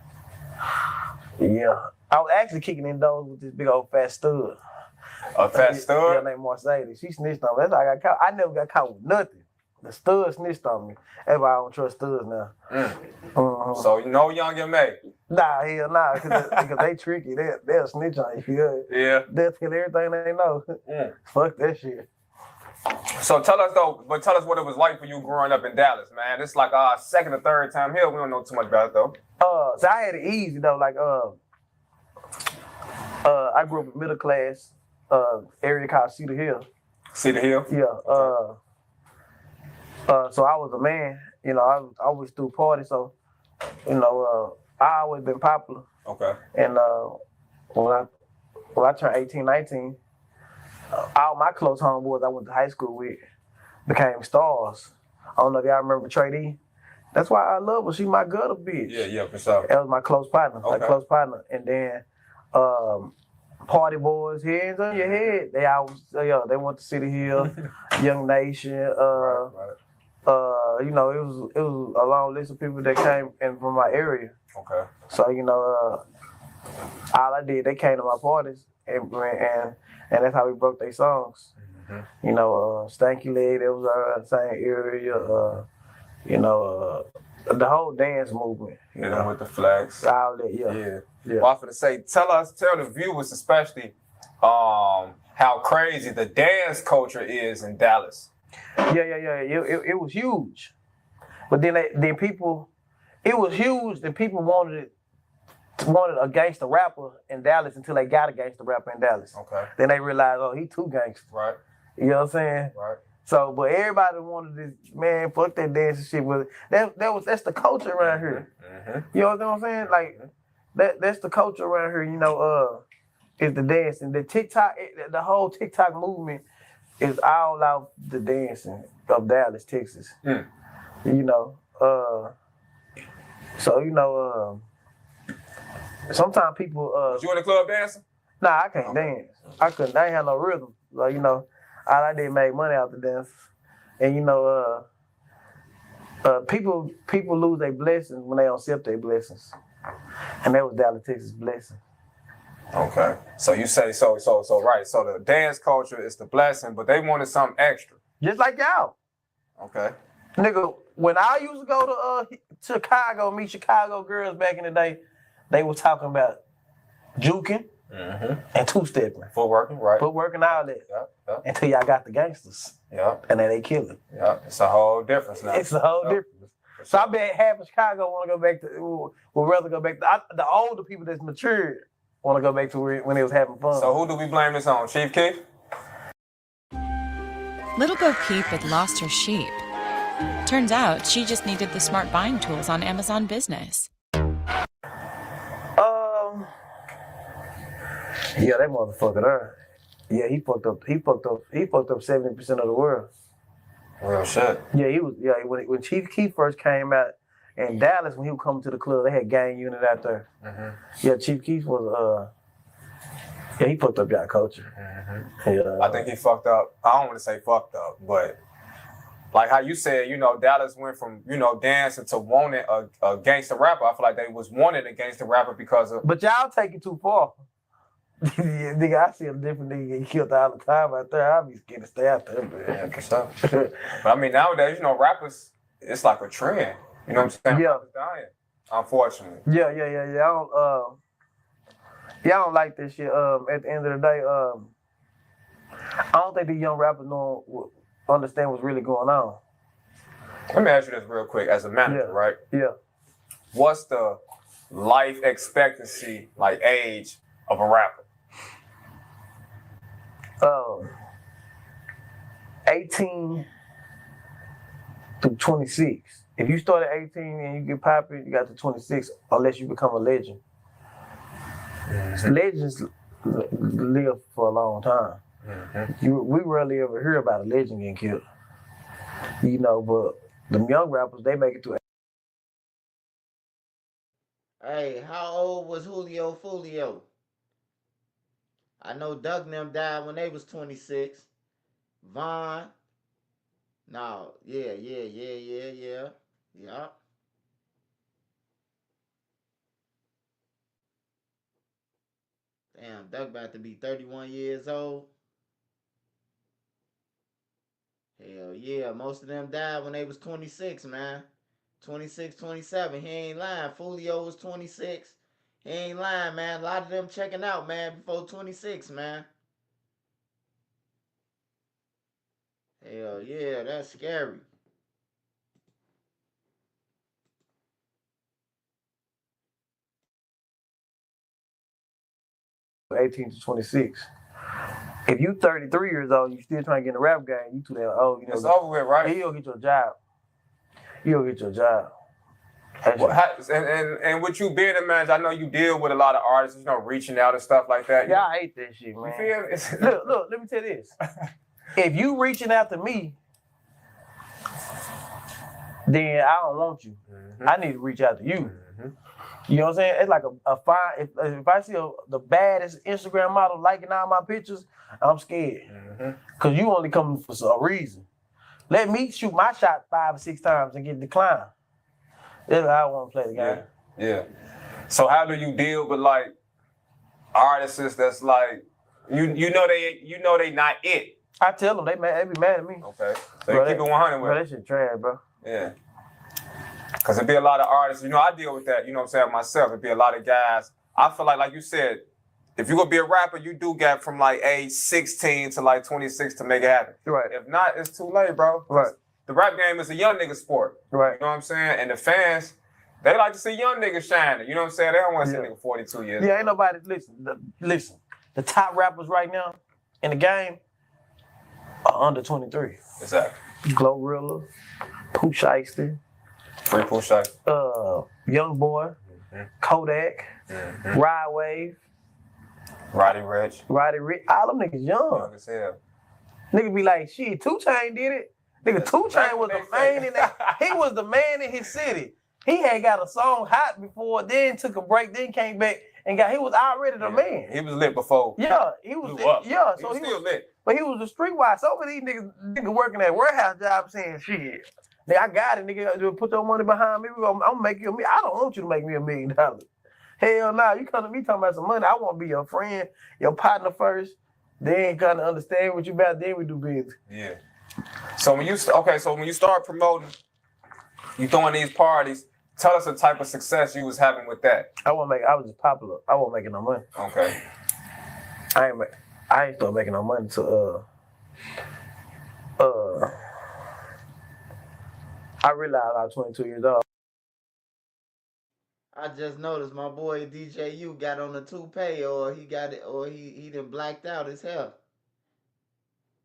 Yeah. I was actually kicking in doors with this big old fat stud. A fat stud? Yeah, named Mercedes. She snitched on me. That's how I got caught. I never got caught with nothing. The stud snitched on me. That's why I don't trust studs now. So you know young and May? Nah, hell nah, because they tricky. They'll snitch on you. Yeah. They'll tell everything they know. Fuck that shit. So tell us what it was like for you growing up in Dallas, man. It's like our second or third time here. We don't know too much about it though. So I had it easy though. Like I grew up in middle class area called Cedar Hill. Cedar Hill? Yeah. So I was a man. You know, I always threw parties. So, you know, I always been popular. Okay. And when I turned 18, 19, all my close homeboys I went to high school with became stars. I don't know if y'all remember Trey D. That's why I love her. She my gutter bitch. Yeah, for sure. That was my close partner. Okay. My close partner. And then Party Boys, Hands on Your Head. They went to City Hill, Young Nation. You know, it was a long list of people that came in from my area. Okay. So, you know, all I did, they came to my parties and that's how we broke their songs. You know, Stanky Leg, that was the same area. You know, the whole dance movement. You know, with the flags. All that, yeah. Well, I'm gonna say, tell the viewers especially how crazy the dance culture is in Dallas. Yeah. It was huge, but then people, it was huge. Then people wanted a gangster rapper in Dallas until they got a gangster rapper in Dallas. Okay. Then they realized, oh, he too gangster. Right. You know what I'm saying? Right. So, but everybody wanted this, man, fuck that dancing shit. But that's the culture around here. You know what I'm saying? Like, that's the culture around here, you know, is the dancing. The TikTok, the whole TikTok movement is all out the dancing of Dallas, Texas. You know, so, you know, sometimes people. Was you in the club dancing? Nah, I can't dance. I ain't have no rhythm. Like, you know, all I did make money out the dance. And, you know, people lose their blessings when they don't accept their blessings. And that was Dallas, Texas' blessing. Okay. So you say so right. So the dance culture is the blessing, but they wanted something extra. Just like y'all. Okay. Nigga, when I used to go to Chicago, meet Chicago girls back in the day, they were talking about juking and two-stepping. Footworking, right. Footworking, all that. Yep. Until y'all got the gangsters. Yep. And then they kill it. Yep. It's a whole difference now. It's a whole difference. So I bet half of Chicago want to go back to, would rather go back to, the older people that's matured want to go back to when they was having fun. So who do we blame this on? Chief Keef? Little Bo Peep had lost her sheep. Turns out she just needed the smart buying tools on Amazon Business. Yeah, that motherfucker there. Yeah, he fucked up 70% of the world. Real shit. Yeah, he was. Yeah, when Chief Keef first came out in Dallas, when he would come to the club, they had gang unit out there. Yeah, Chief Keef was. Yeah, he fucked up y'all culture. Yeah. I think he fucked up. I don't want to say fucked up, but like how you said, you know, Dallas went from, you know, dancing to wanting a gangster rapper. I feel like they was wanting a gangster rapper because of. But y'all take it too far. Nigga, I see a different nigga get killed all the time out there. I'll be scared to stay out there, man. Yeah, for sure. But I mean, nowadays, you know, rappers, it's like a trend. You know what I'm saying? Yeah. Rappers dying, unfortunately. Yeah. I don't like this shit. At the end of the day, I don't think the young rappers understand what's really going on. Let me ask you this real quick. As a manager, right? Yeah. What's the life expectancy, like age, of a rapper? 18 through 26. If you start at 18 and you get popping, you got to 26, unless you become a legend. Legends live for a long time. We rarely ever hear about a legend getting killed. You know, but them young rappers, they make it to. Hey, how old was Julio Fulio? I know Doug and them died when they was 26. Vaughn. No, yeah. Damn, Doug about to be 31 years old. Hell yeah, most of them died when they was 26, man. 26, 27. He ain't lying. Fulio was 26. He ain't lying, man. A lot of them checking out, man, before 26, man. Hell yeah, that's scary. To 18 to 26. If you 33 years old, you still trying to get in the rap game, you too damn old. You know, it's over with, right? You'll get your job. And with you being a manager, I know you deal with a lot of artists, you know, reaching out and stuff like that. Yeah, I hate that shit, man. You feel me? Look, let me tell you this. If you reaching out to me, then I don't want you. I need to reach out to you. You know what I'm saying? It's like a fine. If I see the baddest Instagram model liking all my pictures, I'm scared. Cause you only coming for a reason. Let me shoot my shot 5 or 6 times and get declined. That's how I want to play the game. Yeah. So how do you deal with like artists that's like you know they not it? I tell them they be mad at me. Okay. So you keep it 100 with bro, that shit trash, bro. Yeah. Because it'd be a lot of artists, you know, I deal with that, you know what I'm saying, myself. It'd be a lot of guys. I feel like you said, if you're going to be a rapper, you do get from like age 16 to like 26 to make it happen. Right. If not, it's too late, bro. Right. The rap game is a young nigga sport. Right. You know what I'm saying? And the fans, they like to see young niggas shining. You know what I'm saying? They don't want to see nigga 42 years. Yeah, ain't nobody, listen. The top rappers right now in the game, Under 23. Exactly. Glorilla, Pooh Shiesty, Free Pooh Shiesty. Young Boy, Kodak, Ride Wave, Roddy Rich. All them niggas young. Young as hell. Nigga be like, shit, 2 Chainz did it. Nigga, 2 Chainz was the man in that. He was the man in his city. He had got a song hot before, then took a break, then came back and he was already the man. He was lit before. Yeah, he was. Yeah, so he was still lit. But he was a streetwise. Some of these niggas working at warehouse jobs saying, shit, nigga, I got it, nigga. Put your money behind me. I'm gonna make you a million. I don't want you to make me $1 million. Hell nah, you come to me talking about some money. I want to be your friend, your partner first. Then kind of understand what you about. Then we do business. Yeah. So when you start promoting, you throwing these parties. Tell us the type of success you was having with that. I was just popular. I wasn't making no money. Okay. I ain't start making no money till I realized I was 22 years old. I just noticed my boy DJ U got on the toupee, or he got it, or he done blacked out his hair.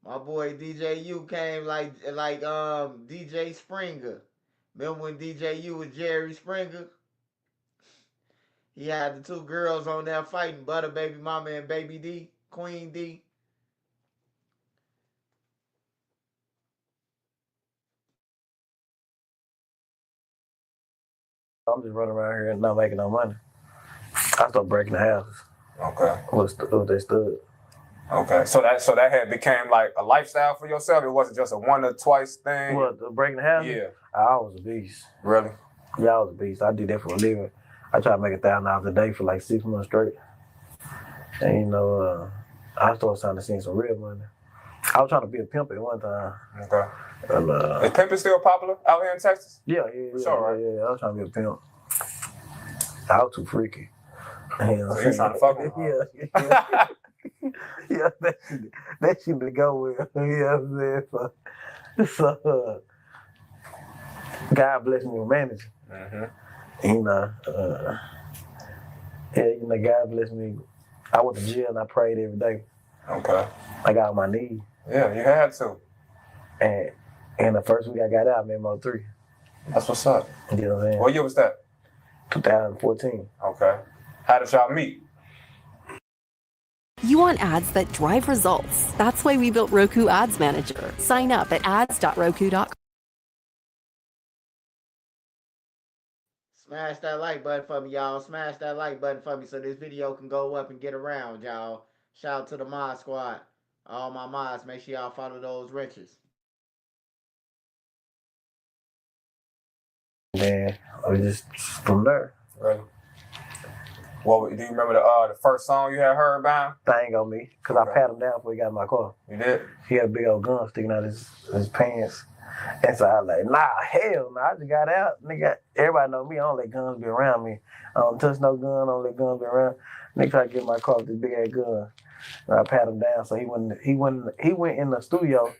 My boy DJ U came like DJ Springer. Remember when DJ U was Jerry Springer? He had the 2 girls on there fighting, Butter Baby Mama and Baby D, Queen D. I'm just running around here and not making no money. I started breaking the houses. Okay. What they stood. Okay. So that had became like a lifestyle for yourself. It wasn't just a 1 or twice thing. What, breaking the houses? Yeah. I was a beast. Really? Yeah, I was a beast. I did that for a living. I tried to make $1,000 a day for like 6 months straight. And I started trying to see some real money. I was trying to be a pimp at one time. Okay. And, is pimping still popular out here in Texas? Yeah. Sure, right? Yeah, I was trying to be a pimp. I was too freaky. So you was trying to fuck with Yeah. Yeah, that shit to go with. You know what I'm saying? So God bless me with manager. God bless me. I went to jail and I prayed every day. Okay. I got on my knees. Yeah, you had to. And the first week I got out, I made my 3. That's what's up. You know what I'm saying? What year was that? 2014. Okay. How did y'all meet? You want ads that drive results. That's why we built Roku Ads Manager. Sign up at ads.roku.com. Smash that like button for me, y'all. Smash that like button for me so this video can go up and get around, y'all. Shout out to the mod squad. All my mods, make sure y'all follow those wrenches. Then I was just from there. Really? Well, do you remember the first song you had heard by him? Thing on me, because I pat him down before he got in my car. You did? He had a big old gun sticking out his pants. And so I was like, nah, hell no. I just got out. Nigga, everybody know me. I don't let guns be around me. I don't touch no gun. I don't let guns be around. Nigga tried to get in my car with this big ass gun. And I pat him down. So he went in the studio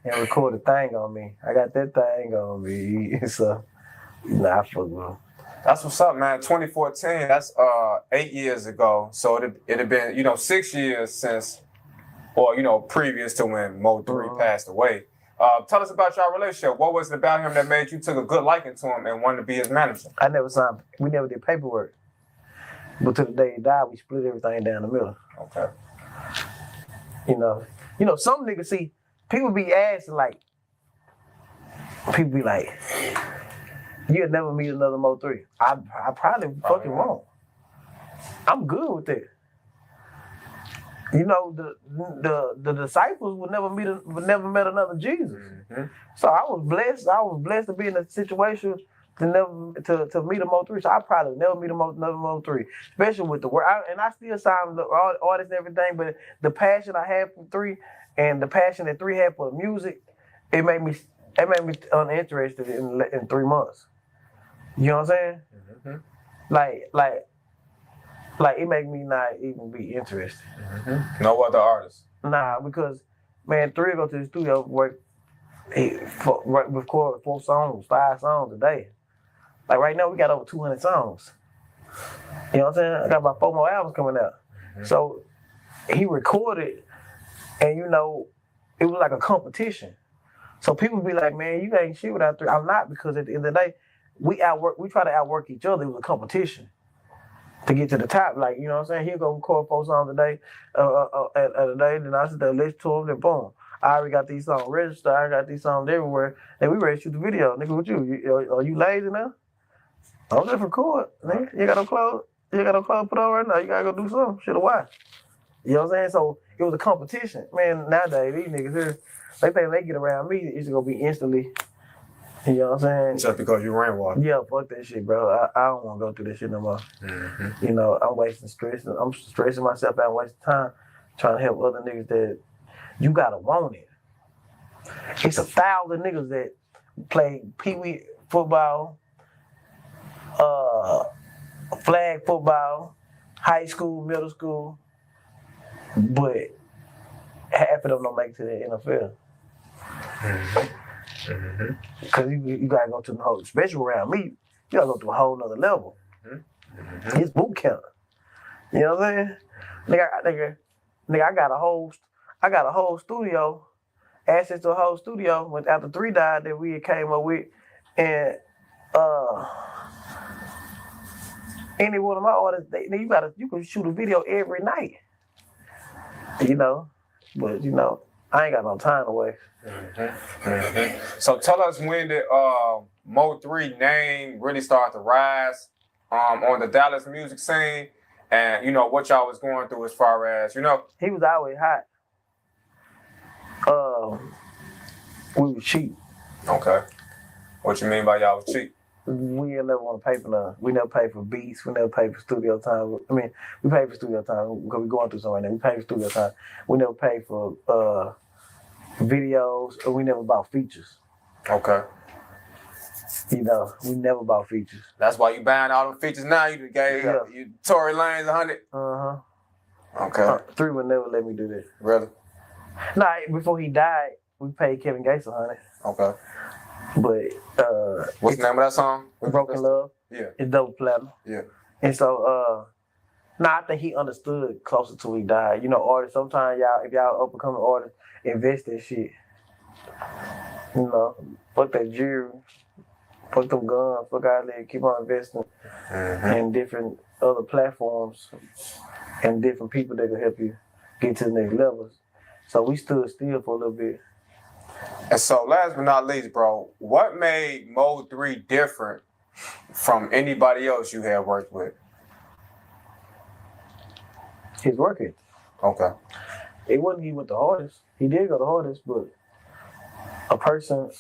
and recorded Thing on me. I got that thing on me. So, I fuck with him. That's what's up, man. 2014, that's 8 years ago. So it had been, 6 years since, or, previous to when Mo 3 passed away. Tell us about your relationship. What was it about him that made you took a good liking to him and wanted to be his manager? We never did paperwork. But to the day he died, we split everything down the middle. Okay. Some niggas see, people be asking people be like, you'll never meet another Mo 3. I probably fucking won't. I'm good with that. The disciples would never met another Jesus. Mm-hmm. So I was blessed. I was blessed to be in a situation to meet a Mo 3. So I probably never meet another Mo 3, especially with the work. And I still sign the artists and everything, but the passion I had for 3 and the passion that 3 had for music, it made me uninterested in 3 months. You know what I'm saying? Mm-hmm. Like it made me not even be interested. Mm-hmm. No other artists? Nah, because, man, 3 go to the studio, record 4 songs, 5 songs a day. Like right now, we got over 200 songs. You know what I'm saying? I got about 4 more albums coming out. Mm-hmm. So he recorded, and it was like a competition. So people be like, man, you ain't shit without 3. I'm not, because at the end of the day, we try to outwork each other. It was a competition to get to the top. Like, you know what I'm saying? He'll go record 4 songs a day, at a day, then I sit there, listen to them, then boom. I already got these songs registered, I got these songs everywhere, and we ready to shoot the video. Nigga, what are you lazy now? I'm just record, nigga. You got no clothes put on right now. You gotta go do something. Should've watched. You know what I'm saying? So it was a competition. Man, nowadays, these niggas here, they think they get around me, it's gonna be instantly. You know what I'm saying? Just because you rainwater. Yeah, fuck that shit, bro. I don't want to go through this shit no more. Mm-hmm. You know, I'm wasting stress. I'm stressing myself out, wasting time trying to help other niggas that you gotta want it. It's 1,000 niggas that play pee-wee football, flag football, high school, middle school, but half of them don't make it to the NFL. Mm-hmm. Because you gotta go to the whole, especially around me, you gotta go to a whole nother level. Mm-hmm. It's boot camp. You know what I'm saying? Nigga, I got a whole studio, access to a whole studio when after 3 died that we came up with, and any one of my artists, you can shoot a video every night. You know, but you know, I ain't got no time to waste. Mm-hmm. Mm-hmm. So tell us, when did Mo3 name really start to rise on the Dallas music scene, and you know what y'all was going through as far as, you know? He was always hot. We was cheap. Okay. What you mean by y'all was cheap? We never want to pay for nothing. We never pay for beats. We never pay for studio time. I mean, we pay for studio time because we're going through something right now. We pay for studio time. We never pay for videos, or we never bought features. Okay. You know, we never bought features. That's why you buying all them features now. You gave you Tory Lanez 100. Okay. 3 would never let me do that. Really? Nah, before he died, we paid Kevin Gates 100. Okay. But what's the name of that song? Broken Love. Yeah. It's double platinum. Yeah. And so I think he understood closer to he died. You know, artists, sometimes if y'all up and coming artists, invest in shit. You know, fuck that jewelry, fuck them guns, fuck out there, keep on investing in different other platforms and different people that can help you get to the next levels. So we stood still for a little bit. And so last but not least, bro, what made Mo3 different from anybody else you had worked with? His work ethic. Okay. It wasn't he went the hardest. He did go the hardest, but a person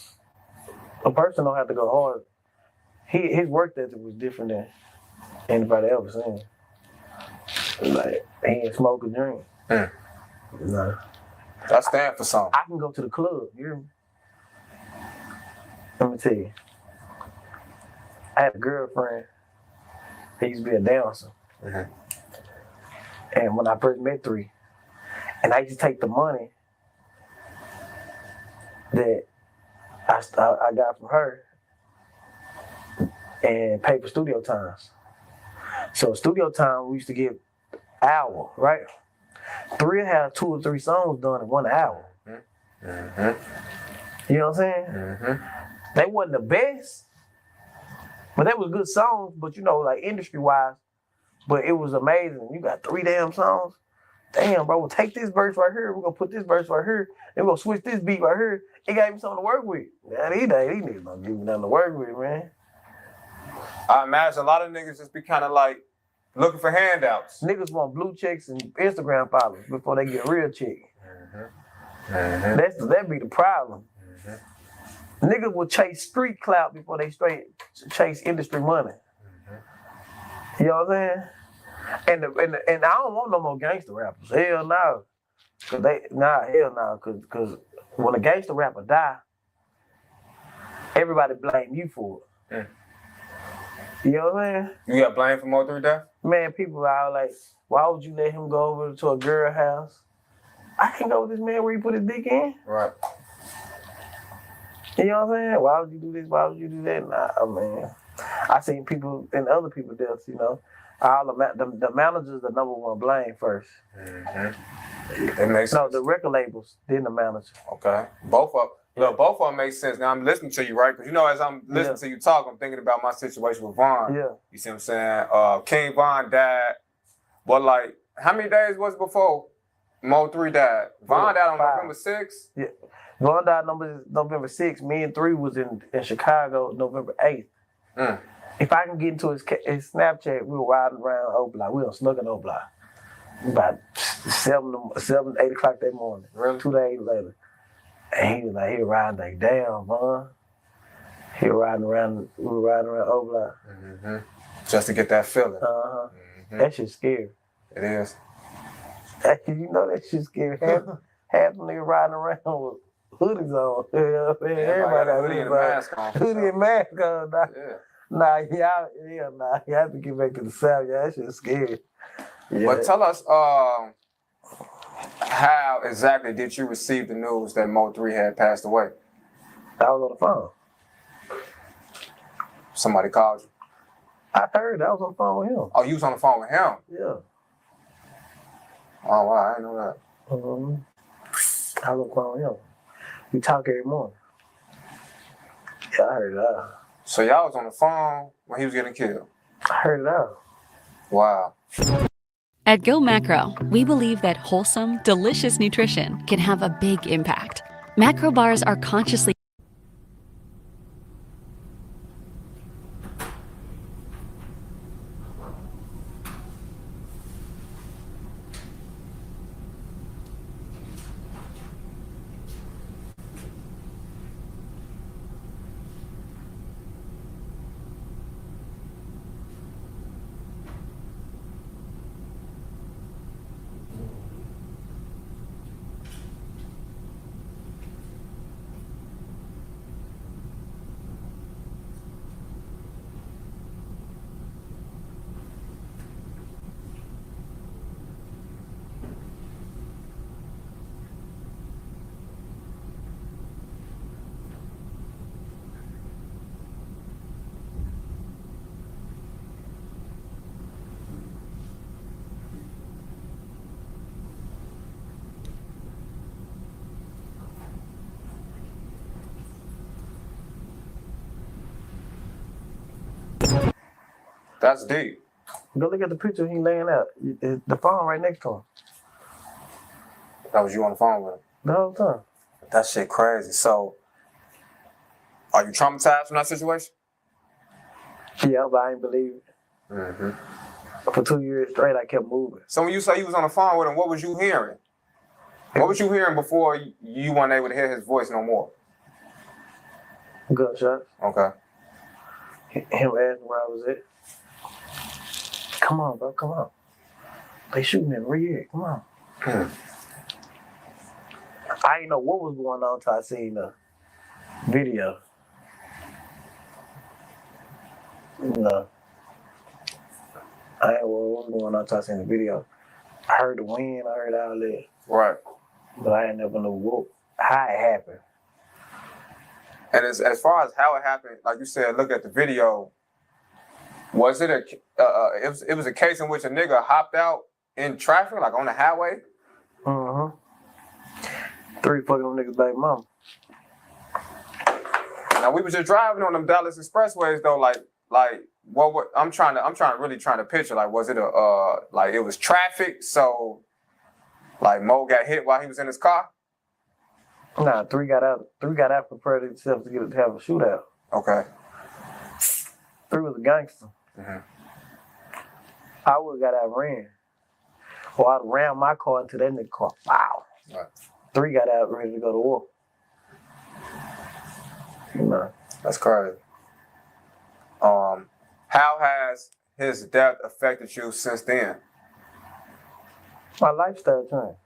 don't have to go hard. His work ethic was different than anybody else seen. Like, he ain't smoke or drink. No. That stand for something. I can go to the club, you hear me? Let me tell you. I had a girlfriend. He used to be a dancer. And when I first met 3, and I used to take the money that I got from her and pay for studio times. So studio time, we used to get hour, right? 3 had 2 or 3 songs done in 1 hour. You know what I'm saying? They wasn't the best, but they was good songs, but you know, like industry-wise, but it was amazing. You got 3 damn songs. Damn, bro, we'll take this verse right here, we're gonna put this verse right here, then we're gonna switch this beat right here. It gave me something to work with. Man, these niggas don't give me nothing to work with, man. I imagine a lot of niggas just be kind of like looking for handouts. Niggas want blue checks and Instagram followers before they get a real check. That be the problem. Niggas will chase street clout before they straight chase industry money. You know what I'm saying? And I don't want no more gangster rappers. Hell no. Hell no. Cause when a gangster rapper die, everybody blame you for it. You know what I'm saying? You got blamed for Mo3 death? Man, people are like, why would you let him go over to a girl house? I can't go with this man where he put his dick in. Right. You know what I'm saying? Why would you do this? Why would you do that? Nah, man. I seen people and other people deaths, you know. All the managers the number one blame first. It makes No, sense. the record labels, then the manager. Okay. Both of them make sense. Now I'm listening to you, right? Because as I'm listening to you talk, I'm thinking about my situation with Vaughn. Yeah. You see what I'm saying? King Von died. But like, how many days was it before Mo 3 died? Vaughn died on 5. November 6th? Yeah. Vaughn died November 6th. Me and 3 was in Chicago November 8th. If I can get into his Snapchat, we were riding around O-Block. We were snugging O-Block. About 8 o'clock that morning. Really? 2 days later. And he was riding like, damn, Vaughn. We were riding around O-Block. Mm-hmm. Just to get that feeling. Uh-huh. Mm-hmm. That shit's scary. It is. You know that shit's scary. Half the niggas riding around with hoodies on. You know what I'm saying? Everybody got a got hoodie and a on. mask on. Hoodie and mask on. Nah. Yeah. Nah, you have to get back to the South. Yeah, that shit's scary. Yeah. But tell us, how exactly did you receive the news that Mo 3 had passed away? I was on the phone. Somebody called you? I heard. I was on the phone with him. Oh, you was on the phone with him? Yeah. Oh, wow, I didn't know that. Mm-hmm. I was on the phone with him. We talk every morning. Yeah, I heard that. So y'all was on the phone when he was getting killed? I heard that. Wow. At Go Macro, we believe that wholesome, delicious nutrition can have a big impact. Macro bars are consciously That's deep. Go look at the picture he laying out. The phone right next to him. That was you on the phone with him? The whole time. That shit crazy. So, are you traumatized from that situation? Yeah, but I ain't believe it. Mm-hmm. For 2 years straight, I kept moving. So when you say you was on the phone with him, what was you hearing? What was you hearing before you weren't able to hear his voice no more? Gunshots. Okay. Him asking where I was at. Come on, bro, come on. They shooting in rear. Come on. I didn't know what was going on until I seen the video. No. I didn't know what was going on until I seen the video. I heard the wind, I heard all that. Right. But I ain't never know how it happened. And as far as how it happened, like you said, look at the video. Was it it was a case in which a nigga hopped out in traffic, like on the highway? Mm-hmm. 3 fucking them niggas baby mama. Now we was just driving on them Dallas expressways though, like what I'm trying to picture, like was it like it was traffic, so like Mo got hit while he was in his car? Nah, 3 got out prepared himself to have a shootout. Okay. 3 was a gangster. Mm-hmm. I would have got out and ran. Or I'd ran my car into that nigga car. Wow. Right. 3 got out ready to go to war. You know. That's crazy. How has his death affected you since then? My lifestyle changed.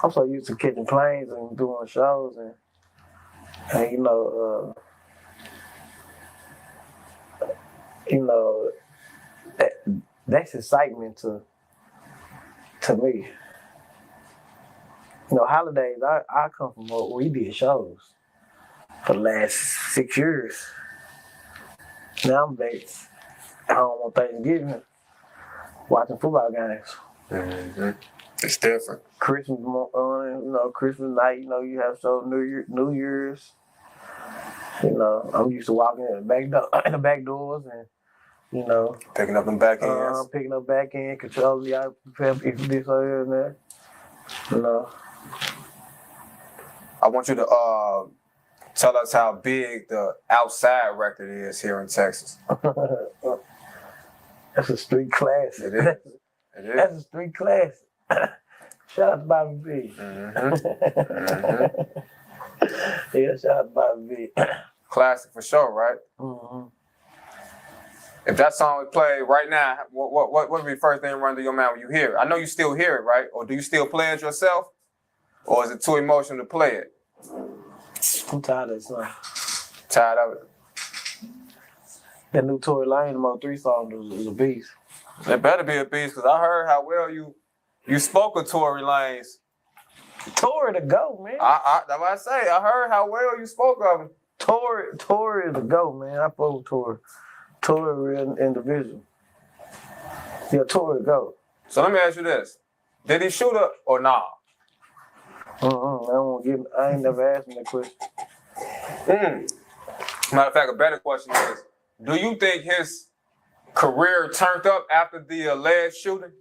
I'm so used to catching planes and doing shows and that's excitement to me. You know, holidays, I come from where we did shows for the last 6 years. Now I'm back home on Thanksgiving watching football games. Mm-hmm. It's different. Christmas, Christmas night. You have so New Year's. I'm used to walking in the back doors and picking up them back ends. Picking up back end, controlling y'all if this or here and there. I want you to tell us how big the Outside record is here in Texas. That's a street classic. It is. It is. That's a street classic. Shout out to Bobby B. Yeah, shout out to Bobby B. Classic for sure, right? If that song was played right now, what would be the first thing run through your mind when you hear it? I know you still hear it, right? Or do you still play it yourself? Or is it too emotional to play it? I'm tired of that song. Tired of it? That new Tory Lanez Mo3 song was a beast. It better be a beast, because I heard how well you spoke of Tory Lanez. Tory the GOAT, man. That's what I say. I heard how well you spoke of him. Tory is the GOAT, man. I fuck with Tory. Tory real individual. Yeah, Tory the GOAT. So let me ask you this. Did he shoot her or nah? I ain't never asked him that question. Matter of fact, a better question is, do you think his career turned up after the alleged shooting?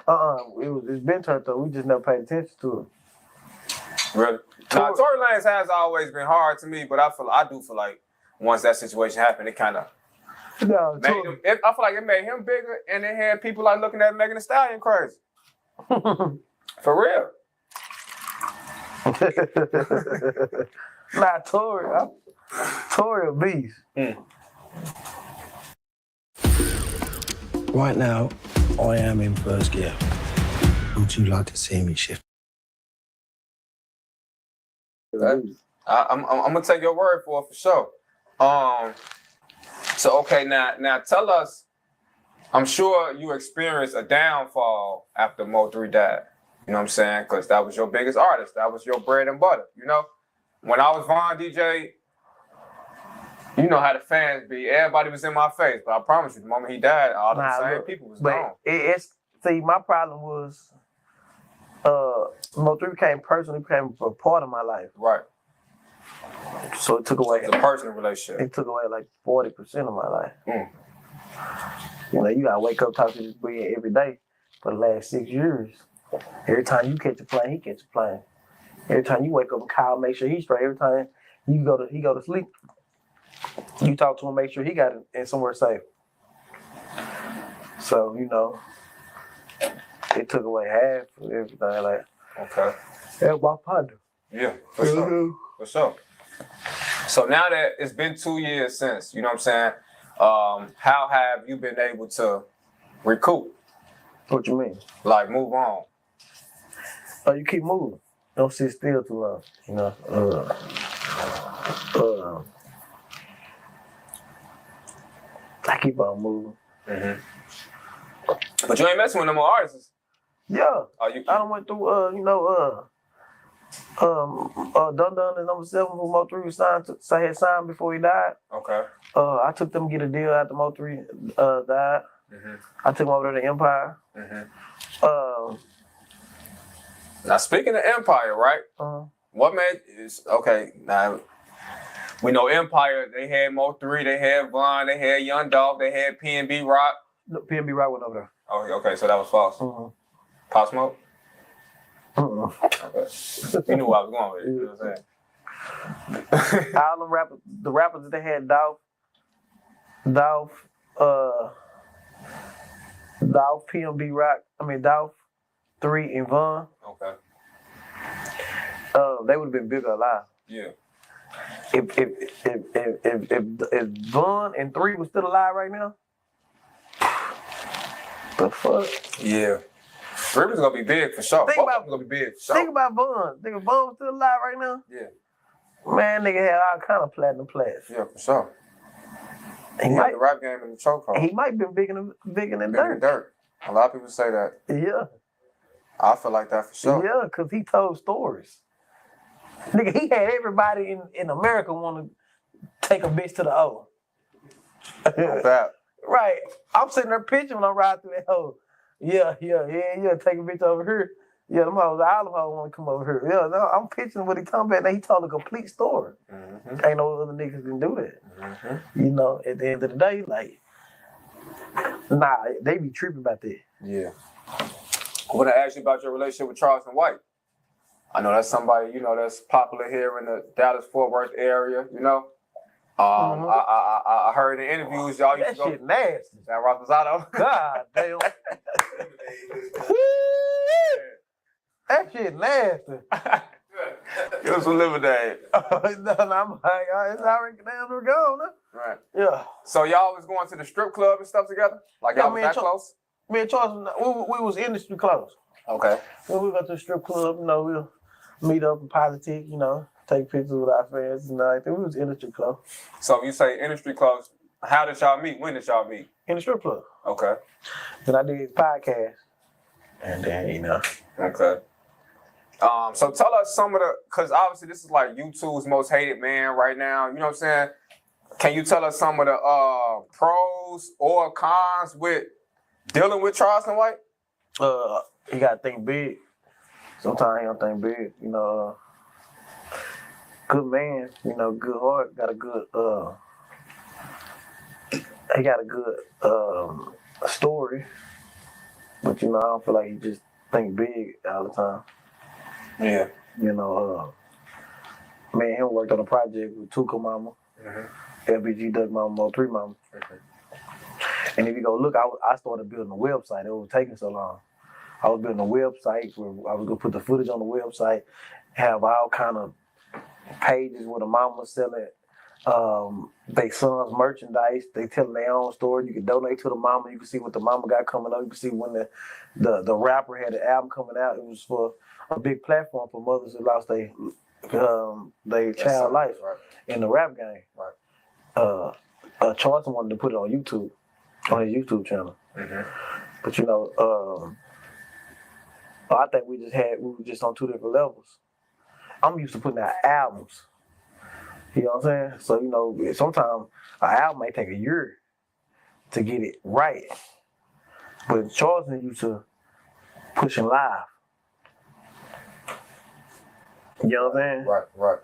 It's been turned up. We just never paid attention to it. Really? Now, Tory Lanez has always been hard to me, but I do feel like once that situation happened, it kind of made him. I feel like it made him bigger, and it had people like looking at Megan Thee Stallion crazy. For real. Nah, Tory a beast. Right now, I am in first gear. Would you like to see me shift? I'm gonna take your word for it for sure. So okay, now tell us. I'm sure you experienced a downfall after Mo3 died. You know what I'm saying? Because that was your biggest artist. That was your bread and butter. When I was Von DJ, you know how the fans be. Everybody was in my face, but I promise you, the moment he died, all the same people was gone. See, my problem was Mo3 became a part of my life. Right. So it took away. It's a personal relationship. It took away like 40% of my life. You gotta wake up talking to this boy every day for the last 6 years. Every time you catch a plane, he catch a plane. Every time you wake up and call, make sure he's straight. Every time he go to sleep, you talk to him, make sure he got it somewhere safe. So it took away half of everything. Like, okay, that's my partner. Yeah, for sure. For sure. So now that it's been 2 years since, you know what I'm saying? How have you been able to recoup? What you mean? Like move on. You keep moving. Don't sit still too long. I keep on moving. But you ain't messing with no more artists. Yeah. I done went through Dun Dun and number 7 who Mo3 was had signed before he died. Okay. I took them to get a deal after Mo3 died. I took him over to the Empire. Now speaking of Empire, right? What made is okay? Now we know Empire. They had Mo3, they had Von, they had Young Dolph, they had P&B Rock. No, P&B Rock went over there. Oh, okay. So that was false. Pop Smoke. Okay. You knew where I was going with it. You know what I'm saying? All them rappers, the rappers that they had, Dolph, P&B Rock. Dolph, 3, and Von. Okay. They would have been bigger alive. Yeah. If Von and 3 was still alive right now, the fuck? Yeah. 3 was gonna be big for sure. Think about gonna be big. For sure. Think about Von. Think if Von was still alive right now. Yeah. Man, nigga had all kind of platinum plats. Yeah, for sure. He had might the rap game in the chokehold. He might be bigger than Durk. A lot of people say that. Yeah. I feel like that for sure. Yeah, because he told stories. Nigga, he had everybody in America want to take a bitch to the O. Right. I'm sitting there pitching when I ride through that hole. Yeah. Take a bitch over here. Yeah, them hoes, all them hoes want to come over here. Yeah, no, I'm pitching what he come back. Now he told a complete story. Mm-hmm. Ain't no other niggas can do that. Mm-hmm. You know, at the end of the day, like, nah, they be tripping about that. Yeah. I want to ask you about your relationship with Charleston White. I know that's somebody, you know, that's popular here in the Dallas-Fort Worth area, you know. I heard in interviews y'all used to go. That shit nasty. That Rosado. God damn. That shit nasty. Give us some lemonade. I'm like, it's already damn near gone, huh? Right. Yeah. So y'all was going to the strip club and stuff together? Like y'all was that close? Me and Charles, we was industry close. Okay. When we go to the strip club, you know, we'll meet up in politic, you know, take pictures with our friends and like that. We was industry close. So you say industry close. How did y'all meet? When did y'all meet? In the strip club. Okay. Then I did his podcast. And then, you know. Okay. So tell us some of the, because obviously this is like YouTube's most hated man right now. You know what I'm saying? Can you tell us some of the pros or cons with dealing with Charleston White? He got to think big. Sometimes he don't think big. You know, good man. You know, good heart. Got a good. He got a good story. But you know, I don't feel like he just think big all the time. Yeah. You know, me and him worked on a project with Tuka Mama, LBG Duck Mama, Mo3 Mama. And if you go look, I started building a website. It was taking so long. I was building a website where I was gonna put the footage on the website, have all kind of pages where the mama was selling they son's merchandise. They telling their own story. You can donate to the mama. You can see what the mama got coming up. You can see when the rapper had the album coming out. It was for a big platform for mothers who lost their child life in the rap game. Right. Charleston wanted to put it on YouTube, on his YouTube channel. But you know, I think we were just on two different levels. I'm used to putting out albums. You know what I'm saying? So, you know, sometimes an album may take a year to get it right. But Charleston used to pushing live. You know what I'm saying? Right.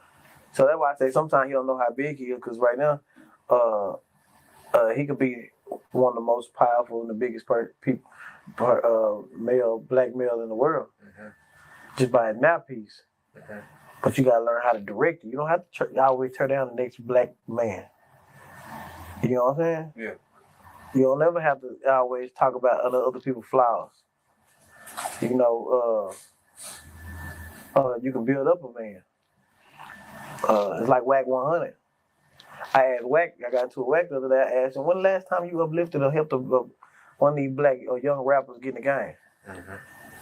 So that's why I say sometimes he don't know how big he is, because right now, he could be one of the most powerful and the biggest black male in the world. Just by his mouthpiece. But you gotta learn how to direct it. You don't have to always turn down the next black man. You know what I'm saying? Yeah. You don't ever have to always talk about other people's flaws. You know, you can build up a man. It's like Wack 100. I asked Wack, I got into a Wack the other day, I asked him, when the last time you uplifted or helped one of these black or young rappers get in the game?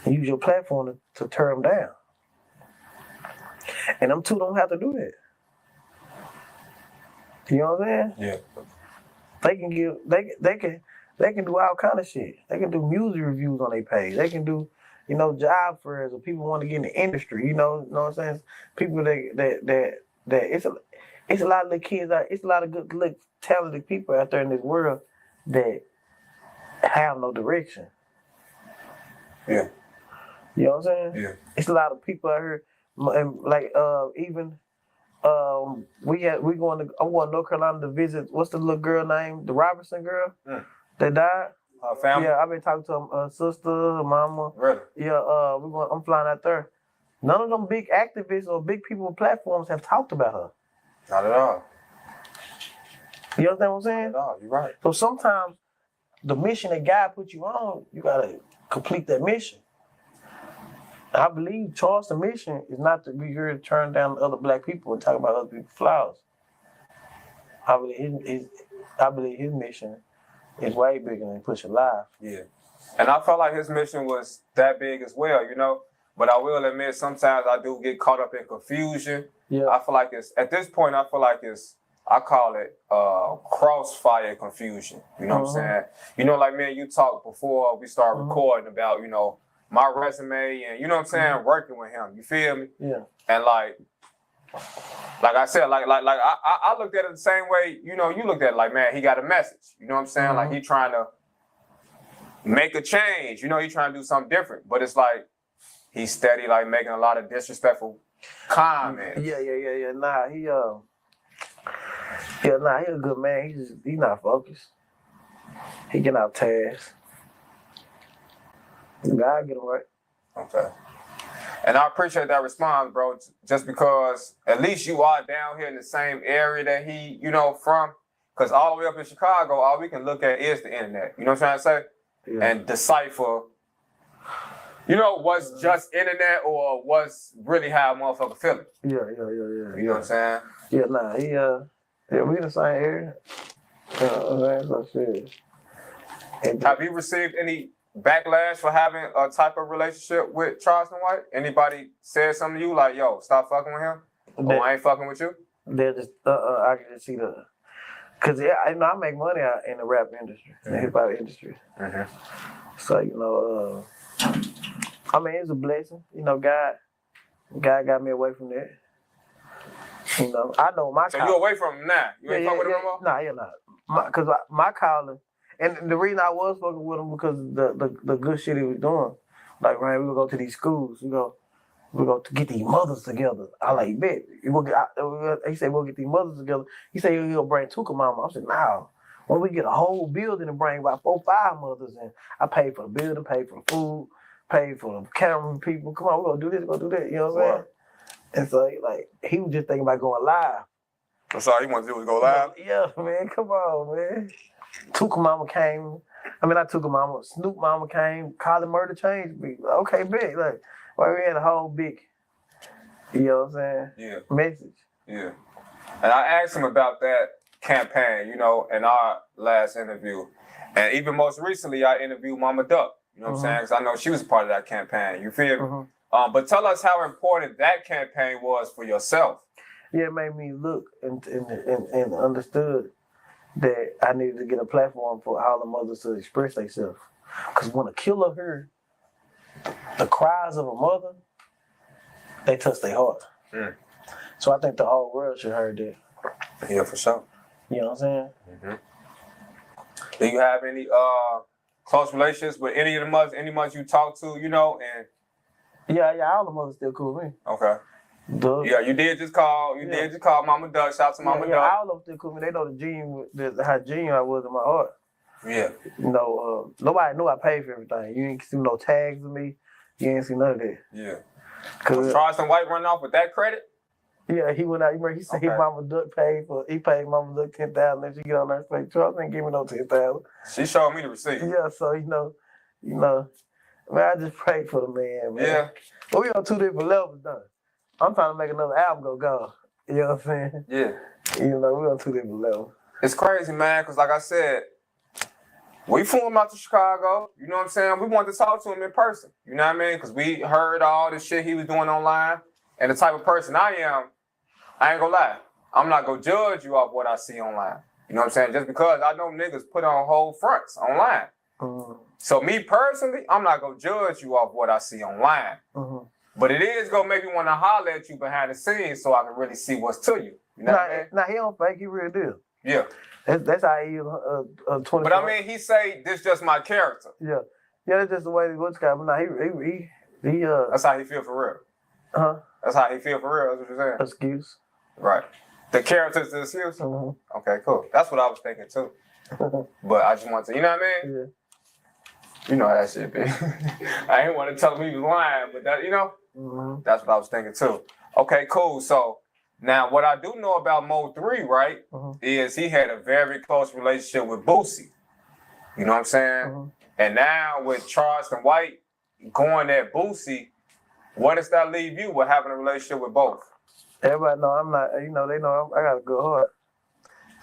And use your platform to tear them down. And them two don't have to do that. You know what I'm saying? Yeah. They can do all kind of shit. They can do music reviews on their page. They can do, you know, job fairs or people want to get in the industry. You know what I'm saying? People that it's a lot of little kids out. It's a lot of good, talented people out there in this world that have no direction. Yeah. You know what I'm saying? Yeah. It's a lot of people out here. And like I'm going to North Carolina to visit. What's the little girl name? The Robertson girl that died. Family. Yeah, I've been talking to her sister, her mama. Really? Yeah. I'm flying out there. None of them big activists or big people with platforms have talked about her. Not at all. You understand what I'm saying? Not at all. You're right. So sometimes the mission that God put you on, you gotta complete that mission. I believe Charleston's mission is not to be here to turn down other black people and talk about other people's flaws. I believe his mission is way bigger than pushing live. Yeah. And I felt like his mission was that big as well, you know. But I will admit, sometimes I do get caught up in confusion. Yeah. I feel like at this point, I call it crossfire confusion. You know what I'm saying? You know, like me and you talked before we started recording about, you know, my resume and, you know what I'm saying, working with him. You feel me? Yeah. And like I said, I looked at it the same way, you know, you looked at it like, man, he got a message. You know what I'm saying? Like he trying to make a change. You know, he trying to do something different. But it's like, he's steady, like making a lot of disrespectful comments. Yeah. Nah, he a good man. He's not focused. He get out tasks. God get him right. Okay. And I appreciate that response, bro, just because at least you are down here in the same area that he, from. Because all the way up in Chicago, all we can look at is the internet. You know what I'm trying to say? Yeah. And decipher, what's just internet or what's really how a motherfucker feeling. Yeah. You know what I'm saying? Yeah, nah, we in the same area. So shit. Have you received any backlash for having a type of relationship with Charleston White? Anybody said something to you like, yo, stop fucking with him? Or I ain't fucking with you? They're just, I can just see because I make money out in the rap industry, the hip hop industry. Mm-hmm. So, it's a blessing. God got me away from that. I know my So you away from him now? You ain't fucking with him no more? Nah, not. Because my calling, and the reason I was fucking with him because the good shit he was doing. Like, right, we would go to these schools. We go to get these mothers together. I like, bet. He said, we'll get these mothers together. He said, he'll bring Tuka Mama. I said, nah. When we get a whole building and bring about 4, 5 mothers in, I pay for the building, pay for the food, pay for the camera people. Come on, we're going to do this, we're going to do that. You know what I'm saying? And so, he was just thinking about going live. That's all he wanted to do was go live? Yeah, man. Come on, man. Tuka Mama came. Not Tuka Mama. Snoop Mama came. Colin Murder changed me. Okay, big. We had a whole big, you know what I'm saying? Yeah. Message. Yeah. And I asked him about that campaign, in our last interview. And even most recently, I interviewed Mama Duck. You know what I'm saying? Because I know she was a part of that campaign. You feel me? But tell us how important that campaign was for yourself. Yeah, it made me look and understood that I needed to get a platform for all the mothers to express themselves. Because when a killer heard the cries of a mother, they touch their heart. So I think the whole world should hear that. Yeah, for sure. You know what I'm saying? Mm-hmm. Do you have any close relationships with any of the mothers, any mothers you talk to, and... Yeah, all the mothers still cool with me. Okay. Duh. Yeah, you did just call Mama Duck. Shout out to Mama Duck. All of them still cool with me. They know how genuine I was in my heart. Yeah. Nobody knew I paid for everything. You ain't see no tags of me. You ain't see none of that. Yeah. Was Charleston White running off with that credit? Yeah, he went out. He said Mama Duck paid Mama Duck $10,000. And she get on there and say, Charles ain't give me no $10,000. She showed me the receipt. Yeah, so man, I just prayed for the man, man. Yeah. But we on 2 different levels, though. I'm trying to make another album go. You know what I'm saying? Yeah. We on 2 different levels. It's crazy, man, because like I said, we flew him out to Chicago. You know what I'm saying? We wanted to talk to him in person. You know what I mean? Because we heard all the shit he was doing online. And the type of person I am, I ain't gonna lie. I'm not gonna judge you off what I see online. You know what I'm saying? Just because I know niggas put on whole fronts online. So me personally, I'm not gonna judge you off what I see online. But it is gonna make me want to holler at you behind the scenes so I can really see what's to you. You know what I mean? Nah, he don't fake. He real deal. Yeah. That's how he is. 20. But I mean, he say this just my character. Yeah, that's just the way what's got. Nah, he That's how he feel for real. That's how he feel for real. That's what you're saying. Excuse. Right. The character's the excuse. Okay, cool. That's what I was thinking too. But I just want to, you know what I mean? Yeah. You know how that shit be. I ain't want to tell him he was lying, but that, that's what I was thinking too. Okay, cool. So now what I do know about Mo 3, right, is he had a very close relationship with Boosie. You know what I'm saying? And now with Charleston White going at Boosie, what does that leave you with having a relationship with both? Everybody know I'm not, they know I got a good heart.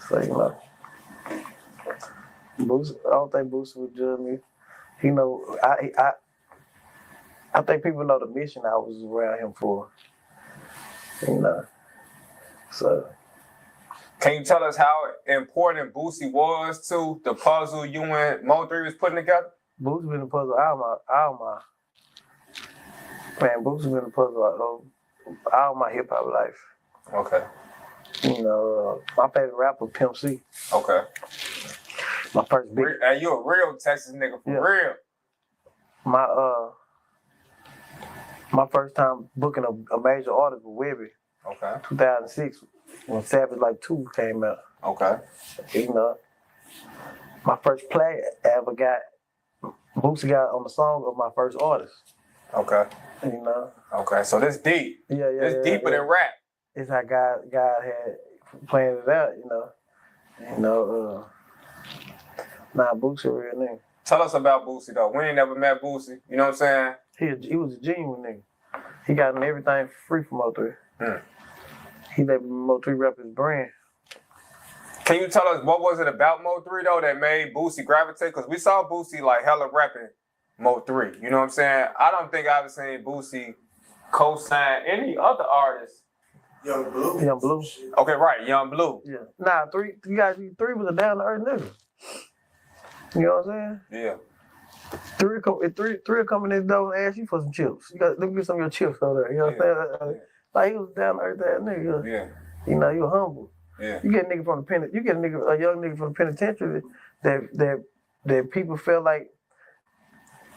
So, Boosie, I don't think Boosie would judge me. I think people know the mission I was around him for. So. Can you tell us how important Boosie was to the puzzle you and Mo 3 was putting together? Boosie been the puzzle Boosie been the puzzle all my hip hop life. Okay. My favorite rapper, Pimp C. Okay. My first big. Hey, you a real Texas nigga for real. My first time booking a major artist with Webby. Okay. 2006 when Savage Like 2 came out. Okay. You know, my first play I ever got, Boosie got on the song of my first artist. Okay. You know. Okay. So this deep. Yeah. This deeper than rap. It's how God had planned it out. Nah, Boosie a real nigga. Tell us about Boosie though. We ain't never met Boosie. You know what I'm saying? He was a genuine nigga. He got everything free from Mo3. He let Mo3 rep his brand. Can you tell us what was it about Mo3 though that made Boosie gravitate? Because we saw Boosie like hella repping Mo3. You know what I'm saying? I don't think I've ever seen Boosie co-sign any other artist. Young Blue. Young Blue. Okay, right, Young Blue. Yeah. Nah, three was a down to earth nigga. You know what I'm saying? Yeah. Three will come in this door and ask you for some chips. Let me get some of your chips over there. You know what I'm saying? Like he was down to earth that nigga. Yeah. You know, he was humble. Yeah. You get a nigga from the a young nigga from the penitentiary that people feel like.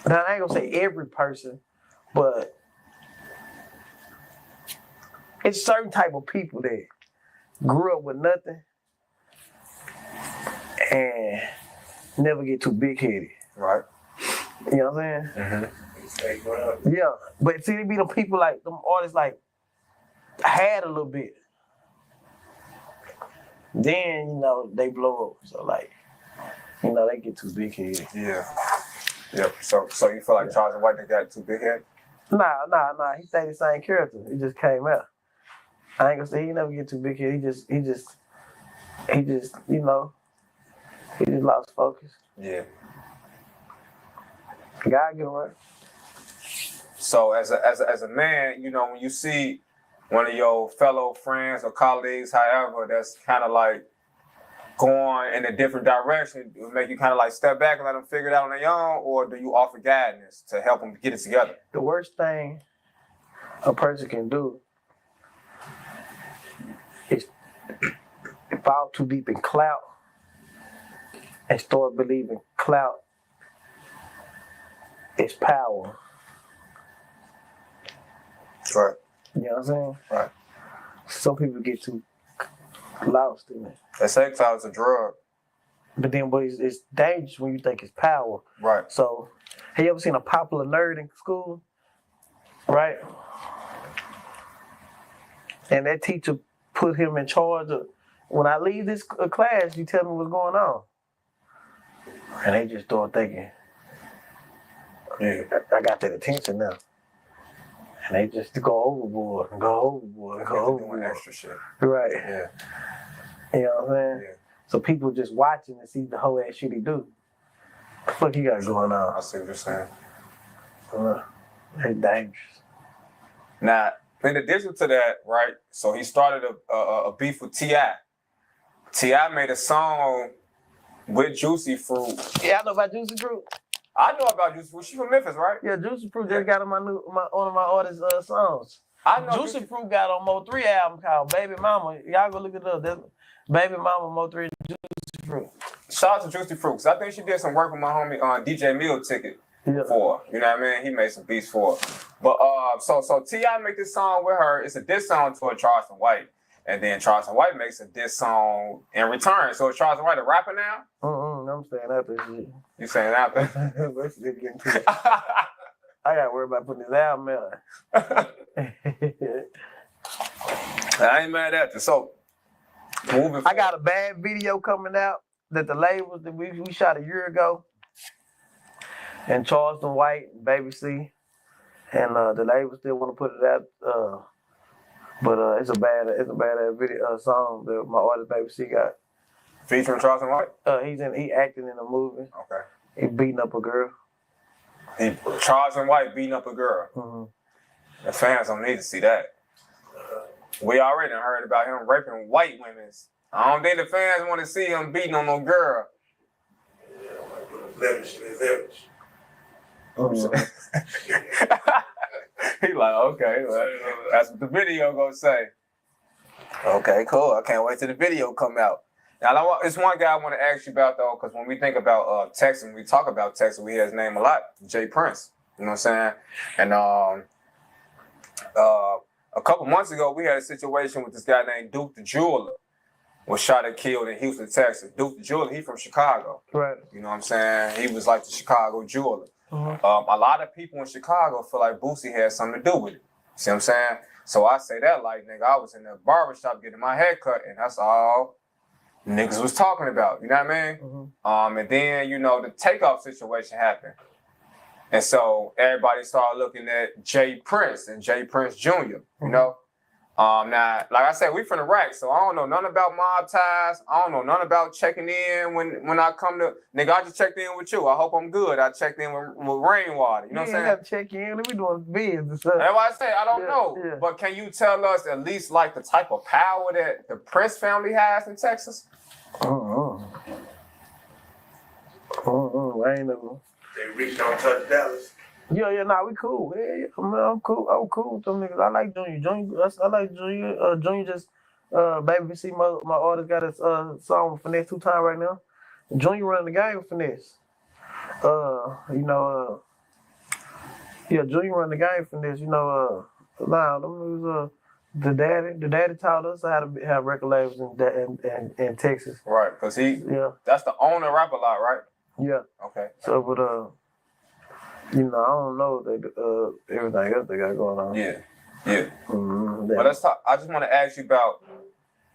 Now I ain't gonna say every person, but it's certain type of people that grew up with nothing and never get too big headed. Right. You know what I'm saying? Mm-hmm. Yeah, but see, they be them people like them artists like had a little bit. Then they blow up. So like, they get too big headed. Yeah. Yeah. So you feel like Charles White got too big headed? Nah. He stayed the same character. He just came out. I ain't gonna say he never get too big headed. He just lost focus. Yeah. God get right. So as a man, when you see one of your fellow friends or colleagues, however, that's kind of like going in a different direction, it would make you kind of like step back and let them figure it out on their own, or do you offer guidance to help them get it together? The worst thing a person can do is fall too deep in clout and start believing clout is power. Right. You know what I'm saying? Right. Some people get too lost in it. They say clout is a drug. But it's dangerous when you think it's power. Right. So, have you ever seen a popular nerd in school? Right? And that teacher put him in charge of, when I leave this class, you tell me what's going on. And they just start thinking, yeah, I got that attention now. And they just go overboard. Doing extra shit. Right. Yeah. You know what I'm saying? Yeah. So people just watching and see the whole ass shit he do. What the fuck he got going on? I see what you're saying. It's dangerous. Now, in addition to that, right, so he started a beef with T.I. T.I. made a song with Juicy Fruit. Yeah, I know about Juicy Fruit. I know about Juicy Fruit. She from Memphis, right? Yeah, Juicy Fruit just got on one of my artist songs. I know Juicy Fruit got on Mo3 album called Baby Mama. Y'all go look it up. That's Baby Mama Mo3 Juicy Fruit. Shout out to Juicy Fruit, 'cause I think she did some work with my homie on DJ Meal Ticket for. You know what I mean? He made some beats for her. But so T.I. make this song with her. It's a diss song to Charleston White. And then Charleston White makes a diss song in return. So is Charleston White a rapper now? I'm saying after shit. You saying after? Let's get into it. I gotta worry about putting this album out. I ain't mad at you. So moving forward. I got a bad video coming out that the labels that we shot a year ago. And Charleston White, Baby C. And the label still want to put it out. But it's a bad video song that my artist Baby C got. Featuring Charleston White? He acting in a movie. Okay. He beating up a girl. Charleston White beating up a girl. Mm-hmm. The fans don't need to see that. We already heard about him raping white women. I don't think the fans want to see him beating on no girl. He like, okay, well, that's what the video gonna say. Okay, cool. I can't wait till the video come out. Now, it's one guy I want to ask you about though, because when we think about Texas, when we talk about Texas, we hear his name a lot, Jay Prince. You know what I'm saying? And A couple months ago, we had a situation with this guy named Duke the Jeweler. Was shot and killed in Houston, Texas. Duke the Jeweler, he from Chicago. Right. You know what I'm saying? He was like the Chicago jeweler. Mm-hmm. A lot of people in Chicago feel like Boosie had something to do with it. See what I'm saying? So I say that like, nigga, I was in the barbershop getting my hair cut, and that's all niggas was talking about. You know what I mean? Mm-hmm. And then, you know, the takeoff situation happened. And so everybody started looking at Jay Prince and Jay Prince Jr., you know? Now, like I said, we from the rack, so I don't know nothing about mob ties. I don't know nothing about checking in when I come to, nigga, I just checked in with you. I hope I'm good. I checked in with Rainwater. You know what I'm saying? You got to check in. We doing business. That's why I say I don't know. Yeah. But can you tell us at least like the type of power that the Prince family has in Texas? I ain't never. They reach don't touch Dallas. Yeah, nah, we cool. Yeah, I'm cool. I'm cool with them niggas. I like Junior. I like Junior. Junior just, baby, see my artist got his song with Finesse 2 times right now. Junior running the game with Finesse. Junior running the game with Finesse. Them was the daddy taught us how to have record labels in Texas. Right, because that's the owner Rap A Lot, right? Yeah. Okay. So, but I don't know everything else they got going on. Yeah. Mm-hmm. But let's talk. I just want to ask you about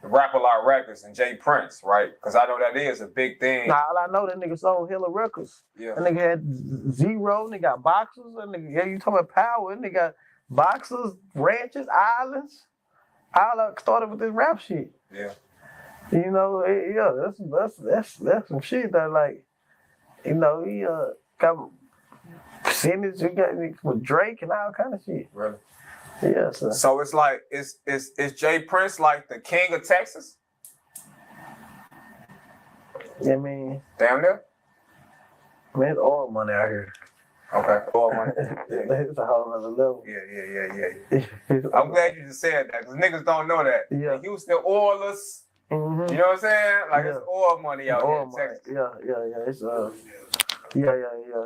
the Rap A Lot Records and Jay Prince, right? Because I know that is a big thing. Nah, all I know that nigga sold hella records. Yeah. That nigga had Zero, and they got boxers, and nigga, you talking about power, and they got boxers, ranches, islands. All that started with this rap shit. Yeah. That's some shit that like, he got percentage, you got with Drake and all kind of shit. Really? Yeah. So it's like, is Jay Prince like the king of Texas? Yeah, I mean. Damn near? Man, it's all money out here. Okay, all money. It's a whole other level. Yeah. I'm glad you just said that, because niggas don't know that. Yeah. The Houston Oilers, mm-hmm. You know what I'm saying? Like, it's oil money out here in Texas. Yeah. It's,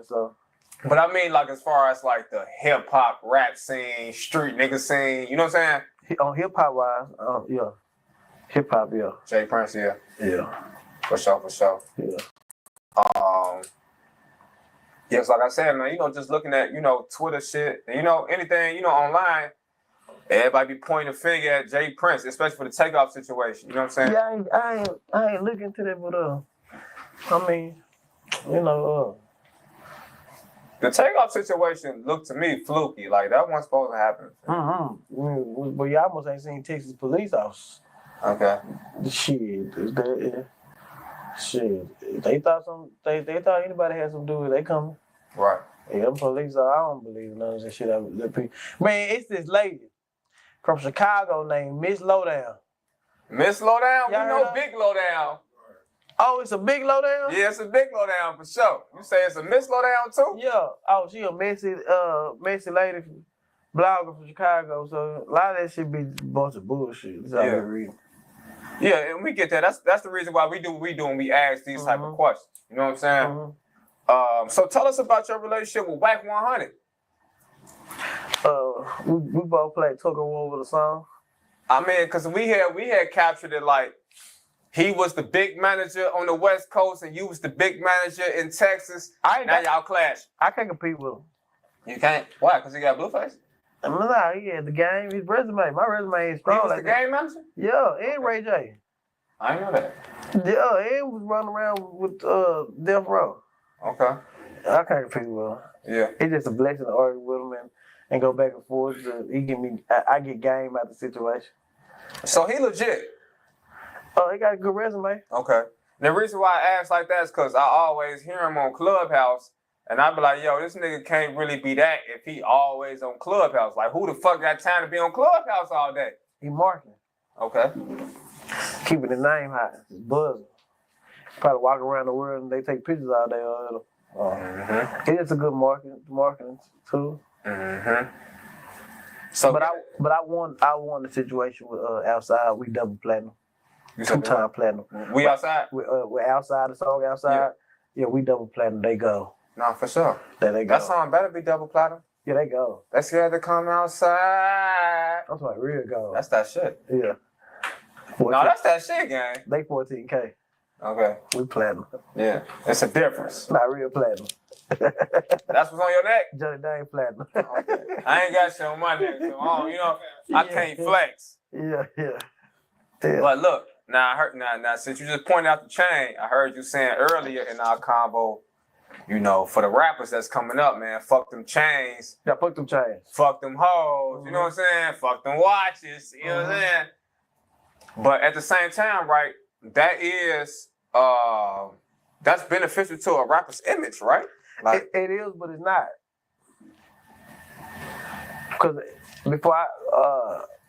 so. But I mean, like, as far as, like, the hip-hop, rap scene, street nigga scene, you know what I'm saying? On hip-hop wise, yeah. Hip-hop, yeah. Jay Prince, yeah. Yeah. For sure. Yeah. Yes, like I said, man, just looking at, Twitter shit, and, anything, online, everybody be pointing a finger at Jay Prince, especially for the takeoff situation. You know what I'm saying? Yeah, I ain't looking to that, but, I mean, the takeoff situation looked to me fluky. Like, that wasn't supposed to happen. Mm-hmm. But you almost ain't seen Texas police officers. Okay. Shit. They thought anybody had something to do with it. They coming. Right. Yeah, them police, I don't believe none of that shit. Man, it's this lady from Chicago named Miss Lowdown. Miss Lowdown? Y'all We know Big Lowdown. Oh, it's a big lowdown? Yeah, it's a big lowdown for sure. You say it's a Miss Lowdown too? Yeah. Oh, she a messy lady, blogger from Chicago. So a lot of that shit be a bunch of bullshit. That's all I read. Yeah, and we get that. That's the reason why we do what we do when we ask these type of questions. You know what I'm saying? Mm-hmm. So tell us about your relationship with Wack 100. We both played Tug of War with a song. I mean, because we had captured it like he was the big manager on the West Coast and you was the big manager in Texas. Now y'all clash. I can't compete with him. You can't? Why? Because he got Blueface? Nah, he had the game, his resume. My resume is strong. He was the game manager? Yeah, and Ray J. I didn't know that. Yeah, and was running around with Death Row. Okay. I can't compete with him. Yeah. It's just a blessing to argue with him and go back and forth. I get game out of the situation. So he legit? Oh, he got a good resume. Okay. The reason why I ask like that is because I always hear him on Clubhouse, and I be like, yo, this nigga can't really be that if he always on Clubhouse. Like, who the fuck got time to be on Clubhouse all day? He marketing. Okay. Keeping his name high. It's buzzing. Probably walk around the world and they take pictures all day of him. Mm-hmm. It's a good marketing tool. Mm-hmm. So, but I won the situation with outside. We double platinum. 2-time platinum. We outside? We're outside, the song outside. Yeah, we double platinum. They go. Nah, for sure. There they go. That song better be double platinum. Yeah, they go. They scared to come outside. I'm talking real gold. That's that shit. Yeah. No, that's that shit, gang. They 14K. Okay. We platinum. Yeah, it's a difference. Not real platinum. That's what's on your neck? Johnny Dang platinum. Okay. I ain't got shit on my neck, so I can't flex. Yeah. But look, now I heard now since you just pointed out the chain, I heard you saying earlier in our convo, for the rappers that's coming up, man, fuck them chains. Yeah, fuck them chains. Fuck them hoes. You know what I'm saying? Fuck them watches. You know what I'm saying? But at the same time, right, that is that's beneficial to a rapper's image, right? Like it is, but it's not. Because if I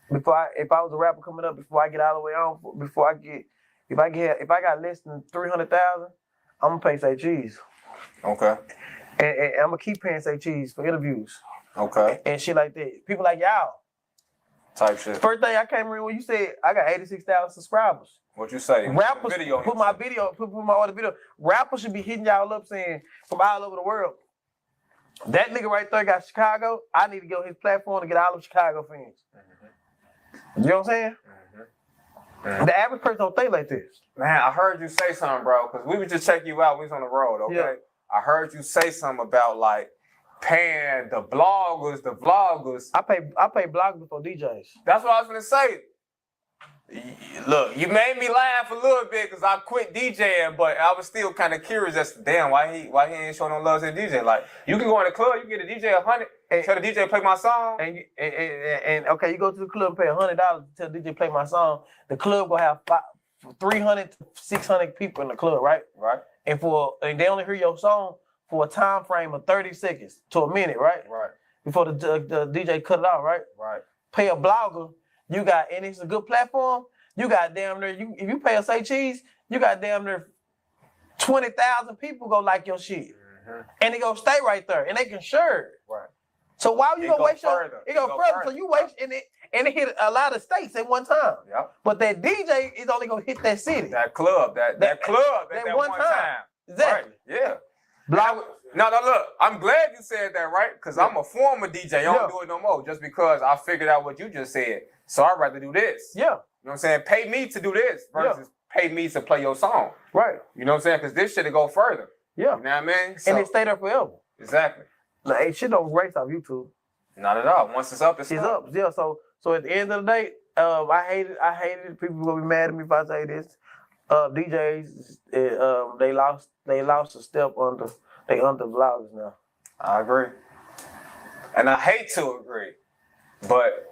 was a rapper coming up, before I get all the way on, if I got less than 300,000, I'm gonna pay Say Cheese. Okay. And I'm gonna keep paying Say Cheese for interviews. Okay. And shit like that. People like y'all. Type shit. First thing I came in when you said I got 86,000 subscribers. What you say? Rappers Video put my other video. Rappers should be hitting y'all up saying from all over the world. That nigga right there got Chicago. I need to get on his platform to get all of Chicago fans. You know what I'm saying? The average person don't think like this. Man, I heard you say something, bro, because we would just check you out when we was on the road, okay? Yeah. I heard you say something about like paying the vloggers. I pay bloggers before DJs. That's what I was gonna say. Look, you made me laugh a little bit because I quit DJing, but I was still kind of curious as to damn why he ain't showing no love to the DJ. Like you can go in the club, you can get a DJ 100, tell the DJ play my song, and okay, you go to the club and pay $100 to tell the DJ play my song. The club gonna have 300 to 600 people in the club, right? Right. And they only hear your song for a time frame of 30 seconds to a minute, right? Right. Before the DJ cut it off, right? Right. Pay a blogger. And it's a good platform. You got damn near, if you pay a Say Cheese, you got damn near 20,000 people go like your shit. And they go stay right there, and they can share it. Right. So why you gonna waste further. It go further. So you waste and it hit a lot of states at one time. Yep. But that DJ is only gonna hit that city. That club, that club at that one time. Exactly. Right. Yeah. No, look, I'm glad you said that, right? Because I'm a former DJ. I don't do it no more just because I figured out what you just said. So I'd rather do this. Yeah. You know what I'm saying? Pay me to do this versus pay me to play your song. Right. You know what I'm saying? Because this shit will go further. Yeah. You know what I mean? And it stay there forever. Exactly. Like, hey, shit don't race off YouTube. Not at all. Once it's up, it's up. Yeah. So at the end of the day, I hate it. People gonna be mad at me if I say this. DJs, they lost a step under vloggers now. I agree. And I hate to agree, but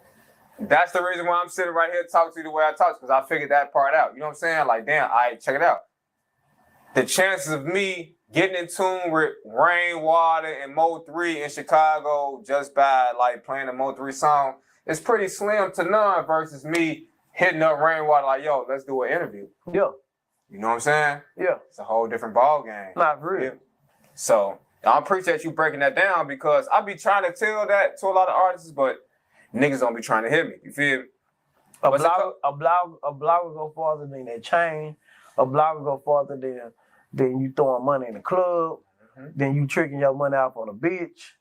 that's the reason why I'm sitting right here talking to you the way I talk, because I figured that part out. You know what I'm saying? Like, damn, check it out. The chances of me getting in tune with Rainwater and Mo 3 in Chicago just by like playing a Mo 3 song is pretty slim to none versus me hitting up Rainwater like, yo, let's do an interview. Yeah. You know what I'm saying? Yeah. It's a whole different ball game. Not really. Yeah. So I appreciate you breaking that down because I be trying to tell that to a lot of artists, but niggas don't be trying to hit me. You feel me? A blogger go farther than that chain. A blogger go farther than you throwing money in the club. Then you tricking your money out on a bitch.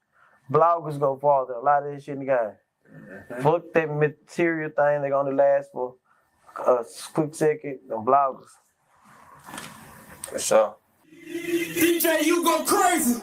Bloggers go farther. A lot of this shit in the game. Fuck that material thing. They gonna last for a quick second. Them bloggers. For sure. DJ, you go crazy.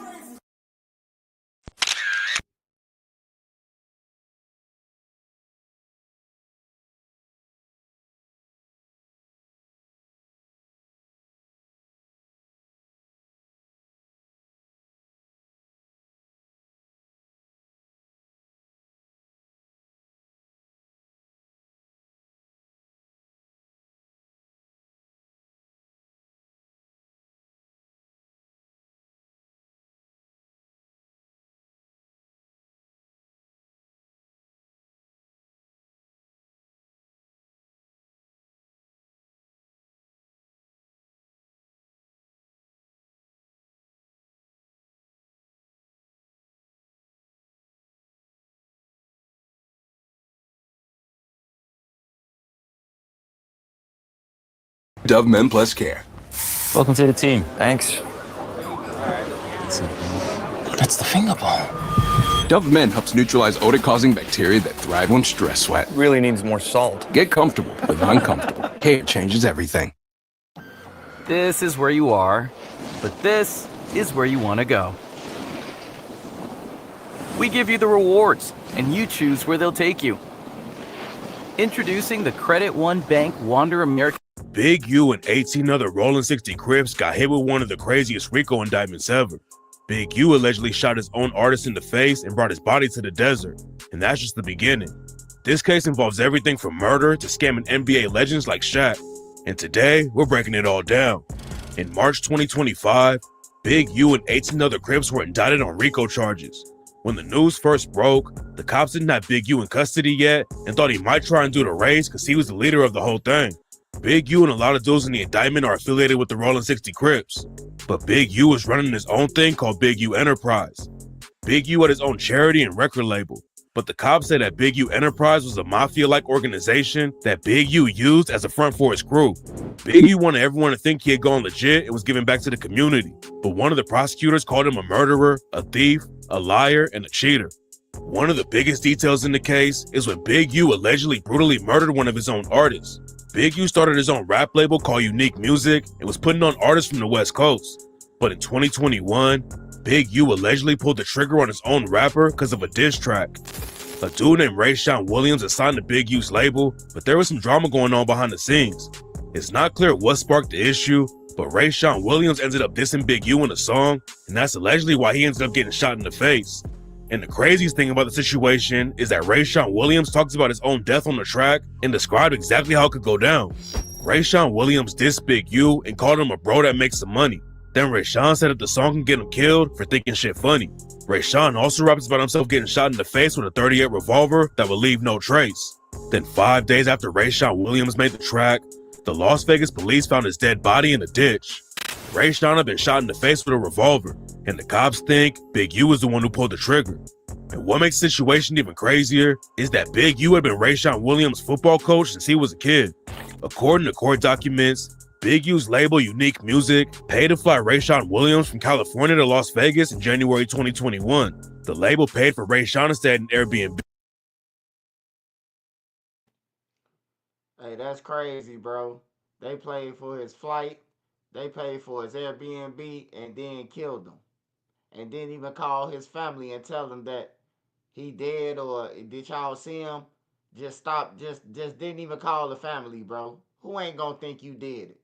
Dove Men Plus Care. Welcome to the team. Thanks. That's the finger ball. Dove Men helps neutralize odor-causing bacteria that thrive on stress sweat. Really needs more salt. Get comfortable with uncomfortable. Care changes everything. This is where you are, but this is where you want to go. We give you the rewards, and you choose where they'll take you. Introducing the Credit One Bank Wander American. Big U and 18 other Rolling 60 Crips got hit with one of the craziest RICO indictments ever. Big U allegedly shot his own artist in the face and brought his body to the desert, and that's just the beginning. This case involves everything from murder to scamming NBA legends like Shaq, and today we're breaking it all down. In March 2025, Big U and 18 other Crips were indicted on RICO charges. When the news first broke, the cops didn't have Big U in custody yet and thought he might try and do the race because he was the leader of the whole thing. Big U and a lot of those in the indictment are affiliated with the Rolling 60 Crips, but Big U was running his own thing called Big U Enterprise. Big U had his own charity and record label, but the cops said that Big U Enterprise was a mafia-like organization that Big U used as a front for his crew. Big U wanted everyone to think he had gone legit and was giving back to the community, but one of the prosecutors called him a murderer, a thief, a liar, and a cheater. One of the biggest details in the case is when Big U allegedly brutally murdered one of his own artists. Big U started his own rap label called Unique Music and was putting on artists from the West Coast. But in 2021, Big U allegedly pulled the trigger on his own rapper because of a diss track. A dude named Rayshawn Williams assigned to Big U's label, but there was some drama going on behind the scenes. It's not clear what sparked the issue, but Rayshawn Williams ended up dissing Big U in a song, and that's allegedly why he ended up getting shot in the face. And the craziest thing about the situation is that Rayshawn Williams talks about his own death on the track and described exactly how it could go down. Rayshawn Williams dissed Big U and called him a bro that makes some money. Then Rayshawn said that the song can get him killed for thinking shit funny. Rayshawn also raps about himself getting shot in the face with a .38 revolver that would leave no trace. Then 5 days after Rayshawn Williams made the track, the Las Vegas police found his dead body in a ditch. Rayshawn had been shot in the face with a revolver, and the cops think Big U was the one who pulled the trigger. And what makes the situation even crazier is that Big U had been Rayshawn Williams' football coach since he was a kid. According to court documents, Big U's label Unique Music paid to fly Rayshawn Williams from California to Las Vegas in January 2021. The label paid for Rayshawn to stay at an Airbnb. Hey, that's crazy, bro. They paid for his flight, they paid for his Airbnb, and then killed him. And didn't even call his family and tell them that he dead or did y'all see him? Just stop, just didn't even call the family, bro. Who ain't gonna think you did it?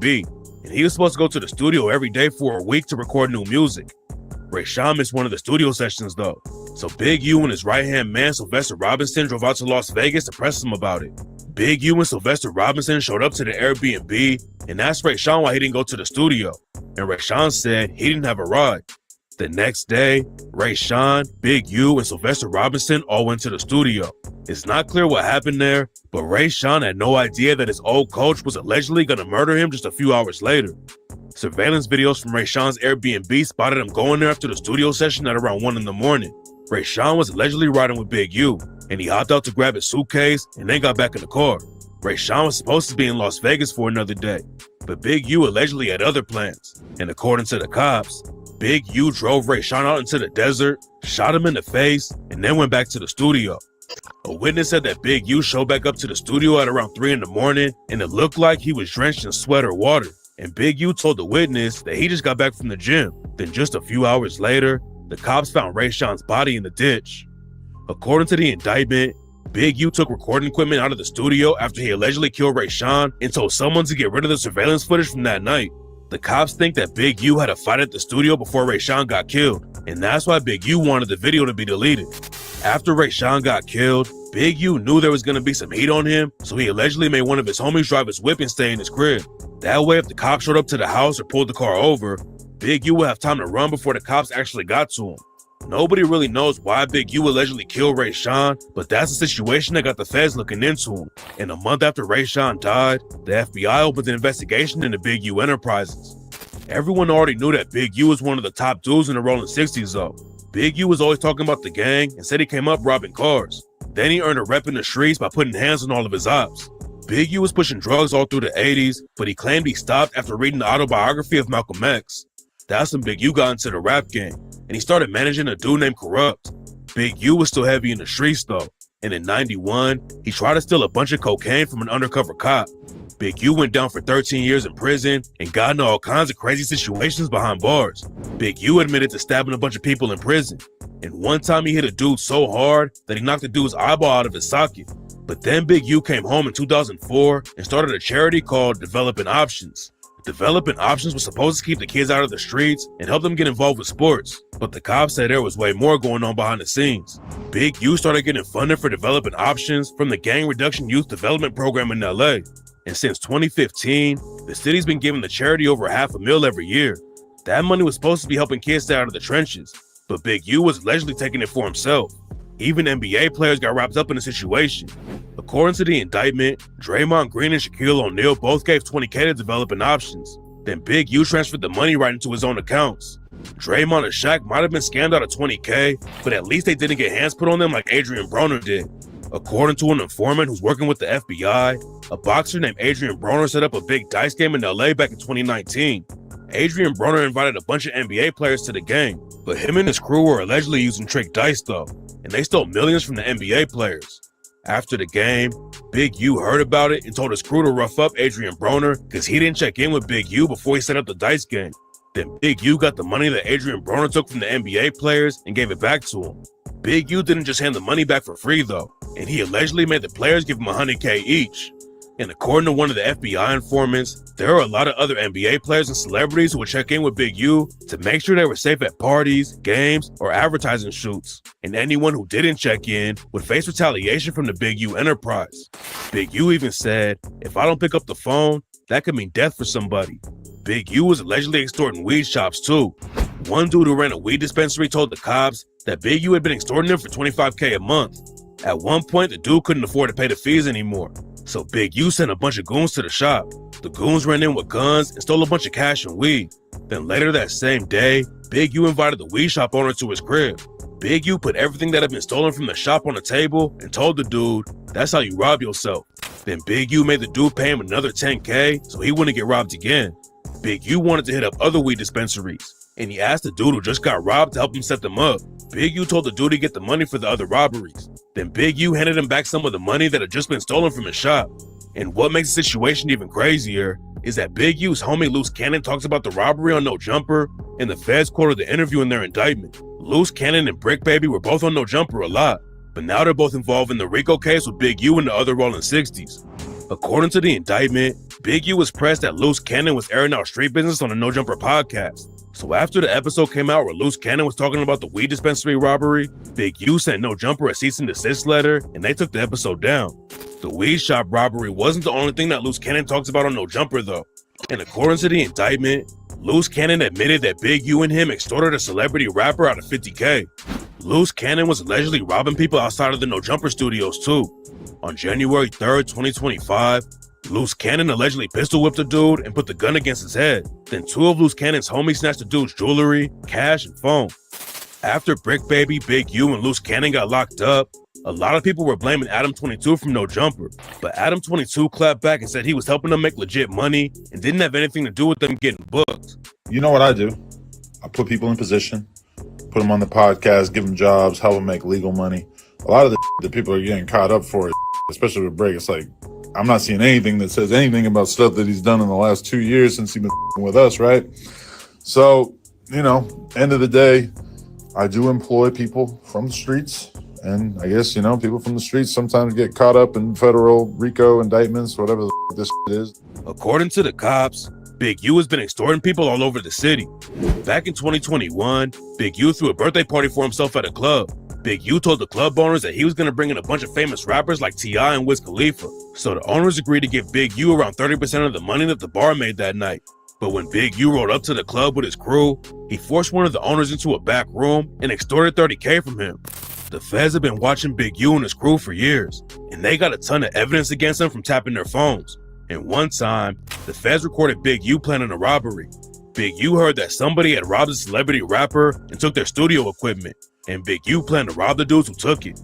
And he was supposed to go to the studio every day for a week to record new music. Rayshawn missed one of the studio sessions though, so Big U and his right-hand man Sylvester Robinson drove out to Las Vegas to press him about it. Big U and Sylvester Robinson showed up to the Airbnb and asked Rayshawn why he didn't go to the studio, and Rayshawn said he didn't have a ride. The next day, Rayshawn, Big U, and Sylvester Robinson all went to the studio. It's not clear what happened there, but Rayshawn had no idea that his old coach was allegedly going to murder him just a few hours later. Surveillance videos from Rayshawn's Airbnb spotted him going there after the studio session at around 1 in the morning. Rayshawn was allegedly riding with Big U, and he hopped out to grab his suitcase and then got back in the car. Rayshawn was supposed to be in Las Vegas for another day, but Big U allegedly had other plans, and according to the cops, Big U drove Rayshawn out into the desert, shot him in the face, and then went back to the studio. A witness said that Big U showed back up to the studio at around 3 in the morning, and it looked like he was drenched in sweat or water. And Big U told the witness that he just got back from the gym. Then just a few hours later, the cops found Rayshawn's body in the ditch. According to the indictment, Big U took recording equipment out of the studio after he allegedly killed Rayshawn and told someone to get rid of the surveillance footage from that night. The cops think that Big U had a fight at the studio before Rayshawn got killed, and that's why Big U wanted the video to be deleted. After Rayshawn got killed, Big U knew there was going to be some heat on him, so he allegedly made one of his homies drive his whip and stay in his crib. That way, if the cops showed up to the house or pulled the car over, Big U would have time to run before the cops actually got to him. Nobody really knows why Big U allegedly killed Rayshawn, but that's the situation that got the feds looking into him. And a month after Rayshawn died, the FBI opened an investigation into Big U Enterprises. Everyone already knew that Big U was one of the top dudes in the Rolling 60s though. Big U was always talking about the gang and said he came up robbing cars. Then he earned a rep in the streets by putting hands on all of his ops. Big U was pushing drugs all through the 80s, but he claimed he stopped after reading the autobiography of Malcolm X. That's when Big U got into the rap game, and he started managing a dude named Corrupt. Big U was still heavy in the streets though, and in 91, he tried to steal a bunch of cocaine from an undercover cop. Big U went down for 13 years in prison and got into all kinds of crazy situations behind bars. Big U admitted to stabbing a bunch of people in prison, and one time he hit a dude so hard that he knocked the dude's eyeball out of his socket. But then Big U came home in 2004 and started a charity called Developing Options. Developing Options was supposed to keep the kids out of the streets and help them get involved with sports, but the cops said there was way more going on behind the scenes. Big U started getting funded for Developing Options from the Gang Reduction Youth Development Program in LA. And since 2015, the city's been giving the charity over $500,000 every year. That money was supposed to be helping kids stay out of the trenches, but Big U was allegedly taking it for himself. Even NBA players got wrapped up in the situation. According to the indictment, Draymond Green and Shaquille O'Neal both gave $20K to Developing Options. Then Big U transferred the money right into his own accounts. Draymond and Shaq might have been scammed out of $20K, but at least they didn't get hands put on them like Adrian Broner did. According to an informant who's working with the FBI, a boxer named Adrian Broner set up a big dice game in LA back in 2019. Adrian Broner invited a bunch of NBA players to the game, but him and his crew were allegedly using trick dice though, and they stole millions from the NBA players. After the game, Big U heard about it and told his crew to rough up Adrian Broner because he didn't check in with Big U before he set up the dice game. Then Big U got the money that Adrian Broner took from the NBA players and gave it back to him. Big U didn't just hand the money back for free though, and he allegedly made the players give him $100K each. And according to one of the FBI informants, there are a lot of other NBA players and celebrities who would check in with Big U to make sure they were safe at parties, games, or advertising shoots. And anyone who didn't check in would face retaliation from the Big U enterprise. Big U even said, "If I don't pick up the phone, that could mean death for somebody." Big U was allegedly extorting weed shops too. One dude who ran a weed dispensary told the cops that Big U had been extorting them for $25K a month. At one point, the dude couldn't afford to pay the fees anymore, so Big U sent a bunch of goons to the shop. The goons ran in with guns and stole a bunch of cash and weed. Then later that same day, Big U invited the weed shop owner to his crib. Big U put everything that had been stolen from the shop on the table and told the dude, "That's how you rob yourself." Then Big U made the dude pay him another $10K so he wouldn't get robbed again. Big U wanted to hit up other weed dispensaries, and he asked the dude who just got robbed to help him set them up. Big U told the dude to get the money for the other robberies. Then Big U handed him back some of the money that had just been stolen from his shop. And what makes the situation even crazier is that Big U's homie Loose Cannon talks about the robbery on No Jumper, and the feds quoted the interview in their indictment. Loose Cannon and Brick Baby were both on No Jumper a lot, but now they're both involved in the RICO case with Big U and the other Rolling 60s. According to the indictment, Big U was pressed that Loose Cannon was airing out street business on the No Jumper podcast. So after the episode came out where Loose Cannon was talking about the weed dispensary robbery, Big U sent No Jumper a cease and desist letter, and they took the episode down. The weed shop robbery wasn't the only thing that Loose Cannon talks about on No Jumper though. And according to the indictment, Loose Cannon admitted that Big U and him extorted a celebrity rapper out of $50K. Loose Cannon was allegedly robbing people outside of the No Jumper studios too. On January 3rd, 2025, Loose Cannon allegedly pistol whipped a dude and put the gun against his head. Then two of Loose Cannon's homies snatched the dude's jewelry, cash, and phone. After Brick Baby, Big U, and Loose Cannon got locked up, a lot of people were blaming Adam 22 from No Jumper, but Adam 22 clapped back and said he was helping them make legit money and didn't have anything to do with them getting booked. You know what I do? I put people in position, put them on the podcast, give them jobs, help them make legal money. A lot of the that people are getting caught up for, especially with Brick, it's like, I'm not seeing anything that says anything about stuff that he's done in the last 2 years since he's been with us, right? So, you know, end of the day, I do employ people from the streets. And I guess, you know, people from the streets sometimes get caught up in federal RICO indictments, whatever this is. According to the cops, Big U has been extorting people all over the city. Back in 2021, Big U threw a birthday party for himself at a club. Big U told the club owners that he was going to bring in a bunch of famous rappers like T.I. and Wiz Khalifa. So the owners agreed to give Big U around 30% of the money that the bar made that night. But when Big U rolled up to the club with his crew, he forced one of the owners into a back room and extorted $30K from him. The feds have been watching Big U and his crew for years, and they got a ton of evidence against them from tapping their phones. And one time, the feds recorded Big U planning a robbery. Big U heard that somebody had robbed a celebrity rapper and took their studio equipment, and Big U planned to rob the dudes who took it.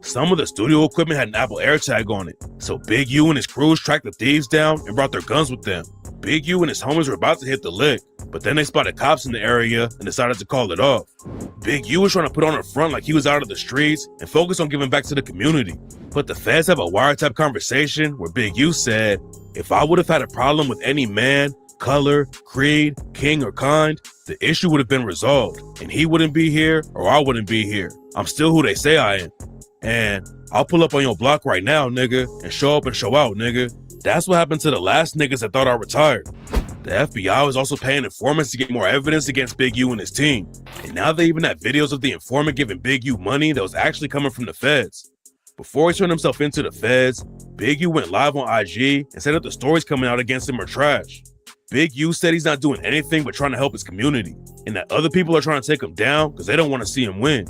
Some of the studio equipment had an Apple AirTag on it, so Big U and his crews tracked the thieves down and brought their guns with them. Big U and his homies were about to hit the lick, but then they spotted cops in the area and decided to call it off. Big U was trying to put on a front like he was out of the streets and focus on giving back to the community. But the feds have a wiretap conversation where Big U said, "If I would have had a problem with any man, color, creed, king, or kind, the issue would have been resolved, and he wouldn't be here or I wouldn't be here. I'm still who they say I am. And I'll pull up on your block right now, nigga, and show up and show out, nigga." That's what happened to the last niggas that thought I retired. The FBI was also paying informants to get more evidence against Big U and his team. And now they even have videos of the informant giving Big U money that was actually coming from the feds. Before he turned himself into the feds, Big U went live on IG and said that the stories coming out against him are trash. Big U said he's not doing anything but trying to help his community, and that other people are trying to take him down because they don't want to see him win.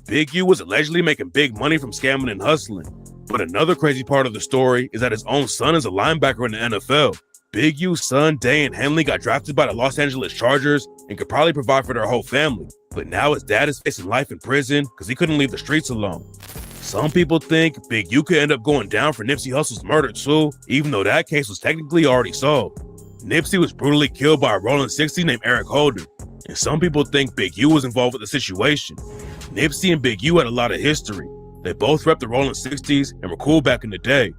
Big U was allegedly making big money from scamming and hustling. But another crazy part of the story is that his own son is a linebacker in the NFL. Big U's son, Dayan Henley, got drafted by the Los Angeles Chargers and could probably provide for their whole family. But now his dad is facing life in prison because he couldn't leave the streets alone. Some people think Big U could end up going down for Nipsey Hussle's murder too, even though that case was technically already solved. Nipsey was brutally killed by a rolling 60 named Eric Holder, and some people think Big U was involved with the situation. Nipsey and Big U had a lot of history. They both repped the rolling 60s and were cool back in the day.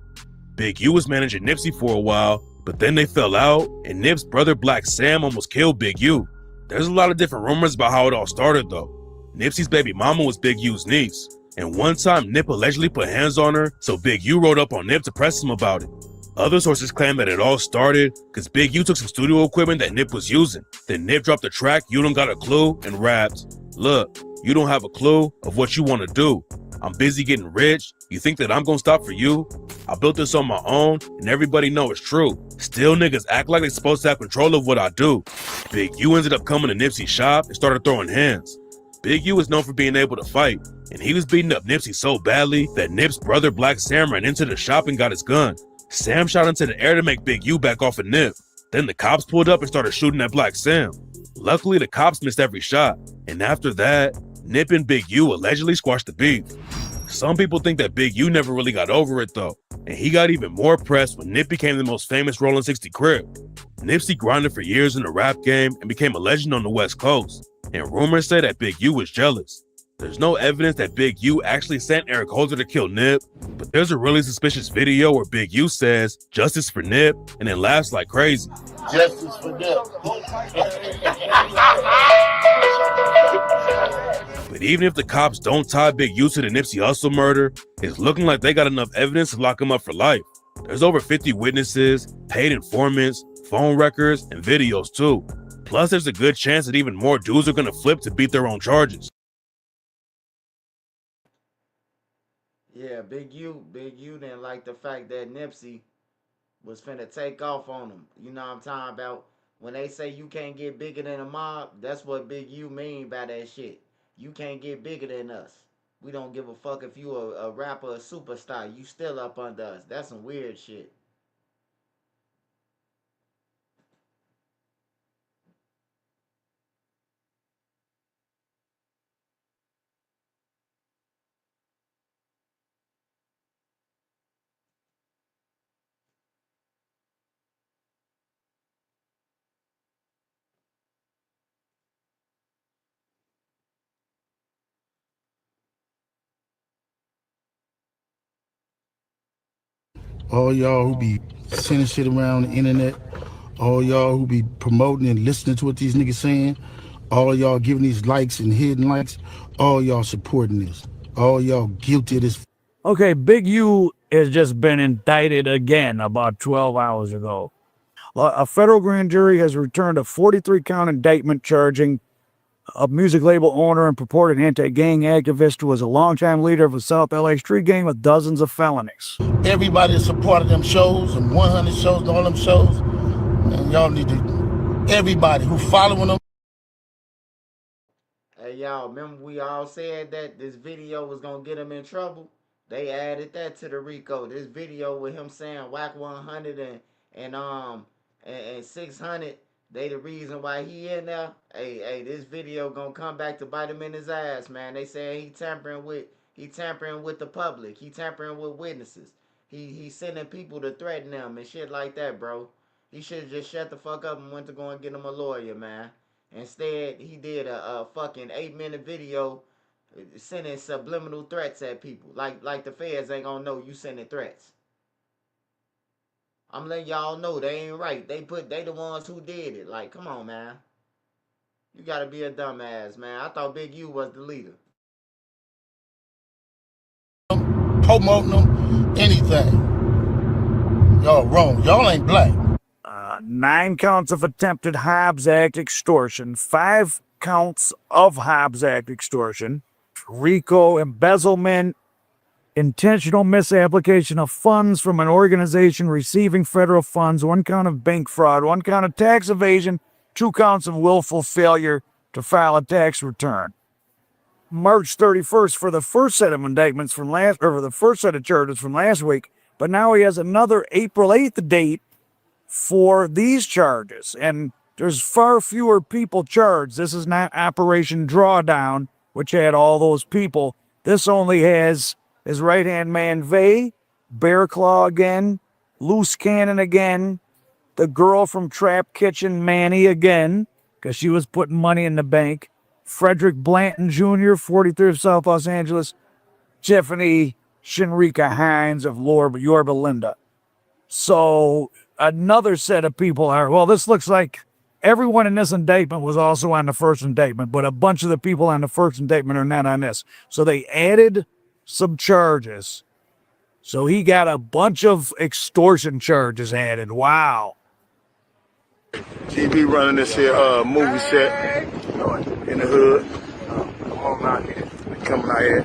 Big U was managing Nipsey for a while, but then they fell out, and Nip's brother Black Sam almost killed Big U. There's a lot of different rumors about how it all started though. Nipsey's baby mama was Big U's niece, and one time Nip allegedly put hands on her, so Big U rode up on Nip to press him about it. Other sources claim that it all started because Big U took some studio equipment that Nip was using. Then Nip dropped the track "You Don't Got a Clue" and rapped, "Look, you don't have a clue of what you want to do. I'm busy getting rich. You think that I'm gonna stop for you? I built this on my own, and everybody know it's true. Still niggas act like they're supposed to have control of what I do." Big U ended up coming to Nipsey's shop and started throwing hands. Big U is known for being able to fight, and he was beating up Nipsey so badly that Nip's brother Black Sam ran into the shop and got his gun. Sam shot into the air to make Big U back off of Nip. Then the cops pulled up and started shooting at Black Sam. Luckily, the cops missed every shot, and after that, Nip and Big U allegedly squashed the beef. Some people think that Big U never really got over it though, and he got even more press when Nip became the most famous Rollin' 60 Crip. Nipsey grinded for years in the rap game and became a legend on the West Coast, and rumors say that Big U was jealous. There's no evidence that Big U actually sent Eric Holder to kill Nip, but there's a really suspicious video where Big U says, "Justice for Nip," and then laughs like crazy. Justice for them. But even if the cops don't tie Big U to the Nipsey Hussle murder, it's looking like they got enough evidence to lock him up for life. There's over 50 witnesses, paid informants, phone records, and videos too. Plus, there's a good chance that even more dudes are gonna flip to beat their own charges. Yeah, Big U didn't like the fact that Nipsey was finna take off on him. You know what I'm talking about? When they say you can't get bigger than a mob, that's what Big U mean by that shit. You can't get bigger than us. We don't give a fuck if you a rapper, a superstar. You still up under us. That's some weird shit. All y'all who be sending shit around the internet, all y'all who be promoting and listening to what these niggas saying, all y'all giving these likes and hidden likes, all y'all supporting this. All y'all guilty of this. Okay, Big U has just been indicted again about 12 hours ago. A federal grand jury has returned a 43-count indictment charging a music label owner and purported anti-gang activist who was a longtime leader of a South LA street gang with dozens of felonies. Everybody that supported them shows, and 100 shows, and all them shows, and y'all need to, everybody who following them. Hey y'all, remember we all said that this video was gonna get him in trouble? They added that to the RICO. This video with him saying whack 100 and 600, they the reason why he in there. Hey, this video gonna come back to bite him in his ass, man. They saying he He tampering with the public. He tampering with witnesses. He sending people to threaten them and shit like that, bro. He should have just shut the fuck up and went to go and get him a lawyer, man. Instead, he did a fucking 8-minute video sending subliminal threats at people. Like the feds ain't gonna know you sending threats. I'm letting y'all know they ain't right. They the ones who did it. Like, come on, man. You gotta be a dumbass, man. I thought Big U was the leader. Promoting them, anything. Y'all wrong. Y'all ain't black. 9 counts of attempted Hobbs Act extortion, 5 counts of Hobbs Act extortion, RICO embezzlement, intentional misapplication of funds from an organization receiving federal funds, 1 count of bank fraud, 1 count of tax evasion, 2 counts of willful failure to file a tax return. March 31st for the first set of indictments from for the first set of charges from last week, but now he has another April 8th date for these charges, and there's far fewer people charged. This is not Operation Drawdown, which had all those people. This only has his right-hand man, Vay, Bear Claw again, Loose Cannon again, the girl from Trap Kitchen, Manny again, because she was putting money in the bank, Frederick Blanton Jr., 43 of South Los Angeles, Tiffany Shinrika Hines of Yorba Linda. So another set of people are, well, this looks like everyone in this indictment was also on the first indictment, but a bunch of the people on the first indictment are not on this. So they added some charges. So he got a bunch of extortion charges added. Wow. GB running this here movie set in the hood. Come on out here. Coming out here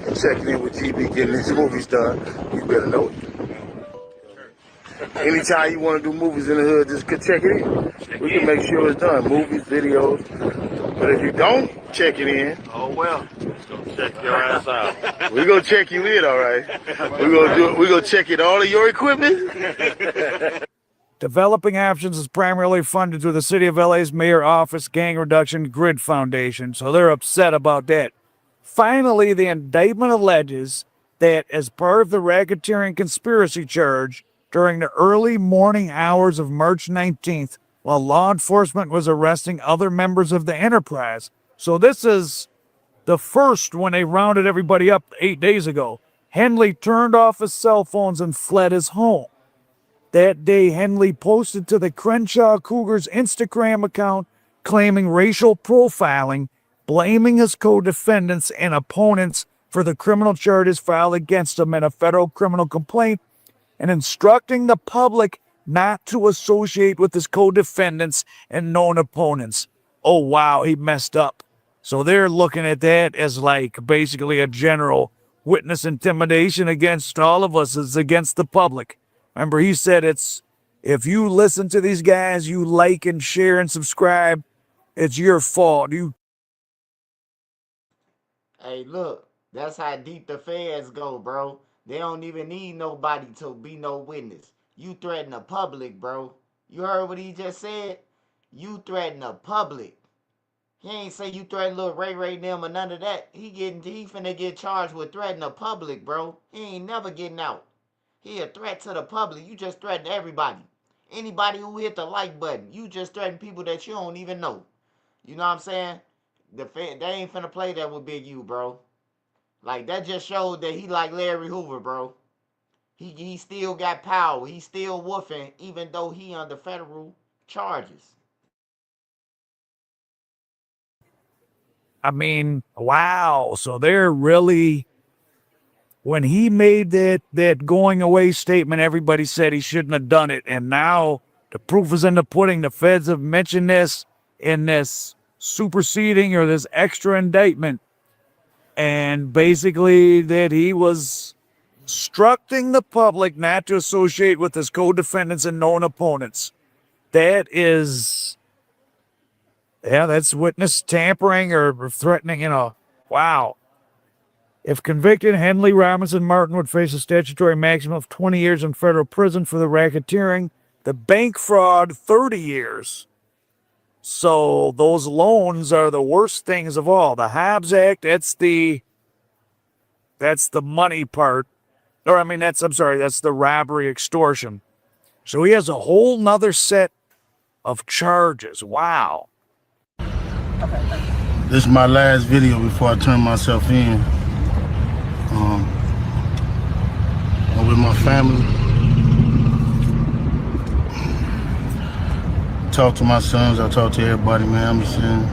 and checking in with GB, getting his movies done. You better know it. Anytime you want to do movies in the hood, just check it in. We can make sure it's done. Movies, videos. But if you don't check it in, Oh well, just gonna check your ass out. we're gonna check you in, all right? We're gonna check it all of your equipment. Developing Options is primarily funded through the City of LA's Mayor Office Gang Reduction Grid Foundation, so they're upset about that. Finally, the indictment alleges that as part of the racketeering conspiracy charge, during the early morning hours of March 19th, while law enforcement was arresting other members of the enterprise. So this is the first when they rounded everybody up 8 days ago. Henley turned off his cell phones and fled his home. That day, Henley posted to the Crenshaw Cougars Instagram account claiming racial profiling, blaming his co-defendants and opponents for the criminal charges filed against him in a federal criminal complaint, and instructing the public not to associate with his co-defendants and known opponents. Oh, wow, he messed up. So they're looking at that as like basically a general witness intimidation against all of us. It's against the public. Remember, he said it's, if you listen to these guys, you like and share and subscribe, it's your fault. Hey, look, that's how deep the feds go, bro. They don't even need nobody to be no witness. You threaten the public, bro. You heard what he just said? You threaten the public. He ain't say you threaten little Ray Ray them or none of that. He finna get charged with threatening the public, bro. He ain't never getting out. He a threat to the public. You just threaten everybody. Anybody who hit the like button, you just threaten people that you don't even know. You know what I'm saying? They ain't finna play that with Big U, bro. Like, that just showed that he like Larry Hoover, bro. He still got power. He still woofing, even though he under federal charges. I mean, wow. So they're really, when he made that going away statement, everybody said he shouldn't have done it. And now the proof is in the pudding. The feds have mentioned this in this superseding or this extra indictment. And basically that he was instructing the public not to associate with his co-defendants and known opponents. That is, yeah, that's witness tampering or threatening, wow. If convicted, Henley, Robinson, Martin would face a statutory maximum of 20 years in federal prison for the racketeering. The bank fraud, 30 years. So those loans are the worst things of all. The Hobbs Act, that's That's the money part. Or, I mean, that's the robbery extortion. So he has a whole nother set of charges. Wow. This is my last video before I turn myself in. I'm with my family. Talk to my sons, I talk to everybody, man. I'm just saying,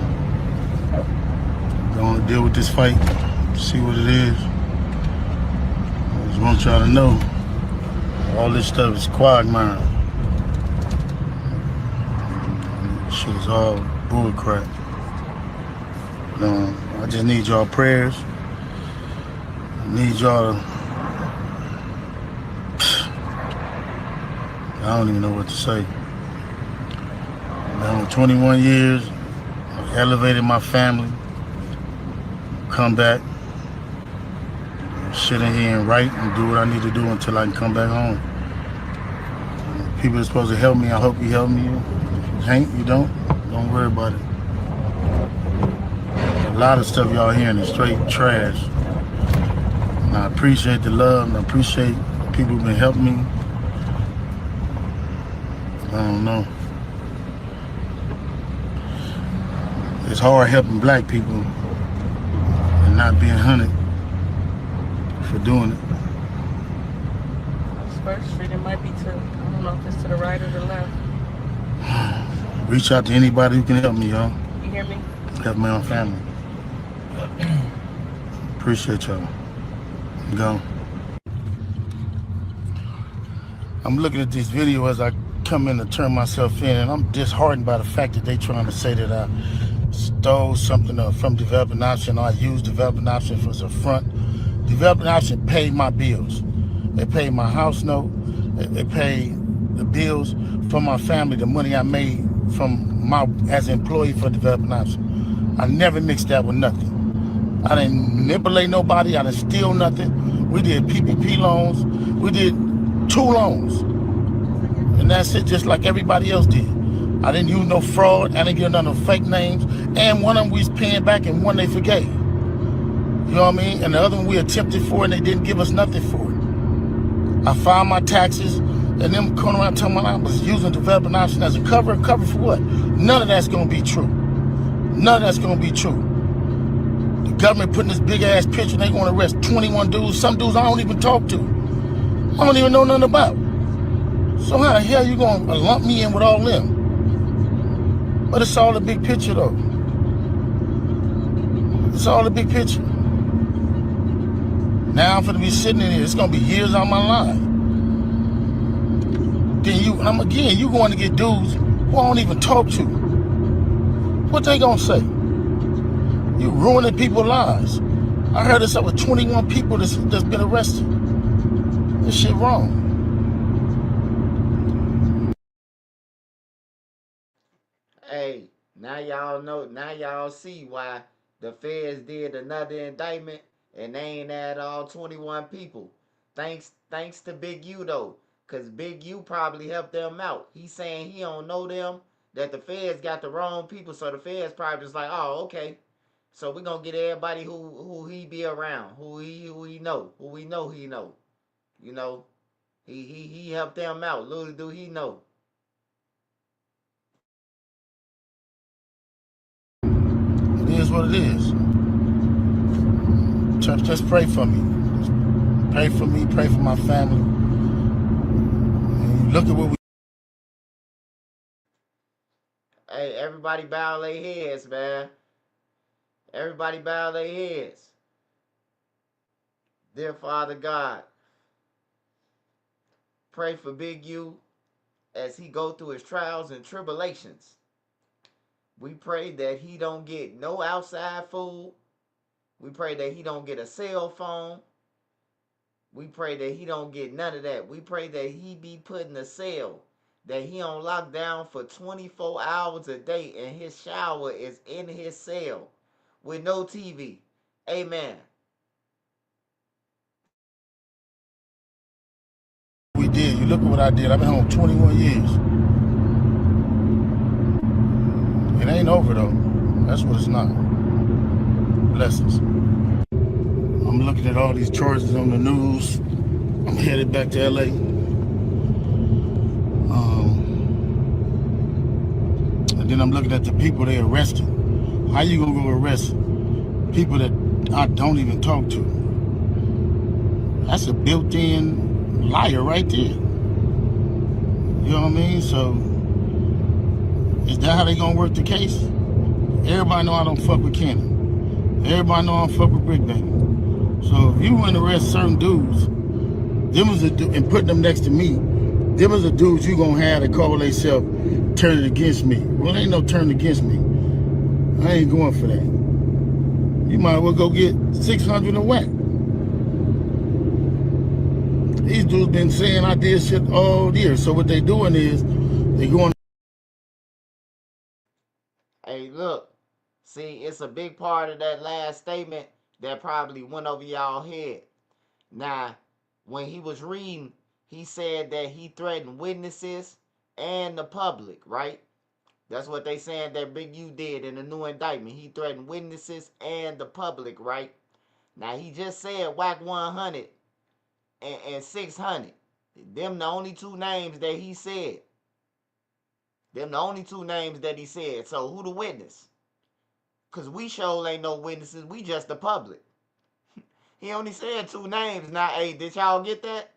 gonna deal with this fight, see what it is. I just want y'all to know, all this stuff is quagmire. Shit is all bull crap. I just need y'all prayers. I need y'all to, I don't even know what to say. Now, 21 years, I've elevated my family, come back, sit in here and write and do what I need to do until I can come back home. People are supposed to help me, I hope you help me. If you ain't, you don't worry about it. A lot of stuff y'all hearing is straight trash. And I appreciate the love and I appreciate people who've been helping me. I don't know. It's hard helping black people and not being hunted for doing it. First Street, it might be to, I don't know if it's to the right or the left. Reach out to anybody who can help me, y'all. You hear me? Help my own family. Appreciate y'all. Go. I'm looking at this video as I come in to turn myself in, and I'm disheartened by the fact that they trying to say that I stole something from Developing Option, or I used Developing Option as a front. Developing Option paid my bills. They paid my house note. They paid the bills for my family, the money I made as an employee for Developing Option. I never mixed that with nothing. I didn't manipulate nobody. I didn't steal nothing. We did PPP loans. We did 2 loans. And that's it, just like everybody else did. I didn't use no fraud. I didn't give none of fake names. And one of them we was paying back and one they forgave. You know what I mean? And the other one we attempted for and they didn't give us nothing for it. I filed my taxes and them coming around telling me I was using Developing Option as a cover. Cover for what? None of that's gonna be true. None of that's gonna be true. The government putting this big ass picture and they gonna arrest 21 dudes. Some dudes I don't even talk to. I don't even know nothing about. So how the hell you gonna lump me in with all them? But it's all the big picture though. It's all the big picture. Now I'm gonna be sitting in here, it's gonna be years out of my life. Then you going to get dudes who I don't even talk to. What they gonna say? You ruining people's lives. I heard it's up with 21 people that's been arrested. This shit wrong. Hey, now y'all know, now y'all see why the feds did another indictment and they ain't at all 21 people. Thanks to Big U though, cause Big U probably helped them out. He's saying he don't know them, that the feds got the wrong people, so the feds probably just like, oh, okay. So we gonna get everybody who he be around, who he know, who we know he know. You know, he helped them out. Little do he know. It is what it is. Just pray for me. Just pray for me, pray for my family. And look at what we. Hey, everybody bow their heads, man. Everybody bow their heads. Dear Father God, pray for Big U as he go through his trials and tribulations. We pray that he don't get no outside food. We pray that he don't get a cell phone. We pray that he don't get none of that. We pray that he be put in a cell, that he on lockdown for 24 hours a day and his shower is in his cell with no TV. Amen. We did. You look at what I did. I've been home 21 years. It ain't over though. That's what it's not. Blessings. I'm looking at all these charges on the news. I'm headed back to LA. And then I'm looking at the people they arrested. How you gonna go arrest people that I don't even talk to? That's a built-in liar right there. You know what I mean? So, is that how they gonna work the case? Everybody know I don't fuck with Cannon. Everybody know I don't fuck with Brick Baby. So if you want to arrest certain dudes, and put them next to me, them is the dudes you gonna have to call themselves turning against me. Well, ain't no turning against me. I ain't going for that. You might as well go get 600 and whack. These dudes been saying I did shit all year. So what they doing is they going. Hey, look. See, it's a big part of that last statement that probably went over y'all head. Now, when he was reading, he said that he threatened witnesses and the public, right? That's what they saying that Big U did in the new indictment. He threatened witnesses and the public, right? Now, he just said whack 100 and 600. Them the only two names that he said. Them the only two names that he said. So who the witness? Because we sure ain't no witnesses. We just the public. He only said two names. Now, hey, did y'all get that?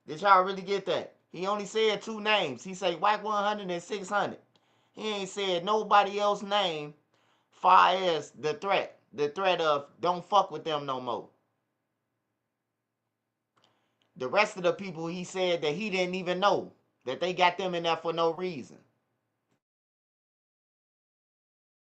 Did y'all really get that? He only said two names. He say whack 100 and 600. He ain't said nobody else's name far as the threat. The threat of don't fuck with them no more. The rest of the people he said that he didn't even know. That they got them in there for no reason.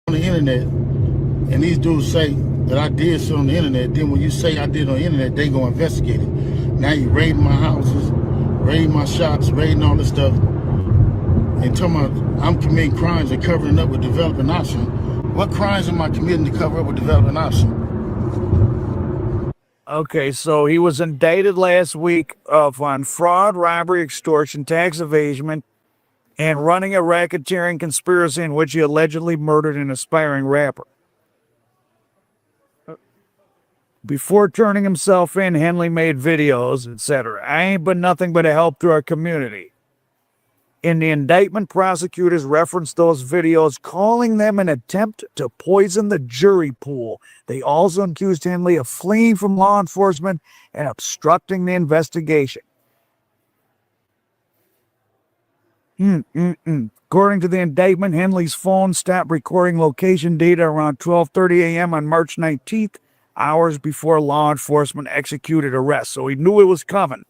On the internet, and these dudes say that I did shit on the internet. Then when you say I did on the internet, they go investigate it. Now you raiding my houses, raiding my shops, raiding all this stuff, and talking about I'm committing crimes and covering up with developing option. What crimes am I committing to cover up with developing option? Okay, so he was indicted last week on fraud, robbery, extortion, tax evasion, and running a racketeering conspiracy in which he allegedly murdered an aspiring rapper. Before turning himself in, Henley made videos, etc. I ain't been nothing but a help to our community. In the indictment, prosecutors referenced those videos, calling them an attempt to poison the jury pool. They also accused Henley of fleeing from law enforcement and obstructing the investigation. According to the indictment, Henley's phone stopped recording location data around 12:30 a.m. on March 19th, hours before law enforcement executed arrests, so he knew it was coming.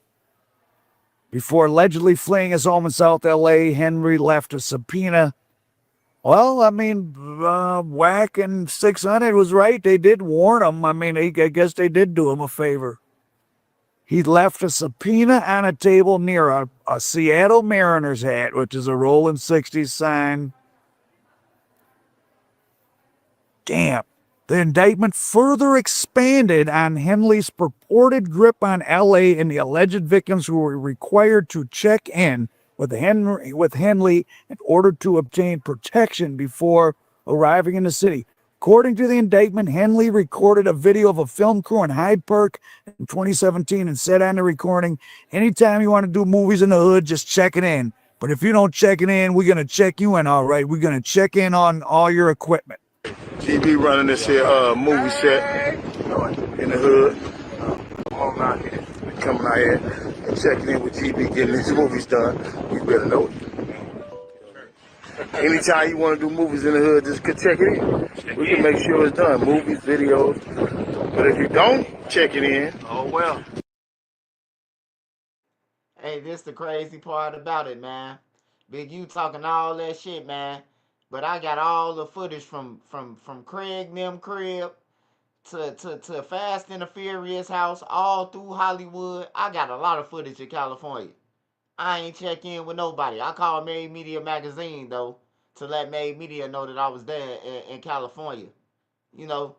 Before allegedly fleeing his home in South LA, Henry left a subpoena. Well, I mean, Whack and 600 was right. They did warn him. I mean, I guess they did do him a favor. He left a subpoena on a table near a Seattle Mariners hat, which is a rolling 60s sign. Damn. The indictment further expanded on Henley's purported grip on LA and the alleged victims who were required to check in with Henley in order to obtain protection before arriving in the city. According to the indictment, Henley recorded a video of a film crew in Hyde Park in 2017 and said on the recording, anytime you want to do movies in the hood, just check it in. But if you don't check it in, we're going to check you in, all right? We're going to check in on all your equipment. GB running this here movie set in the hood. Coming out here and checking in with GB, getting his movies done. You better know it. Anytime you want to do movies in the hood, just check it in. We can make sure it's done. Movies, videos. But if you don't check it in, oh well. Hey, this the crazy part about it, man. Big U talking all that shit, man. But I got all the footage from Craig and them crib to Fast and the Furious house, all through Hollywood. I got a lot of footage in California. I ain't check in with nobody. I called Made Media Magazine, though, to let Made Media know that I was there in California. You know,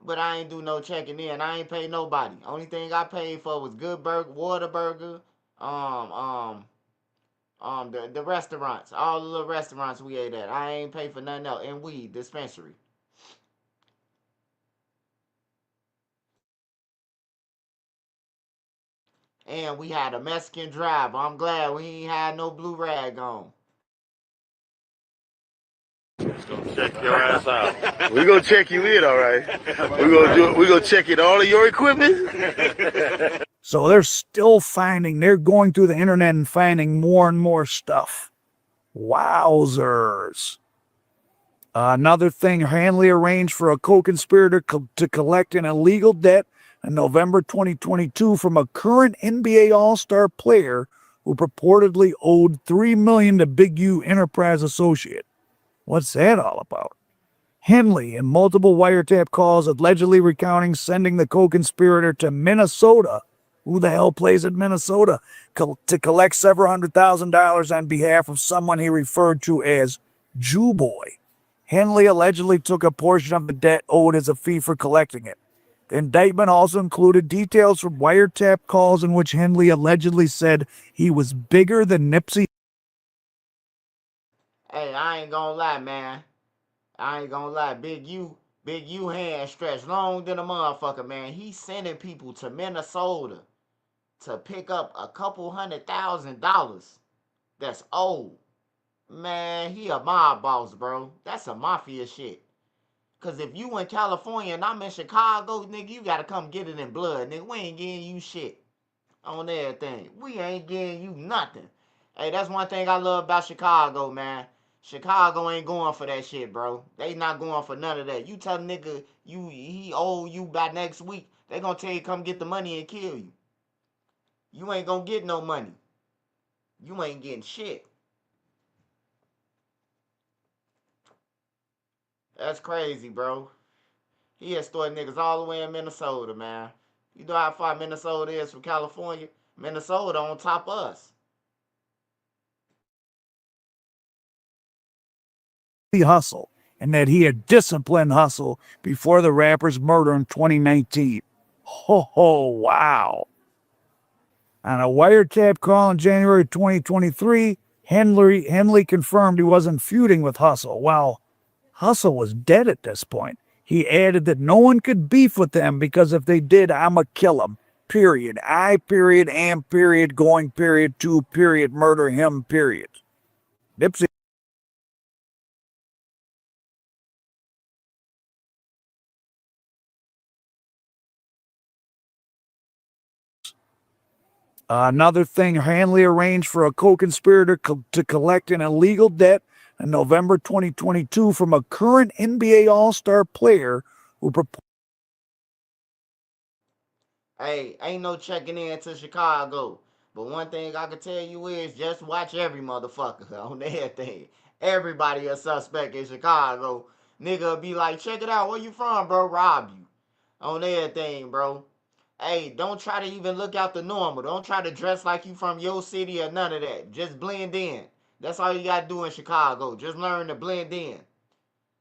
but I ain't do no checking in. I ain't pay nobody. Only thing I paid for was Good Burger, Whataburger, the restaurants, all the little restaurants we ate at. I ain't pay for nothing else. And weed dispensary. And we had a Mexican driver. I'm glad we ain't had no blue rag on. Check your ass out. We gonna check you in, all right. We gonna check in all of your equipment. So they're going through the internet and finding more and more stuff. Wowzers. Another thing, Hanley arranged for a co-conspirator to collect an illegal debt in November 2022 from a current NBA All-Star player who purportedly owed $3 million to Big U Enterprise associate. What's that all about? Henley, in multiple wiretap calls, allegedly recounting sending the co-conspirator to Minnesota. Who the hell plays in Minnesota? To collect several $100,000 on behalf of someone he referred to as Jew Boy. Henley allegedly took a portion of the debt owed as a fee for collecting it. The indictment also included details from wiretap calls in which Henley allegedly said he was bigger than Nipsey. Hey, I ain't gonna lie, man. I ain't gonna lie. Big U hand stretched long than a motherfucker, man. He's sending people to Minnesota to pick up a couple $100,000 that's owed. Man, he a mob boss, bro. That's some mafia shit. Cause if you in California and I'm in Chicago, nigga, you gotta come get it in blood, nigga. We ain't getting you shit on everything. We ain't getting you nothing. Hey, that's one thing I love about Chicago, man. Chicago ain't going for that shit, bro. They not going for none of that. You tell a nigga he owe you by next week, they gonna tell you come get the money and kill you. You ain't gonna get no money. You ain't getting shit. That's crazy, bro. He extorted niggas all the way in Minnesota, man. You know how far Minnesota is from California? Minnesota on top of us. Hustle, and that he had disciplined Hustle before the rapper's murder in 2019. Ho, wow. On a wiretap call in January 2023, Henley confirmed he wasn't feuding with Hustle. While Hustle was dead at this point, he added that no one could beef with them because if they did, I'ma kill him. Period. I, period, am, period, going, period, to, period, murder him, period. Nipsey. Another thing, Hanley arranged for a co-conspirator to collect an illegal debt in November 2022 from a current NBA All-Star player who proposed. Hey, ain't no checking in to Chicago. But one thing I can tell you is just watch every motherfucker on everything. Everybody a suspect in Chicago. Nigga be like, check it out, where you from, bro? Rob you. On everything, bro. Hey, don't try to even look out the normal. Don't try to dress like you from your city or none of that. Just blend in. That's all you gotta do in Chicago. Just learn to blend in.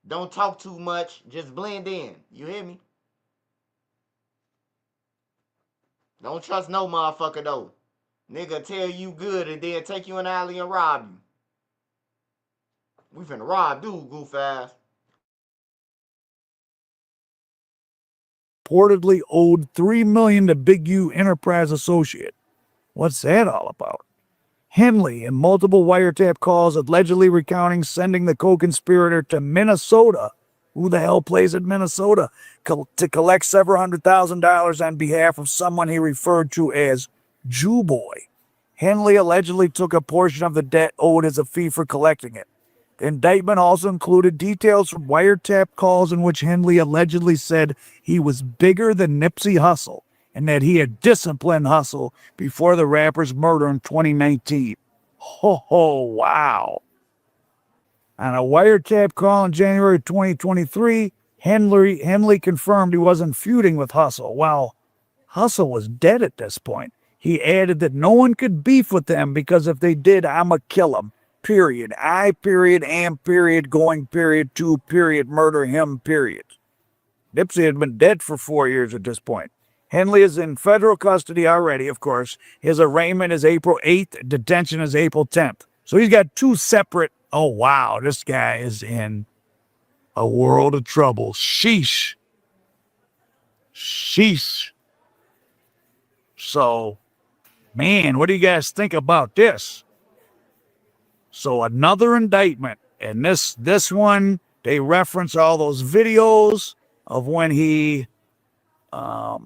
Don't talk too much. Just blend in. You hear me? Don't trust no motherfucker though. Nigga tell you good and then take you in the alley and rob you. We finna rob dude, goof ass. Reportedly owed $3 million to Big U Enterprise associate. What's that all about? Henley, in multiple wiretap calls, allegedly recounting sending the co-conspirator to Minnesota. Who the hell plays in Minnesota? To collect several $100,000 on behalf of someone he referred to as Jew Boy. Henley allegedly took a portion of the debt owed as a fee for collecting it. The indictment also included details from wiretap calls in which Henley allegedly said he was bigger than Nipsey Hussle and that he had disciplined Hustle before the rapper's murder in 2019. Ho, wow. On a wiretap call in January 2023, Henley confirmed he wasn't feuding with Hustle. While Hustle was dead at this point, he added that no one could beef with them because if they did, I'ma kill him. Period. I, period, am, period, going, period, to, period, murder him, period. Nipsey had been dead for 4 years at this point. Henley is in federal custody already, of course. His arraignment is April 8th. Detention is April 10th. So he's got two separate. Oh, wow. This guy is in a world of trouble. Sheesh. So Man, what do you guys think about this? So another indictment, and this one, they reference all those videos of when he was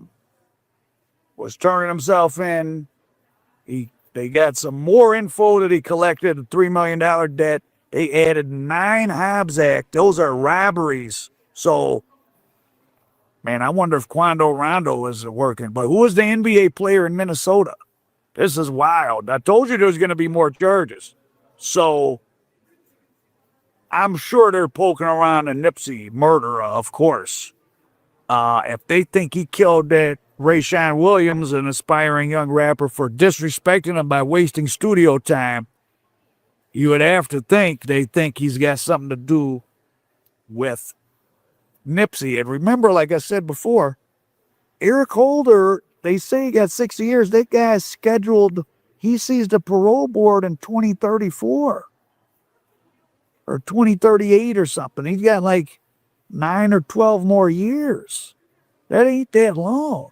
turning himself in. They got some more info that he collected, a $3 million debt. They added 9 Hobbs Act. Those are robberies. So, man, I wonder if Quando Rondo is working. But who was the NBA player in Minnesota? This is wild. I told you there's going to be more charges. So, I'm sure they're poking around the Nipsey murderer, of course. If they think he killed that Rayshawn Williams, an aspiring young rapper, for disrespecting him by wasting studio time, you would have to think they think he's got something to do with Nipsey. And remember, like I said before, Eric Holder, they say he got 60 years. That guy's scheduled, he sees the parole board in 2034 or 2038 or something. He's got like 9 or 12 more years. That ain't that long.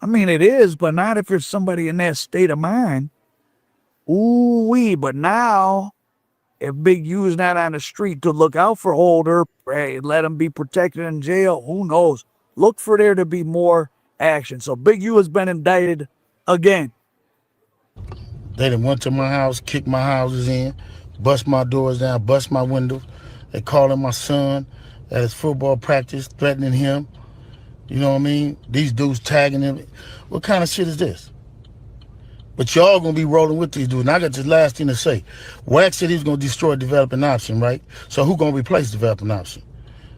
I mean, it is, but not if you're somebody in that state of mind. Ooh-wee, but now, if Big U is not on the street to look out for Holder, hey, let him be protected in jail, who knows? Look for there to be more action. So Big U has been indicted again. They done went to my house, kicked my houses in, bust my doors down, bust my windows. They calling my son at his football practice, threatening him. You know what I mean? These dudes tagging him. What kind of shit is this? But y'all gonna be rolling with these dudes. And I got this last thing to say. Wax said he was gonna destroy developing option, right? So who gonna replace developing option?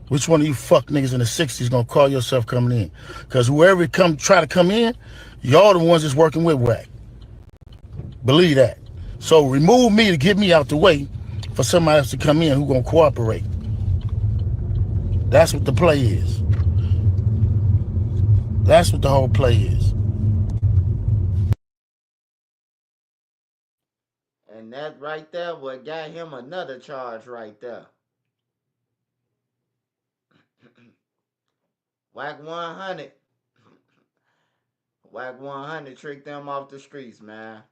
Which one of you fuck niggas in the 60s gonna call yourself coming in? Because whoever try to come in, y'all the ones that's working with Wax. Believe that. So remove me to get me out the way for somebody else to come in who gonna cooperate. That's what the play is. That's what the whole play is. And that right there what got him another charge right there. Whack 100. Whack 100 tricked them off the streets, man.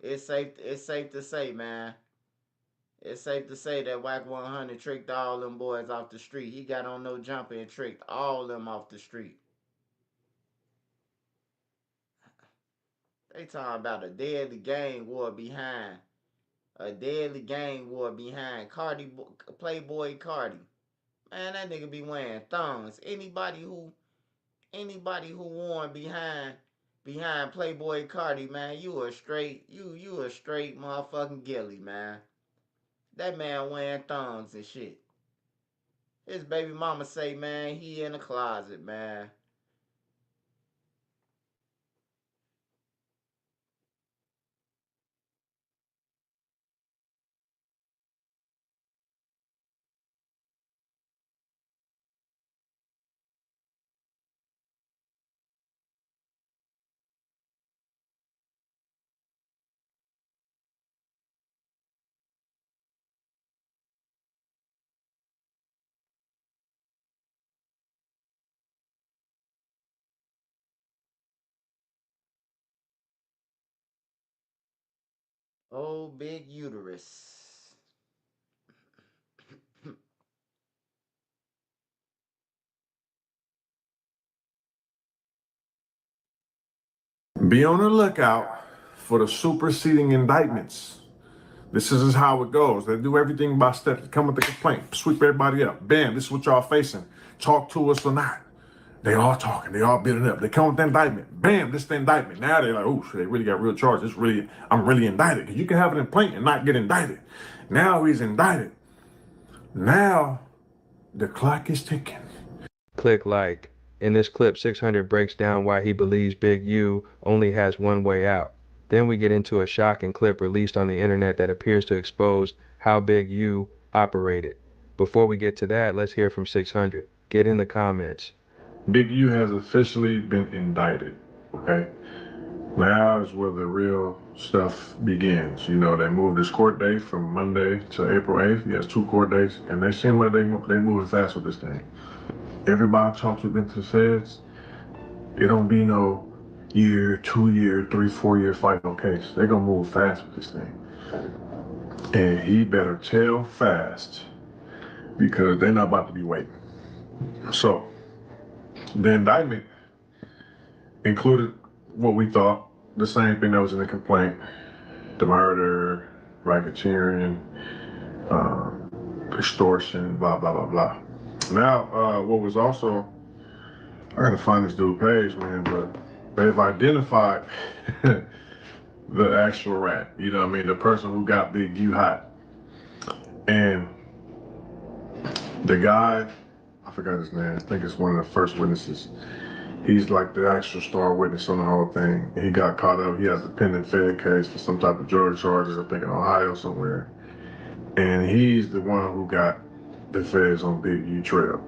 It's safe to say, man. It's safe to say that Whack 100 tricked all them boys off the street. He got on no jumper and tricked all them off the street. They talking about a deadly gang war behind. A deadly gang war behind Playboy Cardi. Man, that nigga be wearing thongs. Anybody who worn behind Playboy Cardi, man, you a straight motherfucking gilly, man. That man wearing thongs and shit. His baby mama say, man, he in the closet, man. Oh, big uterus. Be on the lookout for the superseding indictments. This is how it goes. They do everything by steps. They come with the complaint, sweep everybody up. Bam, this is what y'all facing. Talk to us or not. They all talking. They all building up. They come with the indictment. Bam, this is the indictment. Now they're like, oh, they really got real charges. I'm really indicted. Because you can have an complaint and not get indicted. Now he's indicted. Now the clock is ticking. Click like. In this clip, 600 breaks down why he believes Big U only has one way out. Then we get into a shocking clip released on the internet that appears to expose how Big U operated. Before we get to that, let's hear from 600. Get in the comments. Big U has officially been indicted, okay? Now is where the real stuff begins. You know, they moved his court date from Monday to April 8th. He has 2 court dates, and they seem like they moving fast with this thing. Everybody talks with them says it don't be no year, 2 year, 3, 4 year fight on case. They're gonna move fast with this thing. And he better tell fast because they're not about to be waiting. So the indictment included what we thought, the same thing that was in the complaint, the murder, racketeering, extortion, blah, blah, blah, blah. Now, what was also, I gotta find this dude page, man, but they've identified the actual rat, you know what I mean? The person who got Big U hot. And the guy, I forgot his name, I think it's one of the first witnesses. He's like the actual star witness on the whole thing. He got caught up, he has a pending Fed case for some type of drug charges, I think in Ohio somewhere. And he's the one who got the feds on Big U trail.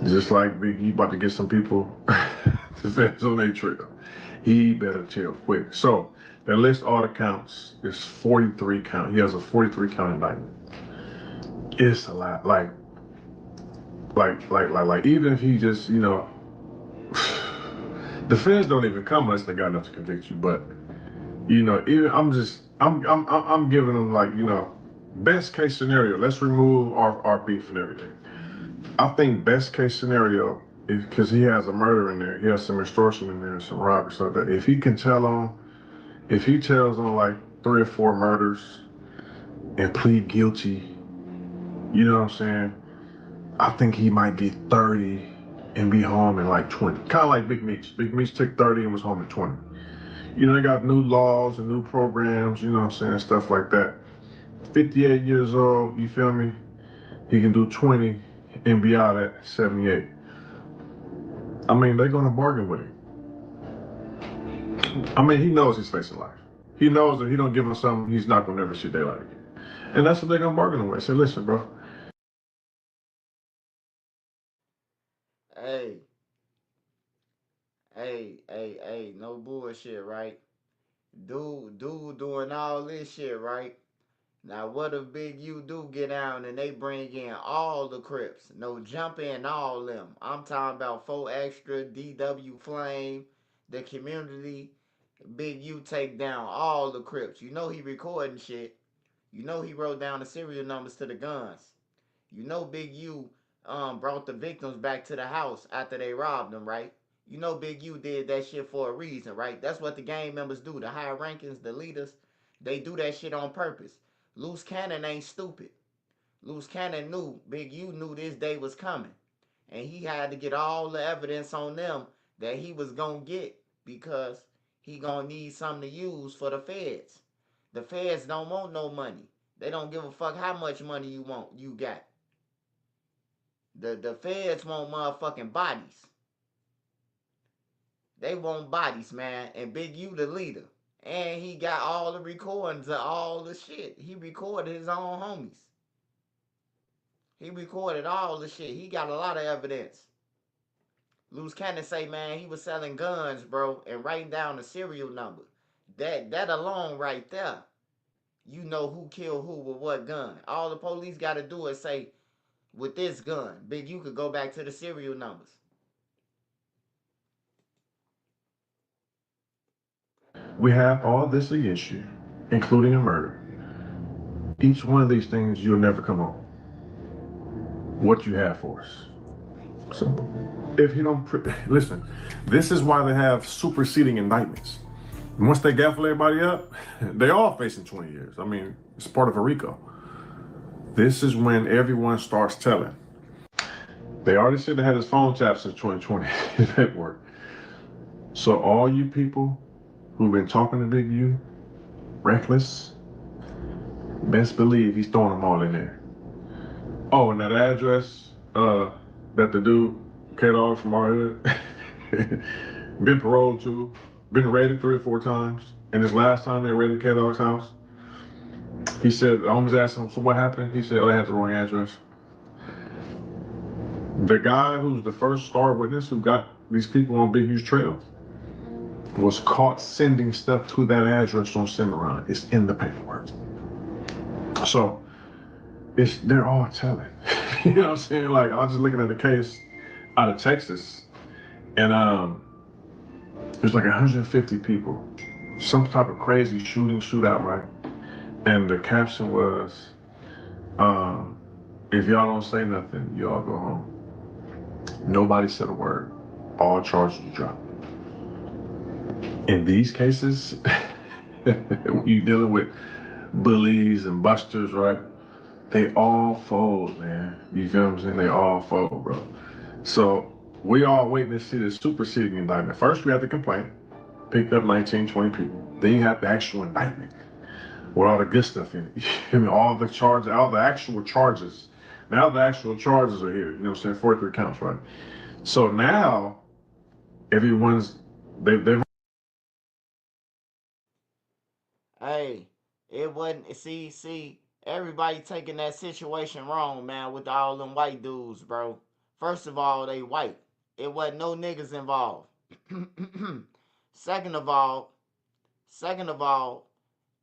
Just like Big U about to get some people, the feds on their trail. He better chill quick. So they list all the counts. It's 43 count. He has a 43 count indictment. It's a lot. Like even if he just, you know, the feds don't even come unless they got enough to convict you. But you know, even I'm giving them, like, you know, best case scenario. Let's remove our beef and everything. I think best case scenario is because he has a murder in there, he has some extortion in there, some robbery, so that if he tells on like 3 or 4 murders and plead guilty, you know what I'm saying? I think he might get 30 and be home in like 20. Kind of like Big Meech. Big Meech took 30 and was home at 20. You know, they got new laws and new programs, you know what I'm saying, stuff like that. 58 years old, you feel me? He can do 20 and be out at 78. I mean, they're gonna bargain with him. I mean, he knows he's facing life. He knows that he don't give him something, he's not gonna never see daylight again. And that's what they're gonna bargain with. Say, listen, bro. Hey, no bullshit, right? Dude doing all this shit, right? Now, what if Big U do get down and they bring in all the Crips? No jumping all them. I'm talking about 4 Extra, DW Flame, the community. Big U take down all the Crips. You know he recording shit. You know he wrote down the serial numbers to the guns. You know Big U brought the victims back to the house after they robbed them, right? You know Big U did that shit for a reason, right? That's what the gang members do. The high rankings, the leaders, they do that shit on purpose. Loose Cannon ain't stupid. Loose Cannon knew, Big U knew this day was coming. And he had to get all the evidence on them that he was gonna get because he gonna need something to use for the feds. The feds don't want no money. They don't give a fuck how much money you got. The feds want motherfucking bodies. They want bodies, man. And Big U the leader. And he got all the recordings of all the shit. He recorded his own homies. He recorded all the shit. He got a lot of evidence. Loose Cannon say, man, he was selling guns, bro, and writing down the serial number. That alone right there, you know who killed who with what gun. All the police got to do is say, with this gun, Big U could go back to the serial numbers. We have all this against you, including a murder. Each one of these things, you'll never come on. What you have for us. So, if you don't, listen, this is why they have superseding indictments. Once they gaffle everybody up, they all facing 20 years. I mean, it's part of a RICO. This is when everyone starts telling. They already said they had his phone tapped since 2020 in February. So all you people who've been talking to Big U, reckless, best believe he's throwing them all in there. Oh, and that address that the dude K-Dog from our hood been paroled to, been raided 3 or 4 times. And this last time they raided K-Dog's house, he said, I was asking him, so what happened? He said, oh, they had the wrong address. The guy who's the first star witness who got these people on Big U's trail was caught sending stuff to that address on Cimarron. It's in the paperwork. So they're all telling. You know what I'm saying? Like, I was just looking at the case out of Texas, and There's like 150 people. Some type of crazy shootout, right? And the caption was, if y'all don't say nothing, y'all go home. Nobody said a word. All charges dropped. In these cases, you dealing with bullies and busters, right? They all fold, man. You feel what I'm saying? They all fold, bro. So we all waiting to see the superseding indictment. First, we had the complaint, picked up 19, 20 people. Then you have the actual indictment with all the good stuff in it. I mean, all the charges, all the actual charges. Now the actual charges are here. You know what I'm saying? 43 counts, right? So now they've Hey, it wasn't. See, everybody taking that situation wrong, man. With all them white dudes, bro. First of all, they white. It wasn't no niggas involved. Second of all,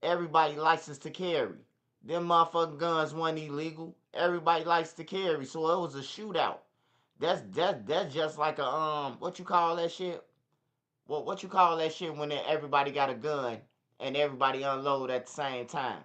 everybody licensed to carry. Them motherfucking guns weren't illegal. Everybody likes to carry, so it was a shootout. That's just like a what you call that shit? What you call that shit when everybody got a gun and everybody unload at the same time?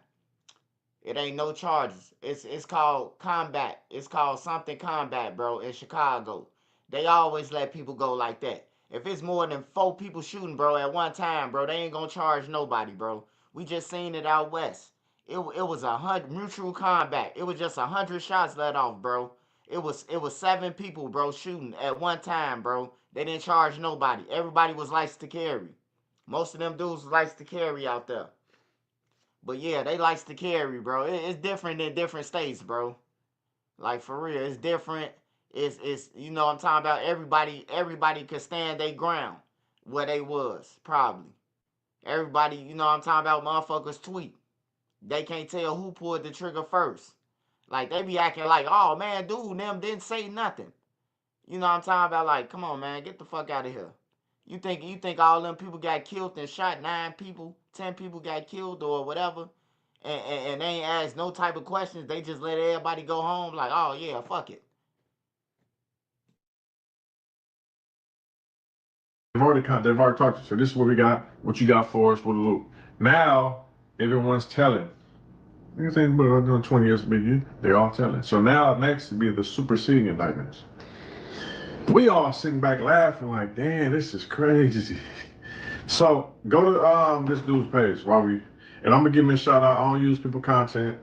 It ain't no charges. It's called combat. It's called something combat, bro, in Chicago. They always let people go like that. If it's more than 4 people shooting, bro, at one time, bro, they ain't gonna charge nobody, bro. We just seen it out west. It was 100 mutual combat. It was just 100 shots let off, bro. It was 7 people, bro, shooting at one time, bro. They didn't charge nobody. Everybody was licensed to carry. Most of them dudes was licensed to carry out there. But yeah, they likes to carry, bro. It's different in different states, bro. Like for real, it's different. It's you know what I'm talking about. Everybody could stand their ground where they was probably. Everybody, you know what I'm talking about. Motherfuckers tweet. They can't tell who pulled the trigger first. Like they be acting like, oh man, dude, them didn't say nothing. You know what I'm talking about? Like, come on, man, get the fuck out of here. You think all them people got killed and shot? 9 people, 10 people got killed or whatever, and they ain't asked no type of questions. They just let everybody go home like, oh yeah, fuck it. They've already talked to you. So this is what we got, what you got for us for the loop. Now everyone's telling. You think about doing 20 years to be you? They're all telling. So now next would be the superseding indictments. We all sitting back laughing like, damn, this is crazy. So go to this dude's page while we, and I'm gonna give him a shout out. I don't use people content.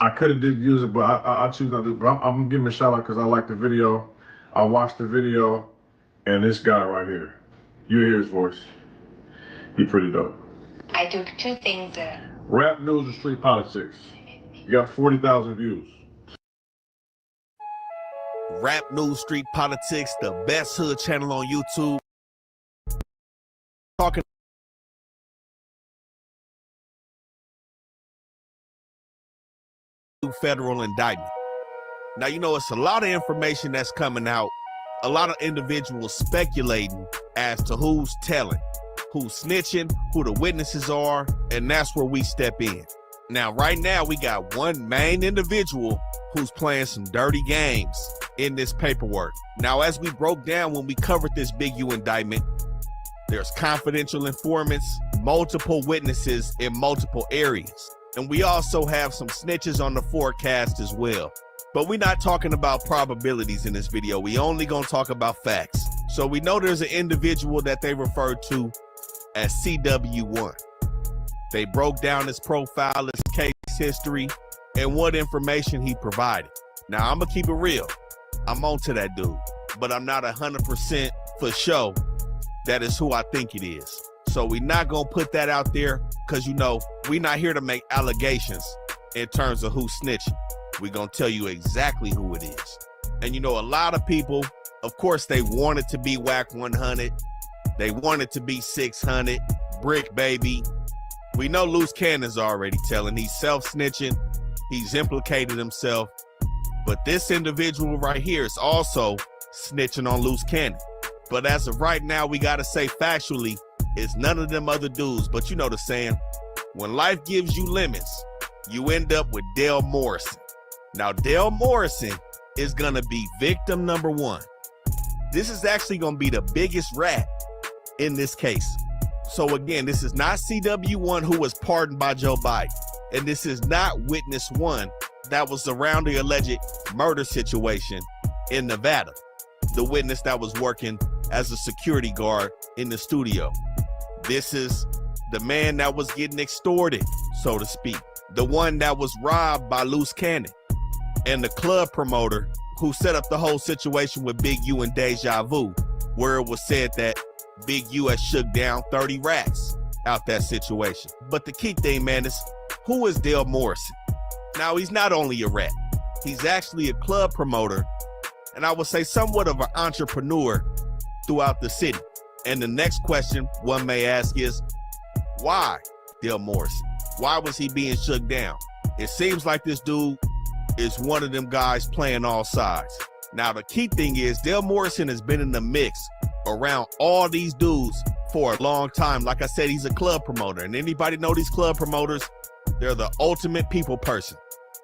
I could have did use it, but I choose not to. But I'm gonna give him a shout out because I like the video. I watched the video, and this guy right here, you hear his voice. He pretty dope. I do 2 things. Rap news and street politics. You got 40,000 views. Rap News Street Politics, the best hood channel on YouTube. Talking federal indictment. Now, you know, it's a lot of information that's coming out, a lot of individuals speculating as to who's telling, who's snitching, who the witnesses are, and that's where we step in. Now, right now, we got one main individual who's playing some dirty games in this paperwork. Now, as we broke down when we covered this Big U indictment, there's confidential informants, multiple witnesses in multiple areas. And we also have some snitches on the forecast as well. But we're not talking about probabilities in this video. We only gonna talk about facts. So we know there's an individual that they referred to as CW1. They broke down his profile, his case history, and what information he provided. Now, I'm gonna keep it real. I'm on to that dude, but I'm not 100% for sure that is who I think it is. So we're not gonna put that out there because, you know, we're not here to make allegations in terms of who's snitching. We're gonna tell you exactly who it is. And you know, a lot of people, of course, they want it to be Whack 100. They want it to be 600, Brick Baby. We know Loose Cannon's already telling. He's self-snitching. He's implicated himself. But this individual right here is also snitching on Loose Cannon. But as of right now, we gotta say factually, it's none of them other dudes. But you know the saying, when life gives you lemons, you end up with Dale Morrison. Now, Dale Morrison is gonna be victim number 1. This is actually gonna be the biggest rat in this case. So again, this is not CW1 who was pardoned by Joe Biden. And this is not witness one that was around the alleged murder situation in Nevada. The witness that was working as a security guard in the studio. This is the man that was getting extorted, so to speak. The one that was robbed by Loose Cannon. And the club promoter who set up the whole situation with Big U and Deja Vu, where it was said that Big U has shook down 30 racks out that situation. But the key thing, man, is who is Dale Morrison? Now, he's not only a rat, he's actually a club promoter, and I would say somewhat of an entrepreneur throughout the city. And the next question one may ask is, why Dale Morrison? Why was he being shook down? It seems like this dude is one of them guys playing all sides. Now, the key thing is Dale Morrison has been in the mix around all these dudes for a long time. Like I said, he's a club promoter, and anybody know these club promoters? They're the ultimate people person.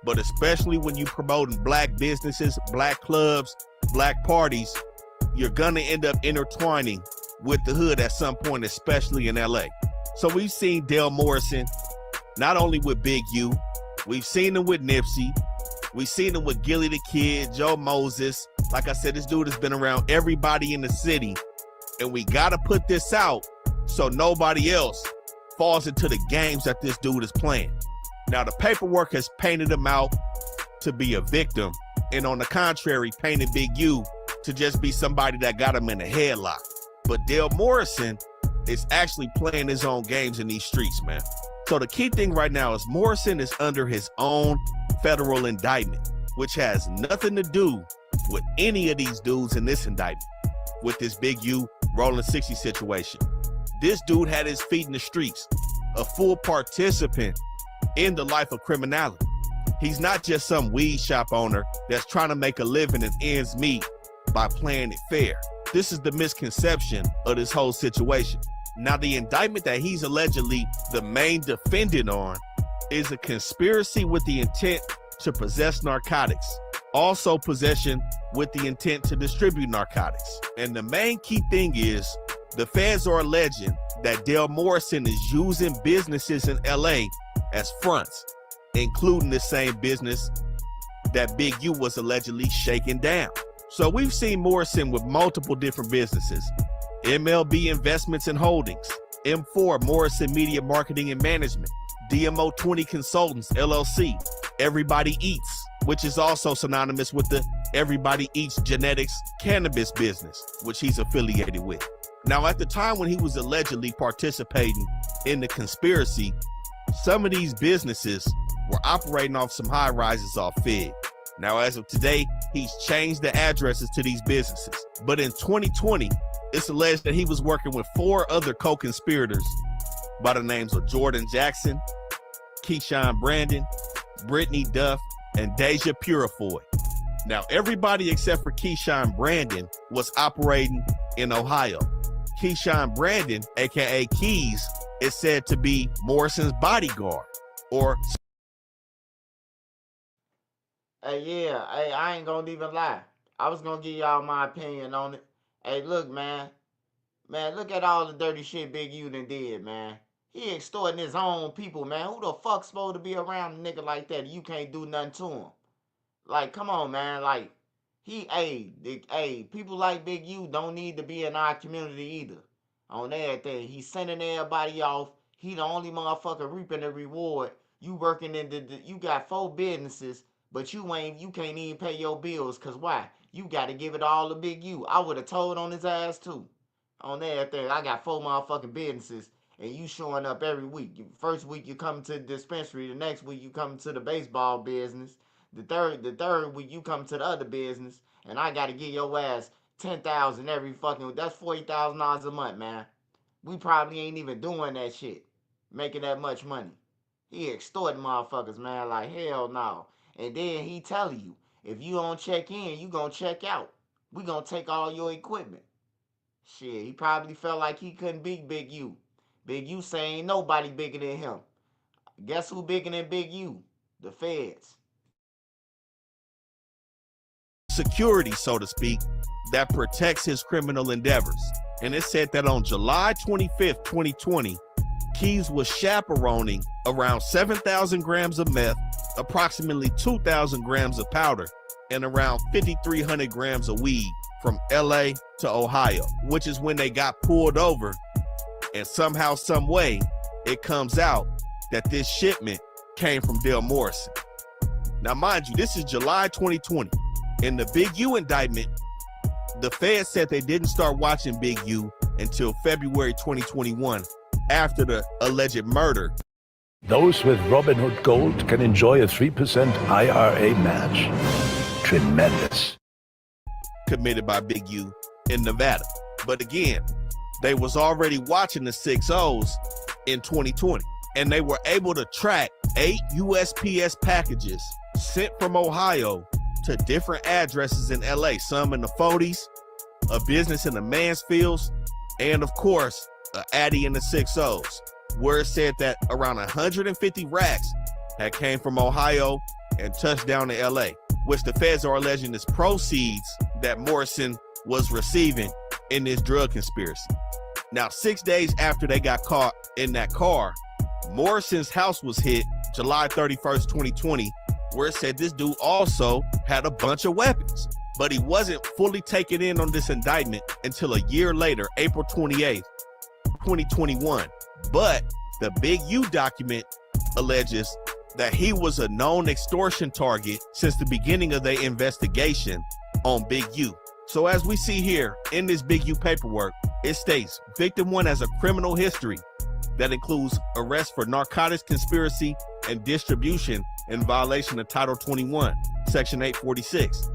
But especially when you promoting black businesses, black clubs, black parties, you're gonna end up intertwining with the hood at some point, especially in LA. So we've seen Dale Morrison, not only with Big U, we've seen him with Nipsey, we've seen him with Gilly the Kid, Joe Moses. Like I said, this dude has been around everybody in the city, and we gotta put this out so nobody else falls into the games that this dude is playing. Now, the paperwork has painted him out to be a victim, and on the contrary, painted Big U to just be somebody that got him in a headlock. But Dale Morrison is actually playing his own games in these streets, man. So the key thing right now is Morrison is under his own federal indictment, which has nothing to do with any of these dudes in this indictment, with this Big U Rolling 60 situation. This dude had his feet in the streets, a full participant in the life of criminality. He's not just some weed shop owner that's trying to make a living and ends meet by playing it fair. This is the misconception of this whole situation. Now, the indictment that he's allegedly the main defendant on is a conspiracy with the intent to possess narcotics, also possession with the intent to distribute narcotics. And the main key thing is the feds are alleging that Dale Morrison is using businesses in LA as fronts, including the same business that Big U was allegedly shaking down. So we've seen Morrison with multiple different businesses: MLB Investments and Holdings, M4 Morrison Media Marketing and Management, DMO 20 Consultants LLC, Everybody Eats, which is also synonymous with the Everybody Eats Genetics cannabis business, which he's affiliated with. Now, at the time when he was allegedly participating in the conspiracy, some of these businesses were operating off some high rises off Fig. Now, as of today, he's changed the addresses to these businesses. But in 2020, it's alleged that he was working with 4 other co-conspirators by the names of Jordan Jackson, Keyshawn Brandon, Brittany Duff, and Deja Purifoy. Now, everybody except for Keyshawn Brandon was operating in Ohio. Keyshawn Brandon, aka Keys, is said to be Morrison's bodyguard, or Hey, yeah, hey, I ain't gonna even lie. I was gonna give y'all my opinion on it. Hey, look, man. Man, look at all the dirty shit Big U done did, man. He extorting his own people, man. Who the fuck supposed to be around a nigga like that? You can't do nothing to him. Like, come on, man. Like, people like Big U don't need to be in our community either. On everything. He's sending everybody off. He the only motherfucker reaping the reward. You working in you got 4 businesses, but you can't even pay your bills. Cause why? You gotta give it all to Big U. I would have told on his ass too. On everything. I got 4 motherfucking businesses, and you showing up every week. First week you come to the dispensary, the next week you come to the baseball business. The third week you come to the other business, and I gotta give your ass 10,000 every fucking. That's $40,000 a month, man. We probably ain't even doing that shit, making that much money. He extorting motherfuckers, man. Like hell no. And then he telling you, if you don't check in, you gonna check out. We gonna take all your equipment. Shit, he probably felt like he couldn't beat Big U. Big U saying ain't nobody bigger than him. Guess who bigger than Big U? The feds. security, so to speak, that protects his criminal endeavors. And it said that on July 25th, 2020, Keys was chaperoning around 7,000 grams of meth, approximately 2,000 grams of powder, and around 5,300 grams of weed from LA to Ohio, which is when they got pulled over. And somehow, some way, it comes out that this shipment came from Dale Morrison. Now, mind you, this is July 2020. In the Big U indictment, the Fed said they didn't start watching Big U until February 2021, after the alleged murder. Those with Robinhood Gold can enjoy a 3% IRA match. Tremendous. Committed by Big U in Nevada. But again, they was already watching the 6-0s in 2020, and they were able to track 8 USPS packages sent from Ohio to different addresses in LA, some in the 40s, a business in the Mansfields, and of course, a Addy in the 6-0s, where it said that around 150 racks had came from Ohio and touched down in LA, which the feds are alleging is proceeds that Morrison was receiving in this drug conspiracy. Now, 6 days after they got caught in that car, Morrison's house was hit July 31st, 2020, where it said this dude also had a bunch of weapons, but he wasn't fully taken in on this indictment until a year later, April 28th, 2021. But the Big U document alleges that he was a known extortion target since the beginning of their investigation on Big U. So as we see here in this Big U paperwork, it states victim 1 has a criminal history that includes arrest for narcotics conspiracy and distribution in violation of Title 21, Section 846.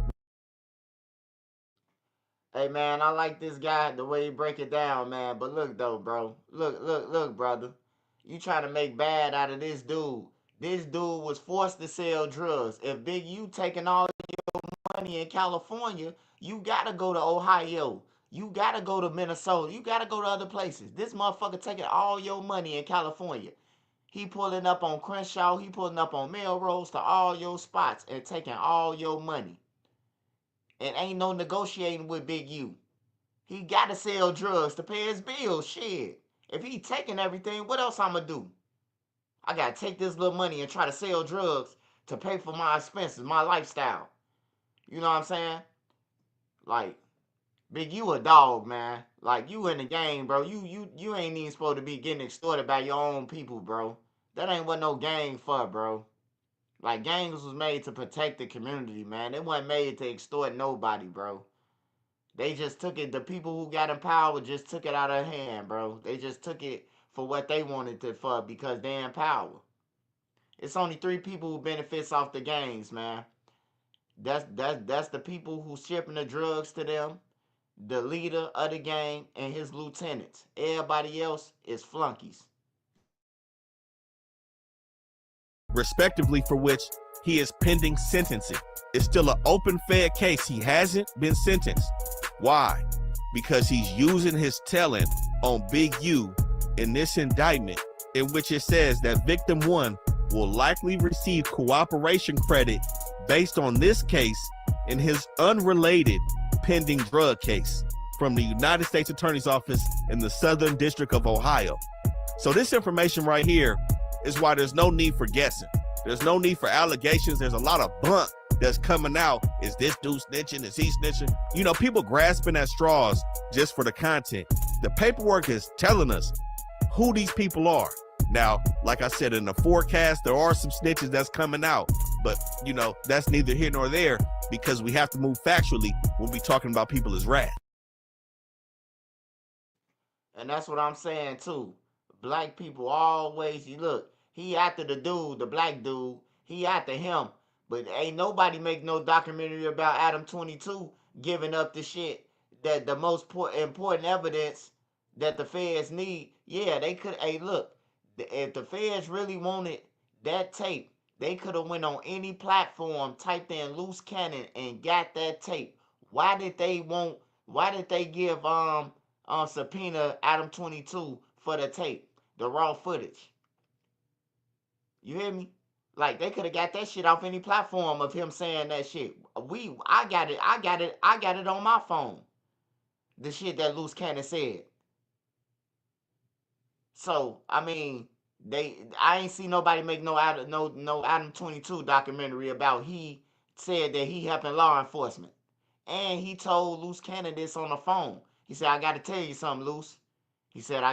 Hey, man, I like this guy, the way he break it down, man. But look, though, bro. Look, brother. You trying to make bad out of this dude. This dude was forced to sell drugs. If Big U taking all your money in California, you got to go to Ohio. You got to go to Minnesota. You got to go to other places. This motherfucker taking all your money in California. He pulling up on Crenshaw. He pulling up on Melrose to all your spots and taking all your money. And ain't no negotiating with Big U. He got to sell drugs to pay his bills. Shit. If he taking everything, what else I'ma do? I got to take this little money and try to sell drugs to pay for my expenses, my lifestyle. You know what I'm saying? Like, Big U a dog, man. Like, you in the game, bro. You ain't even supposed to be getting extorted by your own people, bro. That ain't what no gang for, bro. Like, gangs was made to protect the community, man. They wasn't made to extort nobody, bro. They just took it. The people who got in power just took it out of hand, bro. They just took it for what they wanted it for because they in power. It's only 3 people who benefits off the gangs, man. That's the people who shipping the drugs to them, the leader of the gang, and his lieutenants. Everybody else is flunkies. Respectively, for which he is pending sentencing. It's still an open Fed case. He hasn't been sentenced. Why? Because he's using his telling on Big U in this indictment, in which it says that victim 1 will likely receive cooperation credit based on this case in his unrelated pending drug case from the United States Attorney's Office in the Southern District of Ohio. So this information right here is why there's no need for guessing. There's no need for allegations. There's a lot of bunk that's coming out. Is this dude snitching? Is he snitching? You know, people grasping at straws just for the content. The paperwork is telling us who these people are. Now, like I said, in the forecast, there are some snitches that's coming out, but you know, that's neither here nor there because we have to move factually when we talking about people as rats. And that's what I'm saying too. Black people always, you look, he after the dude, the black dude, he after him. But ain't nobody make no documentary about Adam 22 giving up the shit that the most important evidence that the feds need. Yeah, they could, hey look, if the feds really wanted that tape, they could have went on any platform, typed in loose cannon and got that tape. Why did they give subpoena Adam 22 for the tape, the raw footage? You hear me? Like they could have got that shit off any platform of him saying that shit. I got it on my phone. the shit that Loose Cannon said. So I mean, I ain't see nobody make no Adam 22 documentary about he said that he helping law enforcement. And he told Loose Cannon this on the phone. He said, I gotta tell you something, Loose. He said,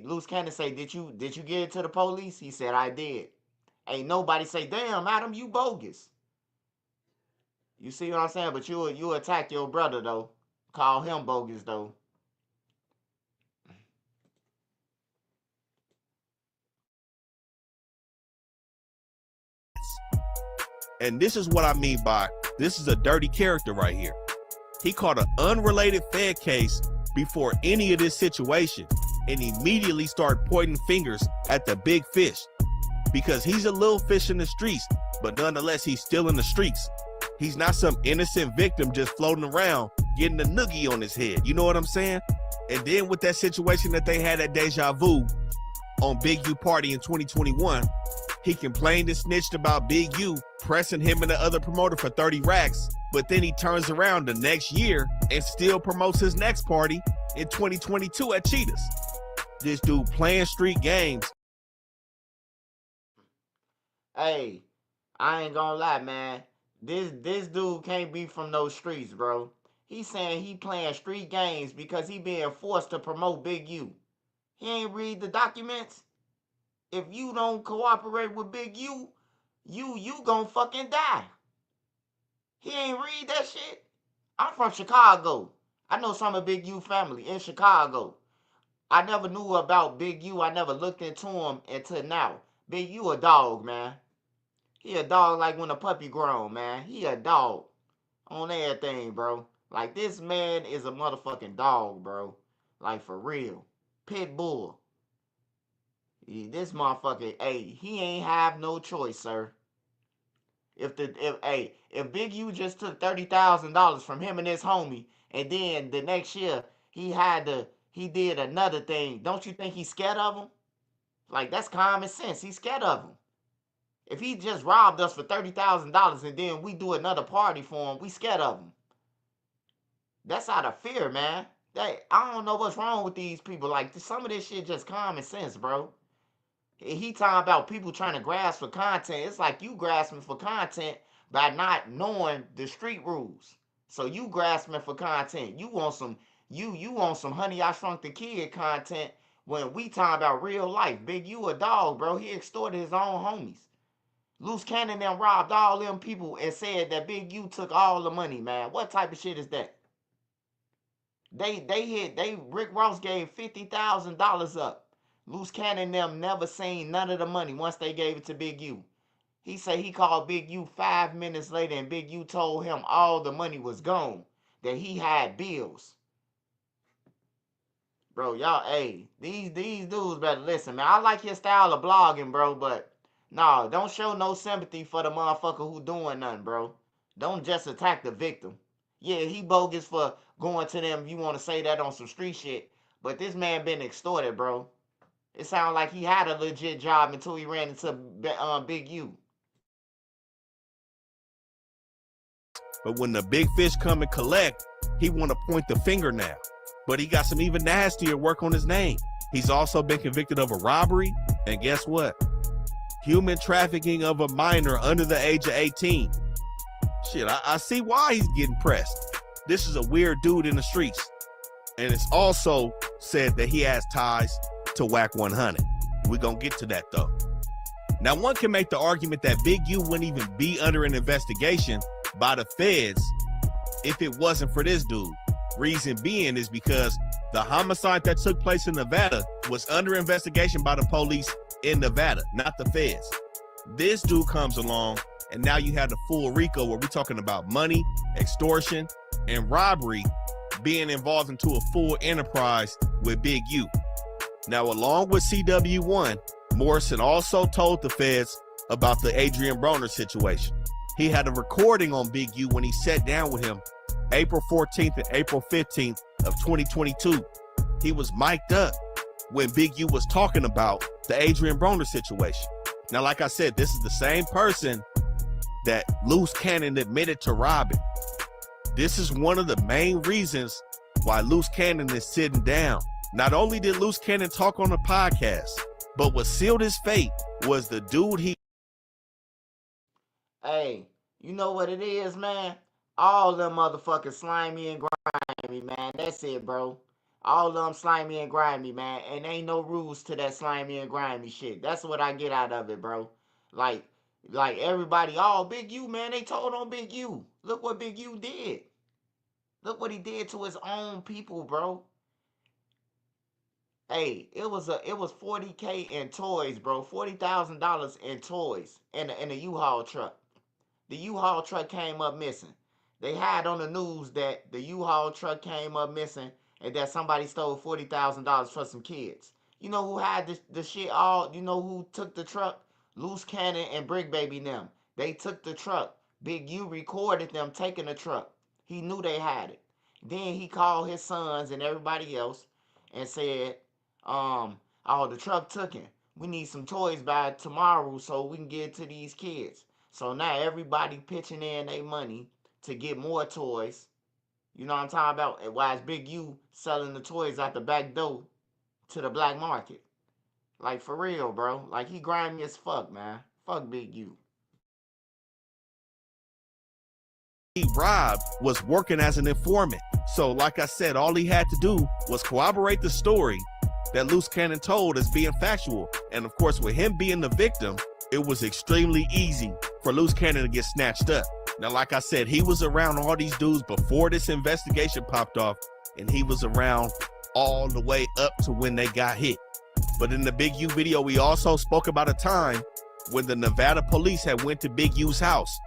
Loose Cannon say, did you get it to the police? He said, I did. Ain't nobody say, damn, Adam, you bogus. You see what I'm saying? But you attack your brother though. Call him bogus though. And this is what I mean by this is a dirty character right here. He caught an unrelated Fed case before any of this situation and immediately started pointing fingers at the big fish because he's a little fish in the streets, but nonetheless, he's still in the streets. He's not some innocent victim just floating around getting a noogie on his head. You know what I'm saying? And then with that situation that they had at Deja Vu on Big U Party in 2021, he complained and snitched about Big U pressing him and the other promoter for 30 racks, but then he turns around the next year and still promotes his next party in 2022 at Cheetahs. This dude playing street games. Hey, I ain't gonna lie, man. This dude can't be from those streets, bro. He's saying he playing street games because he being forced to promote Big U. He ain't read the documents. If you don't cooperate with Big U, you gonna fucking die. He ain't read that shit. I'm from Chicago. I know some of Big U family in Chicago. I never knew about Big U. I never looked into him until now. Big U a dog, man. He a dog like when a puppy grown, man. He a dog on everything, bro. Like, this man is a motherfucking dog, bro. Like, for real. Pit bull. This motherfucker, hey, he ain't have no choice, sir. If Big U just took $30,000 from him and his homie, and then the next year he did another thing, don't you think he's scared of him? Like, that's common sense. He's scared of him. If he just robbed us for $30,000 and then we do another party for him, we scared of him. That's out of fear, man. I don't know what's wrong with these people. Like, some of this shit just common sense, bro. He talking about people trying to grasp for content. It's like you grasping for content by not knowing the street rules. So you grasping for content. You want some Honey I Shrunk the Kid content when we talking about real life. Big U a dog, bro. He extorted his own homies. Loose Cannon them robbed all them people and said that Big U took all the money, man. What type of shit is that? Rick Ross gave $50,000 up. Loose Cannon them never seen none of the money once they gave it to Big U. He said he called Big U 5 minutes later and Big U told him all the money was gone, that he had bills. Bro, y'all, hey, these dudes better listen, man. I like your style of blogging, bro, but no, don't show no sympathy for the motherfucker who doing nothing, bro. Don't just attack the victim. Yeah, he bogus for going to them, if you want to say that on some street shit, but this man been extorted, bro. It sounded like he had a legit job until he ran into Big U. But when the big fish come and collect, he want to point the finger now. But he got some even nastier work on his name. He's also been convicted of a robbery, and guess what? Human trafficking of a minor under the age of 18. Shit, I see why he's getting pressed. This is a weird dude in the streets. And it's also said that he has ties to Whack 100. We're going to get to that, though. Now, one can make the argument that Big U wouldn't even be under an investigation by the feds if it wasn't for this dude. Reason being is because the homicide that took place in Nevada was under investigation by the police in Nevada, not the feds. This dude comes along, and now you have the full RICO where we're talking about money, extortion, and robbery being involved into a full enterprise with Big U. Now, along with CW1, Morrison also told the feds about the Adrian Broner situation. He had a recording on Big U when he sat down with him April 14th and April 15th of 2022. He was mic'd up when Big U was talking about the Adrian Broner situation. Now, like I said, this is the same person that Loose Cannon admitted to robbing. This is one of the main reasons while Loose Cannon is sitting down. Not only did Loose Cannon talk on the podcast, but what sealed his fate was the dude he... Hey, you know what it is, man? All them motherfuckers slimy and grimy, man. That's it, bro. All them slimy and grimy, man. And ain't no rules to that slimy and grimy shit. That's what I get out of it, bro. Like everybody, Big U, man, they told on Big U. Look what Big U did. Look what he did to his own people, bro. Hey, it was $40K in toys, bro. $40,000 in toys in a U-Haul truck. The U-Haul truck came up missing. They had on the news that the U-Haul truck came up missing and that somebody stole $40,000 for some kids. You know who had the shit all? You know who took the truck? Loose Cannon and Brick Baby them. They took the truck. Big U recorded them taking the truck. He knew they had it. Then he called his sons and everybody else and said, the truck took it. We need some toys by tomorrow so we can get it to these kids. So now everybody pitching in their money to get more toys. You know what I'm talking about? And why is Big U selling the toys out the back door to the black market? Like, for real, bro. Like, he grimy as fuck, man. Fuck Big U. He robbed was working as an informant. So like I said, all he had to do was corroborate the story that Loose Cannon told as being factual. And of course, with him being the victim, it was extremely easy for Loose Cannon to get snatched up. Now, like I said, he was around all these dudes before this investigation popped off, and he was around all the way up to when they got hit. But in the Big U video, we also spoke about a time when the Nevada police had went to Big U's house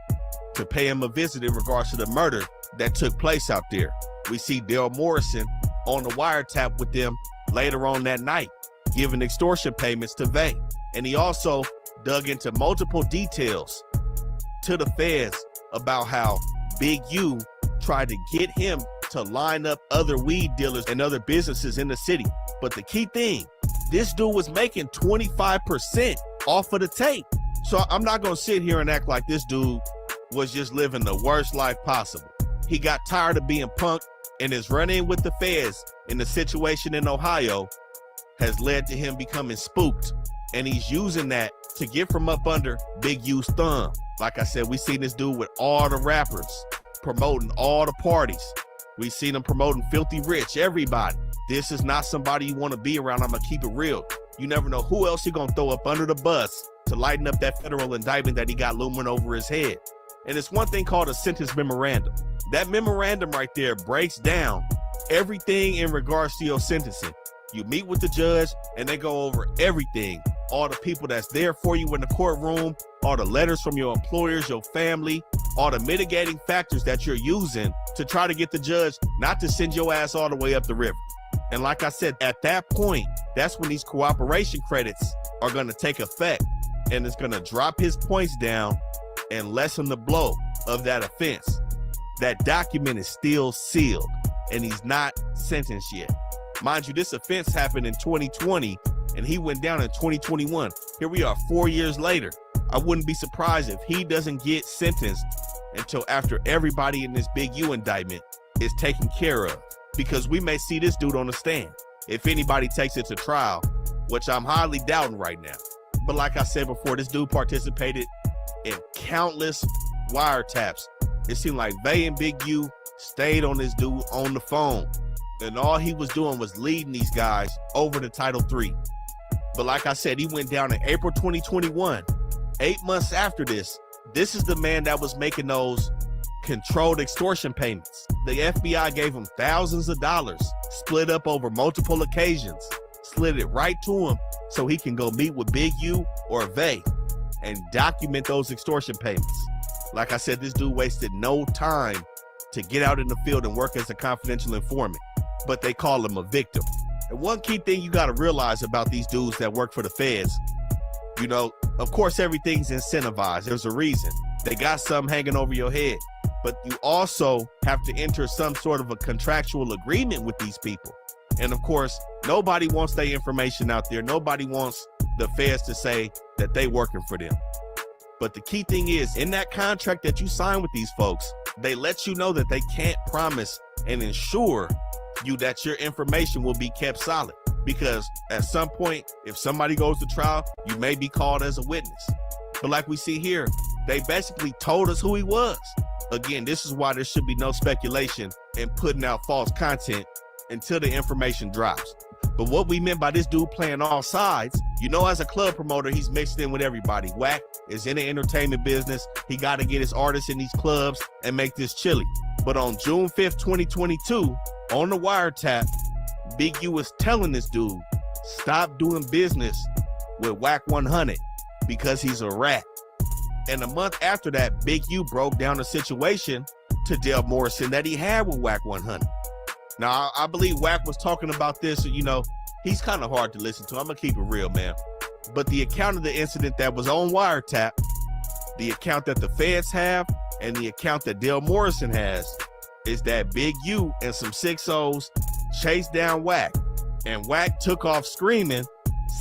to pay him a visit in regards to the murder that took place out there. We see Dale Morrison on the wiretap with them later on that night, giving extortion payments to Vay. And he also dug into multiple details to the feds about how Big U tried to get him to line up other weed dealers and other businesses in the city. But the key thing, this dude was making 25% off of the tape. So I'm not gonna sit here and act like this dude was just living the worst life possible. He got tired of being punked, and his run-in with the feds in the situation in Ohio has led to him becoming spooked, and he's using that to get from up under Big U's thumb. Like I said, we seen this dude with all the rappers, promoting all the parties. We seen him promoting Filthy Rich, everybody. This is not somebody you want to be around. I'm gonna keep it real. You never know who else he gonna throw up under the bus to lighten up that federal indictment that he got looming over his head. And it's one thing called a sentence memorandum. That memorandum right there breaks down everything in regards to your sentencing. You meet with the judge and they go over everything. All the people that's there for you in the courtroom, all the letters from your employers, your family, all the mitigating factors that you're using to try to get the judge not to send your ass all the way up the river. And like I said, at that point, that's when these cooperation credits are gonna take effect, and it's gonna drop his points down and lessen the blow of that offense. That document is still sealed and he's not sentenced yet. Mind you, this offense happened in 2020 and he went down in 2021. Here we are 4 years later. I wouldn't be surprised if he doesn't get sentenced until after everybody in this Big U indictment is taken care of, because we may see this dude on the stand if anybody takes it to trial, which I'm highly doubting right now. But like I said before, this dude participated in countless wiretaps. It seemed like Vay and Big U stayed on this dude on the phone, and all he was doing was leading these guys over to Title III. But like I said, he went down in April 2021. 8 months after this, this is the man that was making those controlled extortion payments. The FBI gave him thousands of dollars, split up over multiple occasions, slid it right to him so he can go meet with Big U or Vay and document those extortion payments. Like I said, this dude wasted no time to get out in the field and work as a confidential informant, but they call him a victim. And one key thing you gotta realize about these dudes that work for the feds, you know, of course, everything's incentivized. There's a reason. They got something hanging over your head, but you also have to enter some sort of a contractual agreement with these people. And of course, nobody wants their information out there. Nobody wants the feds to say that they working for them. But the key thing is, in that contract that you sign with these folks, they let you know that they can't promise and ensure you that your information will be kept solid. Because at some point, if somebody goes to trial, you may be called as a witness. But like we see here, they basically told us who he was. Again, this is why there should be no speculation in putting out false content until the information drops. But what we meant by this dude playing all sides, as a club promoter, he's mixed in with everybody. Wack is in the entertainment business. He got to get his artists in these clubs and make this chilly. But on June 5th, 2022, on the wiretap, Big U was telling this dude, stop doing business with Wack 100 because he's a rat. And a month after that, Big U broke down the situation to Dale Morrison that he had with Wack 100. Now, I believe Wack was talking about this, he's kind of hard to listen to. I'm going to keep it real, man. But the account of the incident that was on wiretap, the account that the feds have, and the account that Dale Morrison has, is that Big U and some 6'0s chased down Wack. And Wack took off screaming,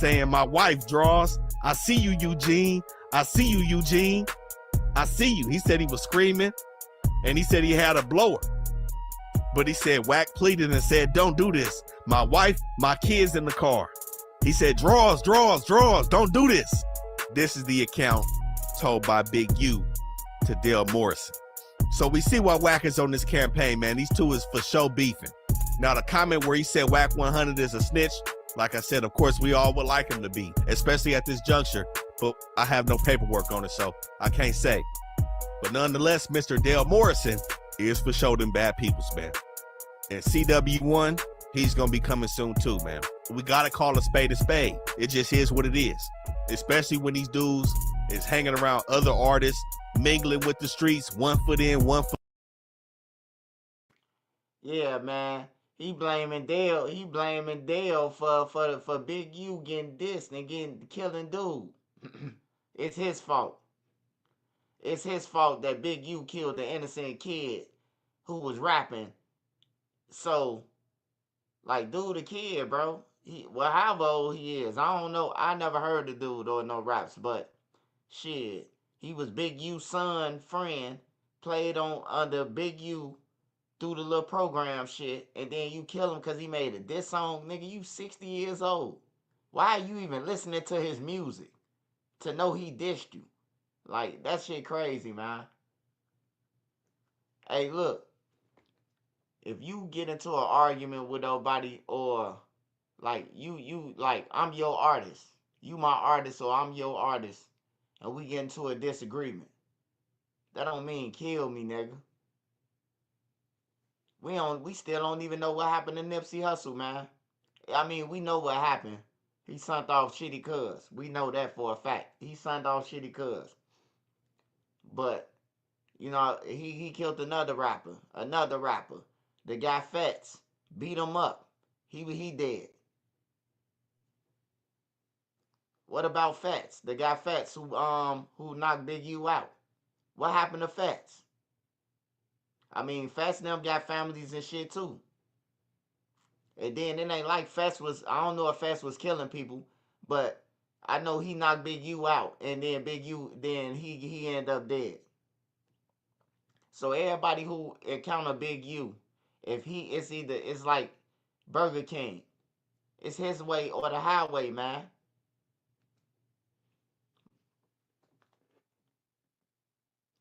saying, my wife draws. I see you, Eugene. I see you, Eugene. I see you. He said he was screaming, and he said he had a blower. But he said Wack pleaded and said, don't do this. My wife, my kids in the car. He said, draws, don't do this. This is the account told by Big U to Dale Morrison. So we see why Wack is on this campaign, man. These two is for show beefing. Now, the comment where he said Wack 100 is a snitch, like I said, of course, we all would like him to be, especially at this juncture. But I have no paperwork on it, so I can't say. But nonetheless, Mr. Dale Morrison is for show them bad peoples, man. And CW1, he's going to be coming soon too, man. We got to call a spade a spade. It just is what it is. Especially when these dudes is hanging around other artists, mingling with the streets, 1 foot in, 1 foot. Yeah, man. He blaming Dale for Big U getting dissed and killing dude. It's his fault. It's his fault that Big U killed the innocent kid who was rapping. So, like, dude, a kid, bro. However old he is, I don't know. I never heard the dude or no raps, but shit, he was Big U's son, friend, played on under Big U through the little program shit, and then you kill him because he made a diss song. Nigga, you 60 years old. Why are you even listening to his music to know he dissed you? Like, that shit crazy, man. Hey, look. If you get into an argument with nobody, or like you like, I'm your artist, you my artist, or I'm your artist, and we get into a disagreement, that don't mean kill me, nigga. We still don't even know what happened to Nipsey Hussle, man. I mean, we know what happened. He sent off Shitty Cuz. We know that for a fact. He sent off Shitty Cuz. But he killed another rapper. The guy Fats beat him up. He dead. What about Fats? The guy Fats who knocked Big U out. What happened to Fats? I mean, Fats and them got families and shit too. And then it ain't like Fats was, I don't know if Fats was killing people, but I know he knocked Big U out, and then Big U, then he ended up dead. So everybody who encounter Big U, it's like Burger King. It's his way or the highway, man.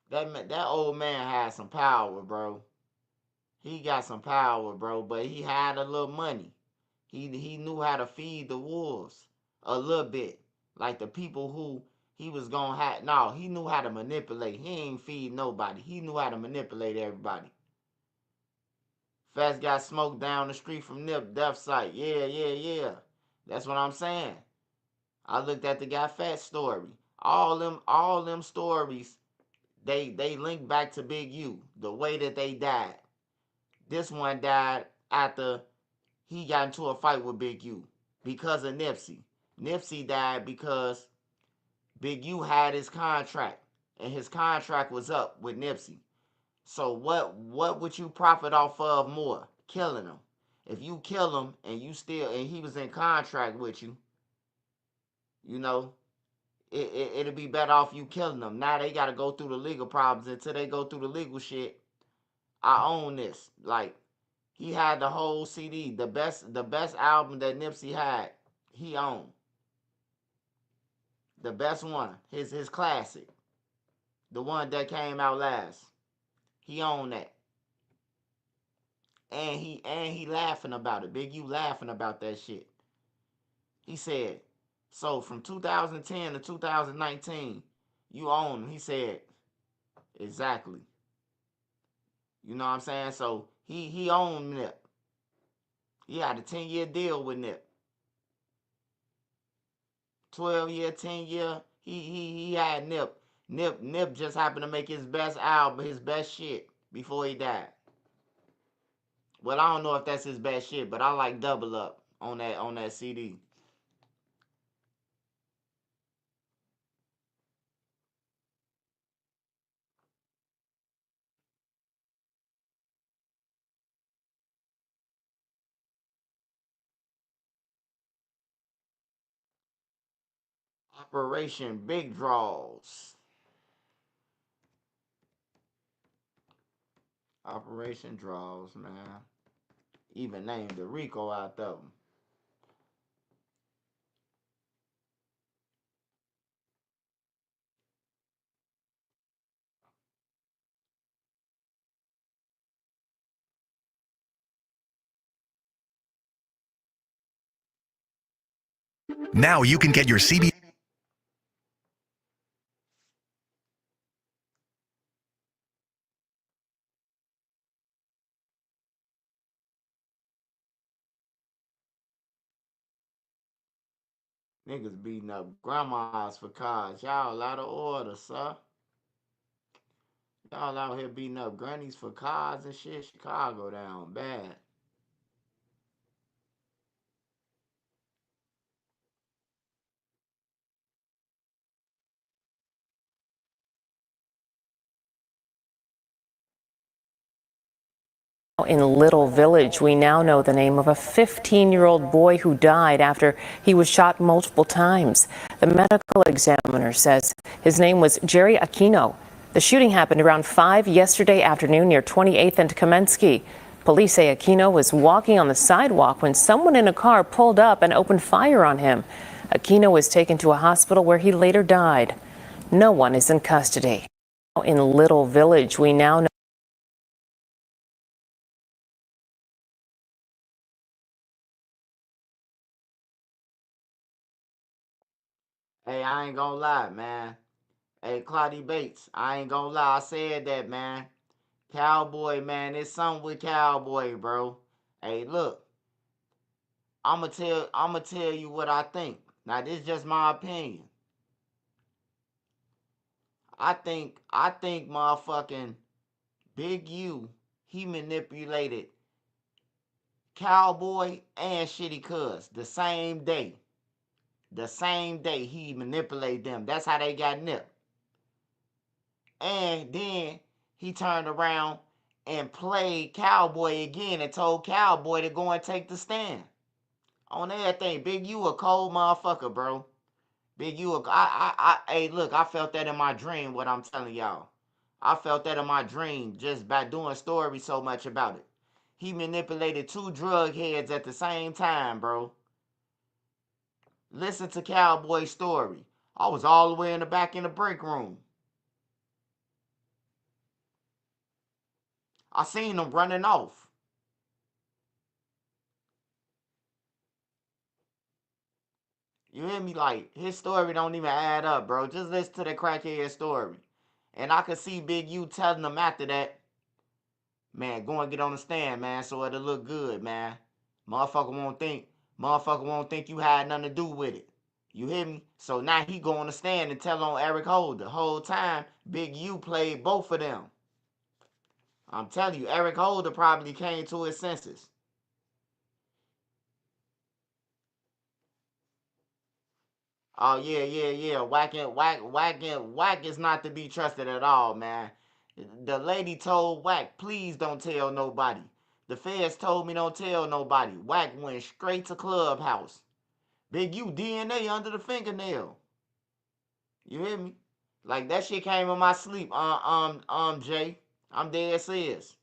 That old man had some power, bro. He got some power, bro, but he had a little money. He knew how to feed the wolves a little bit. Like the people who he was gonna have. No, he knew how to manipulate. He ain't feed nobody. He knew how to manipulate everybody. Fast got smoked down the street from Nip Death Site. Yeah. That's what I'm saying. I looked at the guy Fat story. All them stories, they link back to Big U. The way that they died. This one died after he got into a fight with Big U because of Nipsey. Nipsey died because Big U had his contract, and his contract was up with Nipsey. So what would you profit off of more? Killing him. If you kill him and he was in contract with you, it'll be better off you killing them. Now they gotta go through the legal problems. Until they go through the legal shit, I own this. Like, He had the whole CD, the best album that Nipsey had. He owned the best one, his classic, the one that came out last. He owned that, and he laughing about it. Big U laughing about that shit. He said, so from 2010 to 2019, you own him. He said, exactly. You know what I'm saying? So he owned Nip. He had a 10-year deal with Nip. 12-year, 10-year. He had Nip. Nip just happened to make his best album, his best shit before he died. Well, I don't know if that's his best shit, but I like Double Up on that CD. Operation Big Draws. Operation Draws, man. Even named the Rico out of them. Now you can get your CB. Niggas beating up grandmas for cars. Y'all out of order, sir. Y'all out here beating up grannies for cars and shit. Chicago down bad. In Little Village, we now know the name of a 15-year-old boy who died after he was shot multiple times. The medical examiner says his name was Jerry Aquino. The shooting happened around 5 yesterday afternoon near 28th and Kamensky. Police say Aquino was walking on the sidewalk when someone in a car pulled up and opened fire on him. Aquino was taken to a hospital where he later died. No one is in custody. In Little Village, we now know Hey, I ain't gonna lie, man. Hey, Claudie Bates, I ain't gonna lie. I said that, man. Cowboy, man. It's something with Cowboy, bro. Hey, look. I'ma tell you what I think. Now, this is just my opinion. I think motherfucking Big U, he manipulated Cowboy and Shitty Cuz the same day. The same day he manipulated them. That's how they got nipped. And then he turned around and played Cowboy again and told Cowboy to go and take the stand. On everything. Big U a cold motherfucker, bro. Big U, hey, look, I felt that in my dream, what I'm telling y'all. I felt that in my dream just by doing stories so much about it. He manipulated two drug heads at the same time, bro. Listen to Cowboy's story. I was all the way in the back in the break room. I seen him running off. You hear me? Like, his story don't even add up, bro. Just listen to the crackhead story. And I could see Big U telling him after that, man, go and get on the stand, man, so it'll look good, man. Motherfucker won't think you had nothing to do with it. You hear me? So now he go on the stand and tell on Eric Holder. The whole time, Big U played both of them. I'm telling you, Eric Holder probably came to his senses. Oh yeah, yeah, yeah. Whack is not to be trusted at all, man. The lady told Whack, please don't tell nobody. The feds told me don't tell nobody. Whack went straight to Clubhouse. Big U DNA under the fingernail. You hear me? Like that shit came in my sleep. Jay. I'm dead serious.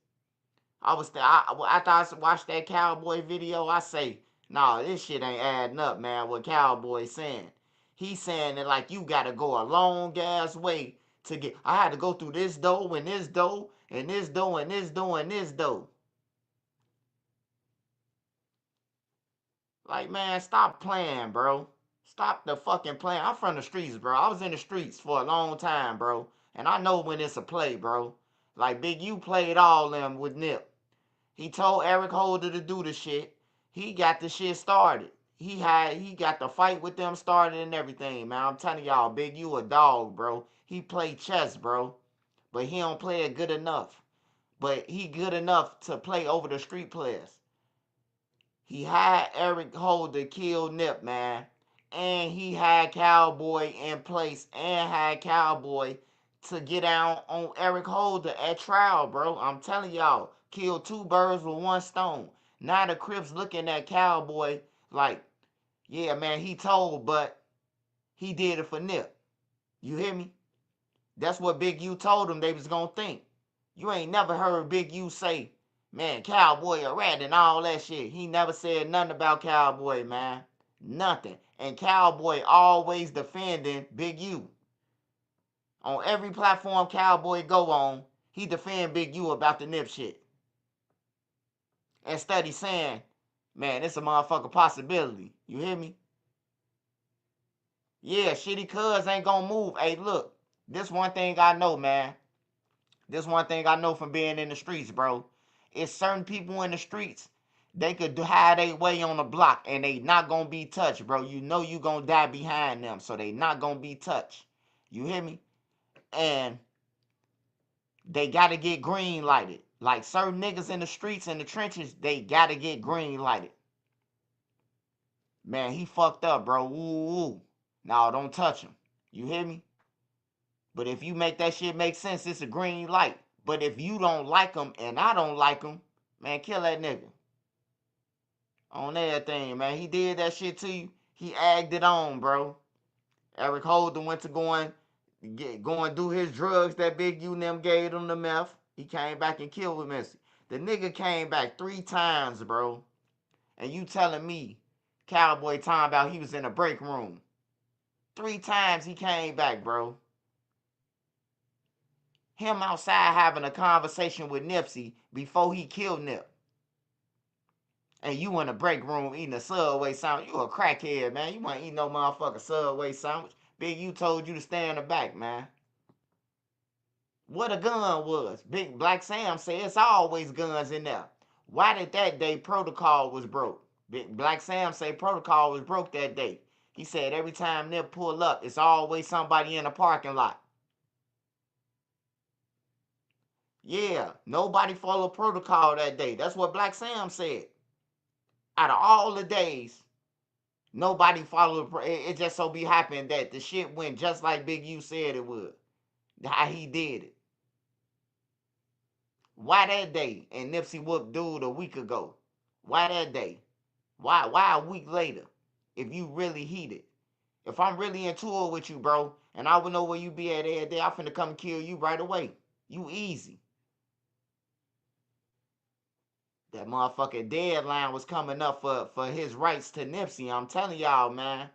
After I watched that Cowboy video, I say, nah, this shit ain't adding up, man. What Cowboy saying? He's saying that like you gotta go a long ass way to get. I had to go through this door and this door and this door and this door and this door. Like, man, stop playing, bro. Stop the fucking playing. I'm from the streets, bro. I was in the streets for a long time, bro. And I know when it's a play, bro. Like, Big U played all them with Nip. He told Eric Holder to do the shit. He got the shit started. He got the fight with them started and everything, man. I'm telling y'all, Big U a dog, bro. He play chess, bro. But he don't play it good enough. But he good enough to play over the street players. He had Eric Holder kill Nip, man. And he had Cowboy in place and had Cowboy to get down on Eric Holder at trial, bro. I'm telling y'all, kill two birds with one stone. Now the Crips looking at Cowboy like, yeah, man, he told, but he did it for Nip. You hear me? That's what Big U told him they was gonna think. You ain't never heard Big U say, man, Cowboy a rat and all that shit. He never said nothing about Cowboy, man. Nothing. And Cowboy always defending Big U. On every platform Cowboy go on, he defend Big U about the Nip shit. And steady saying, man, it's a motherfucking possibility. You hear me? Yeah, shitty cuz ain't gonna move. Hey, look, this one thing I know, man. This one thing I know from being in the streets, bro. It's certain people in the streets, they could hide their way on the block and they not gonna be touched, bro. You know you gonna die behind them, so they not gonna be touched. You hear me? And they gotta get green lighted. Like certain niggas in the streets, in the trenches, they gotta get green lighted. Man, he fucked up, bro. Ooh. Nah, don't touch him. You hear me? But if you make that shit make sense, it's a green light. But if you don't like him and I don't like him, man, kill that nigga. On everything, man. He did that shit to you. He egged it on, bro. Eric Holder went to go and do his drugs that Big U and them gave him the meth. He came back and killed with Missy. The nigga came back 3 times, bro. And you telling me Cowboy talking about he was in a break room. 3 times he came back, bro. Him outside having a conversation with Nipsey before he killed Nip. And you in a break room eating a Subway sandwich. You a crackhead, man. You ain't eating no motherfucking Subway sandwich. Big U told you to stay in the back, man. What a gun was. Big Black Sam said it's always guns in there. Why did that day protocol was broke? Big Black Sam say protocol was broke that day. He said every time Nip pull up, it's always somebody in the parking lot. Yeah, nobody followed protocol that day. That's what Black Sam said. Out of all the days, nobody followed. It just so be happened that the shit went just like Big U said it would. How he did it. Why that day? And Nipsey whooped dude a week ago. Why that day? Why a week later? If you really heated. If I'm really in tour with you, bro, and I would know where you be at every day, I'm finna come kill you right away. You easy. That motherfucking deadline was coming up for his rights to Nipsey. I'm telling y'all, man.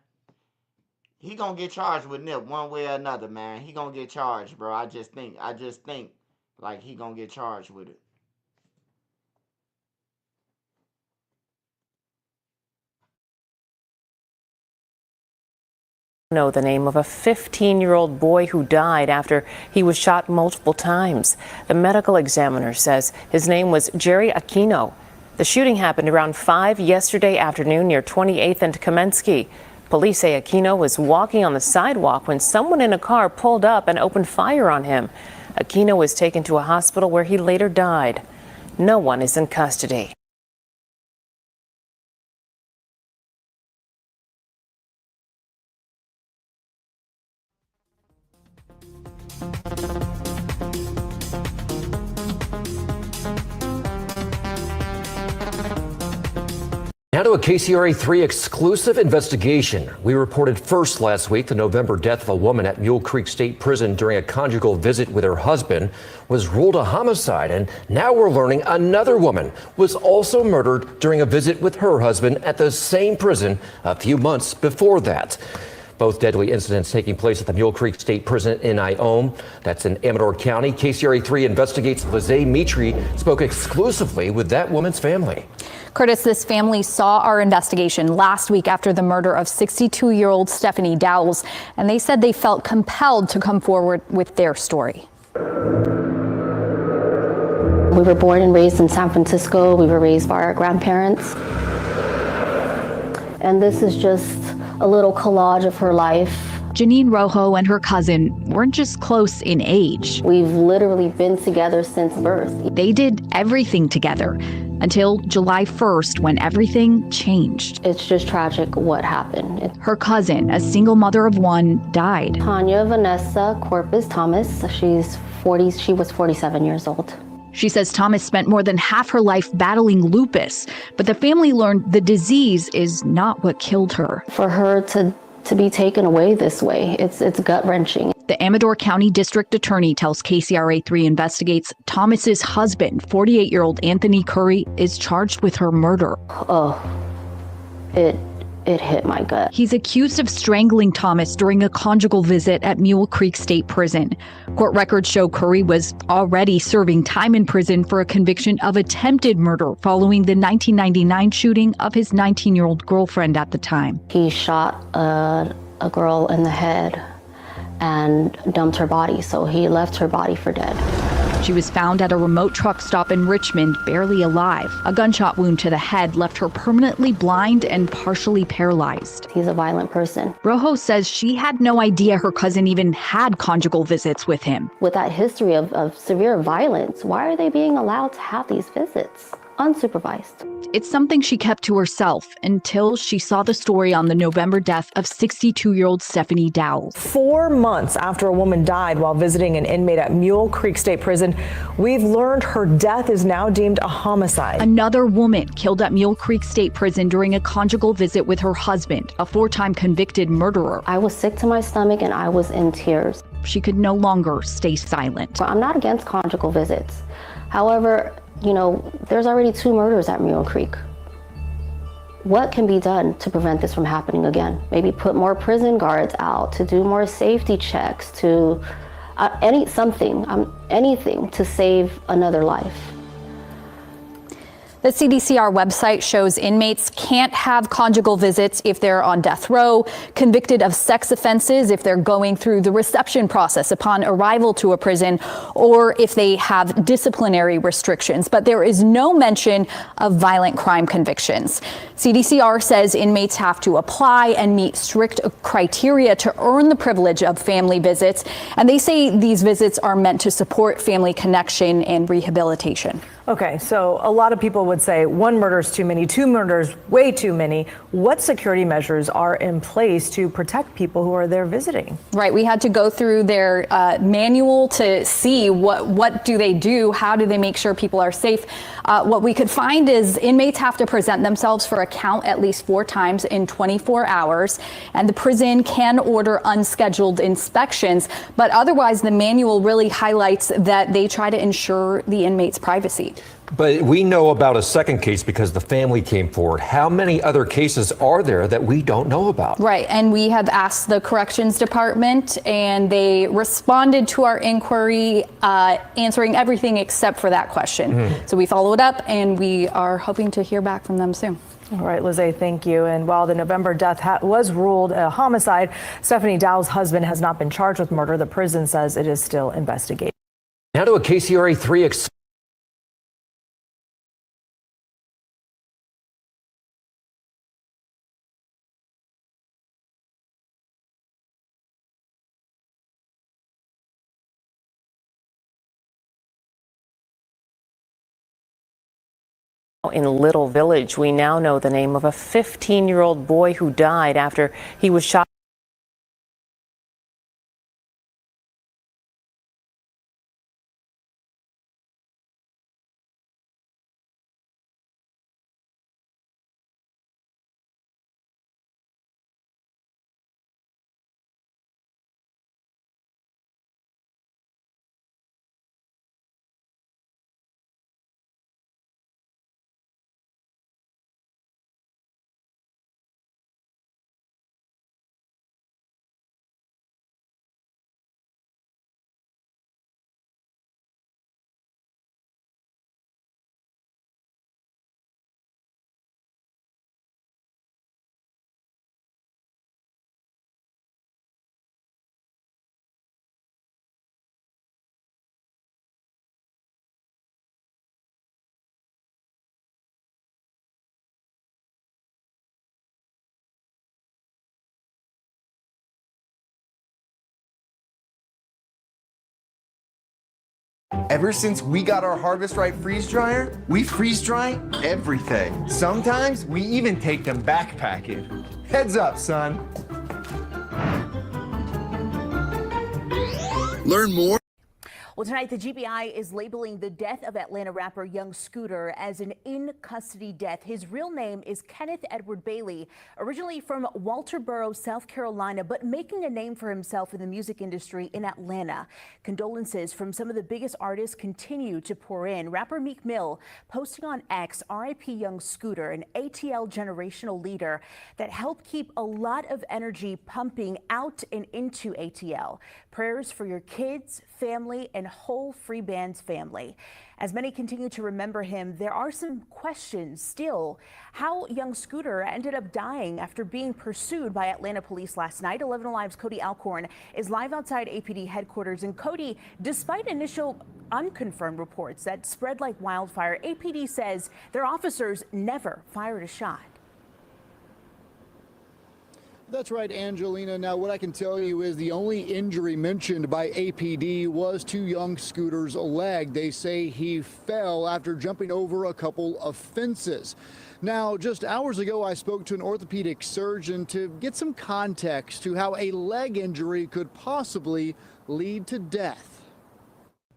He gonna get charged with Nip one way or another, man. He gonna get charged, bro. I just think like he gonna get charged with it. Know the name of a 15-year-old boy who died after he was shot multiple times. The medical examiner says his name was Jerry Aquino. The shooting happened around 5 yesterday afternoon near 28th and Kamensky. Police say Aquino was walking on the sidewalk when someone in a car pulled up and opened fire on him. Aquino was taken to a hospital where he later died. No one is in custody. Now to to a KCRA3 exclusive investigation. We reported first last week the November death of a woman at Mule Creek State Prison during a conjugal visit with her husband was ruled a homicide. And now we're learning another woman was also murdered during a visit with her husband at the same prison a few months before that. Both deadly incidents taking place at the Mule Creek State Prison in Iome. That's in Amador County. KCRA3 investigates Lizzie Mitri spoke exclusively with that woman's family. Curtis, this family saw our investigation last week after the murder of 62-year-old Stephanie Dowles, and they said they felt compelled to come forward with their story. We were born and raised in San Francisco. We were raised by our grandparents. And this is just a little collage of her life. Janine Rojo and her cousin weren't just close in age. We've literally been together since birth. They did everything together until July 1st when everything changed. It's just tragic what happened. Her cousin, a single mother of one, died. Tanya Vanessa Corpus Thomas, she was 47 years old. She says Thomas spent more than half her life battling lupus, but the family learned the disease is not what killed her. For her to be taken away this way, it's gut-wrenching. The Amador County District Attorney tells KCRA3 investigates Thomas's husband, 48-year-old Anthony Curry, is charged with her murder. Oh, it hit my gut. He's accused of strangling Thomas during a conjugal visit at Mule Creek State Prison. Court records show Curry was already serving time in prison for a conviction of attempted murder following the 1999 shooting of his 19-year-old girlfriend at the time. He shot a girl in the head and dumped her body, so he left her body for dead. She was found at a remote truck stop in Richmond, barely alive. A gunshot wound to the head left her permanently blind and partially paralyzed. He's a violent person. Rojo says she had no idea her cousin even had conjugal visits with him. With that history of severe violence, why are they being allowed to have these visits unsupervised? It's something she kept to herself until she saw the story on the November death of 62-year-old Stephanie Dowles. 4 months after a woman died while visiting an inmate at Mule Creek State Prison, we've learned her death is now deemed a homicide. Another woman killed at Mule Creek State Prison during a conjugal visit with her husband, a 4-time convicted murderer. I was sick to my stomach and I was in tears. She could no longer stay silent. I'm not against conjugal visits. However, there's already 2 murders at Mule Creek. What can be done to prevent this from happening again? Maybe put more prison guards out, to do more safety checks, to anything to save another life. The CDCR website shows inmates can't have conjugal visits if they're on death row, convicted of sex offenses if they're going through the reception process upon arrival to a prison, or if they have disciplinary restrictions. But there is no mention of violent crime convictions. CDCR says inmates have to apply and meet strict criteria to earn the privilege of family visits. And they say these visits are meant to support family connection and rehabilitation. Okay, so a lot of people would say 1 murder is too many, 2 murders, way too many. What security measures are in place to protect people who are there visiting? Right, we had to go through their manual to see what do they do, how do they make sure people are safe. What we could find is inmates have to present themselves for a count at least 4 times in 24 hours, and the prison can order unscheduled inspections, but otherwise the manual really highlights that they try to ensure the inmate's privacy. But we know about a second case because the family came forward. How many other cases are there that we don't know about? Right, and we have asked the corrections department and they responded to our inquiry, answering everything except for that question. So we followed up and we are hoping to hear back from them soon. All right, Lizzie, thank you. And while the November death was ruled a homicide, Stephanie Dowles' husband has not been charged with murder. The prison says it is still investigating. Now to a KCRA3In Little Village, we now know the name of a 15-year-old boy who died after he was shot. Ever since we got our Harvest Right freeze dryer, we freeze dry everything. Sometimes we even take them backpacking. Heads up, son. Learn more. Well, tonight, the GBI is labeling the death of Atlanta rapper Young Scooter as an in-custody death. His real name is Kenneth Edward Bailey, originally from Walterboro, South Carolina, but making a name for himself in the music industry in Atlanta. Condolences from some of the biggest artists continue to pour in. Rapper Meek Mill posting on X, R.I.P. Young Scooter, an ATL generational leader that helped keep a lot of energy pumping out and into ATL. Prayers for your kids, family, and whole Free Bands family. As many continue to remember him, there are some questions still. How Young Scooter ended up dying after being pursued by Atlanta police last night. 11 Alive's Cody Alcorn is live outside APD headquarters. And Cody, despite initial unconfirmed reports that spread like wildfire, APD says their officers never fired a shot. That's right, Angelina. Now, what I can tell you is the only injury mentioned by APD was to Young Scooter's leg. They say he fell after jumping over a couple of fences. Now, just hours ago, I spoke to an orthopedic surgeon to get some context to how a leg injury could possibly lead to death.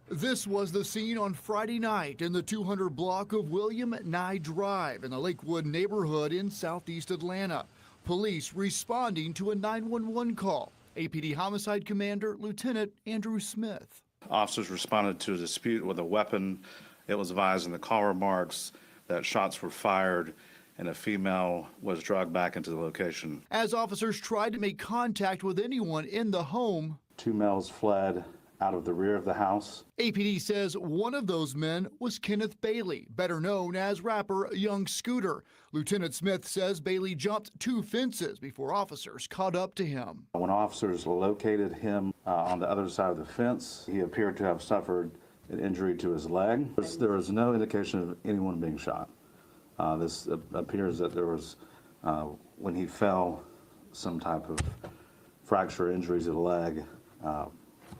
This was the scene on Friday night in the 200 block of William Nye Drive in the Lakewood neighborhood in southeast Atlanta. Police responding to a 911 call. APD Homicide Commander Lieutenant Andrew Smith. Officers responded to a dispute with a weapon. It was advised in the call remarks that shots were fired and a female was dragged back into the location. As officers tried to make contact with anyone in the home, 2 males fled out of the rear of the house. APD says one of those men was Kenneth Bailey, better known as rapper Young Scooter. Lieutenant Smith says Bailey jumped 2 fences before officers caught up to him. When officers located him on the other side of the fence, he appeared to have suffered an injury to his leg. There was no indication of anyone being shot. This appears that there was, when he fell, some type of fracture injuries to the leg,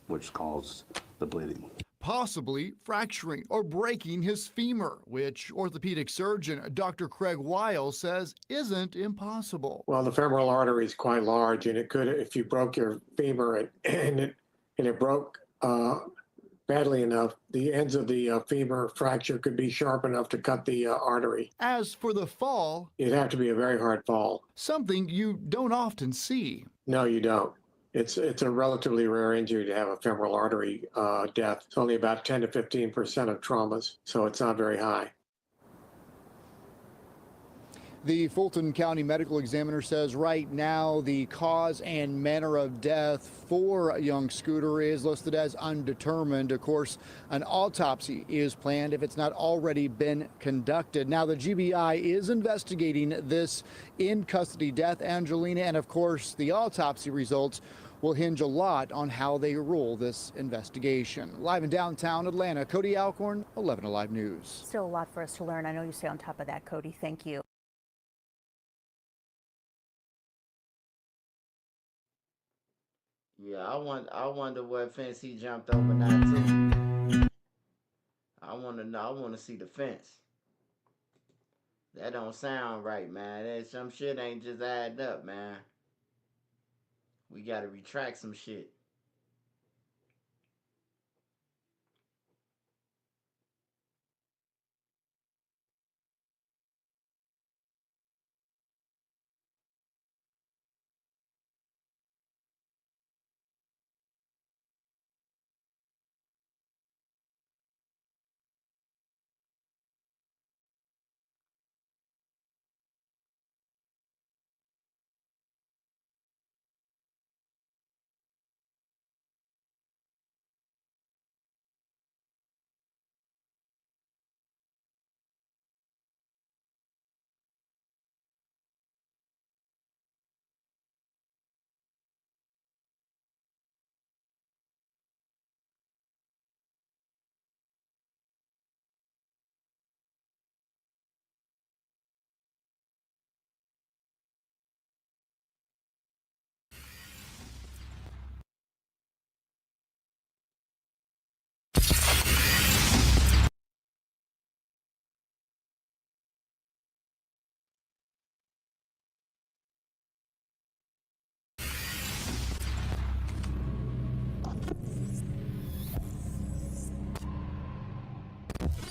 which caused the bleeding. Possibly fracturing or breaking his femur, which orthopedic surgeon Dr. Craig Weil says isn't impossible. Well, the femoral artery is quite large, and it could, if you broke your femur and it broke badly enough, the ends of the femur fracture could be sharp enough to cut the artery. As for the fall, it'd have to be a very hard fall. Something you don't often see. No, you don't. It's a relatively rare injury to have a femoral artery death. It's only about 10 to 15% of traumas, so it's not very high. The Fulton County Medical Examiner says right now the cause and manner of death for Young Scooter is listed as undetermined. Of course, an autopsy is planned if it's not already been conducted. Now, the GBI is investigating this in-custody death, Angelina, and of course, the autopsy results will hinge a lot on how they rule this investigation. Live in downtown Atlanta, Cody Alcorn, 11 Alive News. Still a lot for us to learn. I know you stay on top of that, Cody. Thank you. Yeah, I wonder what fence he jumped over now too. I want to know. I want to see the fence. That don't sound right, man. Some shit ain't just adding up, man. We gotta retract some shit.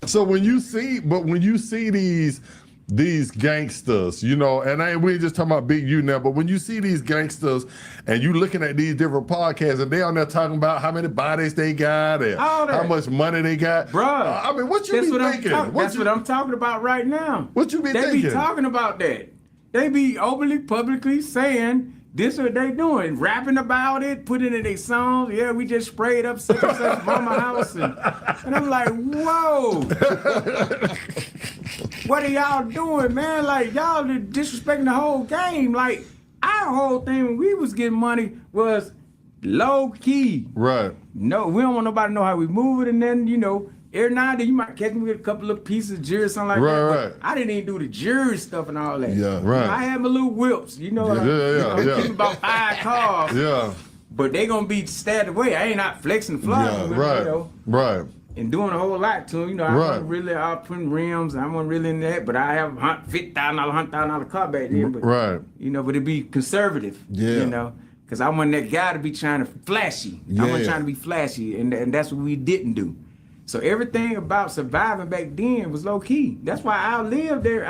So when you see these gangsters, you know, and we ain't just talking about Big U now, but when you see these gangsters and you looking at these different podcasts and they on there talking about how many bodies they got and how much money they got, bruh. I mean, what you be thinking? That's what I'm talking about right now. What you be they thinking? They be talking about that. They be openly, publicly saying this what they doing, rapping about it, putting it in their songs. Yeah, we just sprayed up such and such mama house, and I'm like, whoa. What are y'all doing, man? Like, y'all disrespecting the whole game. Like, our whole thing when we was getting money was low key. Right. No, we don't want nobody to know how we move it, and then, you know, every now and then you might catch me with a couple of pieces of jury or something like that. Right. But I didn't even do the jury stuff and all that. Yeah, right. You know, I had my little whips, you know. Yeah. About 5 cars. Yeah. But they gonna be stabbed away. I ain't not flexing the fly. Yeah, with right. You know. Right. And doing a whole lot to them. You know, I wasn't really out putting rims. I wasn't really in that. But I have $50,000, $100,000 car back then. But, right. You know, but it be conservative. Yeah. You know. Because I wasn't that guy to be trying to flashy. Yeah. I wasn't trying to be flashy. And that's what we didn't do. So everything about surviving back then was low key. That's why I lived there.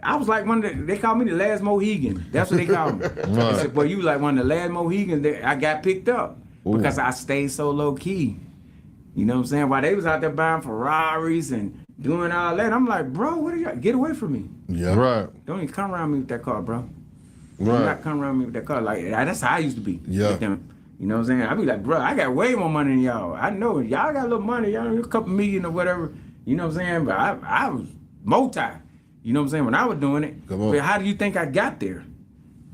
I was like one of the, they called me the last Mohegan. That's what they called me. They said, well, you like one of the last Mohegans that I got picked up. Ooh. Because I stayed so low key. You know what I'm saying? While they was out there buying Ferraris and doing all that, I'm like, bro, what are y'all? Get away from me. Yeah. Right. Don't even come around me with that car, bro. Right. Do not come around me with that car. Like, that's how I used to be. Yeah. With them. You know what I'm saying? I be like, bro, I got way more money than y'all. I know y'all got a little money, y'all a couple million or whatever. You know what I'm saying? But I was multi. You know what I'm saying? When I was doing it. Come on. But how do you think I got there?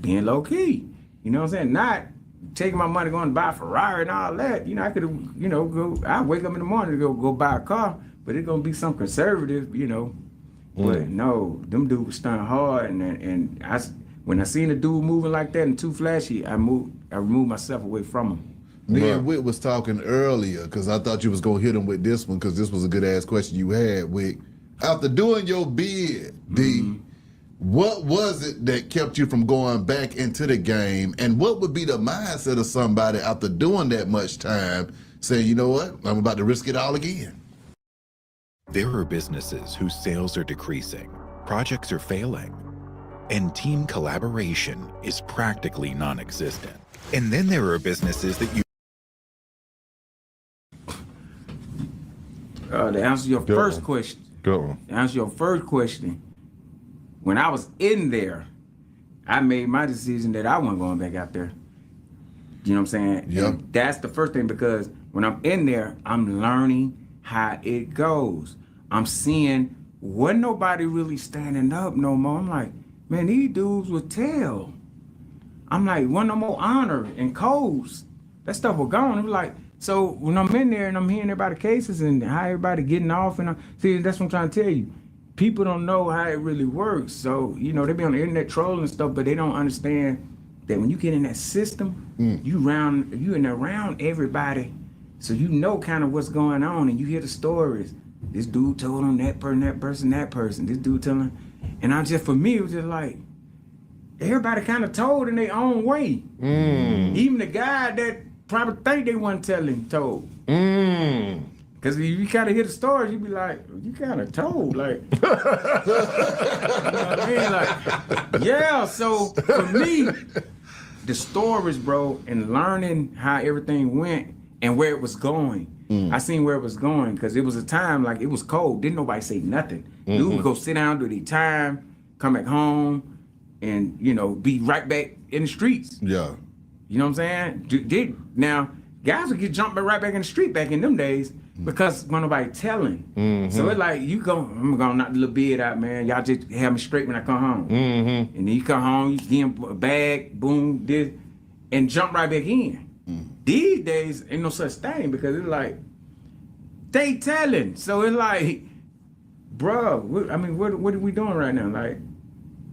Being low key. You know what I'm saying? Not taking my money going to buy a Ferrari and all that. You know, I could have, you know, I wake up in the morning to go buy a car, but it's gonna be some conservative, you know. But no, them dudes was stunning hard, and when I seen a dude moving like that and too flashy, I removed myself away from him. Me and Wick was talking earlier because I thought you was gonna hit him with this one because this was a good ass question you had, Wick. After doing your bid, D, what was it that kept you from going back into the game, and what would be the mindset of somebody after doing that much time saying, you know what, I'm about to risk it all again? There are businesses whose sales are decreasing, projects are failing, and team collaboration is practically non-existent. And then there are businesses that you... To answer your first question. Go. To answer your first question, when I was in there, I made my decision that I wasn't going back out there. You know what I'm saying? Yeah. And that's the first thing, because when I'm in there, I'm learning how it goes. I'm seeing wasn't nobody really standing up no more. I'm like, man, these dudes would tell. I'm like, wasn't no more honor and codes. That stuff was gone. It was like, so when I'm in there and I'm hearing about the cases and how everybody getting off, and see, that's what I'm trying to tell you. People don't know how it really works. So, you know, they be on the internet trolling and stuff, but they don't understand that when you get in that system, you in there around everybody. So you know kind of what's going on, and you hear the stories. This dude told him that person, that person. This dude telling him. And I just, for me, it was just like, everybody kind of told in their own way. Even the guy that probably think they wasn't telling told. Because if you kind of hear the stories, you be like, you kind of told. Like, you know what I mean? Like, yeah, so for me, the stories, bro, and learning how everything went and where it was going. I seen where it was going, because it was a time, like, it was cold. Didn't nobody say nothing. Dude would go sit down, do their time, come back home, and, you know, be right back in the streets. Yeah. You know what I'm saying? Now, guys would get jumped right back in the street back in them days because wasn't nobody telling. So it's like, I'm going to knock the little bid out, man. Y'all just have me straight when I come home. And then you come home, you give him a bag, boom, this, and jump right back in. These days, ain't no such thing, because it's like, they telling. So it's like, bro, I mean, what are we doing right now? Like,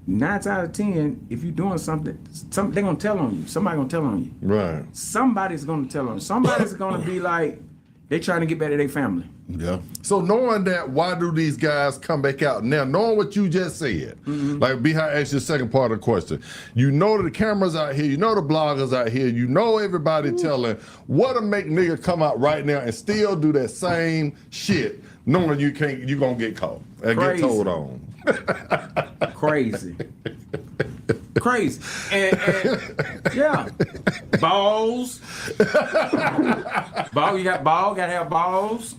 9 out of 10, if you're doing something, they're gonna tell on you. Somebody gonna tell on you. Right. Somebody's gonna tell on you. Somebody's gonna be like, they trying to get back to their family. Yeah. So knowing that, why do these guys come back out now? Knowing what you just said, like Beehive asked you the second part of the question. You know the cameras out here, you know the bloggers out here, you know everybody telling. What'll make nigga come out right now and still do that same shit knowing you're gonna get caught and Crazy. get told on. Crazy. Crazy. And yeah. Balls. Ball, you got ball, gotta have balls.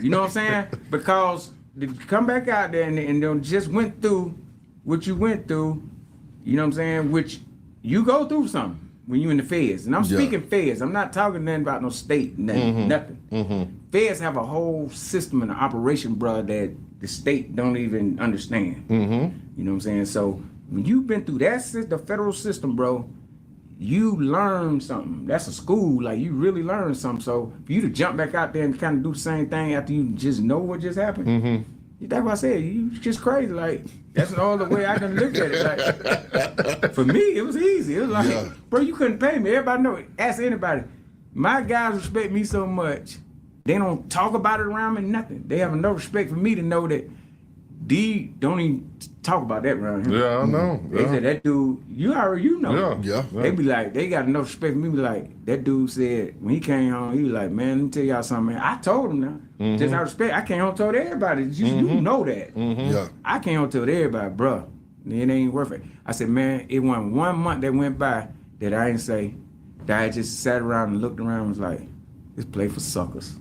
You know what I'm saying? Because to come back out there and then just went through what you went through, you know what I'm saying? Which you go through something when you in the feds. And I'm speaking feds. I'm not talking nothing about no state, nothing. Feds have a whole system and an operation, bro, that the state don't even understand. You know what I'm saying? So when you've been through that the federal system, bro, you learn something. That's a school. Like, you really learn something. So for you to jump back out there and kind of do the same thing after you just know what just happened, that's what I said. You just crazy. Like, that's the only way I can look at it. Like, for me, it was easy. It was like, bro, you couldn't pay me. Everybody know it. Ask anybody. My guys respect me so much. They don't talk about it around me, nothing. They have enough respect for me to know that D don't even talk about that around him. Yeah, I know. They said, that dude, you know. Yeah. They be like, they got enough respect for me. Be like, that dude said, when he came home, he was like, man, let me tell y'all something, man. I told him now. Just out of respect, I came home and told everybody. You know that. Yeah. I came home and told everybody, bro, it ain't worth it. I said, man, it wasn't 1 month that went by that I didn't say, that I just sat around and looked around and was like, this play for suckers.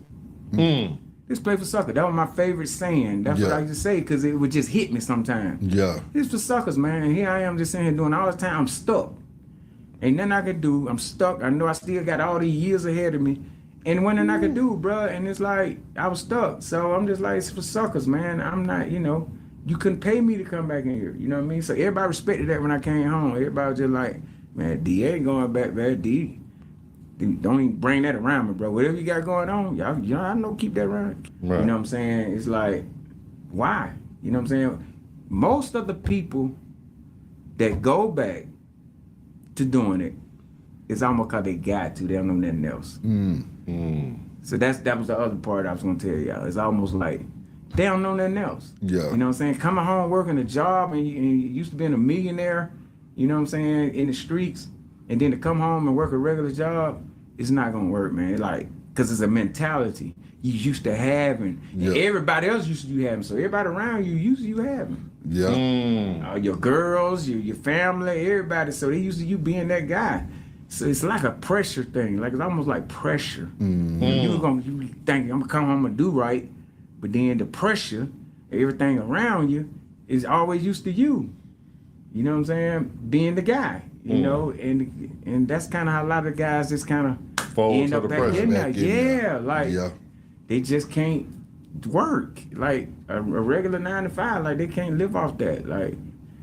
This play for suckers. That was my favorite saying. That's what I used to say, because it would just hit me sometimes. Yeah. This for suckers, man. And here I am just sitting here doing all the time. I'm stuck. Ain't nothing I could do. I'm stuck. I know I still got all these years ahead of me. And when nothing I could do, bro. And it's like, I was stuck. So I'm just like, it's for suckers, man. I'm not, you couldn't pay me to come back in here. You know what I mean? So everybody respected that when I came home. Everybody was just like, man, D ain't going back, man. D. Don't even bring that around me, bro. Whatever you got going on, y'all, I know, keep that around. Right. You know what I'm saying? It's like, why? You know what I'm saying? Most of the people that go back to doing it, it's almost because they got to. They don't know nothing else. So that was the other part I was gonna tell y'all. It's almost like they don't know nothing else. Yeah. You know what I'm saying? Coming home, working a job, and you used to being a millionaire, you know what I'm saying, in the streets, and then to come home and work a regular job, it's not gonna work, man. Like, cause it's a mentality you used to having, and everybody else used to having. So everybody around you used to you having. Yeah. Your girls, your family, everybody. So they used to you being that guy. So it's like a pressure thing. Like, it's almost like pressure. You think I'm gonna come home and do right, but then the pressure, everything around you is always used to you. You know what I'm saying? Being the guy. You know, and that's kind of how a lot of guys just kind of end up back in there. Yeah, like they just can't work like a regular 9 to 5. Like, they can't live off that. Like,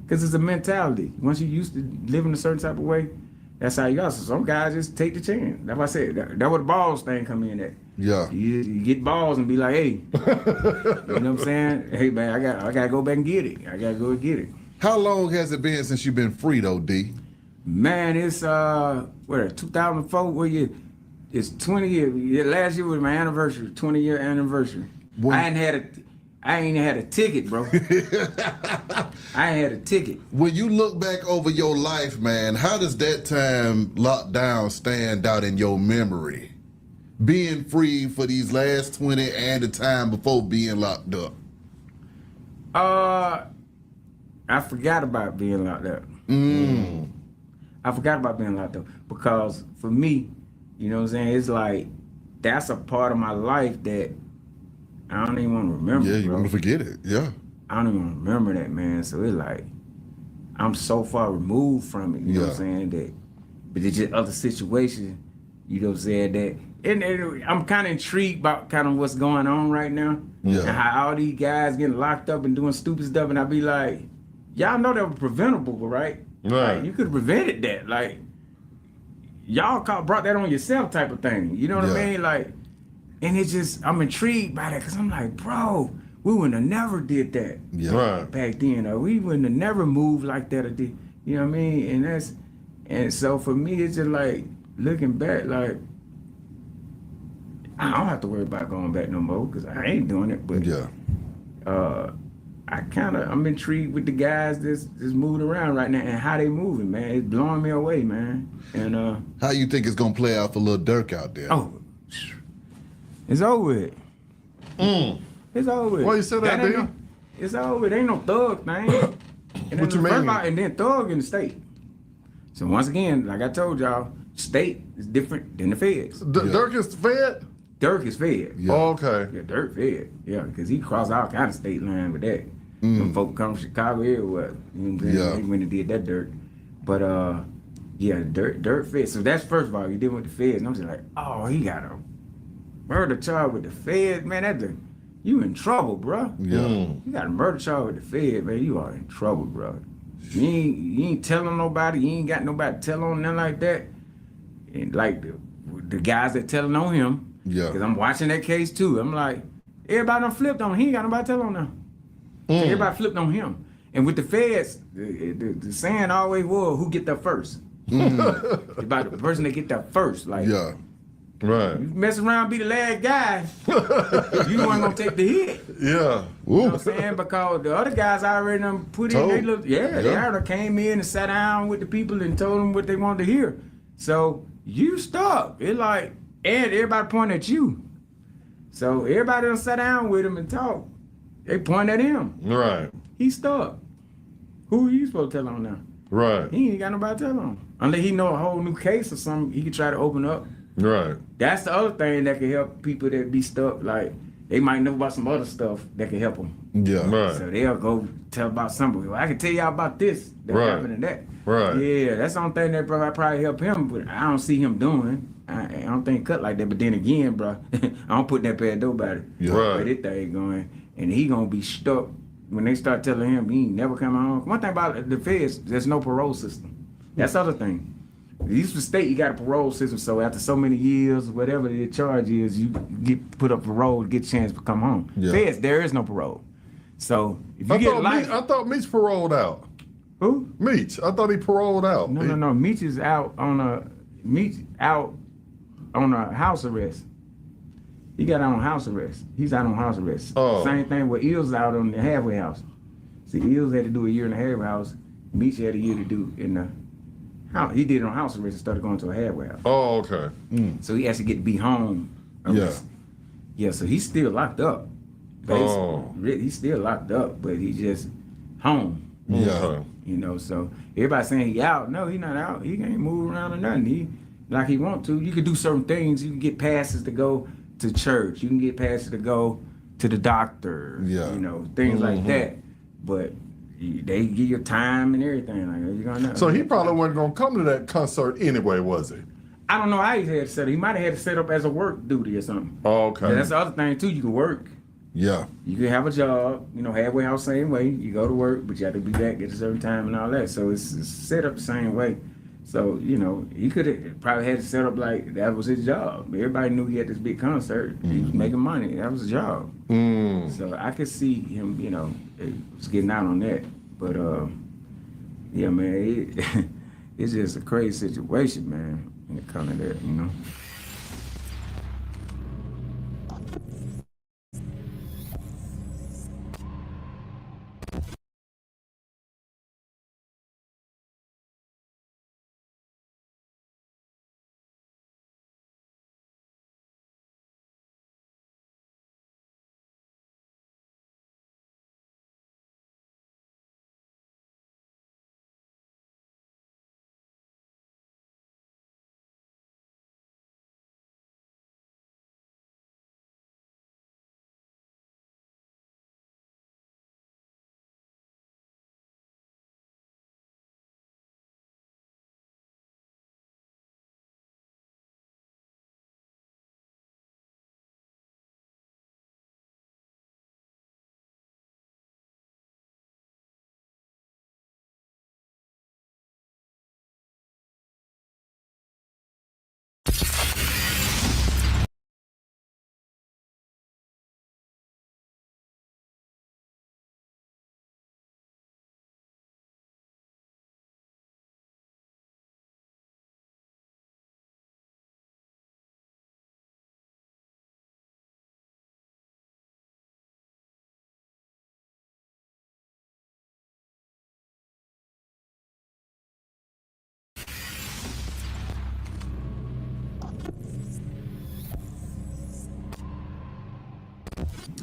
because it's a mentality. Once you used to living a certain type of way, that's how you go. So some guys just take the chance. That's what I said. That where the balls thing come in at. Yeah. You get balls and be like, hey, you know what I'm saying? Hey, man, I gotta go back and get it. I gotta go and get it. How long has it been since you've been free though, D? Man, it's 2004. What year? It's 20 years. Last year was my anniversary, 20-year anniversary. I ain't had a ticket, bro. I ain't had a ticket. When you look back over your life, man, how does that time locked down stand out in your memory? Being free for these last 20 and the time before being locked up. I forgot about being locked up. I forgot about being locked up because for me, you know what I'm saying, it's like that's a part of my life that I don't even want to remember. Yeah, you want to forget it. Yeah. I don't even want to remember that, man. So it's like I'm so far removed from it. You know what I'm saying? That, but it's just other situations. You know what I'm saying? That and I'm kind of intrigued about kind of what's going on right now. Yeah. And how all these guys getting locked up and doing stupid stuff, and I be like, y'all know that was preventable, right? Right. Like, you could have prevented that. Like, y'all brought that on yourself type of thing. You know what I mean? Like, and it's just, I'm intrigued by that because I'm like, bro, we wouldn't have never did that back then. Or we wouldn't have never moved like that or did. You know what I mean? And so for me, it's just like, looking back, like, I don't have to worry about going back no more because I ain't doing it. But I'm intrigued with the guys that's moving around right now and how they moving, man. It's blowing me away, man. And how you think it's gonna play out for Lil Durk out there? Oh, it's over with. It's over with. Why you say that, ain't Bill? no- It's over with. Ain't no thug thing. And What then you the first mean? part, and then thug in the state. So once again, like I told y'all, state is different than the feds. Durk is fed? Durk is fed. Oh, okay. Yeah, Durk fed. Yeah, because he crossed all kind of state line with that. Them folk come from Chicago here, what? You know what I'm saying? Yeah. They went and did that Durk. But yeah, Durk fed. So that's first of all, you did with the feds. And I'm just like, oh, he got a murder charge with the feds, man. You in trouble, bro. Yeah. You got a murder charge with the feds, man. You are in trouble, bro. You ain't telling nobody. You ain't got nobody to tell on nothing like that. And like the guys that telling on him, Yeah. because I'm watching that case too. I'm like, everybody done flipped on him. He ain't got nobody to tell on now. So everybody flipped on him. And with the feds, the saying always was, who get there first? About the person that get there first. Like, Yeah. Right. you mess around, be the last guy, you weren't gonna take the hit. Yeah. You know what I'm saying? Because the other guys already done put in their little, they already came in and sat down with the people and told them what they wanted to hear. So you stuck. It like, and everybody point at you. So everybody done sat down with him and talked. They point at him. Right. He stuck. Who are you supposed to tell on now? Right. He ain't got nobody to tell on. Unless he know a whole new case or something, he could try to open up. Right. That's the other thing that can help people that be stuck. Like, they might know about some other stuff that can help them. Yeah. Right. So they'll go tell about somebody. Well, I can tell y'all about this that Right. happened and that. Right. Yeah, that's the only thing that probably help him, but I don't see him doing. I don't think cut like that. But then again, bro, I don't put that past nobody. Yeah. Right. But this thing going, and he gonna be stuck when they start telling him he ain't never coming home. One thing about the feds, there's no parole system. That's the other thing. These the state, you got a parole system, so after so many years, whatever the charge is, you get put up parole to get a chance to come home. Yeah. Feds, there is no parole. So if you get life, I thought Meach paroled out. Who? Meach. I thought he paroled out. No. Meach is out on a house arrest. He got out on house arrest. He's out on house arrest. Oh. Same thing with Eels out on the halfway house. See, Eels had to do a year in the halfway house. Meach had a year to do in the house. He did it on house arrest and started going to a halfway house. Oh, okay. So he actually get to be home. Arrest. Yeah, so he's still locked up. Basically. He's still locked up, but he just home. Yeah. You know, so everybody saying he out. No, he not out. He can't move around or nothing. He like he want to. You can do certain things. You can get passes to go to church. You can get passes to go to the doctor. Yeah. You know, things like that. But they give you time and everything. Like, you gonna know. So he probably wasn't gonna come to that concert anyway, was he? I don't know how he had it set up. He might have had it set up as a work duty or something. Oh, okay. Yeah, that's the other thing too. You can work. Yeah. You can have a job, you know, halfway house same way. You go to work, but you have to be back at a certain time and all that. So it's set up the same way. So, you know, he could have probably had it set up like that was his job. Everybody knew he had this big concert. He was making money. That was his job. So I could see him, you know, was getting out on that. But, yeah, man, it's just a crazy situation, man, when it comes to that, you know.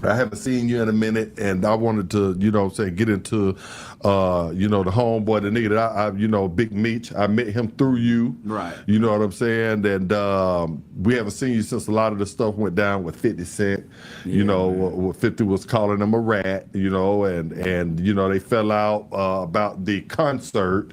I haven't seen you in a minute, and I wanted to, you know, say get into, you know, the homeboy, the nigga that I you know, Big Meech. I met him through you, Right. You know what I'm saying? And we haven't seen you since a lot of the stuff went down with 50 Cent. You know, what 50 was calling him a rat. You know, and you know they fell out about the concert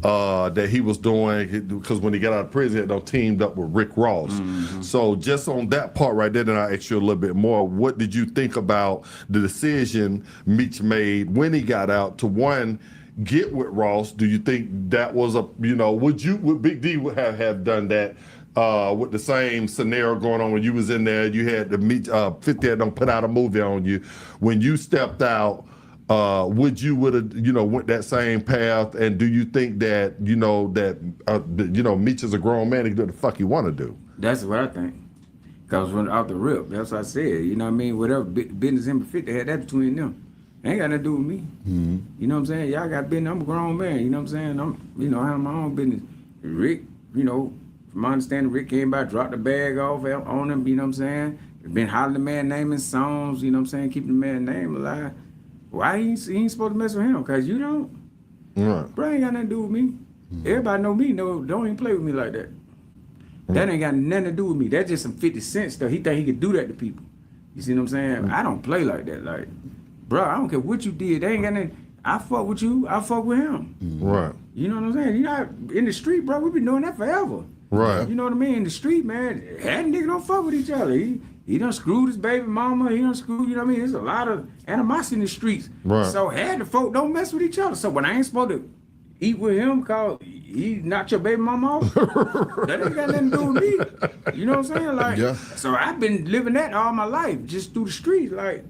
that he was doing because when he got out of prison, he had teamed up with Rick Ross. So just on that part right there, then I ask you a little bit more. What did you think about the decision Meech made when he got out to one, get with Ross? Do you think that was a, you know, would Big D would have done that with the same scenario going on when you was in there? You had the Meech 50 had done put out a movie on you. When you stepped out, would you have, you know, went that same path? And do you think that, you know, Meech is a grown man, he can do what the fuck he want to do? That's what I think. Because when out the rip, that's what I said. You know what I mean? Whatever business him and 50 had that between them. Ain't got nothing to do with me. You know what I'm saying? Y'all got business. I'm a grown man. You know what I'm saying? You know, I have my own business. Rick, you know, from my understanding, Rick came by, dropped the bag off on him. You know what I'm saying? Been hollering the man name in songs. You know what I'm saying? Keeping the man name alive. Why he ain't supposed to mess with him? Because you don't. Right. Bro, ain't got nothing to do with me. Everybody know me. No, don't even play with me like that. That ain't got nothing to do with me. That's just some 50 Cent stuff. He think he could do that to people. You see what I'm saying? I don't play like that. Like, bro, I don't care what you did. They ain't got nothing. I fuck with you. I fuck with him. Right. You know what I'm saying? You know, in the street, bro, we been doing that forever. Right. You know what I mean? In the street, man, that nigga don't fuck with each other. He done screwed his baby mama. He done screwed, you know what I mean? There's a lot of animosity in the streets. Right. So had the folk don't mess with each other. So when I ain't supposed to eat with him cause he knocked your baby mama off, that ain't got nothing to do with me. You know what I'm saying? Like, Yeah. So I've been living that all my life, just through the streets. Like,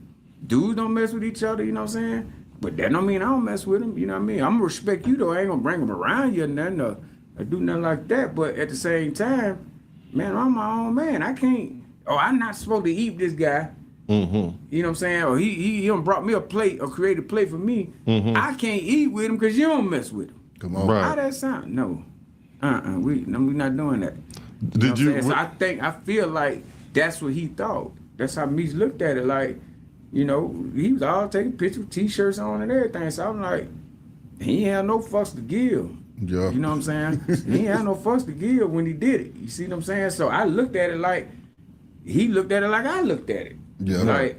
dudes don't mess with each other, you know what I'm saying? But that don't mean I don't mess with them, you know what I mean? I'm gonna respect you though. I ain't gonna bring them around you or nothing or do nothing like that. But at the same time, man, I'm my own man. I can't, I'm not supposed to eat this guy. You know what I'm saying? Or he done brought me a plate or created a plate for me. I can't eat with him because you don't mess with him. Come on. Right. How that sound? No. We not doing that. Did you? So I feel like that's what he thought. That's how Meech looked at it. Like, you know, he was all taking pictures with T-shirts on and everything. So I'm like, he ain't have no fucks to give. Yeah. You know what I'm saying? He ain't have no fucks to give when he did it. You see what I'm saying? So I looked at it like he looked at it like I looked at it. Yeah. Like,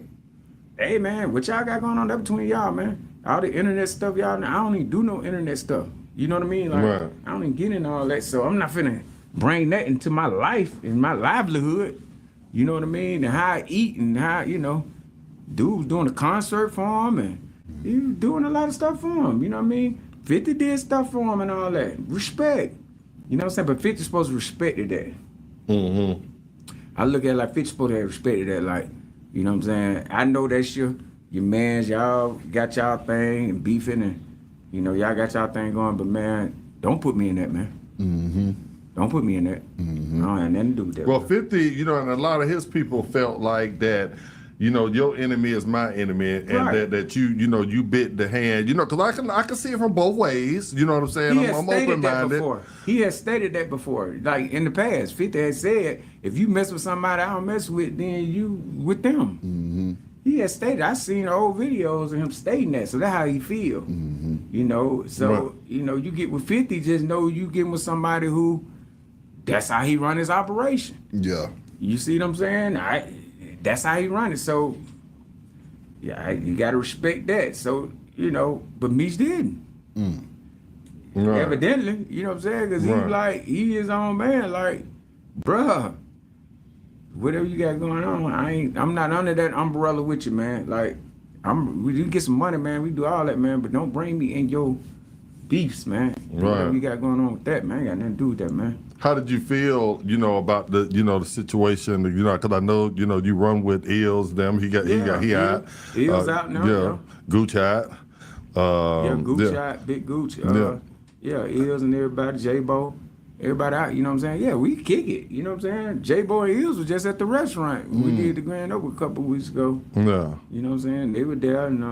hey man, what y'all got going on there between y'all, man? All the internet stuff, y'all. I don't even do no internet stuff. You know what I mean? Like, Right. I don't even get into all that. So I'm not finna bring that into my life and my livelihood. You know what I mean? And how I eat and how, you know, dude was doing a concert for him and he was doing a lot of stuff for him. You know what I mean? 50 did stuff for him and all that. Respect. You know what I'm saying? But 50 supposed to respect that. I look at it like 50 supposed to have respected that. Like, you know what I'm saying? I know that's your mans, y'all got y'all thing and beefing and, you know, y'all got y'all thing going, but man, don't put me in that, man. Don't put me in that. I don't have nothing to do with that. Well, 50, you know, and a lot of his people felt like that, you know, your enemy is my enemy, and Right. that you know, you bit the hand, you know, because I can see it from both ways. You know what I'm saying? He has I'm stated that open-minded. before. He has stated that before. Like in the past, 50 has said, if you mess with somebody I don't mess with, then you with them. He has stated. I seen old videos of him stating that. So that's how he feel. You know, so Right. you know, you get with 50, just know you get with somebody who, that's how he run his operation. Yeah. You see what I'm saying? That's how he run it. So, yeah, you got to respect that. So, you know, but Meech didn't. Right. Evidently, you know what I'm saying? Because Right. he's like, he his own man. Like, bruh, whatever you got going on, I'm not under that umbrella with you, man. Like, we can get some money, man. We do all that, man. But don't bring me in your beefs, man. Whatever Right. you got going on with that, man. Ain't got nothing to do with that, man. How did you feel, you know, about the, you know, the situation, you know, because I know, you know, you run with Eels, them, he out. Eels out now, Yeah, yeah. Gooch out. Gooch out, Big Gooch. Eels and everybody, J-Bo, everybody out, you know what I'm saying? Yeah, we kick it, you know what I'm saying? J-Bo and Eels was just at the restaurant when we did the Grand Open a couple of weeks ago. Yeah. You know what I'm saying? They were there and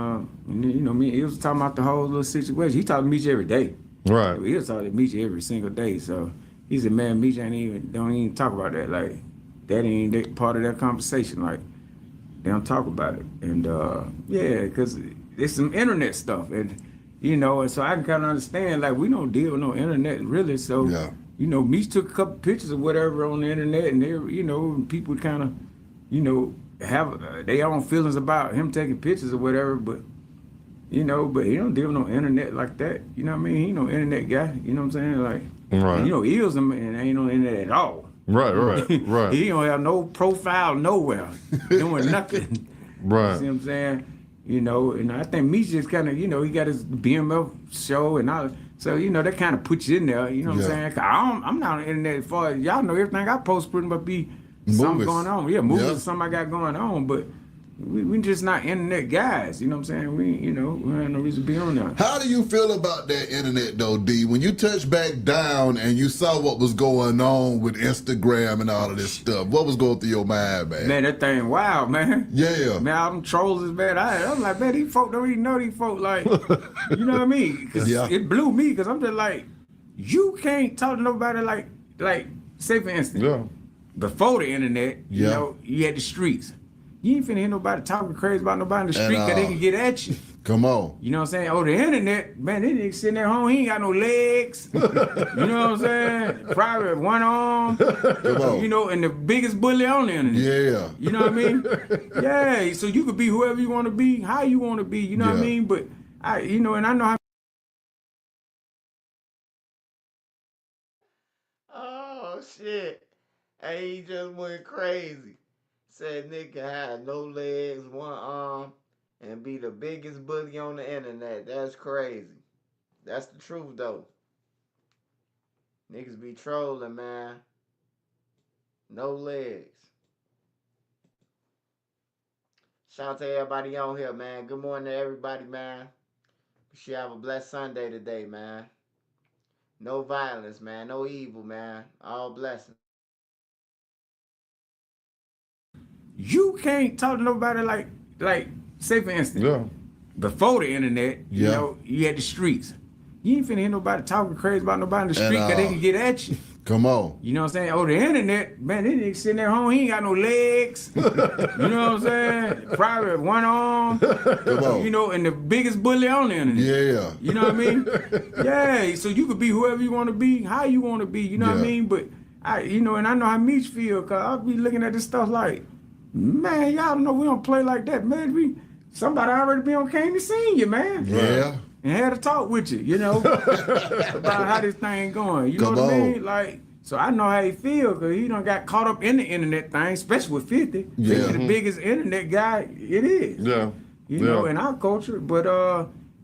then, you know, me and Eels was talking about the whole little situation. He talked to Meech every day. Right. He was talking to Meech every single day, so he said, man, Meech don't even talk about that. Like, that ain't part of that conversation. Like, They don't talk about it. And yeah, because it's some internet stuff. And, you know, and so I can kind of understand, like, we don't deal with no internet really. So, you know, Meech took a couple pictures or whatever on the internet, and they, you know, people kind of, you know, have their own feelings about him taking pictures or whatever, but, you know, but he don't deal with no internet like that. You know what I mean? He ain't no internet guy. You know what I'm saying? Like, you know, Eels and ain't no internet at all. Right. He don't have no profile nowhere, doing nothing. Right. You see what I'm saying? You know, and I think Meech just kind of, you know, he got his BMF show and all. So, you know, that kind of puts you in there. You know what I'm saying? 'Cause I'm not on the internet as far as y'all know. Everything I post pretty much be something going on. Yeah, movies, something I got going on, but we just not internet guys. You know what I'm saying? We, you know, we have no reason to be on there. How do you feel about that internet though, D? When you touched back down and you saw what was going on with Instagram and all of this stuff, what was going through your mind, man? Man, that thing wild, man. Yeah. Man, all them trolls is bad. I'm like, man, these folk don't even know these folk. Like, you know what I mean? 'Cause it blew me, because I'm just like, you can't talk to nobody like, say for instance, before the internet, you know, you had the streets. You ain't finna hear nobody talking crazy about nobody in the street, because they can get at you. Come on. You know what I'm saying? Oh, the internet, man, this nigga sitting at home, he ain't got no legs. You know what I'm saying? Probably one arm. Come on. You know, and the biggest bully on the internet. Yeah. You know what I mean? Yeah, so you could be whoever you want to be, how you want to be, you know what I mean? But, you know, and I know how. Oh, shit. Hey, he just went crazy. Said nigga had no legs, one arm, and be the biggest bully on the internet. That's crazy. That's the truth, though. Niggas be trolling, man. No legs. Shout out to everybody on here, man. Good morning to everybody, man. We should have a blessed Sunday today, man. No violence, man. No evil, man. All blessings. You can't talk to nobody like, say for instance, before the internet, you know, you had the streets. You ain't finna hear nobody talking crazy about nobody in the street, because they can get at you. Come on. You know what I'm saying? Oh, the internet, man, this nigga sitting at home, he ain't got no legs. You know what I'm saying? Probably one arm. Come on. You know, and the biggest bully on the internet. Yeah. You know what I mean? Yeah, so you could be whoever you want to be, how you want to be, you know what I mean? But, you know, and I know how Meech feel, because I'll be looking at this stuff like, man, y'all know we don't play like that, man. Somebody already be on came and seen you, man. Yeah. And had a talk with you, you know, about how this thing going. You know what I mean? Like, so I know how he feel, because he done got caught up in the internet thing, especially with 50. Yeah. 50 the biggest internet guy it is. Yeah. You know, in our culture. But,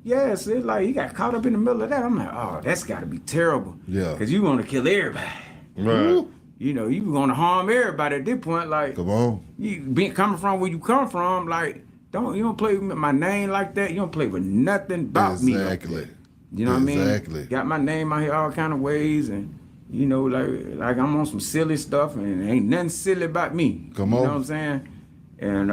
yeah, so it's like he got caught up in the middle of that. I'm like, oh, that's got to be terrible. Yeah. Because you want to kill everybody. Right. You know, you going to harm everybody at this point. Like, come on. You coming from where you come from, like, you don't play with my name like that. You don't play with nothing about me. Exactly. You know what I mean? Exactly. Got my name out here all kind of ways, and you know, like I'm on some silly stuff, and ain't nothing silly about me. Come on. You know what I'm saying? And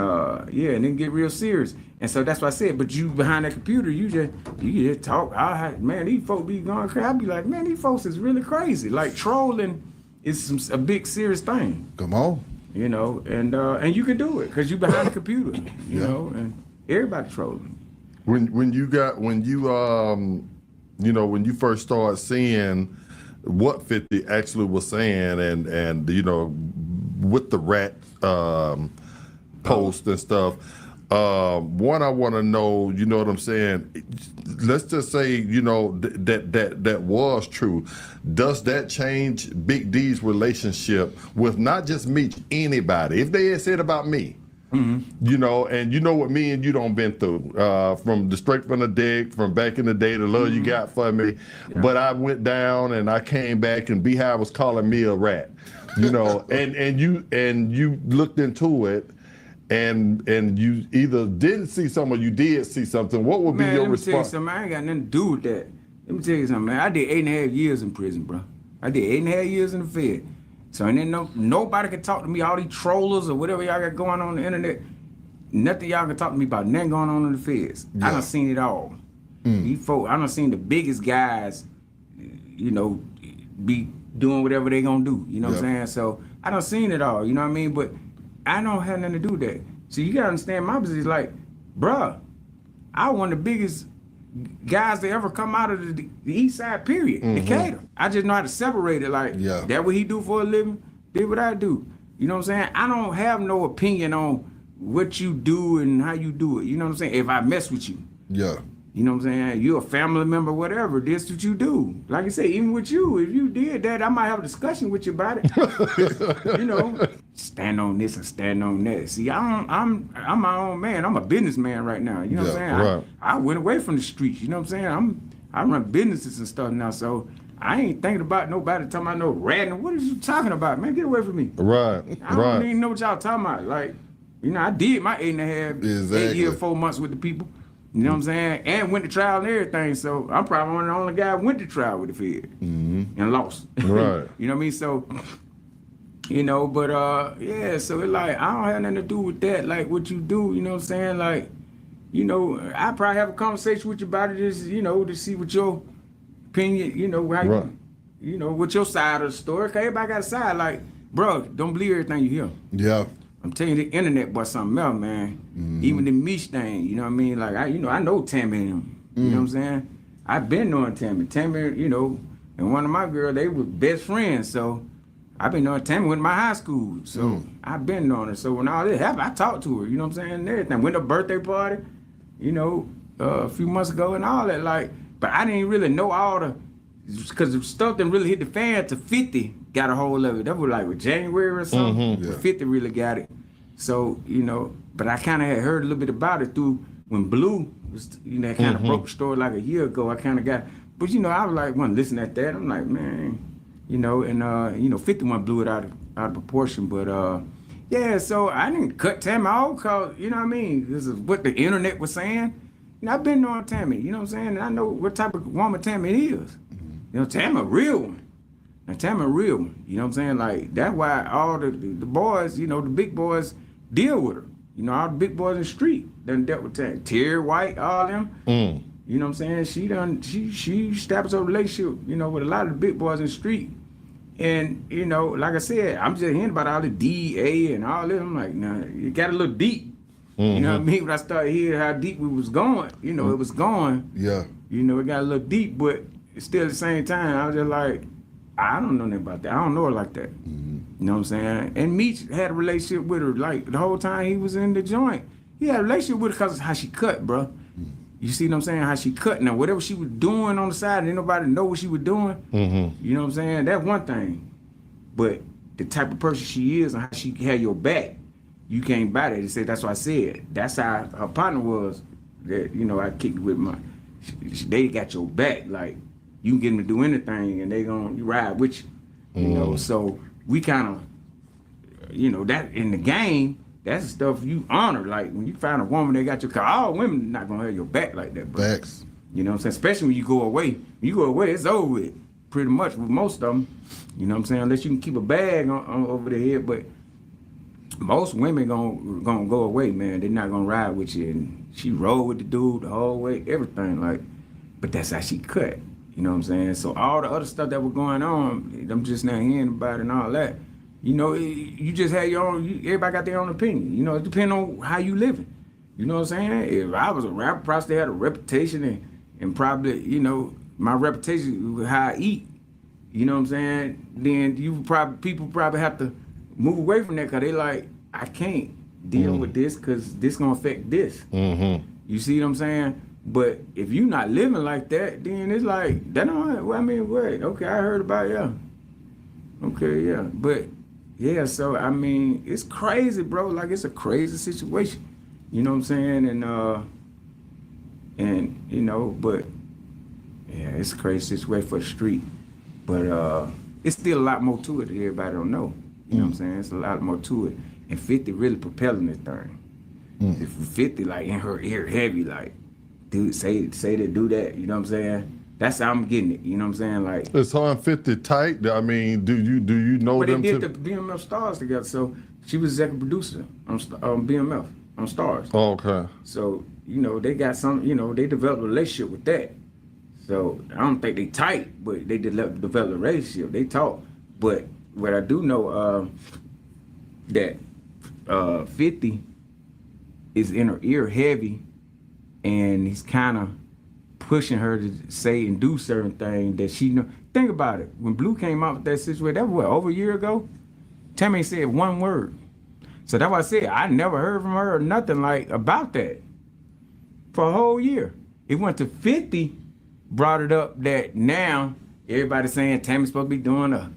yeah, and then get real serious. And so that's what I said. But you behind that computer, you just talk. Man, these folks be going crazy. I be like, man, these folks is really crazy. Like trolling is a big serious thing. Come on. You know, and you can do it because you behind the computer. You know, and everybody trolling. When you first started seeing what 50 actually was saying, and you know, with the rat post and stuff. One, I want to know, you know what I'm saying? Let's just say, you know, that was true. Does that change Big D's relationship with not just me, anybody? If they had said about me, you know, and you know what me and you done been through, from the straight from the deck, from back in the day, the love you got for me. Yeah. But I went down and I came back and Beehive was calling me a rat, you know, and you looked into it. And you either didn't see something or you did see something. What would be your response? Let me tell you something. I ain't got nothing to do with that. Let me tell you something, man. I did 8.5 years in prison, bro. I did 8.5 years in the Fed. So and then nobody can talk to me. All these trollers or whatever y'all got going on the internet, nothing y'all can talk to me about. Nothing going on in the Feds. Yeah. I done seen it all. These folks, I done seen the biggest guys, you know, be doing whatever they gonna do. You know what I'm saying? So I done seen it all. You know what I mean? But I don't have nothing to do with that. So you gotta understand my position. Like, bruh, I one of the biggest guys that ever come out of the East Side. Period. Decatur. I just know how to separate it. Like, that what he do for a living. Did what I do. You know what I'm saying? I don't have no opinion on what you do and how you do it. You know what I'm saying? If I mess with you. Yeah. You know what I'm saying? You're a family member, whatever. This what you do. Like I say, even with you, if you did that, I might have a discussion with you about it. You know, stand on this and stand on that. See, I'm my own man. I'm a businessman right now. You know what I'm saying? right. I went away from the streets. You know what I'm saying? I run businesses and stuff now, so I ain't thinking about nobody talking about no ratting. What are you talking about, man? Get away from me. Right. I don't even know what y'all talking about. Like, you know, I did my 8.5, 8 years, 4 months with the people. You know what I'm saying? And went to trial and everything. So I'm probably one of the only guy who went to trial with the Fed and lost. Right. You know what I mean? So, you know, but yeah, so it's like, I don't have nothing to do with that. Like what you do, you know what I'm saying? Like, you know, I probably have a conversation with you about it, just, you know, to see what your opinion, you know, how you know, what your side of the story. Cause everybody got a side. Like, bro, don't believe everything you hear. Yeah. I'm telling you, the internet was something else, man. Even the Mish thing, you know what I mean? Like, I know Tammy and them. You know what I'm saying? I've been knowing Tammy. Tammy, you know, and one of my girls, they were best friends. So I've been knowing Tammy with my high school. So I've been knowing her. So when all this happened, I talked to her, you know what I'm saying? And everything. Went to a birthday party, you know, a few months ago and all that. Like, but I didn't really know all the, because the stuff didn't really hit the fan to 50 got a hold of it. That was like with January or something. But 50 really got it. So, you know, but I kind of had heard a little bit about it through when Blue was, you know, kind of broke the story like a year ago. I kind of got, but you know, I was like, when listening at that, I'm like, man, you know, and you know, 51 blew it out of proportion. But yeah, so I didn't cut Tammy off because, you know what I mean? This is what the internet was saying. You know, I've been knowing Tammy, you know what I'm saying? And I know what type of woman Tammy is. You know, Tammy a real one. Now Tammy a real one. You know what I'm saying? Like, that's why all the boys, you know, the big boys deal with her. You know, all the big boys in the street done dealt with Tammy. Terry White, all them. You know what I'm saying? She established a relationship, you know, with a lot of the big boys in the street. And, you know, like I said, I'm just hearing about all the DEA and all this. I'm like, nah, it got a little deep. You know what I mean? When I started hearing how deep we was going, you know, it was going. Yeah. You know, it got a little deep, but still at the same time, I was just like, I don't know nothing about that. I don't know her like that. You know what I'm saying? And Meech had a relationship with her, like, the whole time he was in the joint. He had a relationship with her because of how she cut, bro. You see what I'm saying? How she cut. Now, whatever she was doing on the side, didn't nobody know what she was doing. You know what I'm saying? That's one thing. But the type of person she is and how she had your back, you can't buy that. They say, that's what I said. That's how her partner was. That, you know, I kicked with my, they got your back. Like, you can get them to do anything and they gonna ride with you. You know, so we kind of, you know, that in the game, that's the stuff you honor. Like, when you find a woman that got your car, all women not gonna have your back like that, bro. Facts. You know what I'm saying? Especially when you go away. When you go away, it's over with. Pretty much with most of them. You know what I'm saying? Unless you can keep a bag on over their head, but most women gonna go away, man. They're not gonna ride with you. And she rode with the dude the whole way, everything. Like, but that's how she cut. You know what I'm saying? So all the other stuff that was going on, I'm just not hearing about it and all that. You know, you just had your own, everybody got their own opinion. You know, it depends on how you living. You know what I'm saying? If I was a rapper, probably had a reputation and probably, you know, my reputation with how I eat, you know what I'm saying? Then people probably have to move away from that because they like, I can't deal with this because this gonna affect this. You see what I'm saying? But if you not living like that, then it's like, that don't, well, I mean, wait, okay, I heard about it, yeah. Okay, yeah, but yeah, so I mean, it's crazy, bro. Like, it's a crazy situation. You know what I'm saying? And you know, but yeah, it's a crazy situation for the street. But it's still a lot more to it that everybody don't know. You know what I'm saying? It's a lot more to it. And 50 really propelling this thing. If 50 like in her ear heavy, like, dude, say to do that, you know what I'm saying? That's how I'm getting it, you know what I'm saying? Like, Is her and 50 tight? I mean, do you know them? They did the BMF Stars together, so she was executive producer on BMF, on Stars. Oh, okay. So, you know, they got some, you know, they developed a relationship with that. So, I don't think they tight, but they developed a relationship. They talk. But what I do know, that 50 is in her ear heavy, and he's kind of pushing her to say and do certain things that she know. Think about it. When Blue came out with that situation, that was what, over a year ago? Tammy said one word. So that's why I said I never heard from her or nothing like about that for a whole year. It went to 50, brought it up that now everybody's saying Tammy's supposed to be doing a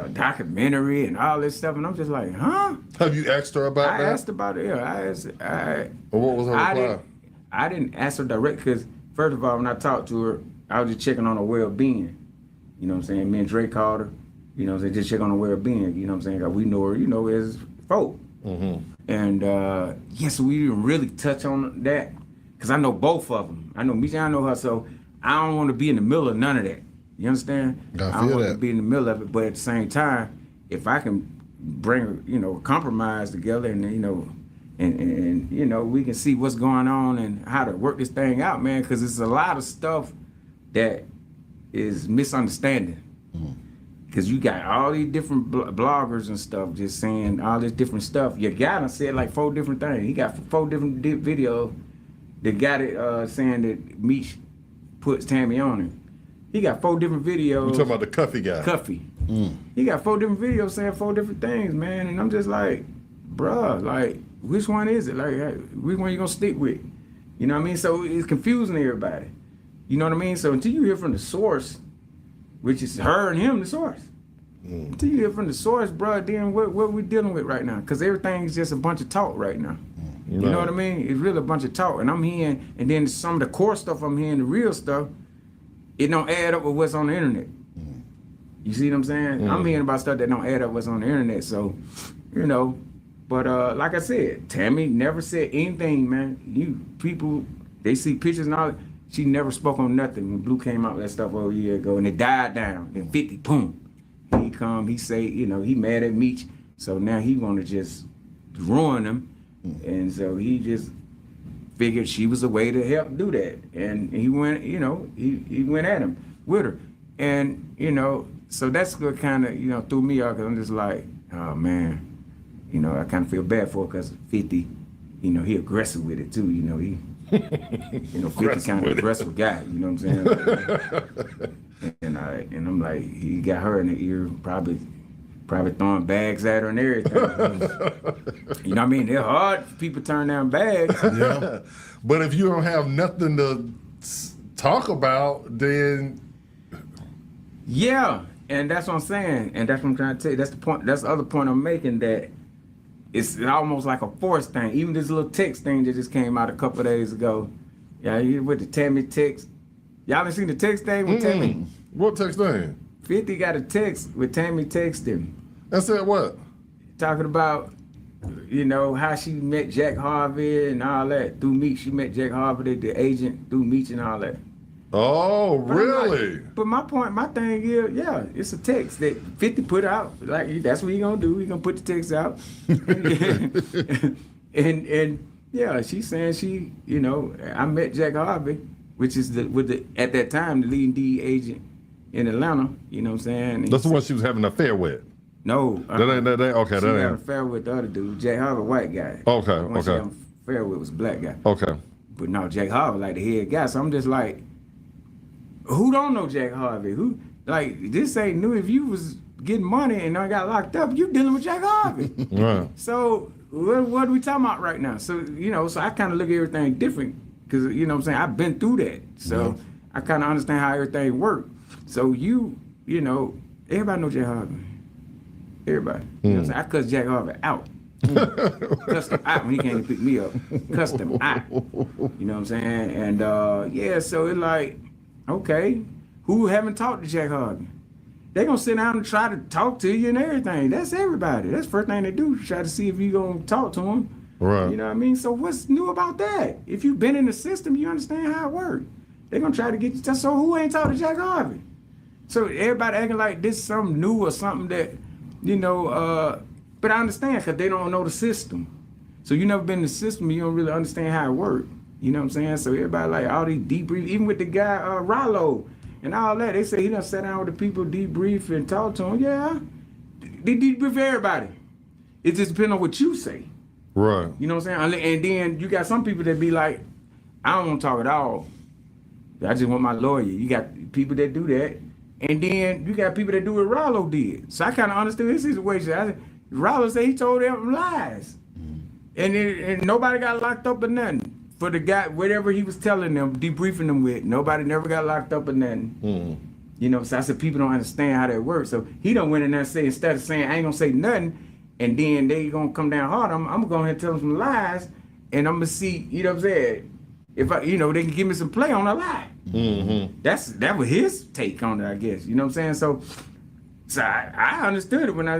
documentary and all this stuff, and I'm just like, huh? Have you asked her about that? I asked about it. Yeah, Well, what was her reply? I didn't ask her direct because first of all, when I talked to her, I was just checking on her well-being. You know what I'm saying? Me and Drake called her. You know what I'm saying? Just check on her well-being. You know what I'm saying? 'Cause we know her, you know, as folk. And yes, we didn't really touch on that because I know both of them. I know Misha, I know her, so I don't want to be in the middle of none of that. You understand? I don't want to be in the middle of it, but at the same time, if I can bring, you know, a compromise together and, you know, and you know, we can see what's going on and how to work this thing out, man, because it's a lot of stuff that is misunderstanding. Because you got all these different bloggers and stuff just saying all this different stuff. Your guy done said like 4 different things. He got 4 different videos that got it saying that Meech puts Tammy on him. He got 4 different videos. You talking about the Cuffy guy? Cuffy. He got 4 different videos saying 4 different things, man. And I'm just like, bruh, like, which one is it? Like, which one you gonna stick with? You know what I mean? So it's confusing everybody. You know what I mean? So until you hear from the source, which is her and him, the source. Until you hear from the source, bruh, then what we dealing with right now? Because everything's just a bunch of talk right now. You know what I mean? It's really a bunch of talk. And I'm hearing, and then some of the core stuff I'm hearing, the real stuff, it don't add up with what's on the internet. You see what I'm saying? I'm hearing about stuff that don't add up what's on the internet. So, you know, but like I said, Tammy never said anything, man. You people, they see pictures and all that. She never spoke on nothing when Blue came out with that stuff over a year ago, and it died down. And 50, boom. He come, he say, you know, he mad at Meech, so now he want to just ruin him. And so he just figured she was a way to help do that. And he went, you know, he went at him with her. And, you know, so that's what kind of, you know, threw me off, because I'm just like, oh, man. You know, I kind of feel bad for her because 50, you know, he aggressive with it, too. You know, he, you know, 50 kind of aggressive guy, you know what I'm saying? And I'm like, he got her in the ear, probably throwing bags at her and everything. You know what I mean? They're hard for people to turn down bags. Yeah. But if you don't have nothing to talk about, then yeah, and that's what I'm saying, and that's what I'm trying to tell you. That's the point. That's the other point I'm making, that it's almost like a force thing. Even this little text thing that just came out a couple of days ago. Yeah, with the Tammy text. Y'all been seen the text thing with Tammy? What text thing? 50 got a text with Tammy texting. That said what? Talking about, you know, how she met Jack Harvey and all that. Through Meech, she met Jack Harvey, the agent, through Meech and all that. Oh, really? But my thing is, yeah, it's a text that 50 put out. Like, that's what he gonna do. He gonna put the text out. and yeah, she's saying she, you know, I met Jack Harvey, which is at that time the leading DE agent in Atlanta. You know what I'm saying? And that's the one she was having an affair with. No, okay, she that had ain't. an affair with the other dude, Jack Harvey, white guy. Okay, the one she okay. had an affair with was a black guy. Okay. But no, Jack Harvey like the head guy. So I'm just like, who don't know Jack Harvey? Who, like, this ain't new. If you was getting money and I got locked up, you dealing with Jack Harvey. Right. So what are we talking about right now? So, you know, so I kind of look at everything different because, you know what I'm saying, I've been through that. So I kind of understand how everything works. So you know, everybody know Jack Harvey. Everybody. You know what I'm saying? I cussed Jack Harvey out. Cussed him out when he came to pick me up. Cussed him out. You know what I'm saying? And yeah, so it's like, okay, who haven't talked to Jack Harvey? They gonna sit down and try to talk to you and everything. That's everybody. That's the first thing they do, try to see if you gonna talk to them. Right. You know what I mean? So what's new about that? If you've been in the system, you understand how it works. They gonna try to get you. So who ain't talked to Jack Harvey? So everybody acting like this is something new or something that, you know, but I understand because they don't know the system. So you never been in the system, you don't really understand how it works. You know what I'm saying? So everybody like all these debrief, even with the guy Rollo and all that, they say he done sat down with the people, debrief and talk to them. Yeah, they debrief everybody. It just depends on what you say. Right. You know what I'm saying? And then you got some people that be like, I don't want to talk at all. I just want my lawyer. You got people that do that. And then you got people that do what Rollo did. So I kind of understood his situation. Rollo said he told them lies. And nobody got locked up or nothing. For the guy, whatever he was telling them, debriefing them with, nobody never got locked up or nothing. You know, so I said people don't understand how that works. So he done went in there and say, instead of saying I ain't gonna say nothing, and then they gonna come down hard, I'm gonna go ahead and tell them some lies, and I'm gonna see, you know what I'm saying? If I, you know, they can give me some play on a lie. That was his take on it, I guess. You know what I'm saying? So I understood it when I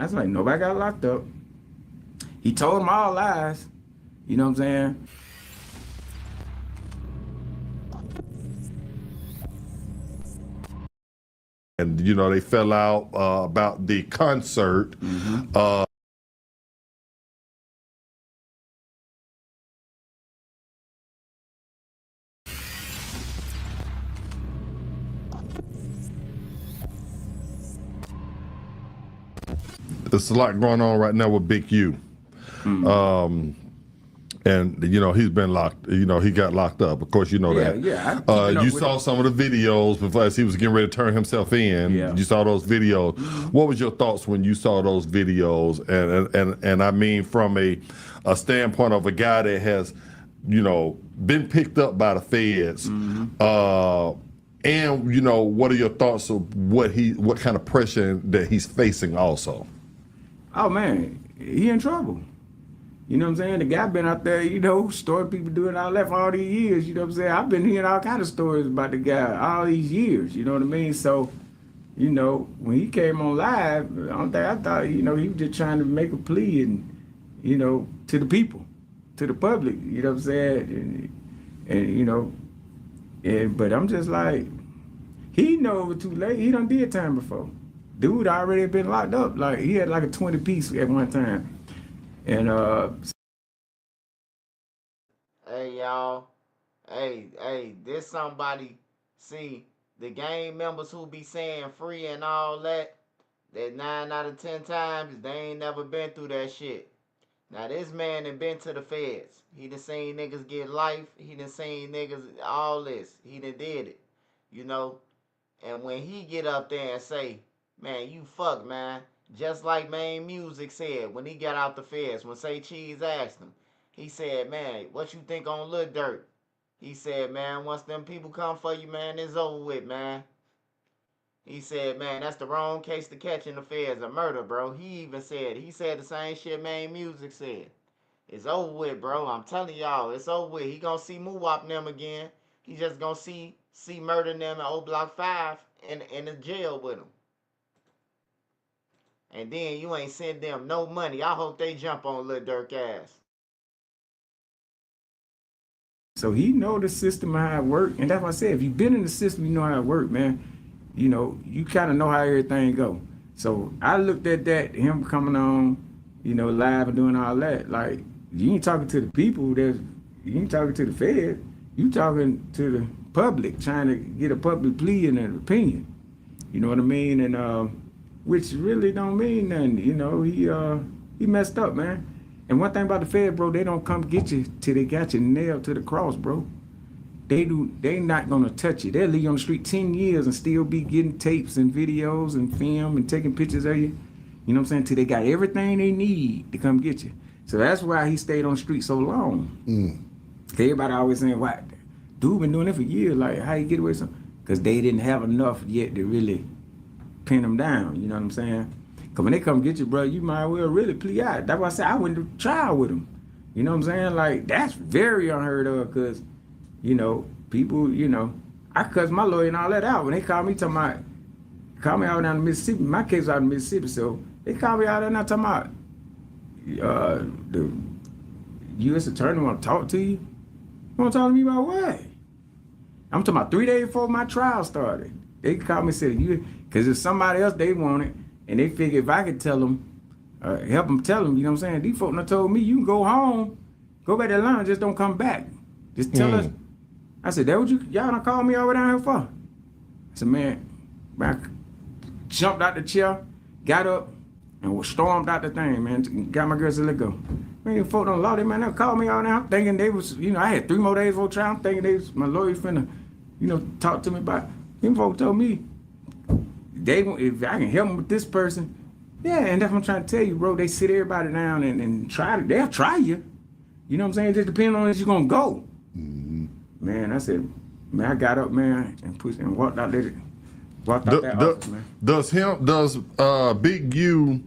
was like, nobody got locked up. He told them all lies. You know what I'm saying? And, you know, they fell out about the concert. There's a lot going on right now with Big U. And, you know, he's been locked, you know, he got locked up. Of course, you know that. You saw some of the videos before as he was getting ready to turn himself in. You saw those videos. What was your thoughts when you saw those videos? And I mean, from a standpoint of a guy that has, you know, been picked up by the feds. And, you know, what are your thoughts of what kind of pressure that he's facing also? Oh, man, he in trouble. You know what I'm saying? The guy been out there, you know, story people doing all that for all these years. You know what I'm saying? I've been hearing all kind of stories about the guy all these years. You know what I mean? So, you know, when he came on live, I thought, you know, he was just trying to make a plea and, you know, to the people, to the public. You know what I'm saying? And you know, but I'm just like, he know it was too late. He done did time before. Dude already been locked up. Like he had like a 20 piece at one time. And hey y'all, hey, this somebody, see, the gang members who be saying free and all that 9 out of 10 times, they ain't never been through that shit. Now this man done been to the feds. He done seen niggas get life. He done seen niggas, all this. He done did it, you know. And when he get up there and say, man, you fuck, man. Just like Main Music said when he got out the feds, when Say Cheese asked him, he said, man, what you think on Lil Durk? He said, man, once them people come for you, man, it's over with, man. He said, man, that's the wrong case to catch in the feds, a murder, bro. He said the same shit Main Music said. It's over with, bro. I'm telling y'all, it's over with. He gonna see Moowop and them again. He just gonna see murder them at Old Block 5 in the jail with him. And then you ain't send them no money. I hope they jump on Lil Durk ass. so he know the system and how it work. And that's why I said, if you've been in the system, you know how it work, man. You know, you kind of know how everything go. So I looked at that, him coming on, you know, live and doing all that. Like, you ain't talking to the people, you ain't talking to the Fed. You talking to the public, trying to get a public plea and an opinion. You know what I mean? And which really don't mean nothing. You know, he messed up, man. And one thing about the Fed, bro, they don't come get you till they got you nailed to the cross, bro. They not gonna touch you. They'll leave you on the street 10 years and still be getting tapes and videos and film and taking pictures of you. You know what I'm saying? Till they got everything they need to come get you. So that's why he stayed on the street so long. Everybody always saying, "Why, dude been doing it for years? Like, how you get away with something?" Because they didn't have enough yet to really pin them down. You know what I'm saying? Because when they come get you, bro, you might well really plea out. That's why I said I went to trial with them. You know what I'm saying? Like, that's very unheard of because, you know, people, you know, I cussed my lawyer and all that out when they called me talking about, called me out down in Mississippi. My case was out in Mississippi, so they called me out there now talking about the U.S. attorney want to talk to you. You want to talk to me about what? I'm talking about 3 days before my trial started. They called me and said, because if somebody else they wanted, and they figured if I could tell them, help them tell them, you know what I'm saying? These folks done told me, you can go home, go back to Atlanta, just don't come back. Just tell us. I said, that what y'all done called me over down here for? I said, man, I jumped out the chair, got up, and stormed out the thing, man. Got my girl, said, let go. Man, folk don't law, they might not call me out now. I'm thinking they was, I had 3 more days for trial. I'm thinking they was, my lawyers finna, talk to me about. Them folk told me, if I can help them with this person, yeah, and that's what I'm trying to tell you, bro. They sit everybody down and try to, they'll try you. You know what I'm saying? It just depends on if you're gonna go. Man, I said, man, I got up, man, and pushed and walked out there. Walked out that office, man. Does Big U,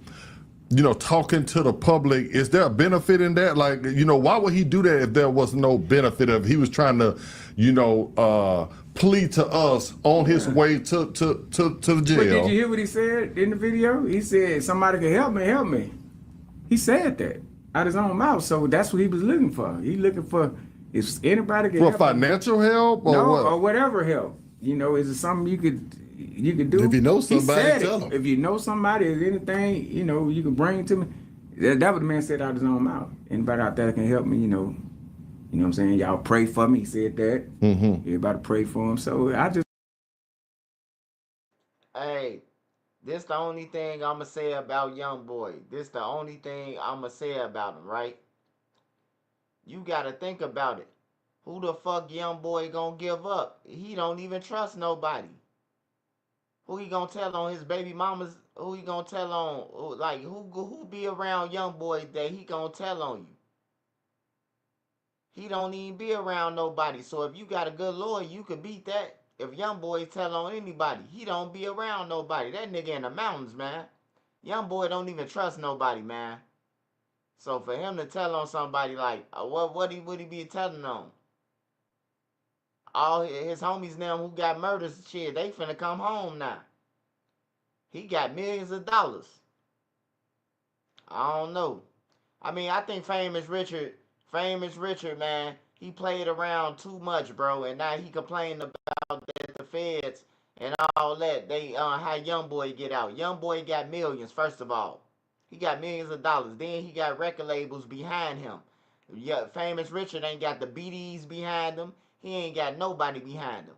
talking to the public, is there a benefit in that? Like, why would he do that if there was no benefit of he was trying to, plead to us on his way to the jail? But did you hear what he said in the video? He said, somebody can help me. He said that out his own mouth. So that's what he was looking for. He looking for if anybody can help him. Financial help or no, what? or whatever help. Is it something you could do? If you know somebody, tell him. If you know somebody, is anything, you can bring to me. That what the man said out his own mouth. Anybody out there can help me, You know what I'm saying? Y'all pray for me. He said that. Everybody pray for him. So I just. Hey, this the only thing I'ma say about Young Boy. This the only thing I'ma say about him, right? You gotta think about it. Who the fuck Young Boy gonna give up? He don't even trust nobody. Who he gonna tell on his baby mamas? Who he gonna tell on? Like, who be around Young Boy that he gonna tell on you? He don't even be around nobody. So if you got a good lawyer, you could beat that. If Young Boy tell on anybody, he don't be around nobody. That nigga in the mountains, man. Young Boy don't even trust nobody, man. So for him to tell on somebody like, what he be telling on? All his homies now who got murdered, shit, they finna come home now. He got millions of dollars. I don't know. I mean, I think Famous Richard, man, he played around too much, bro, and now he complained about that the feds and all that. They how Young Boy get out. Young Boy got millions, first of all. He got millions of dollars. Then he got record labels behind him. Yeah, Famous Richard ain't got the BDs behind him. He ain't got nobody behind him.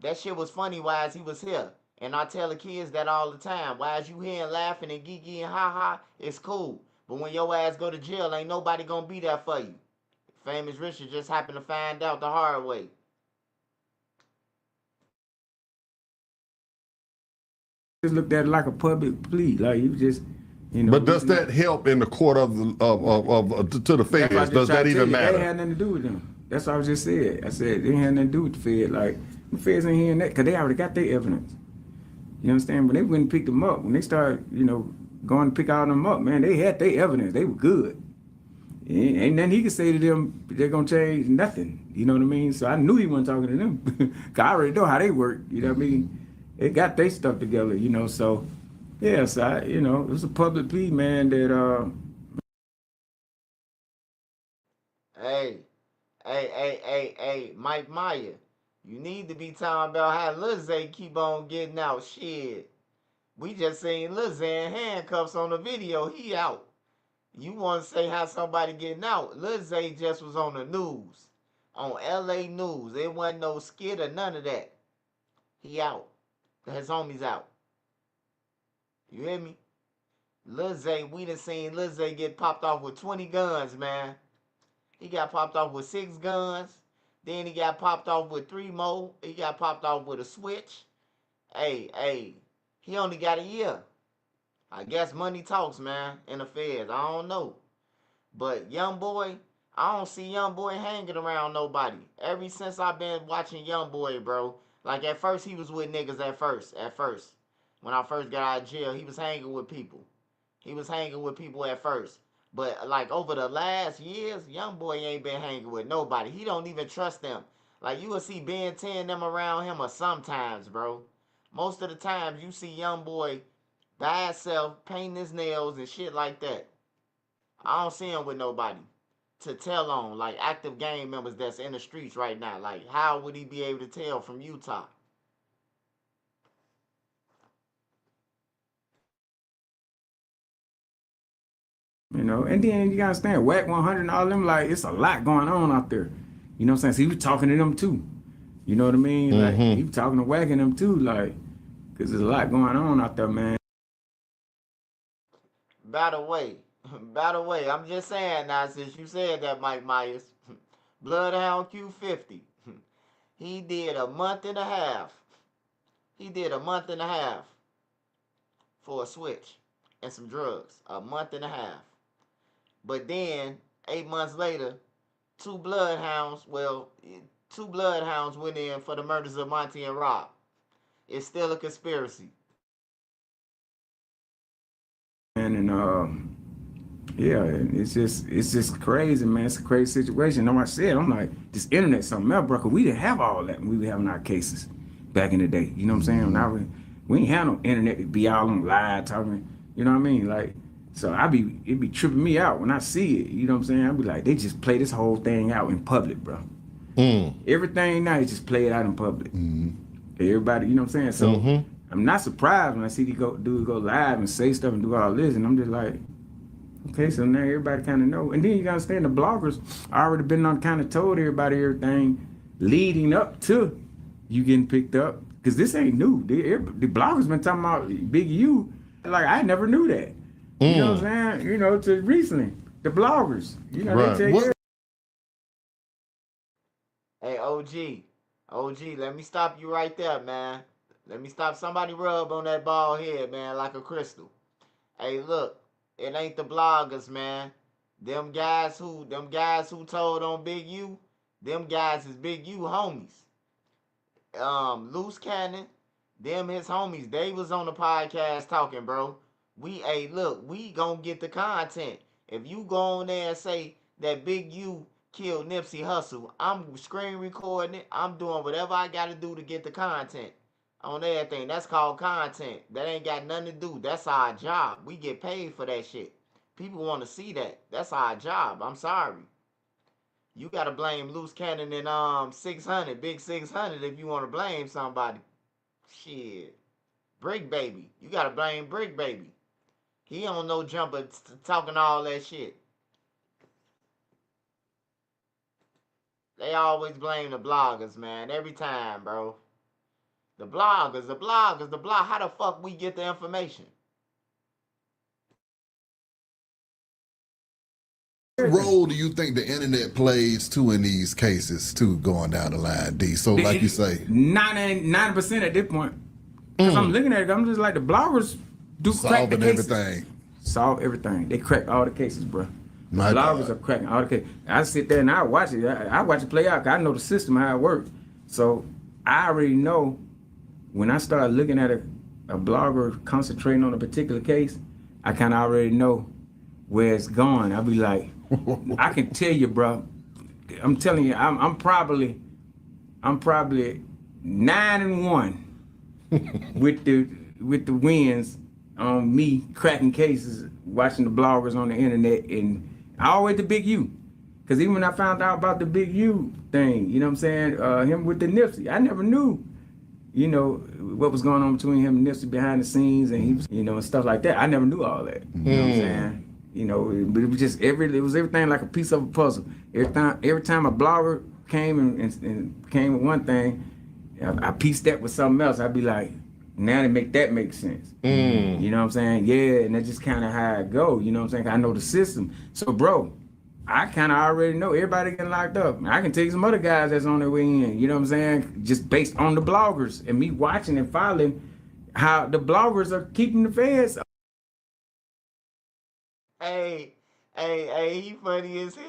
That shit was funny while he was here. And I tell the kids that all the time. While you here and laughing and geeky and ha-ha, it's cool. But when your ass go to jail, ain't nobody gonna be there for you. Famous Richard just happened to find out the hard way. Just looked at it like a public plea. Like, you just, But does that help in the court of to the feds? Does that even matter? That had nothing to do with them. That's what I was just said. I said they had nothing to do with the feds. Like, the feds ain't hearing that because they already got their evidence. You understand? When they went and picked them up, when they started, going to pick all them up, man, they had their evidence. They were good. Ain't nothing he could say to them, they're going to change nothing. You know what I mean? So I knew he wasn't talking to them. Because I already know how they work. You know what I mean? They got their stuff together, So, yeah, so it was a public plea, man, that... Hey, Mike Meyer. You need to be talking about how Lil Zay keep on getting out. Shit. We just seen Lil Zay in handcuffs on the video. He out. You want to say how somebody getting out. Lil Zay just was on the news. On LA News. It wasn't no skit or none of that. He out. His homies out. You hear me? Lil Zay, we done seen Lil Zay get popped off with 20 guns, man. He got popped off with 6 guns. Then he got popped off with 3 more. He got popped off with a switch. Hey, he only got a year. I guess money talks, man, in the feds. I don't know. But Young Boy, I don't see Young Boy hanging around nobody. Ever since I've been watching Young Boy, bro. Like, at first, he was with niggas at first. When I first got out of jail, he was hanging with people. At first. But, like, over the last years, Young Boy ain't been hanging with nobody. He don't even trust them. Like, you will see Ben 10 them around him or sometimes, bro. Most of the times, you see Young Boy by himself, painting his nails and shit like that. I don't see him with nobody to tell on, like, active gang members that's in the streets right now. Like, how would he be able to tell from Utah? And then you gotta understand, Whack 100 and all them, like, it's a lot going on out there. You know what I'm saying? So he was talking to them too. You know what I mean? Like, he was talking to Whack and them too, like, because there's a lot going on out there, man. By the way, By the way, I'm just saying now, since you said that, Mike Myers, Bloodhound Q50, he did a month and a half. He did a month and a half for a switch and some drugs. A month and a half. But then, 8 months later, two bloodhounds went in for the murders of Monty and Rob. It's still a conspiracy. And yeah, it's just crazy, man. It's a crazy situation. Like I said, I'm like, this internet something else, bro. 'Cause we didn't have all that when we were having our cases back in the day. You know what I'm saying? Now we ain't have no internet to be all on live talking. You know what I mean? Like, so it be tripping me out when I see it. You know what I'm saying? I be like, they just play this whole thing out in public, bro. Everything now, they just play it out in public. Everybody, you know what I'm saying? So I'm not surprised when I see dude go live and say stuff and do all this, and I'm just like, okay, so now everybody kind of know. And then you gotta understand the bloggers already been on kind of told everybody everything leading up to you getting picked up. Because this ain't new. The bloggers been talking about Big U. Like, I never knew that. You know what I'm saying? You know, to recently. The bloggers. You know, they tell you. Hey, OG, let me stop you right there, man. Let me stop. Somebody rub on that bald head, man, like a crystal. Hey, look, it ain't the bloggers, man. Them guys who told on Big U, them guys is Big U homies. Loose Cannon, them his homies, they was on the podcast talking, bro. We gonna get the content. If you go on there and say that Big U killed Nipsey Hussle, I'm screen recording it. I'm doing whatever I gotta do to get the content on everything. That's called content. That ain't got nothing to do. That's our job. We get paid for that shit. People want to see that. That's our job. I'm sorry. You gotta blame Loose Cannon and 600, Big 600 if you want to blame somebody. Shit. Brick Baby. You gotta blame Brick Baby. He don't know jumper talking all that shit. They always blame the bloggers, man. Every time, bro. The bloggers. How the fuck we get the information? What role do you think the internet plays too in these cases too, going down the line, D? So like you say, 90% at this point. Because I'm looking at it, I'm just like, the bloggers do crack the cases. everything. Solve everything. They crack all the cases, bro. The My bloggers are cracking all the cases. I sit there and I watch it. I watch it play out. 'Cause I know the system, how it works. So I already know when I start looking at a blogger concentrating on a particular case, I kind of already know where it's going. I'll be like, I can tell you, bro. I'm telling you, I'm probably 9-1 with the wins on me cracking cases, watching the bloggers on the internet, and always the Big U. Because even when I found out about the Big U thing, you know what I'm saying, him with the Nipsey, I never knew, you know, what was going on between him and Nipsey behind the scenes, and he was, you know, and stuff like that. I never knew all that. You know what I'm saying? You know, but it was just it was everything like a piece of a puzzle. Every time a blogger came and came with one thing, I pieced that with something else. I'd be like, now to make that make sense. You know what I'm saying? Yeah, and that's just kind of how it go. You know what I'm saying? I know the system. So, bro, I kind of already know everybody getting locked up. I can tell you some other guys that's on their way in. You know what I'm saying? Just based on the bloggers and me watching and following how the bloggers are keeping the feds. Hey, he funny as hell.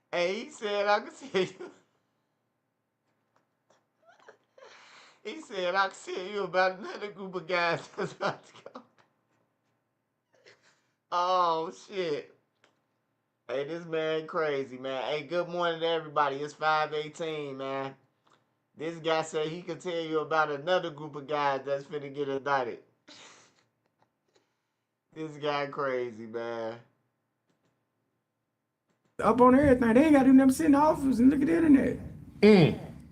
Hey, he said I could tell you. He said I could tell you about another group of guys that's about to go. Oh shit. Hey, this man crazy, man. Hey, good morning to everybody. It's 5:18, man. This guy said he could tell you about another group of guys that's finna get indicted. This guy crazy, man. Up on everything. They ain't got to do nothing, sit in the office and look at the internet.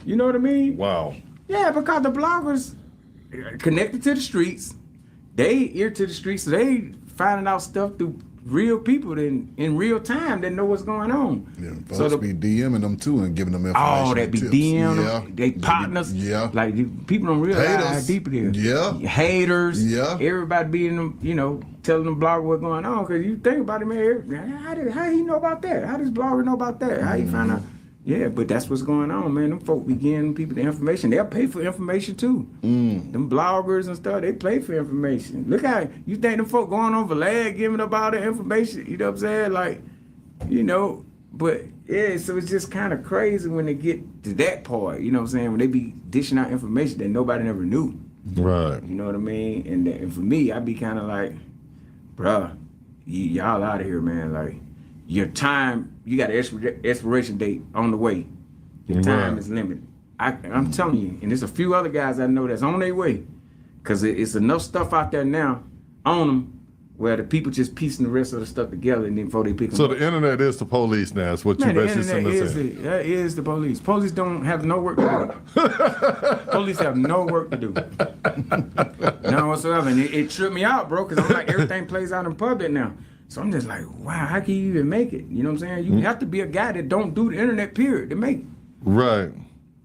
You know what I mean? Wow. Yeah, because the bloggers connected to the streets. They ear to the streets, so they finding out stuff through real people in real time that know what's going on. Yeah, folks be DMing them too and giving them information. Oh, they be tips. DMing Yeah. them. They partners. Yeah. Like people don't realize how Haters. deep it is. Yeah. Haters. Yeah. Everybody being them, telling them blogger what's going on. Cause you think about it, man. How he know about that? How does blogger know about that? How he find out? Yeah, but that's what's going on, man. Them folk be giving people the information. They'll pay for information too. Them bloggers and stuff, they pay for information. Look how you think them folk going on for lag giving up all the information. You know what I'm saying? Like, but yeah, so it's just kind of crazy when they get to that part. You know what I'm saying? When they be dishing out information that nobody never knew. Right. You know what I mean? And for me, I be kind of like, bruh, y'all out of here, man. Like, your time, you got an expiration date on the way. Your time is limited. I'm telling you, and there's a few other guys I know that's on their way. Because it's enough stuff out there now on them where the people just piecing the rest of the stuff together and then before they pick them So up. the internet is the police now. That's what Man, you the basically internet saying. is the police. Police don't have no work to do. Police have no work to do. None whatsoever. And it tripped me out, bro, because I'm like, everything plays out in public now. So I'm just like, wow, how can you even make it? You know what I'm saying? You have to be a guy that don't do the internet, period, to make it. Right.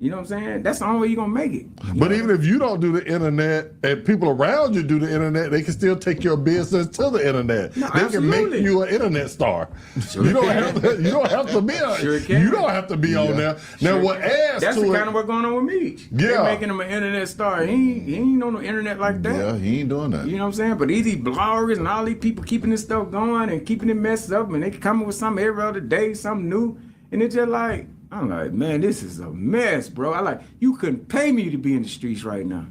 You know what I'm saying? That's the only way you're going to make it. But even if you don't do the internet and people around you do the internet, they can still take your business to the internet. No, they can make absolutely. you an internet star. Sure you don't can. have to. You don't have to be. Sure can. You don't have to be on there. Now, Sure what can. adds That's to the it? kind of what's going on with Meech. Yeah. They're making him an internet star. He ain't on no internet like that. Yeah, he ain't doing that. You know what I'm saying? But these bloggers and all these people keeping this stuff going and keeping it messed up, and they coming with something every other day, something new, and it's just like, I'm like, man, this is a mess, bro. I like, you couldn't pay me to be in the streets right now.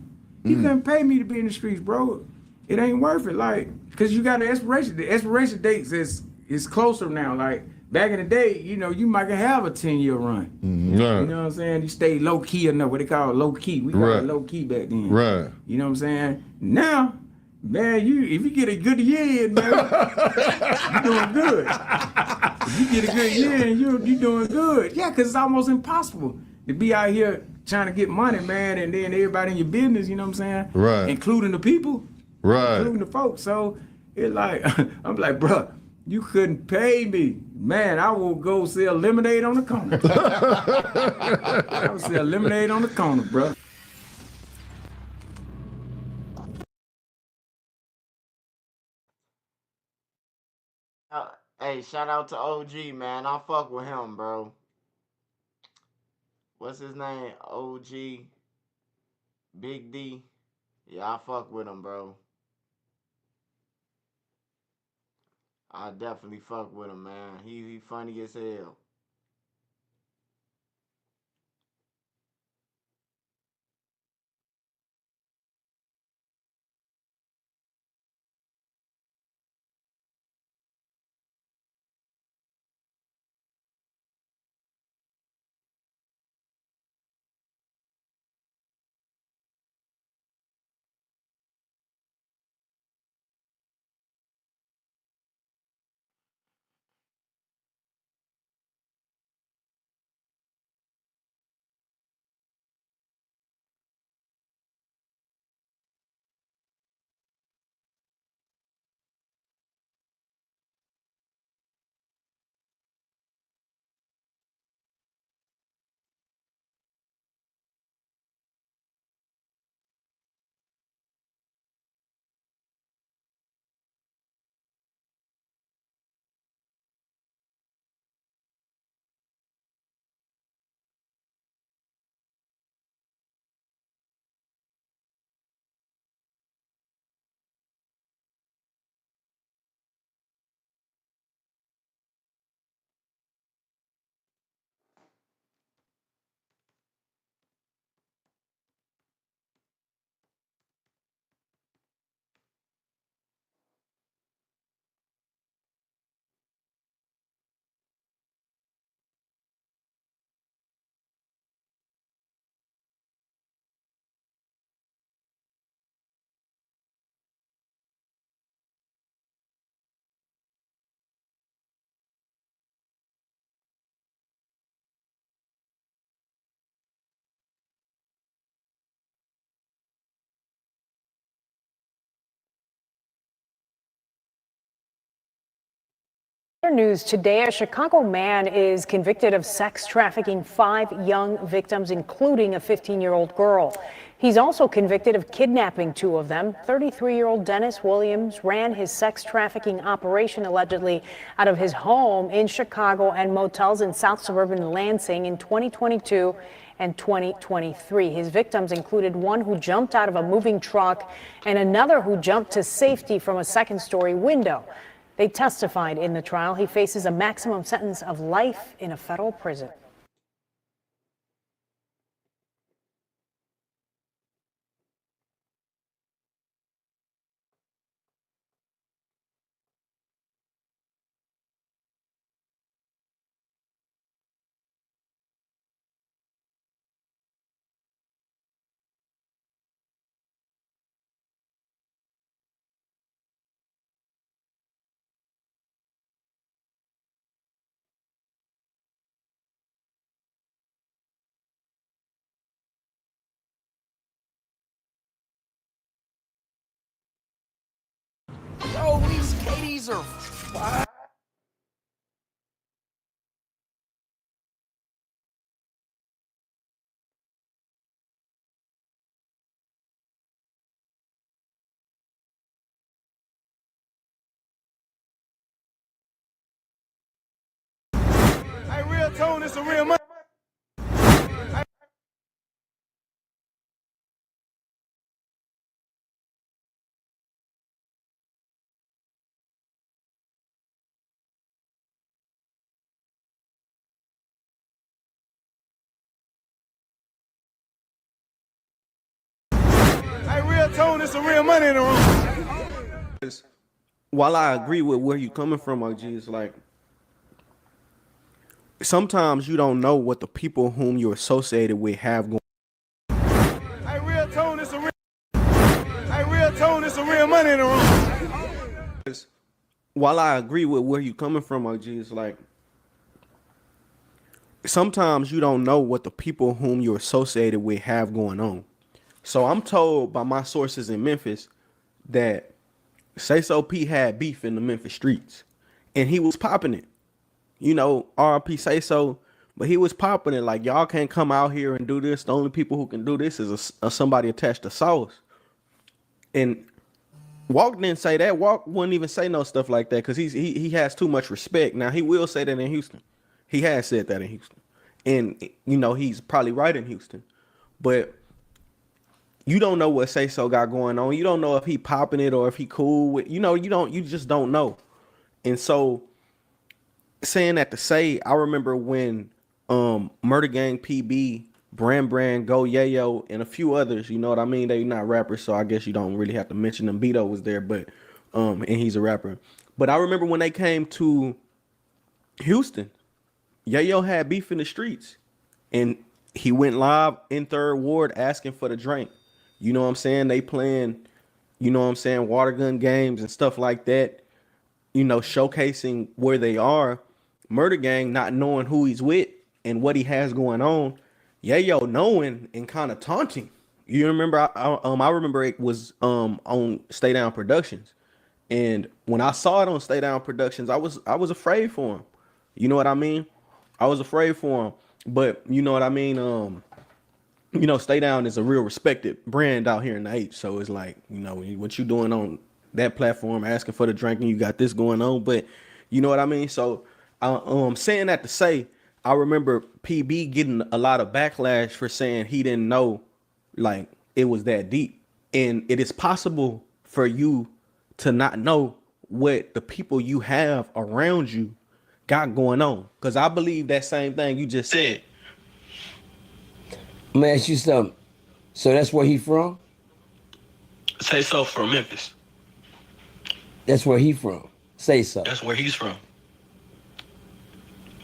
You couldn't pay me to be in the streets, bro. It ain't worth it, like, cause you got an expiration. The expiration dates is closer now. Like back in the day, you might have a 10-year run. Right. You know what I'm saying? You stay low key enough. What they call it, low key. We call Right. it low key back then. Right. You know what I'm saying? Now, man, if you get a good year in, man, you doing good. If you get a good year in, you doing good. Yeah, because it's almost impossible to be out here trying to get money, man, and then everybody in your business, you know what I'm saying? Right. Including the people. Right. Including the folks. So it's like, I'm like, bruh, you couldn't pay me. Man, I will go sell lemonade on the corner. I will sell lemonade on the corner, bruh. Hey, shout out to OG, man. I fuck with him, bro. What's his name? OG Big D. Yeah, I fuck with him, bro. I definitely fuck with him, man. He funny as hell. News today, a Chicago man is convicted of sex trafficking 5 young victims, including a 15-year-old girl. He's also convicted of kidnapping 2 of them. 33-year-old Dennis Williams ran his sex trafficking operation allegedly out of his home in Chicago and motels in South suburban Lansing in 2022 and 2023. His victims included one who jumped out of a moving truck and another who jumped to safety from a second-story window. They testified in the trial. He faces a maximum sentence of life in a federal prison. Yo, these Katie's are fire. Hey, real tone, it's a real money. Hey, real tone, it's a real money in the room. While I agree with where you coming from, OG, it's like sometimes you don't know what the people whom you're associated with have going. Hey, real tone, it's a real. Hey, real tone, it's a real money in the room. While I agree with where you coming from, OG, it's like sometimes you don't know what the people whom you're associated with have going on. So I'm told by my sources in Memphis that Say So P had beef in the Memphis streets, and he was popping it. You know, RP Say So, but he was popping it like, y'all can't come out here and do this. The only people who can do this is somebody attached to Sauce. And Walk didn't say that. Walk wouldn't even say no stuff like that because he has too much respect. Now he will say that in Houston. He has said that in Houston, and you know he's probably right in Houston, but you don't know what Say So got going on. You don't know if he popping it or if he cool with, you just don't know. And so saying that to say, I remember when Murder Gang PB, Brand, Go Yayo, and a few others, you know what I mean? They're not rappers, so I guess you don't really have to mention them. Beto was there, but and he's a rapper. But I remember when they came to Houston, Yayo had beef in the streets. And he went live in Third Ward asking for the drink. You know what I'm saying? They playing, you know what I'm saying, water gun games and stuff like that, you know, showcasing where they are. Murder Gang not knowing who he's with and what he has going on. Yayo knowing and kind of taunting. You remember, I remember it was on Stay Down Productions. And when I saw it on Stay Down Productions, I was afraid for him. You know what I mean? I was afraid for him. But you know what I mean? You know, Stay Down is a real respected brand out here in the H. So it's like, you know, what you doing on that platform, asking for the drinking, you got this going on. But you know what I mean? So saying that to say, I remember PB getting a lot of backlash for saying he didn't know like it was that deep. And it is possible for you to not know what the people you have around you got going on. Because I believe that same thing you just said. I'm gonna ask you something. So that's where he from? Say So from Memphis. That's where he from. Say So. That's where he's from.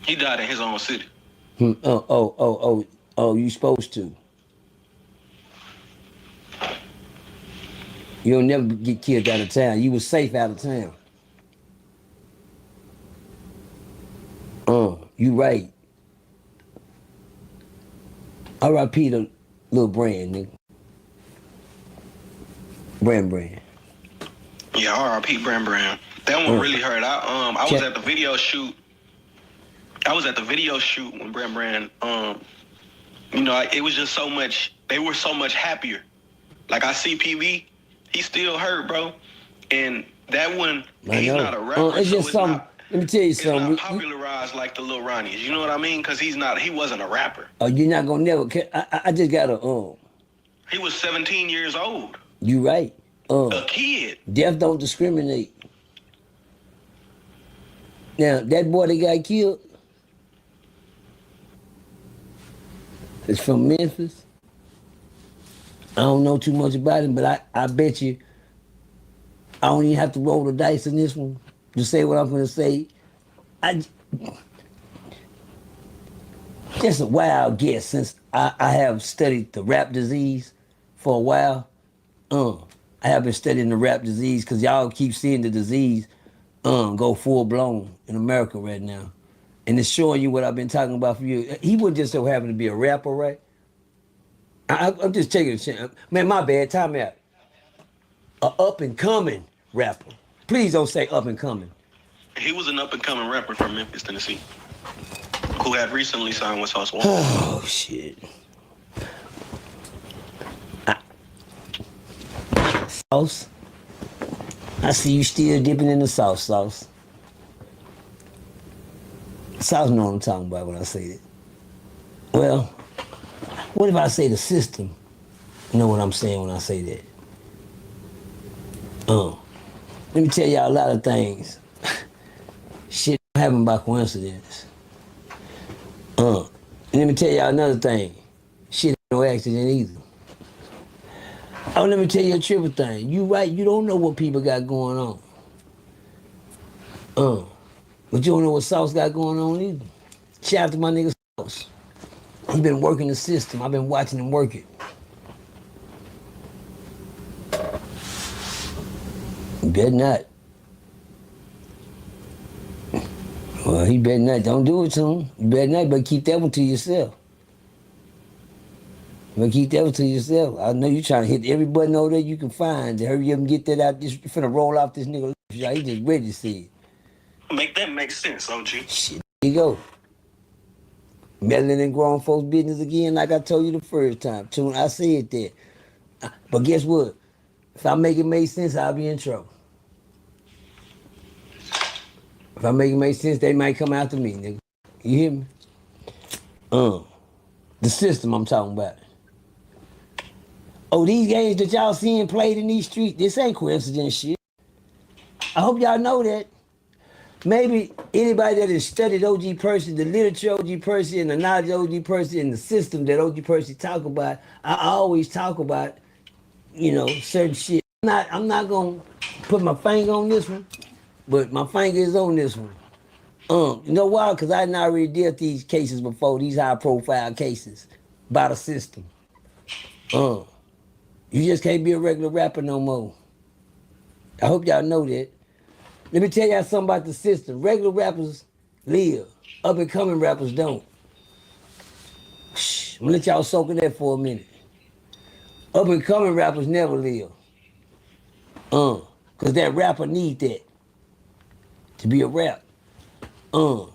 He died in his own city. Oh, you supposed to. You'll never get killed out of town. You was safe out of town. You right. R.I.P. the little brand, nigga. Brand. Yeah, R.I.P. Bram Bram. That one really hurt. I was at the video shoot. I was at the video shoot when Bram Bram. It was just so much. They were so much happier. Like I see PV, he's still hurt, bro. And that one, he's not a rapper. It's just something. Let me tell you It's something. not popularized like the Lil Ronnies. You know what I mean? Because he wasn't a rapper. Oh, you're not gonna never. I just gotta. He was 17 years old. You right. A kid. Death don't discriminate. Now that boy that got killed is from Memphis. I don't know too much about him, but I bet you I don't even have to roll the dice in this one to say what I'm going to say. Just a wild guess since I have studied the rap disease for a while. I have been studying the rap disease because y'all keep seeing the disease go full blown in America right now. And it's showing you what I've been talking about for you. He wouldn't just so happen to be a rapper, right? I'm just taking a chance. Man, my bad. Time out. A up and coming rapper. Please don't say up and coming. He was an up and coming rapper from Memphis, Tennessee, who had recently signed with Sauce Walker. Oh shit. Sauce. I see you still dipping in the sauce. Sauce know what I'm talking about when I say that. Well, what if I say the system? You know what I'm saying when I say that. Let me tell y'all a lot of things. Shit don't happen by coincidence. And let me tell y'all another thing. Shit ain't no accident either. Oh, let me tell you a triple thing. You right, you don't know what people got going on. But you don't know what Sauce got going on either. Shout out to my nigga Sauce. He been working the system. I've been watching him work it. You better not. Well, he better not. Don't do it to him. You better not, but keep that one to yourself. But keep that one to yourself. I know you're trying to hit every button over there you can find to hurry up and get that out. Just finna roll off this nigga. He just ready to see it. Make that make sense, OG. Shit, there you go. Meddling in grown folks' business again, like I told you the first time. Tune, I said that. But guess what? If I make it make sense, I'll be in trouble. If I make it make sense, they might come after me, nigga. You hear me? The system I'm talking about. Oh, these games that y'all seeing played in these streets, this ain't coincidence shit. I hope y'all know that. Maybe anybody that has studied OG Percy, the literature OG Percy, and the knowledge OG Percy, and the system that OG Percy talk about, I always talk about, certain shit. I'm not gonna put my finger on this one, but my finger is on this one. You know why? Because I done already dealt these cases before, these high-profile cases, by the system. You just can't be a regular rapper no more. I hope y'all know that. Let me tell y'all something about the system. Regular rappers live. Up-and-coming rappers don't. I'm gonna let y'all soak in that for a minute. Up-and-coming rappers never live. Because that rapper need that to be a rap. It's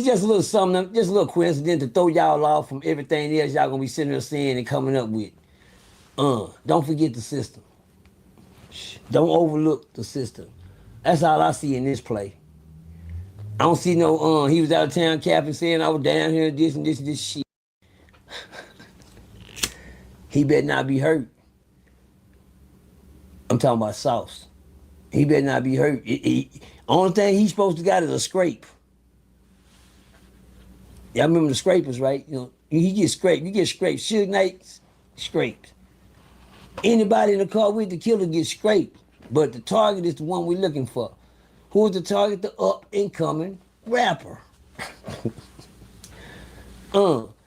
just a little something, just a little coincidence to throw y'all off from everything else y'all gonna be sitting there saying and coming up with. Don't forget the system. Don't overlook the system. That's all I see in this play. I don't see no, he was out of town capping saying I was down here this and this and this shit. He better not be hurt. I'm talking about Sauce. He better not be hurt. Only thing he's supposed to got is a scrape. Y'all remember the scrapers, right? He gets scraped. You get scraped. Suge Knight, scraped. Anybody in the car with the killer gets scraped. But the target is the one we're looking for. Who is the target? The up-and-coming rapper.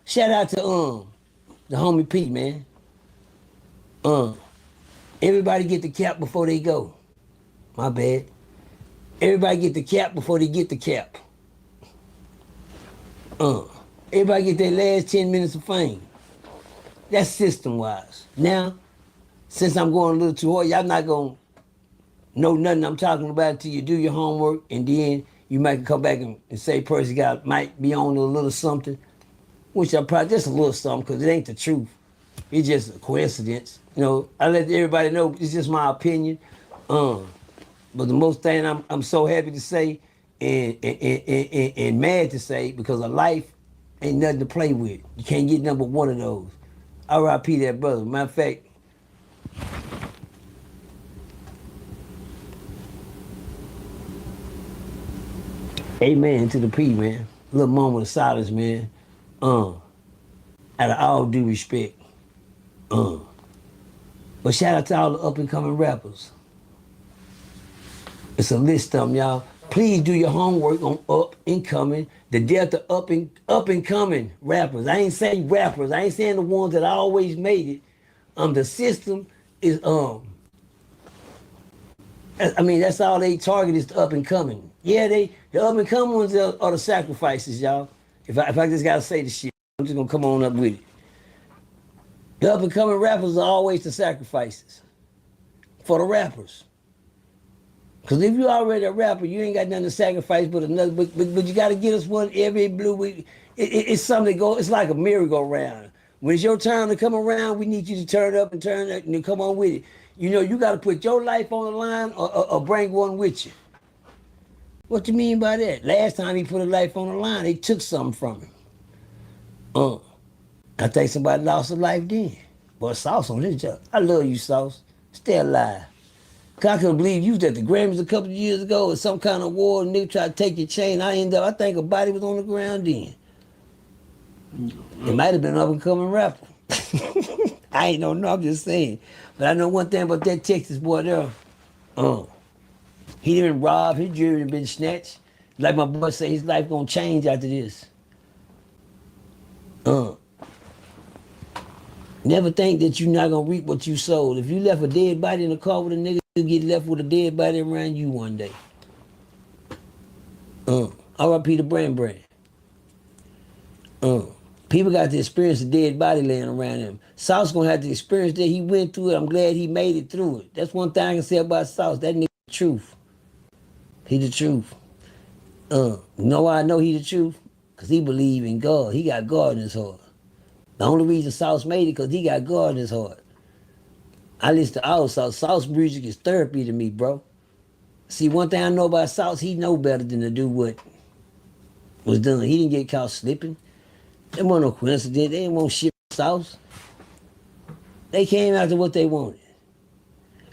Shout out to the homie Pete, man. Everybody get the cap before they go. My bad. Everybody get the cap before they get the cap. Everybody get their last 10 minutes of fame. That's system-wise. Now, since I'm going a little too hard, y'all not gonna know nothing I'm talking about until you do your homework, and then you might come back and say Percy might be on a little something, which I probably just a little something because it ain't the truth. It's just a coincidence. You know, I let everybody know it's just my opinion. But the most thing I'm so happy to say and mad to say, because a life ain't nothing to play with. You can't get number one of those. R.I.P. that brother. Matter of fact, amen to the P, man. Little moment of silence, man. Out of all due respect. But shout out to all the up and coming rappers. It's a list of them, y'all. Please do your homework on up and coming, the death of up and coming rappers. I ain't saying rappers. I ain't saying the ones that always made it. The system is I mean, that's all they target is the up and coming. Yeah, the up and coming ones are the sacrifices, y'all. If I just gotta say the shit, I'm just gonna come on up with it. The up and coming rappers are always the sacrifices for the rappers. Cause if you already a rapper, you ain't got nothing to sacrifice but another. But you got to get us one every blue week. It's something that go. It's like a merry-go-round. When it's your turn to come around, we need you to turn up and turn up and come on with it. You know, you got to put your life on the line or bring one with you. What you mean by that? Last time he put a life on the line, they took something from him. I think somebody lost a life then. Boy, Sauce on this job. I love you, Sauce. Stay alive. I couldn't believe you was at the Grammys a couple of years ago at some kind of award, and nigga tried to take your chain. I think a body was on the ground then. It might have been an up-and-coming rapper. I ain't no, I'm just saying. But I know one thing about that Texas boy there. He done been robbed, his jewelry done been snatched. Like my boy say, his life gonna change after this. Never think that you're not gonna reap what you sowed. If you left a dead body in the car with a nigga, you get left with a dead body around you one day. R.I.P. the brand. People got to experience a dead body laying around him. Sauce gonna have to experience that. He went through it. I'm glad he made it through it. That's one thing I can say about Sauce. That nigga the truth. He the truth. You know why I know he the truth? Because he believe in God. He got God in his heart. The only reason Sauce made it because he got God in his heart. I listen to all Sauce. Sauce music is therapy to me, bro. See, one thing I know about Sauce, he know better than to do what was done. He didn't get caught slipping. There wasn't no coincidence. They didn't want shit Sauce. They came after what they wanted.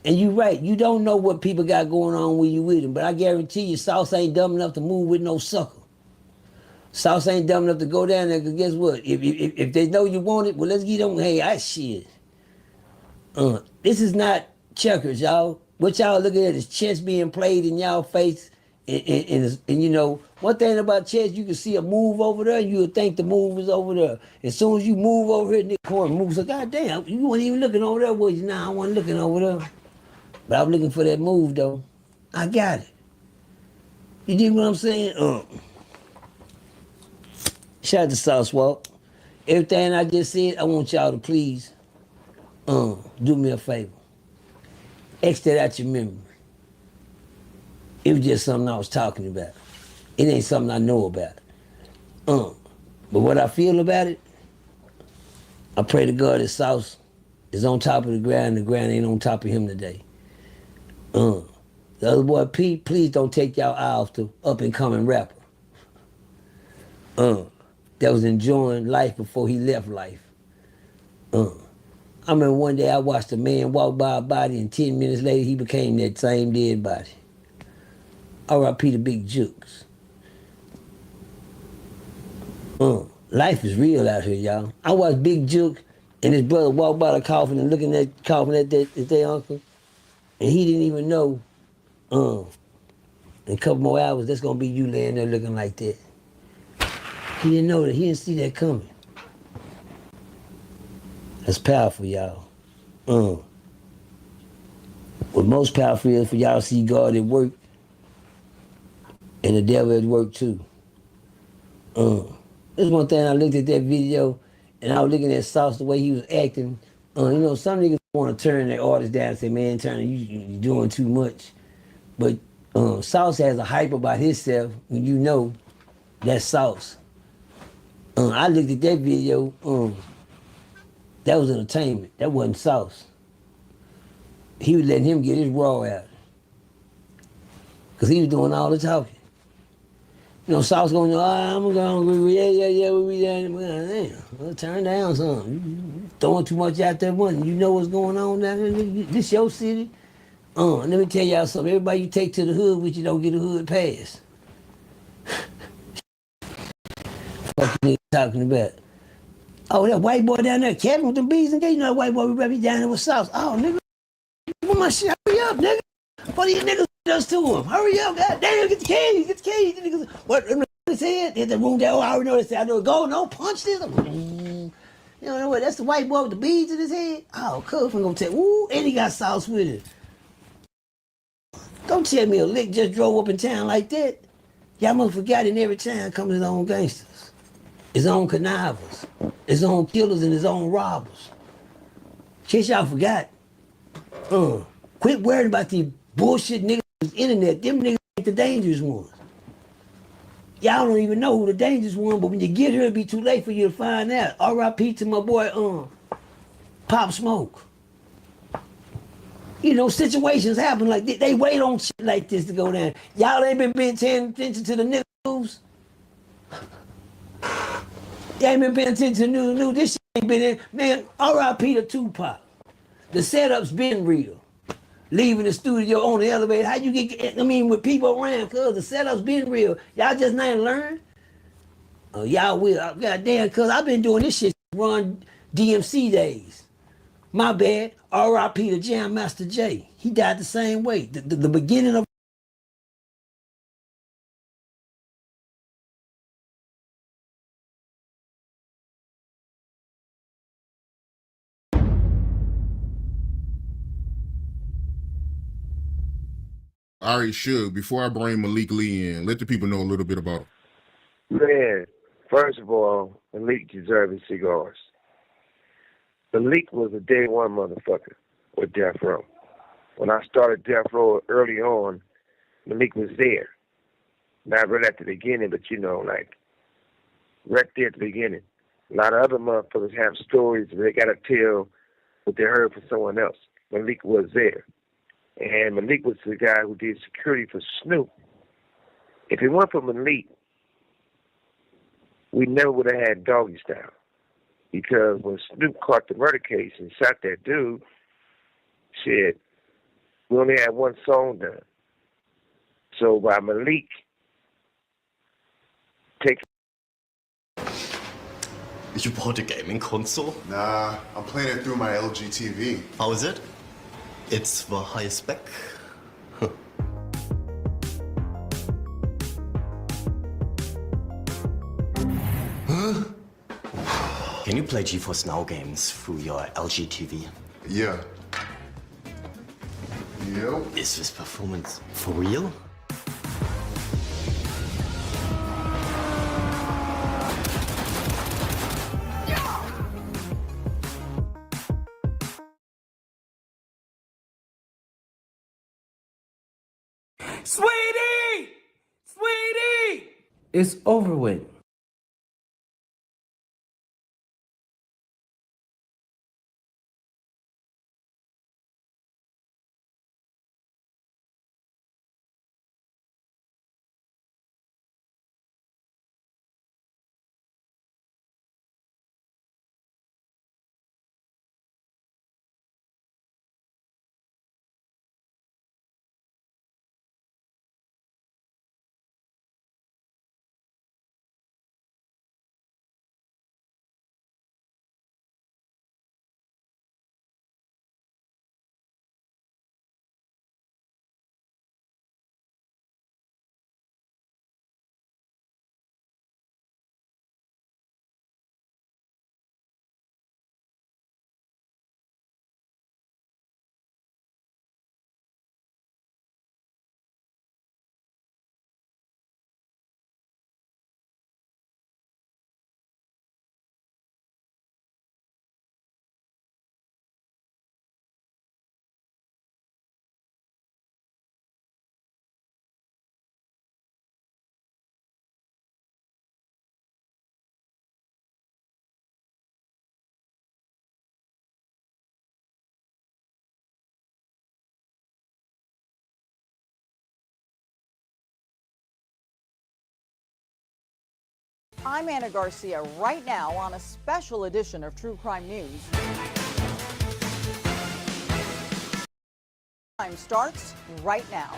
And you right, you don't know what people got going on when you with them, but I guarantee you Sauce ain't dumb enough to move with no sucker. Sauce ain't dumb enough to go down there, because guess what? If they know you want it, well, let's get on. Hey, I shit. This is not checkers, y'all. What y'all looking at is chess being played in y'all face. And you know, one thing about chess, you can see a move over there, you would think the move is over there. As soon as you move over here, the corner moves. So, goddamn, you weren't even looking over there, was you? Nah, I wasn't looking over there. But I was looking for that move, though. I got it. You dig what I'm saying? Shout out to Sauce Walk. Everything I just said, I want y'all to please do me a favor. X that out your memory. It was just something I was talking about. It ain't something I know about. But what I feel about it, I pray to God that Sauce is on top of the ground and the ground ain't on top of him today. The other boy, P, please don't take y'all eye off the up-and-coming rapper. That was enjoying life before he left life. I remember one day I watched a man walk by a body and 10 minutes later he became that same dead body. R.I.P. the Big Jukes. Life is real out here, y'all. I watched Big Juke and his brother walk by the coffin and looking at coffin at their uncle, and he didn't even know in a couple more hours that's gonna be you laying there looking like that. He didn't know that. He didn't see that coming. That's powerful, y'all. What most powerful is for y'all to see God at work and the devil at work too. This one thing I looked at that video and I was looking at Sauce, the way he was acting. You know, some niggas want to turn their artists down and say, man, Turner, you doing too much. But Sauce has a hype about himself when you know that's Sauce. I looked at that video, that was entertainment. That wasn't Sauce. He was letting him get his raw out. Because he was doing all the talking. You know, Sauce going, I'm going, yeah, we'll be down. Damn, well, turn down something. You throwing too much out there money. You know what's going on down there? This your city? Let me tell y'all something. Everybody you take to the hood with you don't get a hood pass. What you talking about? Oh, that white boy down there, Kevin with the bees and gay. You know that white boy we down there with Sauce. Oh, nigga, put my shit, hurry up, nigga. What these niggas does to him? Hurry up, goddamn, get the keys, get the keys. Niggas, what, his head, hit the room there, oh, I already know this. I know, go, no, punch this. You know what, that's the white boy with the beads in his head. Oh, Cuff, I'm gonna tell, ooh, and he got Sauce with it. Don't tell me a lick just drove up in town like that. Y'all must forgot in every town comes his own gangsters, his own connivers, his own killers and his own robbers. In case y'all forgot, quit worrying about these bullshit niggas on the internet. Them niggas ain't the dangerous ones. Y'all don't even know who the dangerous one, but when you get here, it'll be too late for you to find out. R.I.P. to my boy, Pop Smoke. You know, situations happen like this. They wait on shit like this to go down. Y'all ain't been paying attention to the news. Y'all ain't been paying attention to the news. This shit ain't been in. Man, R.I.P. to Tupac. The setup's been real. Leaving the studio on the elevator. How you get, with people around, cuz the setup's been real. Y'all just not learn? Oh, y'all will. Goddamn, cuz I've been doing this shit run DMC days. My bad. R.I.P. to Jam Master Jay. He died the same way. The beginning of All right, Suge, before I bring Malik Lee in, let the people know a little bit about him. Man, first of all, Malik deserves his cigars. Malik was a day one motherfucker with Death Row. When I started Death Row early on, Malik was there. Not right at the beginning, but like right there at the beginning. A lot of other motherfuckers have stories, but they gotta tell what they heard from someone else. Malik was there. And Malik was the guy who did security for Snoop. If it weren't for Malik, we never would have had Doggy Style. Because when Snoop caught the murder case and shot that dude, shit, we only had one song done. So by Malik taking... You bought a gaming console? Nah, I'm playing it through my LG TV. How is it? It's the highest spec. Huh? Can you play GeForce Now games through your LG TV? Yeah. Yep. Is this performance for real? Sweetie! Sweetie! It's over with. I'm Anna Garcia. Right now on a special edition of True Crime News. Crime starts right now.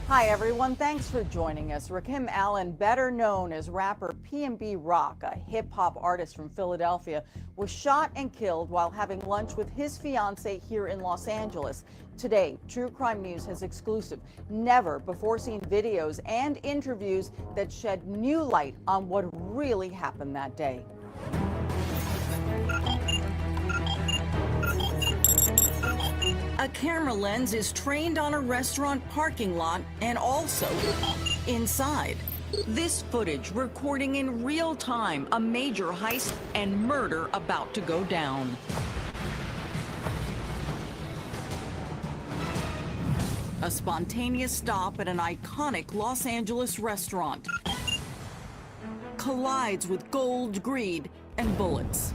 Hi everyone, thanks for joining us. Rakim Allen, better known as rapper P&B Rock, a hip-hop artist from Philadelphia, was shot and killed while having lunch with his fiancée here in Los Angeles. Today, True Crime News has exclusive, never-before-seen videos and interviews that shed new light on what really happened that day. A camera lens is trained on a restaurant parking lot and also inside. This footage recording in real time a major heist and murder about to go down. A spontaneous stop at an iconic Los Angeles restaurant collides with gold, greed, and bullets,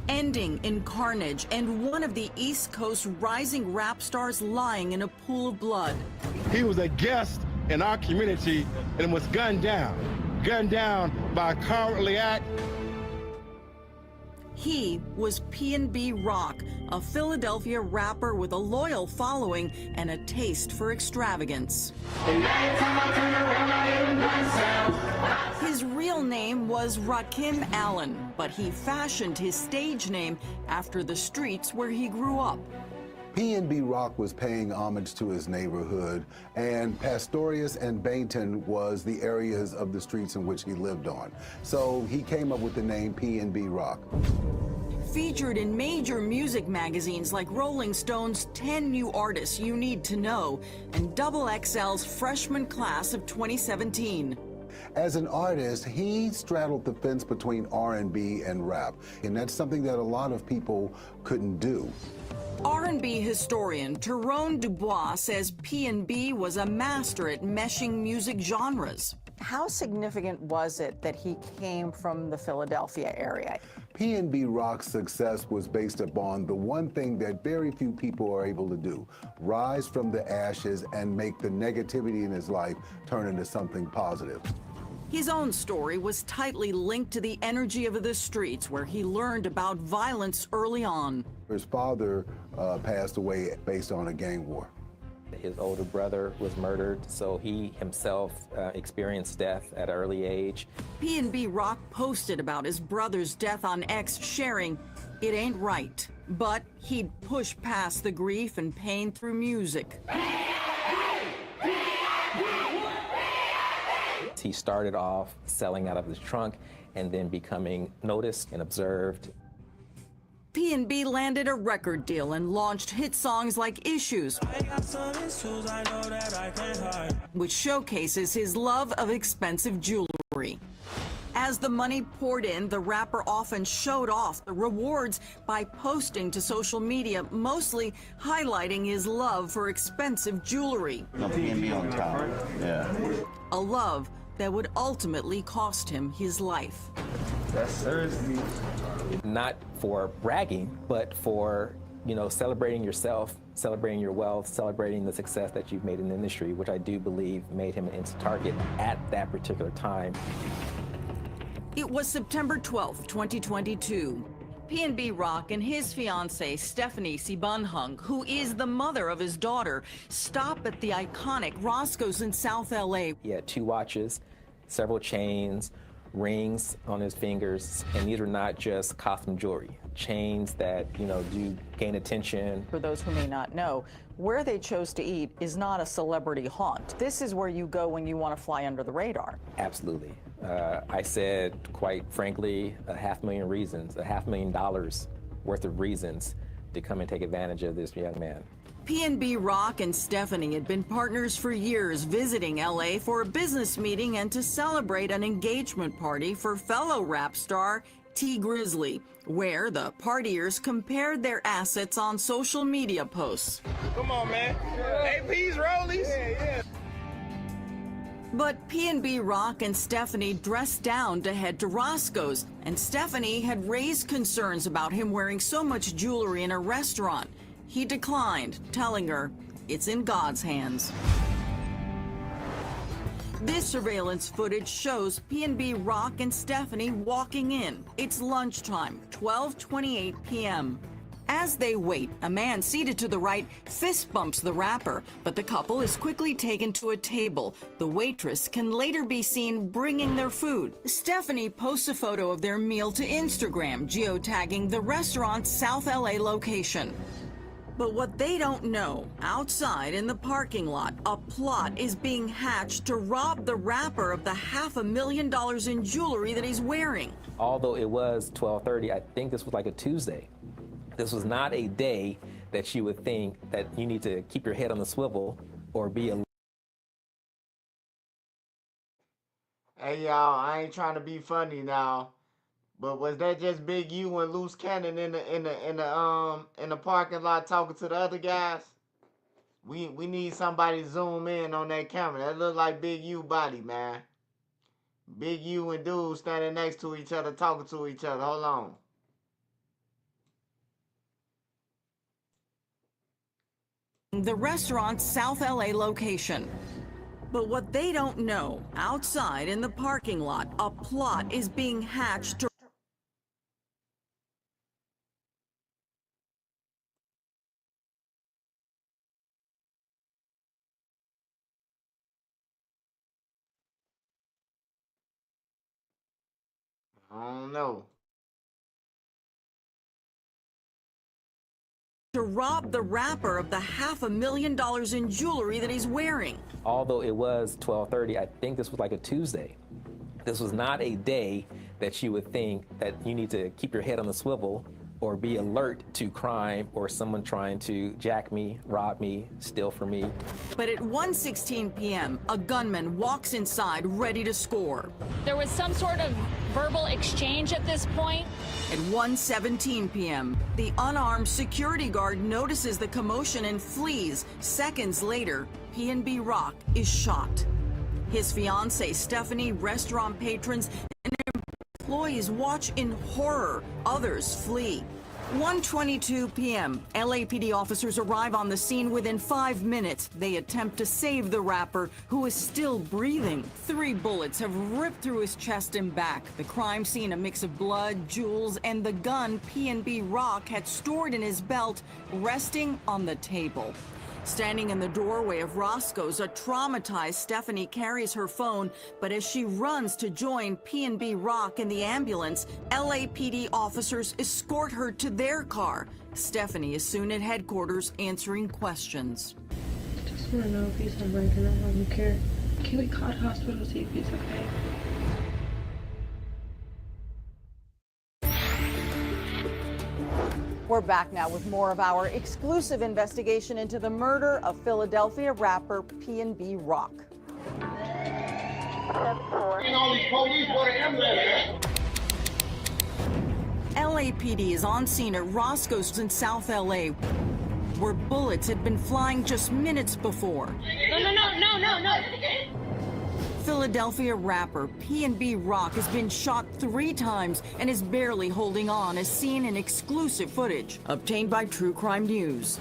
ending in carnage and one of the East Coast rising rap stars lying in a pool of blood. He was a guest in our community and was gunned down by a cowardly act. He was P&B Rock, a Philadelphia rapper with a loyal following and a taste for extravagance. His real name was Rakim Allen, but he fashioned his stage name after the streets where he grew up. P&B Rock was paying homage to his neighborhood, and Pastorius and Bainton was the areas of the streets in which he lived on. So he came up with the name P&B Rock. Featured in major music magazines like Rolling Stone's 10 New Artists You Need to Know and XXL's freshman class of 2017. As an artist, he straddled the fence between R&B and rap, and that's something that a lot of people couldn't do. R&B historian Tyrone Dubois says P&B was a master at meshing music genres. How significant was it that he came from the Philadelphia area? P&B Rock's success was based upon the one thing that very few people are able to do: rise from the ashes and make the negativity in his life turn into something positive. His own story was tightly linked to the energy of the streets, where he learned about violence early on. His father passed away based on a gang war. His older brother was murdered, so he himself experienced death at an early age. P&B Rock posted about his brother's death on X, sharing, "It ain't right." But he'd push past the grief and pain through music. He started off selling out of his trunk and then becoming noticed and observed. P&B landed a record deal and launched hit songs like Issues, which showcases his love of expensive jewelry. As the money poured in, the rapper often showed off the rewards by posting to social media, mostly highlighting his love for expensive jewelry. P&B on top, yeah. A love that would ultimately cost him his life. That's Thursday. Not for bragging, but for, celebrating yourself, celebrating your wealth, celebrating the success that you've made in the industry, which I do believe made him an instant target at that particular time. It was September 12th, 2022. P&B Rock and his fiancée, Stephanie Sibunhung, who is the mother of his daughter, stop at the iconic Roscoe's in South LA. He had 2 watches, several chains, rings on his fingers, and these are not just costume jewelry. Chains that, do gain attention. For those who may not know, where they chose to eat is not a celebrity haunt. This is where you go when you want to fly under the radar. Absolutely. I said, quite frankly, $500,000 reasons, $500,000 worth of reasons to come and take advantage of this young man. P&B Rock and Stephanie had been partners for years, visiting LA for a business meeting and to celebrate an engagement party for fellow rap star T Grizzly, where the partiers compared their assets on social media posts. Come on, man. AP's rollies. Yeah. But P&B Rock and Stephanie dressed down to head to Roscoe's, and Stephanie had raised concerns about him wearing so much jewelry in a restaurant. He declined, telling her it's in God's hands. This surveillance footage shows P&B Rock and Stephanie walking in. It's lunchtime, 12:28 p.m. As they wait, a man seated to the right fist bumps the rapper, but the couple is quickly taken to a table. The waitress can later be seen bringing their food. Stephanie posts a photo of their meal to Instagram, geotagging the restaurant's South LA location. But what they don't know, outside in the parking lot, a plot is being hatched to rob the rapper of the $500,000 in jewelry that he's wearing. Although it was 12:30, I think this was like a Tuesday. This was not a day that you would think that you need to keep your head on the swivel or be a... Hey y'all, I ain't trying to be funny now, but was that just Big U and Loose Cannon in the parking lot talking to the other guys? We need somebody to zoom in on that camera. That look like Big U body, man. Big U and dude standing next to each other talking to each other. Hold on. The restaurant's South LA location. But what they don't know, outside in the parking lot, a plot is being hatched to... I don't know. to rob the rapper of the $500,000 in jewelry that he's wearing. Although it was 12:30, I think this was like a Tuesday. This was not a day that you would think that you need to keep your head on the swivel or be alert to crime or someone trying to jack me, rob me, steal from me. But at 1:16 p.m., a gunman walks inside ready to score. There was some sort of verbal exchange at this point. At 1:17 p.m., the unarmed security guard notices the commotion and flees. Seconds later, P&B Rock is shot. His fiancée, Stephanie, restaurant patrons, and employees watch in horror. Others flee. 1:22 p.m., LAPD officers arrive on the scene within 5 minutes. They attempt to save the rapper, who is still breathing. 3 bullets have ripped through his chest and back. The crime scene, a mix of blood, jewels, and the gun P&B Rock had stored in his belt, resting on the table. Standing in the doorway of Roscoe's, a traumatized Stephanie carries her phone, but as she runs to join P&B Rock in the ambulance, LAPD officers escort her to their car. Stephanie is soon at headquarters answering questions. Just want to know if he's all right, and I don't care. Can we call the hospital to see if he's okay? We're back now with more of our exclusive investigation into the murder of Philadelphia rapper P&B Rock. LAPD is on scene at Roscoe's in South LA, where bullets had been flying just minutes before. No. Philadelphia rapper P&B Rock has been shot 3 times and is barely holding on, as seen in exclusive footage obtained by True Crime News.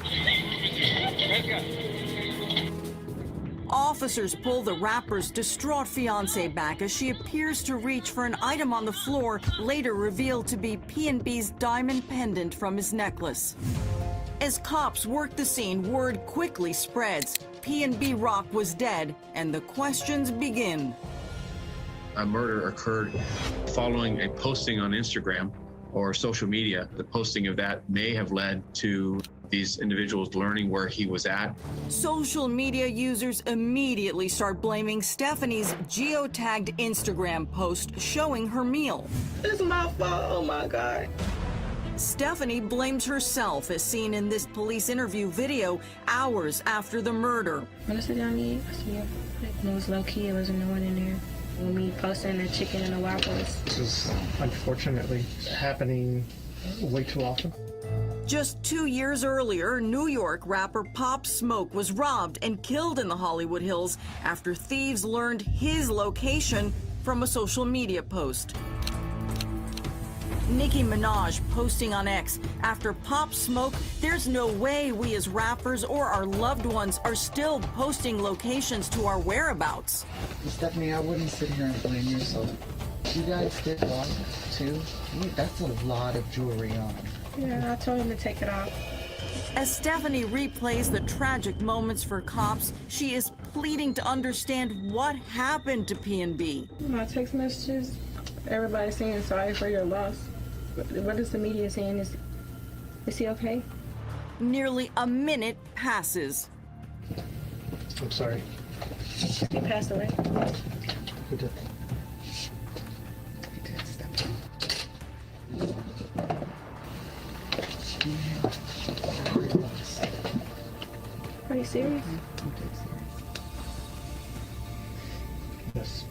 Officers pull the rapper's distraught fiancée back as she appears to reach for an item on the floor, later revealed to be P&B's diamond pendant from his necklace. As cops work the scene, word quickly spreads. P&B Rock was dead, and the questions begin. A murder occurred following a posting on Instagram or social media. The posting of that may have led to these individuals learning where he was at. Social media users immediately start blaming Stephanie's geotagged Instagram post showing her meal. It's my fault, oh my God. Stephanie blames herself, as seen in this police interview video hours after the murder. When I sit down to eat, I see it. It was low key, there wasn't no one in there. When we posting the chicken and the waffles. This is unfortunately happening way too often. Just 2 years earlier, New York rapper Pop Smoke was robbed and killed in the Hollywood Hills after thieves learned his location from a social media post. Nicki Minaj posting on X, after Pop Smoke, there's no way we as rappers or our loved ones are still posting locations to our whereabouts. Stephanie, I wouldn't sit here and blame yourself. You guys did walk too. That's a lot of jewelry on. Yeah, I told him to take it off. As Stephanie replays the tragic moments for cops, she is pleading to understand what happened to P&B. My text messages, everybody's saying sorry for your loss. What is the media saying? Is he okay? Nearly a minute passes. I'm sorry. He passed away. Who did? He did, Stephanie. Are you serious? Yes.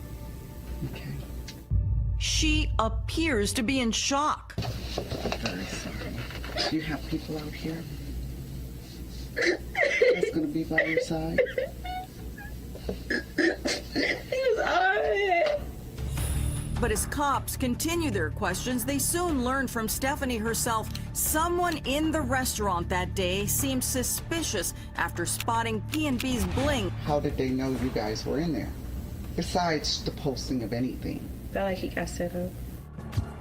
Okay. She appears to be in shock. Very sorry. You have people out here that's gonna be by your side. He was on it. But as cops continue their questions, they soon learn from Stephanie herself someone in the restaurant that day seemed suspicious after spotting P&B's bling. How did they know you guys were in there? Besides the posting of anything. Felt like he got set up.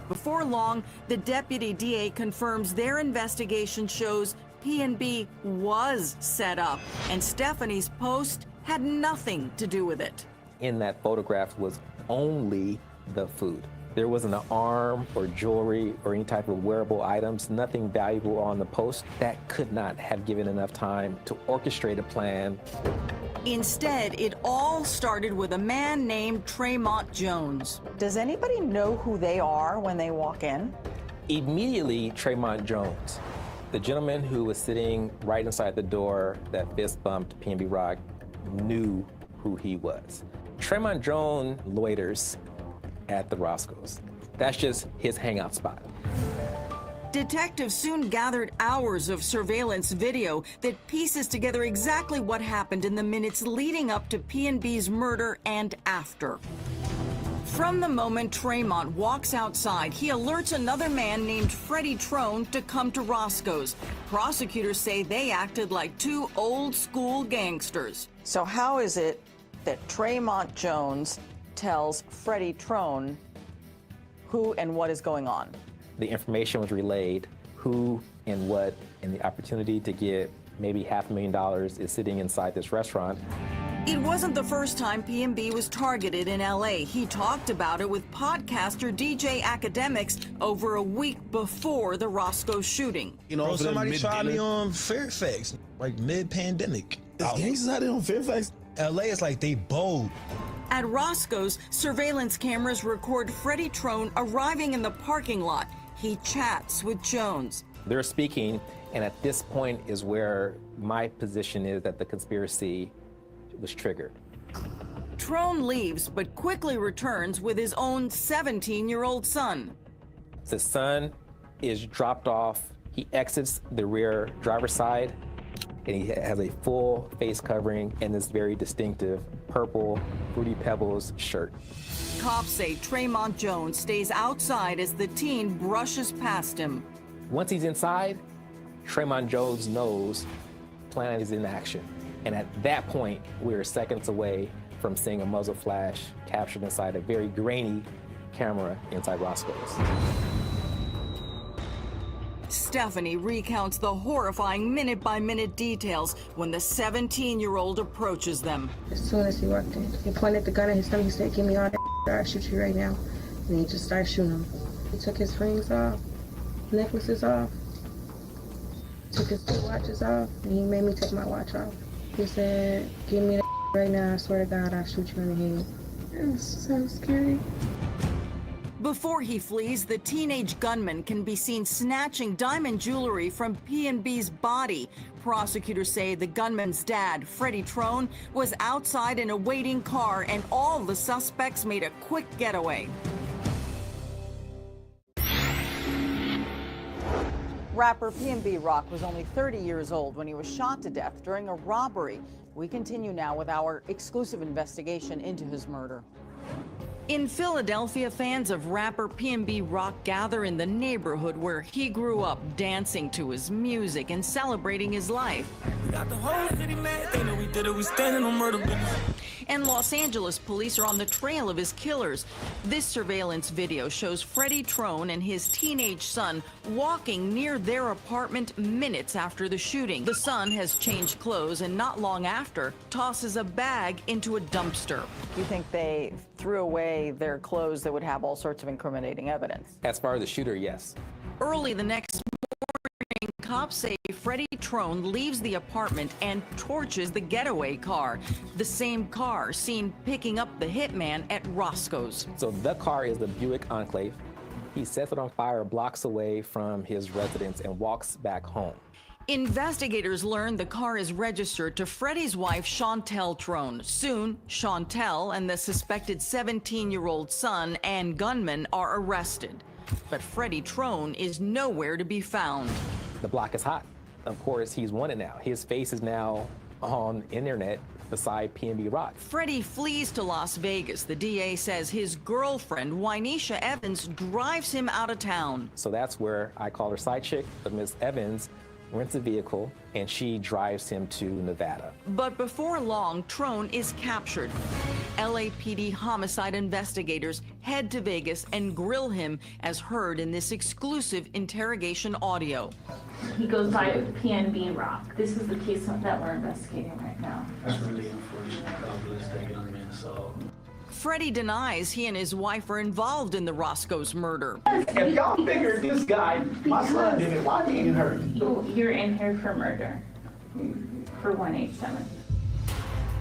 Before long, the deputy DA confirms their investigation shows P&B was set up, and Stephanie's post had nothing to do with it. In that photograph was only the food. There wasn't an arm or jewelry or any type of wearable items, nothing valuable on the post. That could not have given enough time to orchestrate a plan. Instead, it all started with a man named Tremont Jones. Does anybody know who they are when they walk in? Immediately, Tremont Jones, the gentleman who was sitting right inside the door that fist bumped P&B Rock, knew who he was. Tremont Jones loiters at the Roscoe's. That's just his hangout spot. Detectives soon gathered hours of surveillance video that pieces together exactly what happened in the minutes leading up to P&B's murder and after. From the moment Tremont walks outside, he alerts another man named Freddie Trone to come to Roscoe's. Prosecutors say they acted like two old-school gangsters. So how is it that Tremont Jones tells Freddie Trone who and what is going on? The information was relayed, who and what, and the opportunity to get maybe $500,000 is sitting inside this restaurant. It wasn't the first time P&B was targeted in LA. He talked about it with podcaster DJ Academics over a week before the Roscoe shooting. You know, somebody tried me on Fairfax, like mid-pandemic. There's gangsters out there on Fairfax. LA is like they bold. At Roscoe's, surveillance cameras record Freddie Trone arriving in the parking lot. He chats with Jones. They're speaking, and at this point is where my position is that the conspiracy was triggered. Trone leaves, but quickly returns with his own 17-year-old son. The son is dropped off. He exits the rear driver's side, and he has a full face covering and this very distinctive purple Fruity Pebbles shirt. Cops say Tremont Jones stays outside as the teen brushes past him. Once he's inside, Tremont Jones knows plan is in action. And at that point, we're seconds away from seeing a muzzle flash captured inside a very grainy camera inside Roscoe's. Stephanie recounts the horrifying minute-by-minute details when the 17-year-old approaches them. As soon as he walked in, he pointed the gun at his stomach. He said, "Give me all that, or I'll shoot you right now." And he just started shooting him. He took his rings off, necklaces off, took his 2 watches off, and he made me take my watch off. He said, "Give me that right now. I swear to God, I'll shoot you in the head." It was so scary. Before he flees, the teenage gunman can be seen snatching diamond jewelry from P&B's body. Prosecutors say the gunman's dad, Freddie Trone, was outside in a waiting car, and all the suspects made a quick getaway. Rapper P&B Rock was only 30 years old when he was shot to death during a robbery. We continue now with our exclusive investigation into his murder. In Philadelphia, fans of rapper PNB Rock gather in the neighborhood where he grew up, dancing to his music and celebrating his life. We got the whole city mad. They know we did it. We standing on murder business. And Los Angeles police are on the trail of his killers. This surveillance video shows Freddie Trone and his teenage son walking near their apartment minutes after the shooting. The son has changed clothes and not long after tosses a bag into a dumpster. You think they threw away their clothes that would have all sorts of incriminating evidence? As far as the shooter, yes. Early the next morning, cops say Freddie Trone leaves the apartment and torches the getaway car, the same car seen picking up the hitman at Roscoe's. So the car is the Buick Enclave. He sets it on fire blocks away from his residence and walks back home. Investigators learn the car is registered to Freddie's wife, Chantel Trone. Soon, Chantel and the suspected 17-year-old son and gunman are arrested. But Freddie Trone is nowhere to be found. The block is hot. Of course, he's wanted now. His face is now on internet beside PNB Rock. Freddie flees to Las Vegas. The DA says his girlfriend, Wynisha Evans, drives him out of town. So that's where I call her side chick, but Miss Evans rents a vehicle and she drives him to Nevada. But before long, Trone is captured. LAPD homicide investigators head to Vegas and grill him as heard in this exclusive interrogation audio. He goes by PNB Rock. This is the case that we're investigating right now. That's really unfortunate. God bless that young man's soul. Freddie denies he and his wife are involved in the Roscoe's murder. If y'all figured this guy, my son did it, why he ain't hurt? You're in here for murder, for 187.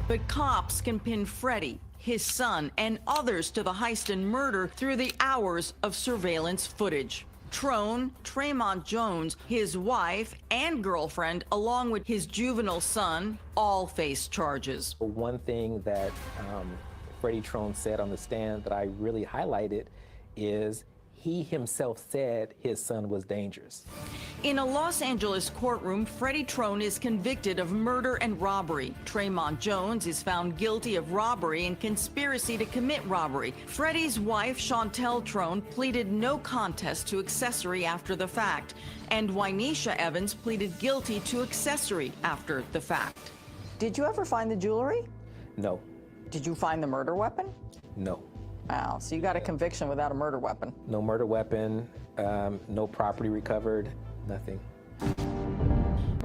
But cops can pin Freddie, his son, and others to the heist and murder through the hours of surveillance footage. Trone, Tremont Jones, his wife and girlfriend, along with his juvenile son, all face charges. One thing that Freddie Trone said on the stand that I really highlighted is he himself said his son was dangerous. In a Los Angeles courtroom, Freddie Trone is convicted of murder and robbery. Tremont Jones is found guilty of robbery and conspiracy to commit robbery. Freddie's wife, Chantel Trone, pleaded no contest to accessory after the fact, and Wynisha Evans pleaded guilty to accessory after the fact. Did you ever find the jewelry? No. Did you find the murder weapon? No. Wow, so you got a conviction without a murder weapon. No murder weapon, no property recovered, nothing.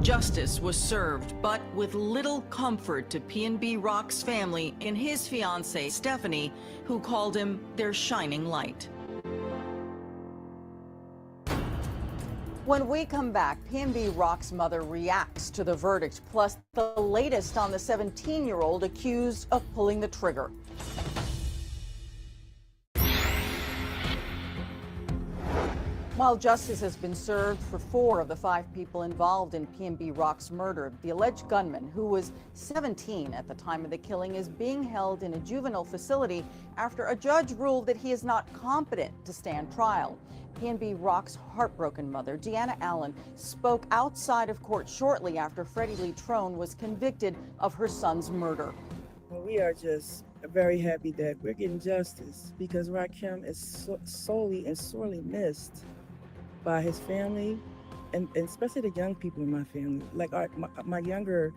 Justice was served, but with little comfort to PNB Rock's family and his fiancée, Stephanie, who called him their shining light. When we come back, PNB Rock's mother reacts to the verdict, plus the latest on the 17-year-old accused of pulling the trigger. While justice has been served for 4 of the 5 people involved in PNB Rock's murder, the alleged gunman, who was 17 at the time of the killing, is being held in a juvenile facility after a judge ruled that he is not competent to stand trial. PNB Rock's heartbroken mother, Deanna Allen, spoke outside of court shortly after Freddie Lee Trone was convicted of her son's murder. Well, we are just very happy that we're getting justice because Rakim is solely and sorely missed by his family and especially the young people in my family. Like my younger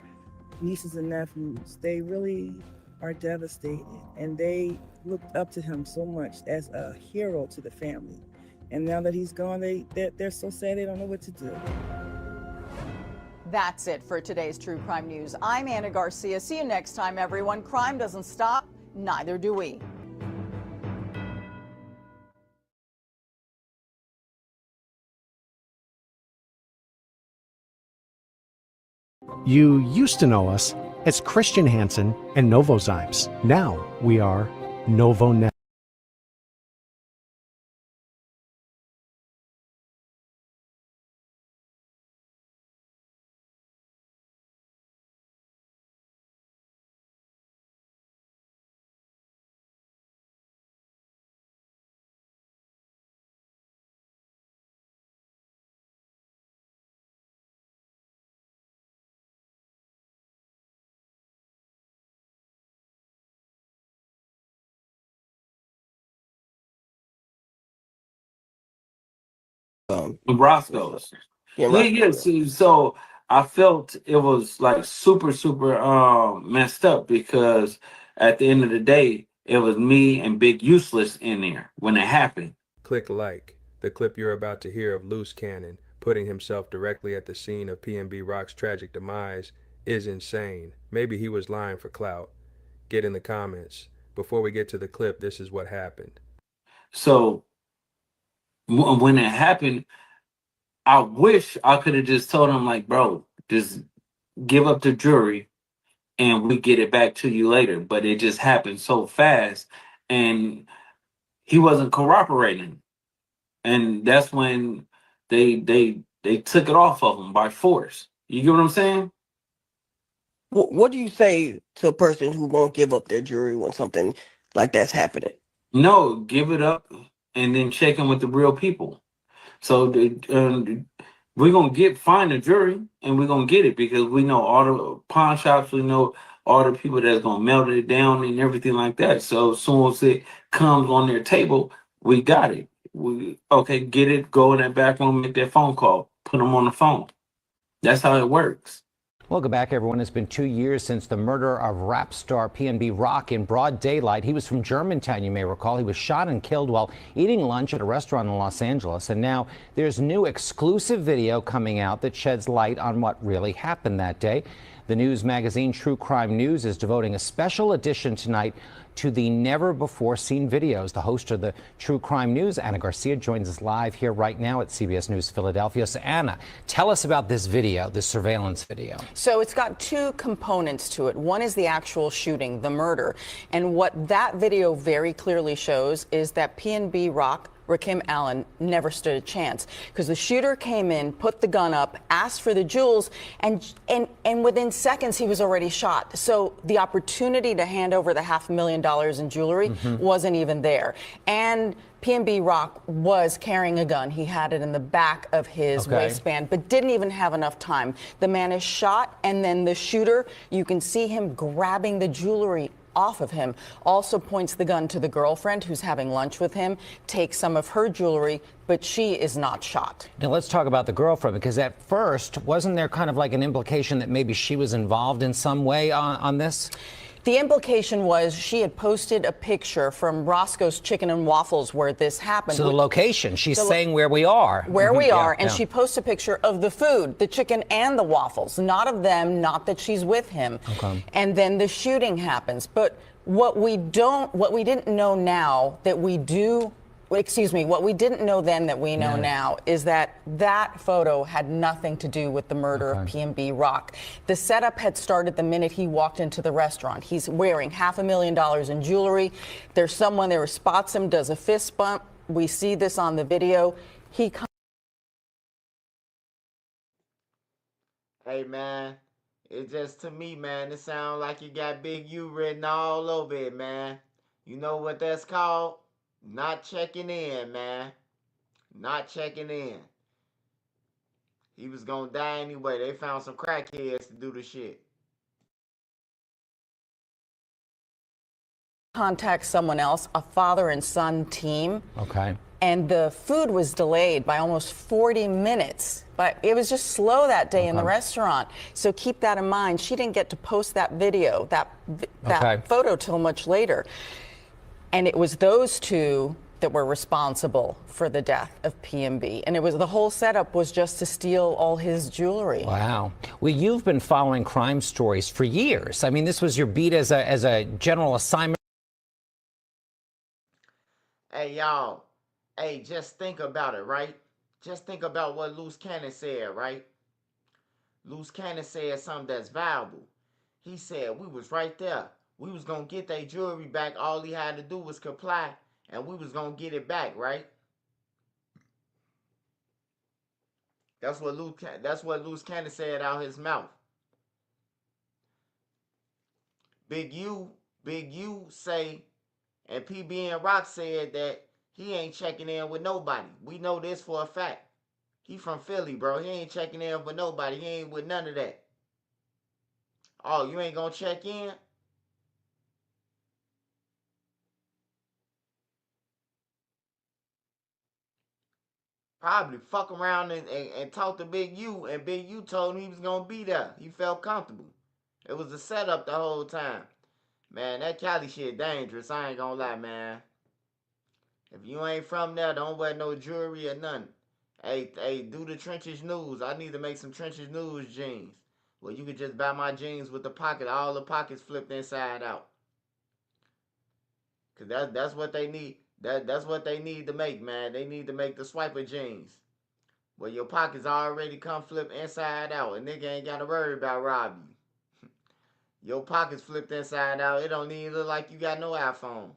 nieces and nephews, they really are devastated and they looked up to him so much as a hero to the family. And now that he's gone, they're so sad they don't know what to do. That's it for today's True Crime News. I'm Anna Garcia. See you next time, everyone. Crime doesn't stop, neither do we. You used to know us as Christian Hansen and Novozymes. Now we are NovoNet. Roscoe's. Yeah, Yeah, Roscoe. yeah. So I felt it was like super, super messed up because at the end of the day, it was me and Big Useless in there when it happened. Click like. The clip you're about to hear of Loose Cannon putting himself directly at the scene of PNB Rock's tragic demise is insane. Maybe he was lying for clout. Get in the comments. Before we get to the clip, this is what happened. So when it happened, I wish I could have just told him like, bro, just give up the jury and we get it back to you later. But it just happened so fast, and he wasn't cooperating, and that's when they took it off of him by force. You get what I'm saying? What do you say to a person who won't give up their jury when something like that's happening? No, give it up and then check in with the real people. So we're gonna find a jury and we're gonna get it because we know all the pawn shops, we know all the people that's gonna melt it down and everything like that. So as soon as it comes on their table, we got it. We okay, get it, go in that back room, make that phone call, put them on the phone. That's how it works. Welcome back, everyone. It's been 2 years since the murder of rap star PNB Rock in broad daylight. He was from Germantown, you may recall. He was shot and killed while eating lunch at a restaurant in Los Angeles. And now there's new exclusive video coming out that sheds light on what really happened that day. The news magazine True Crime News is devoting a special edition tonight to the never-before-seen videos. The host of the True Crime News, Anna Garcia, joins us live here right now at CBS News Philadelphia. So, Anna, tell us about this video, this surveillance video. So it's got two components to it. One is the actual shooting, the murder. And what that video very clearly shows is that PNB Rock, Rakim Allen, never stood a chance because the shooter came in, put the gun up, asked for the jewels, and within seconds he was already shot. So the opportunity to hand over the $500,000 in jewelry wasn't even there. And PNB Rock was carrying a gun. He had it in the back of his waistband, but didn't even have enough time. The man is shot, and then the shooter, you can see him grabbing the jewelry off of him, also points the gun to the girlfriend who's having lunch with him, takes some of her jewelry, but she is not shot. Now let's talk about the girlfriend, because at first, wasn't there kind of like an implication that maybe she was involved in some way on this? The implication was she had posted a picture from Roscoe's Chicken and Waffles where this happened. So the location, she's saying where we are. Where we are, and she posts a picture of the food, the chicken and the waffles, not of them, not that she's with him. And then the shooting happens. But what we didn't know now that we do, what we didn't know then that we know now is that that photo had nothing to do with the murder of PNB Rock. The setup had started the minute he walked into the restaurant. He's wearing $500,000 in jewelry. There's someone there who spots him, does a fist bump. We see this on the video. He comes. Hey, man, it just, to me, man, it sounds like you got Big U written all over it, man. You know what that's called? Not checking in, man. Not checking in. He was gonna die anyway. They found some crackheads to do the shit. Contact someone else, a father and son team. Okay. And the food was delayed by almost 40 minutes. But it was just slow that day in the restaurant. So keep that in mind. She didn't get to post that video, that photo till much later. And it was those two that were responsible for the death of PNB. And it was, the whole setup was just to steal all his jewelry. Wow. Well, you've been following crime stories for years. I mean, this was your beat as a general assignment. Hey, y'all. Hey, just think about it, right? Just think about what Loose Cannon said, right? Loose Cannon said something that's valuable. He said, we was right there. We was going to get their jewelry back. All he had to do was comply, and we was going to get it back, right? That's what Loose Cannon said out his mouth. Big U say, and PB and Rock said that he ain't checking in with nobody. We know this for a fact. He from Philly, bro. He ain't checking in with nobody. He ain't with none of that. Oh, you ain't gonna check in? Probably fuck around and talk to Big U, and Big U told him he was gonna be there. He felt comfortable. It was a setup the whole time. Man, that Cali shit dangerous. I ain't gonna lie, man. If you ain't from there, don't wear no jewelry or nothing. Hey, do the Trenches News. I need to make some Trenches News jeans. Well, you could just buy my jeans with the pocket, all the pockets flipped inside out. Cause that's what they need. That's what they need to make, man. They need to make the swiper jeans. Where your pockets already come flip inside out. A nigga ain't gotta worry about robbing you. Your pockets flipped inside out. It don't even look like you got no iPhone.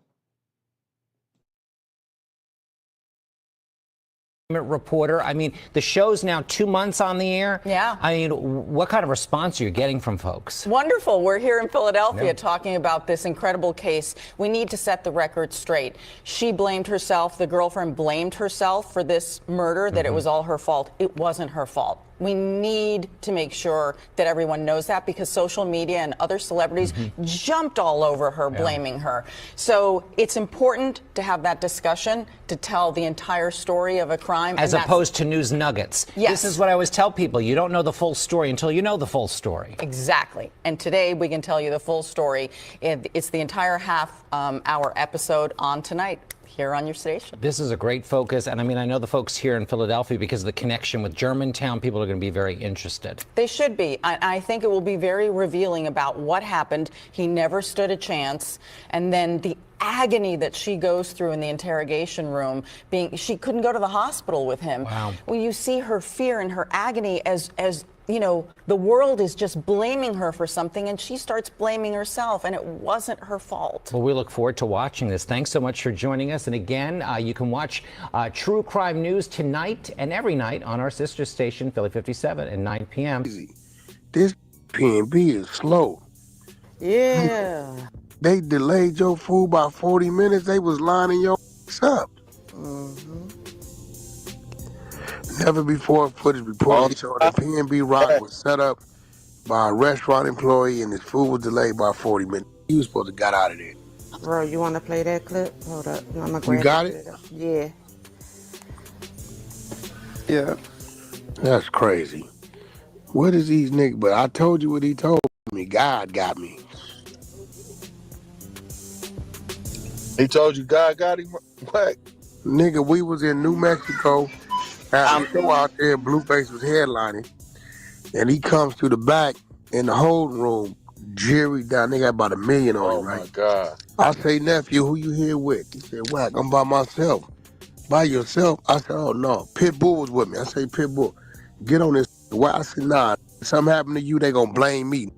Reporter. I mean, the show's now 2 months on the air. Yeah. I mean, what kind of response are you getting from folks? Wonderful. We're here in Philadelphia Yeah. talking about this incredible case. We need to set the record straight. She blamed herself. The girlfriend blamed herself for this murder, that it was all her fault. It wasn't her fault. We need to make sure that everyone knows that, because social media and other celebrities jumped all over her, blaming her. So it's important to have that discussion, to tell the entire story of a crime. As opposed to news nuggets. Yes. This is what I always tell people. You don't know the full story until you know the full story. Exactly. And today we can tell you the full story. It's the entire half-hour episode on tonight here on your station. This is a great focus. And I mean, I know the folks here in Philadelphia, because of the connection with Germantown, people are going to be very interested. They should be. I think it will be very revealing about what happened. He never stood a chance. And then the agony that she goes through in the interrogation room, she couldn't go to the hospital with him. Wow. Well, you see her fear and her agony as you know, the world is just blaming her for something, and she starts blaming herself, and it wasn't her fault. Well, we look forward to watching this. Thanks so much for joining us. And again, you can watch True Crime News tonight and every night on our sister station, Philly 57 at 9 p.m. This P&B is slow. Yeah. They delayed your food by 40 minutes. They was lining your up. Never before footage reported showed that P&B Rock was set up by a restaurant employee and his food was delayed by 40 minutes. He was supposed to got out of there. Bro, you want to play that clip? Hold up. I'm gonna You grab got it? it? Yeah. Yeah. That's crazy. What is these niggas? But I told you what he told me. God got me. He told you God got him? What? Nigga, we was in New Mexico. Had a show out there, Blueface was headlining. And he comes to the back in the holding room, Jerry down. They got about $1 million on him, right? Oh, my God. I say, nephew, who you here with? He said, Whack, I'm by myself. By yourself? I said, oh, no. Pitbull was with me. I say, Pitbull, get on this. Whack. I said, nah, something happened to you, they gonna blame me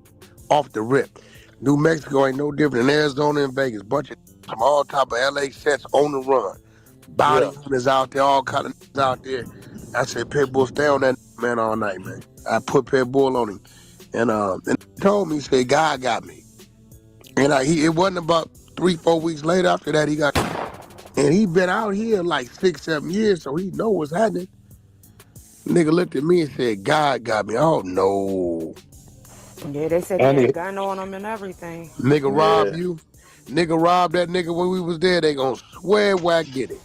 off the rip. New Mexico ain't no different than Arizona and Vegas. Bunch of from all type of LA sets on the run. Bounty hunters out there, all kind of out there. I said, Pitbull, stay on that man all night, man. I put Pitbull on him. And he told me, he said, God got me. And it wasn't about 3-4 weeks later after that he got, and he been out here like 6-7 years, so he know what's happening. Nigga looked at me and said, God got me. Oh, no. Yeah, they said they had a gun on them and everything. Nigga robbed you. Nigga robbed that nigga when we was there. They gonna swear Whack did it.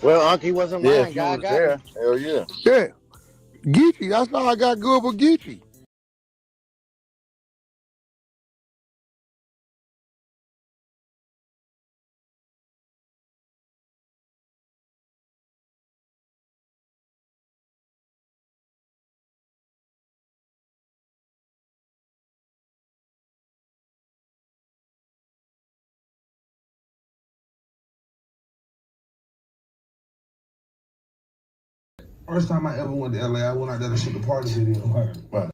Well, Unc, wasn't lying. God got him. Hell yeah. Yeah. Geechee, that's all I got good with Geechee. First time I ever went to LA, I went out there to shoot the party video. Right.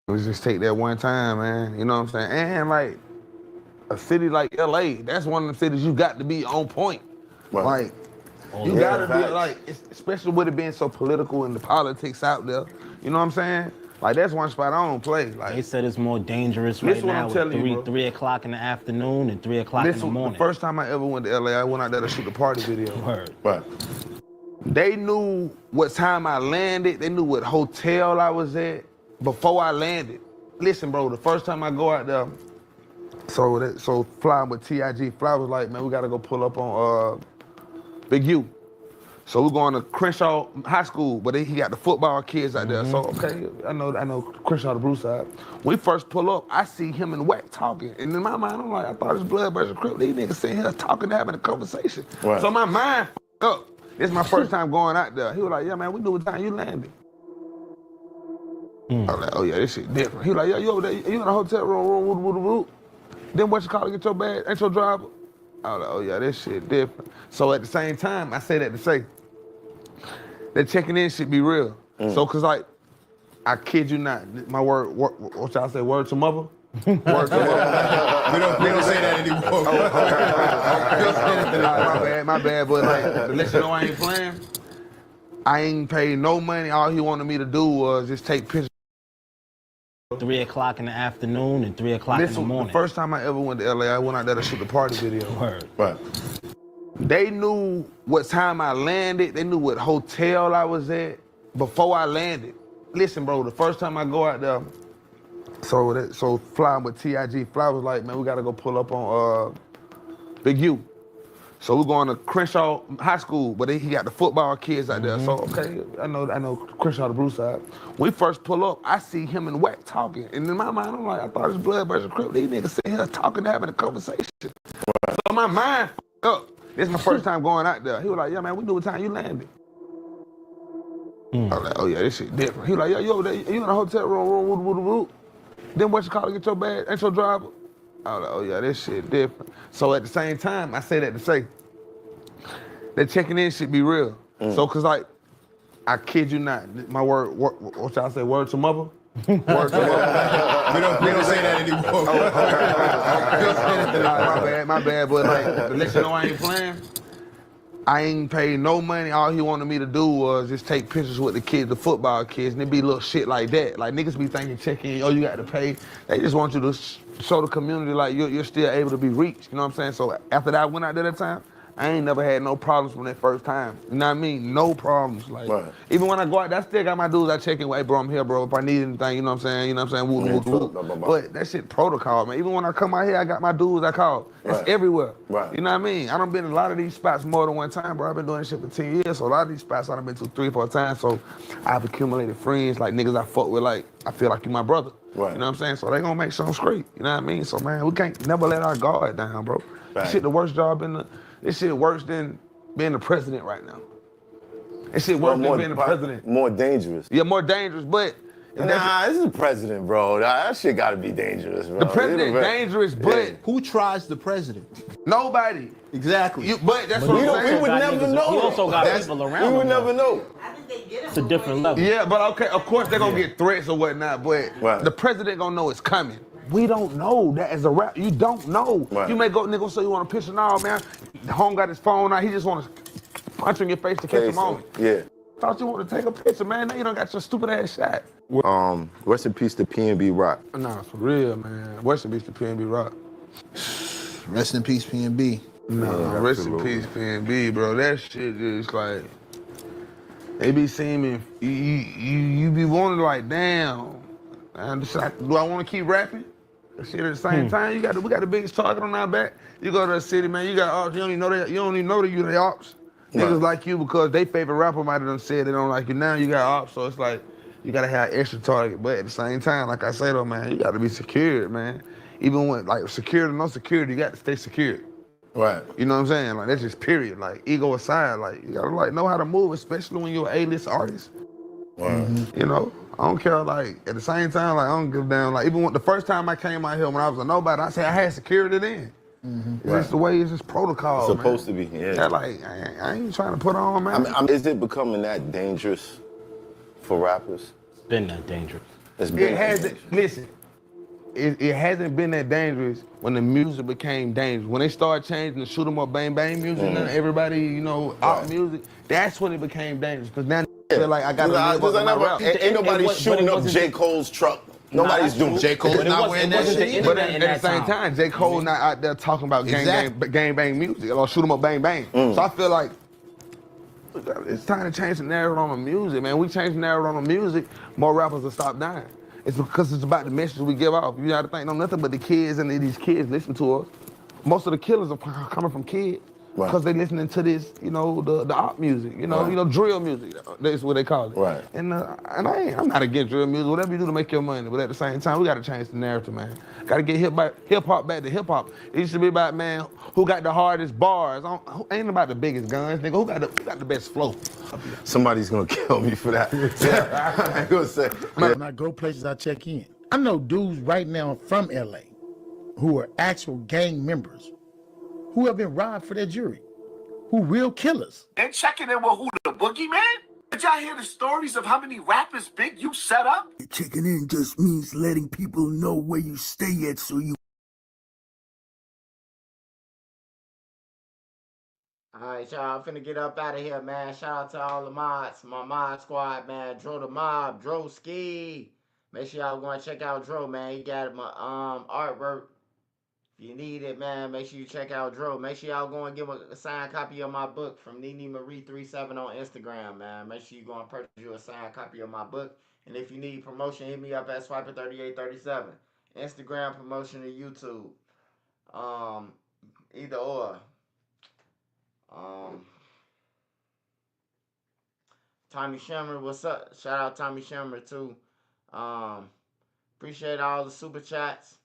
We just take that one time, man. You know what I'm saying? And like a city like LA, that's one of the cities you got to be on point. Right. Like you gotta be like, especially with it being so political and the politics out there. You know what I'm saying? Like that's one spot I don't play. Like they said it's more dangerous this right what now I'm telling you, with bro. 3 o'clock in the afternoon and 3 o'clock in the morning. The first time I ever went to LA, I went out there to shoot a party video. Word. Right. They knew what time I landed. They knew what hotel I was at before I landed. Listen, bro, the first time I go out there, so flying with TIG, Fly was like, man, we gotta go pull up on Big U. So we're going to Crenshaw High School, but he got the football kids out there. So okay, I know Crenshaw the Blue side. When we first pull up, I see him and Wack talking, and in my mind, I'm like, I thought it was Blood versus Crip. These niggas sitting here talking, having a conversation. Right. So my mind up. This is my first time going out there. He was like, yeah, man, we knew what time you landed. I was like, oh yeah, this shit different. He was like, yeah, you over there, you in a hotel room, Then what you call to get your bag, ain't your driver? I was like, oh yeah, this shit different. So at the same time, I say that to say, that checking in should be real. So, cause like, I kid you not, my word, what y'all say, word to mother? Word to mother. we don't say that anymore. My bad, but like, to let you know I ain't playing, I ain't paid no money. All he wanted me to do was just take pictures. 3 o'clock in the afternoon and 3 o'clock in the morning. The first time I ever went to LA, I went out there to shoot the party video. Word. Right. They knew what time I landed. They knew what hotel I was at before I landed. Listen, bro, the first time I go out there, so flying with TIG, Fly was like, man, we gotta go pull up on Big U. So we're going to Crenshaw High School, but he got the football kids out there. So okay, I know Crenshaw the Blue side. When we first pull up, I see him and Wack talking, and in my mind, I'm like, I thought it was Blood versus Crip. These niggas sitting here talking, having a conversation. Right. So my mind up. This is my first time going out there. He was like, yeah, man, we knew what time you landed. I was like, oh yeah, this shit different. He was like, yeah, you over there, you in a hotel room, Then what you call to get your bag, ain't your driver? I was like, oh yeah, this shit different. So at the same time, I say that to say, that checking in should be real. So, cause like, I kid you not, my word, what y'all say, word to mother? Word to mother. we don't say that anymore. My bad, but like, to let you know I ain't playing, I ain't paid no money. All he wanted me to do was just take pictures with the kids, the football kids, and it be little shit like that. Like niggas be thinking check-in, oh, you got to pay. They just want you to show the community like you're still able to be reached. You know what I'm saying? So after that, I went out there that time, I ain't never had no problems from that first time. You know what I mean? No problems. Like even when I go out, that still got my dudes. I check in, hey bro, I'm here, bro. If I need anything, you know what I'm saying? You know what I'm saying? Woo. But that shit protocol, man. Even when I come out here, I got my dudes I call. It's everywhere. Right. You know what I mean? I done been in a lot of these spots more than one time, bro. I've been doing this shit for 10 years, so a lot of these spots I done been to 3 or 4 times. So I've accumulated friends, like niggas I fuck with, like I feel like you my brother. Right. You know what I'm saying? So they gonna make something straight. You know what I mean? So man, we can't never let our guard down, bro. Right. This shit the worst job in the. This shit worse than being the president right now. This shit worse than being the president. More dangerous. Yeah, more dangerous, but... Nah, this is the president, bro. That shit gotta be dangerous, bro. The president dangerous, but... Who tries the president? Nobody. Exactly. But that's what I'm saying. We would never know. He also got people around him. We would never know. It's a different level. Yeah, but okay, of course they're gonna get threats or whatnot, but the president gonna know it's coming. We don't know that as a rap. You don't know. Right. You may go, nigga, so you want to piss him off, man. The home got his phone out. He just want to punch you in your face to catch a moment. Yeah. Thought you wanted to take a picture, man. Now you done got your stupid ass shot. Rest in peace to PNB Rock. Nah, for real, man. Rest in peace to PNB Rock. Rest in peace, PNB. Nah, rest in peace, PNB, bro. That shit is like, they be seeming, you be wanting like, damn. Do I want to keep rapping? Shit at the same time, we got the biggest target on our back. You go to the city, man, you got ops, you don't even know that you the ops. Niggas like you because they favorite rapper might have done said they don't like you. Now you got ops, so it's like, you gotta have extra target. But at the same time, like I say though, man, you gotta be secured, man. Even when, like, security or no security, you got to stay secured. Right. You know what I'm saying? Like, that's just period. Like, ego aside, like, you gotta, like, know how to move, especially when you're an A-list artist. Right. You know? I don't care, like, at the same time, like, I don't give a damn. Like, even when the first time I came out here when I was a nobody, I said I had security then. It's just the way, it's just protocol, It's supposed to be, Yeah, like, I ain't trying to put on, man. Is it becoming that dangerous for rappers? It's been that dangerous. It hasn't, listen, it hasn't been that dangerous when the music became dangerous. When they started changing the shoot 'em up, bang bang music, and everybody, you know, out music, that's when it became dangerous. Because now I feel like I got to live up to my rap. Ain't nobody shooting up J. Cole's truck. Nobody's doing J. Cole's not wearing that shit. But at the same time, J. Cole not out there talking about gang bang music or shoot 'em up bang bang. So I feel like It's time to change the narrative on the music, man. We change the narrative on the music, more rappers will stop dying. It's because it's about the message we give off. You got to think, no, nothing but the kids and these kids listen to us. Most of the killers are coming from kids. Right. Because they listening to this, the op music, Right. drill music. That's what they call it. Right. And I'm not against drill music, whatever you do to make your money. But at the same time, we got to change the narrative, man. Got to get hip hop back to hip hop. It used to be about, man, who got the hardest bars. Ain't about the biggest guns, nigga. Who got the best flow? Somebody's gonna kill me for that. I ain't gonna say. When I go places, I check in. I know dudes right now from LA who are actual gang members who have been robbed for their jewelry, who real killers. And checking in with who, the boogeyman? Did y'all hear the stories of how many rappers Big you set up? Checking in just means letting people know where you stay at so you. All right, y'all. I'm finna get up out of here, man. Shout out to all the mods, my mod squad, man. Dro the Mob, Dro Ski. Make sure y'all go and check out Dro, man. He got my artwork. If you need it, man, make sure you check out Dro. Make sure y'all go and give a signed copy of my book from Nene Marie 37 on Instagram, man. Make sure you go and purchase you a signed copy of my book. And if you need promotion, hit me up at Swiper3837. Instagram promotion or YouTube. Either or. Tommy Shimmer, what's up? Shout out Tommy Shimmer too. Appreciate all the super chats.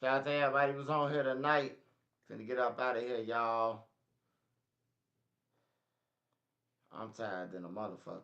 Shout out to everybody who's on here tonight. Finna get up out of here, y'all. I'm tired than a motherfucker.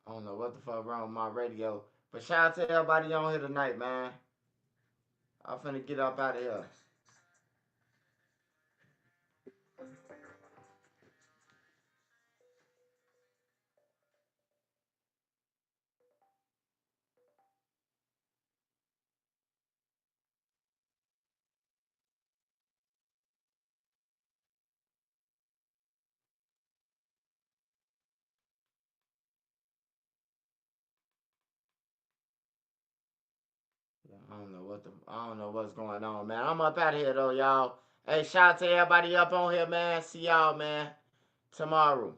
I don't know what the fuck wrong with my radio. But shout out to everybody on here tonight, man. I'm finna get up out of here. I don't know what's going on, man. I'm up out of here though, y'all. Hey, shout out to everybody up on here, man. See y'all, man, tomorrow.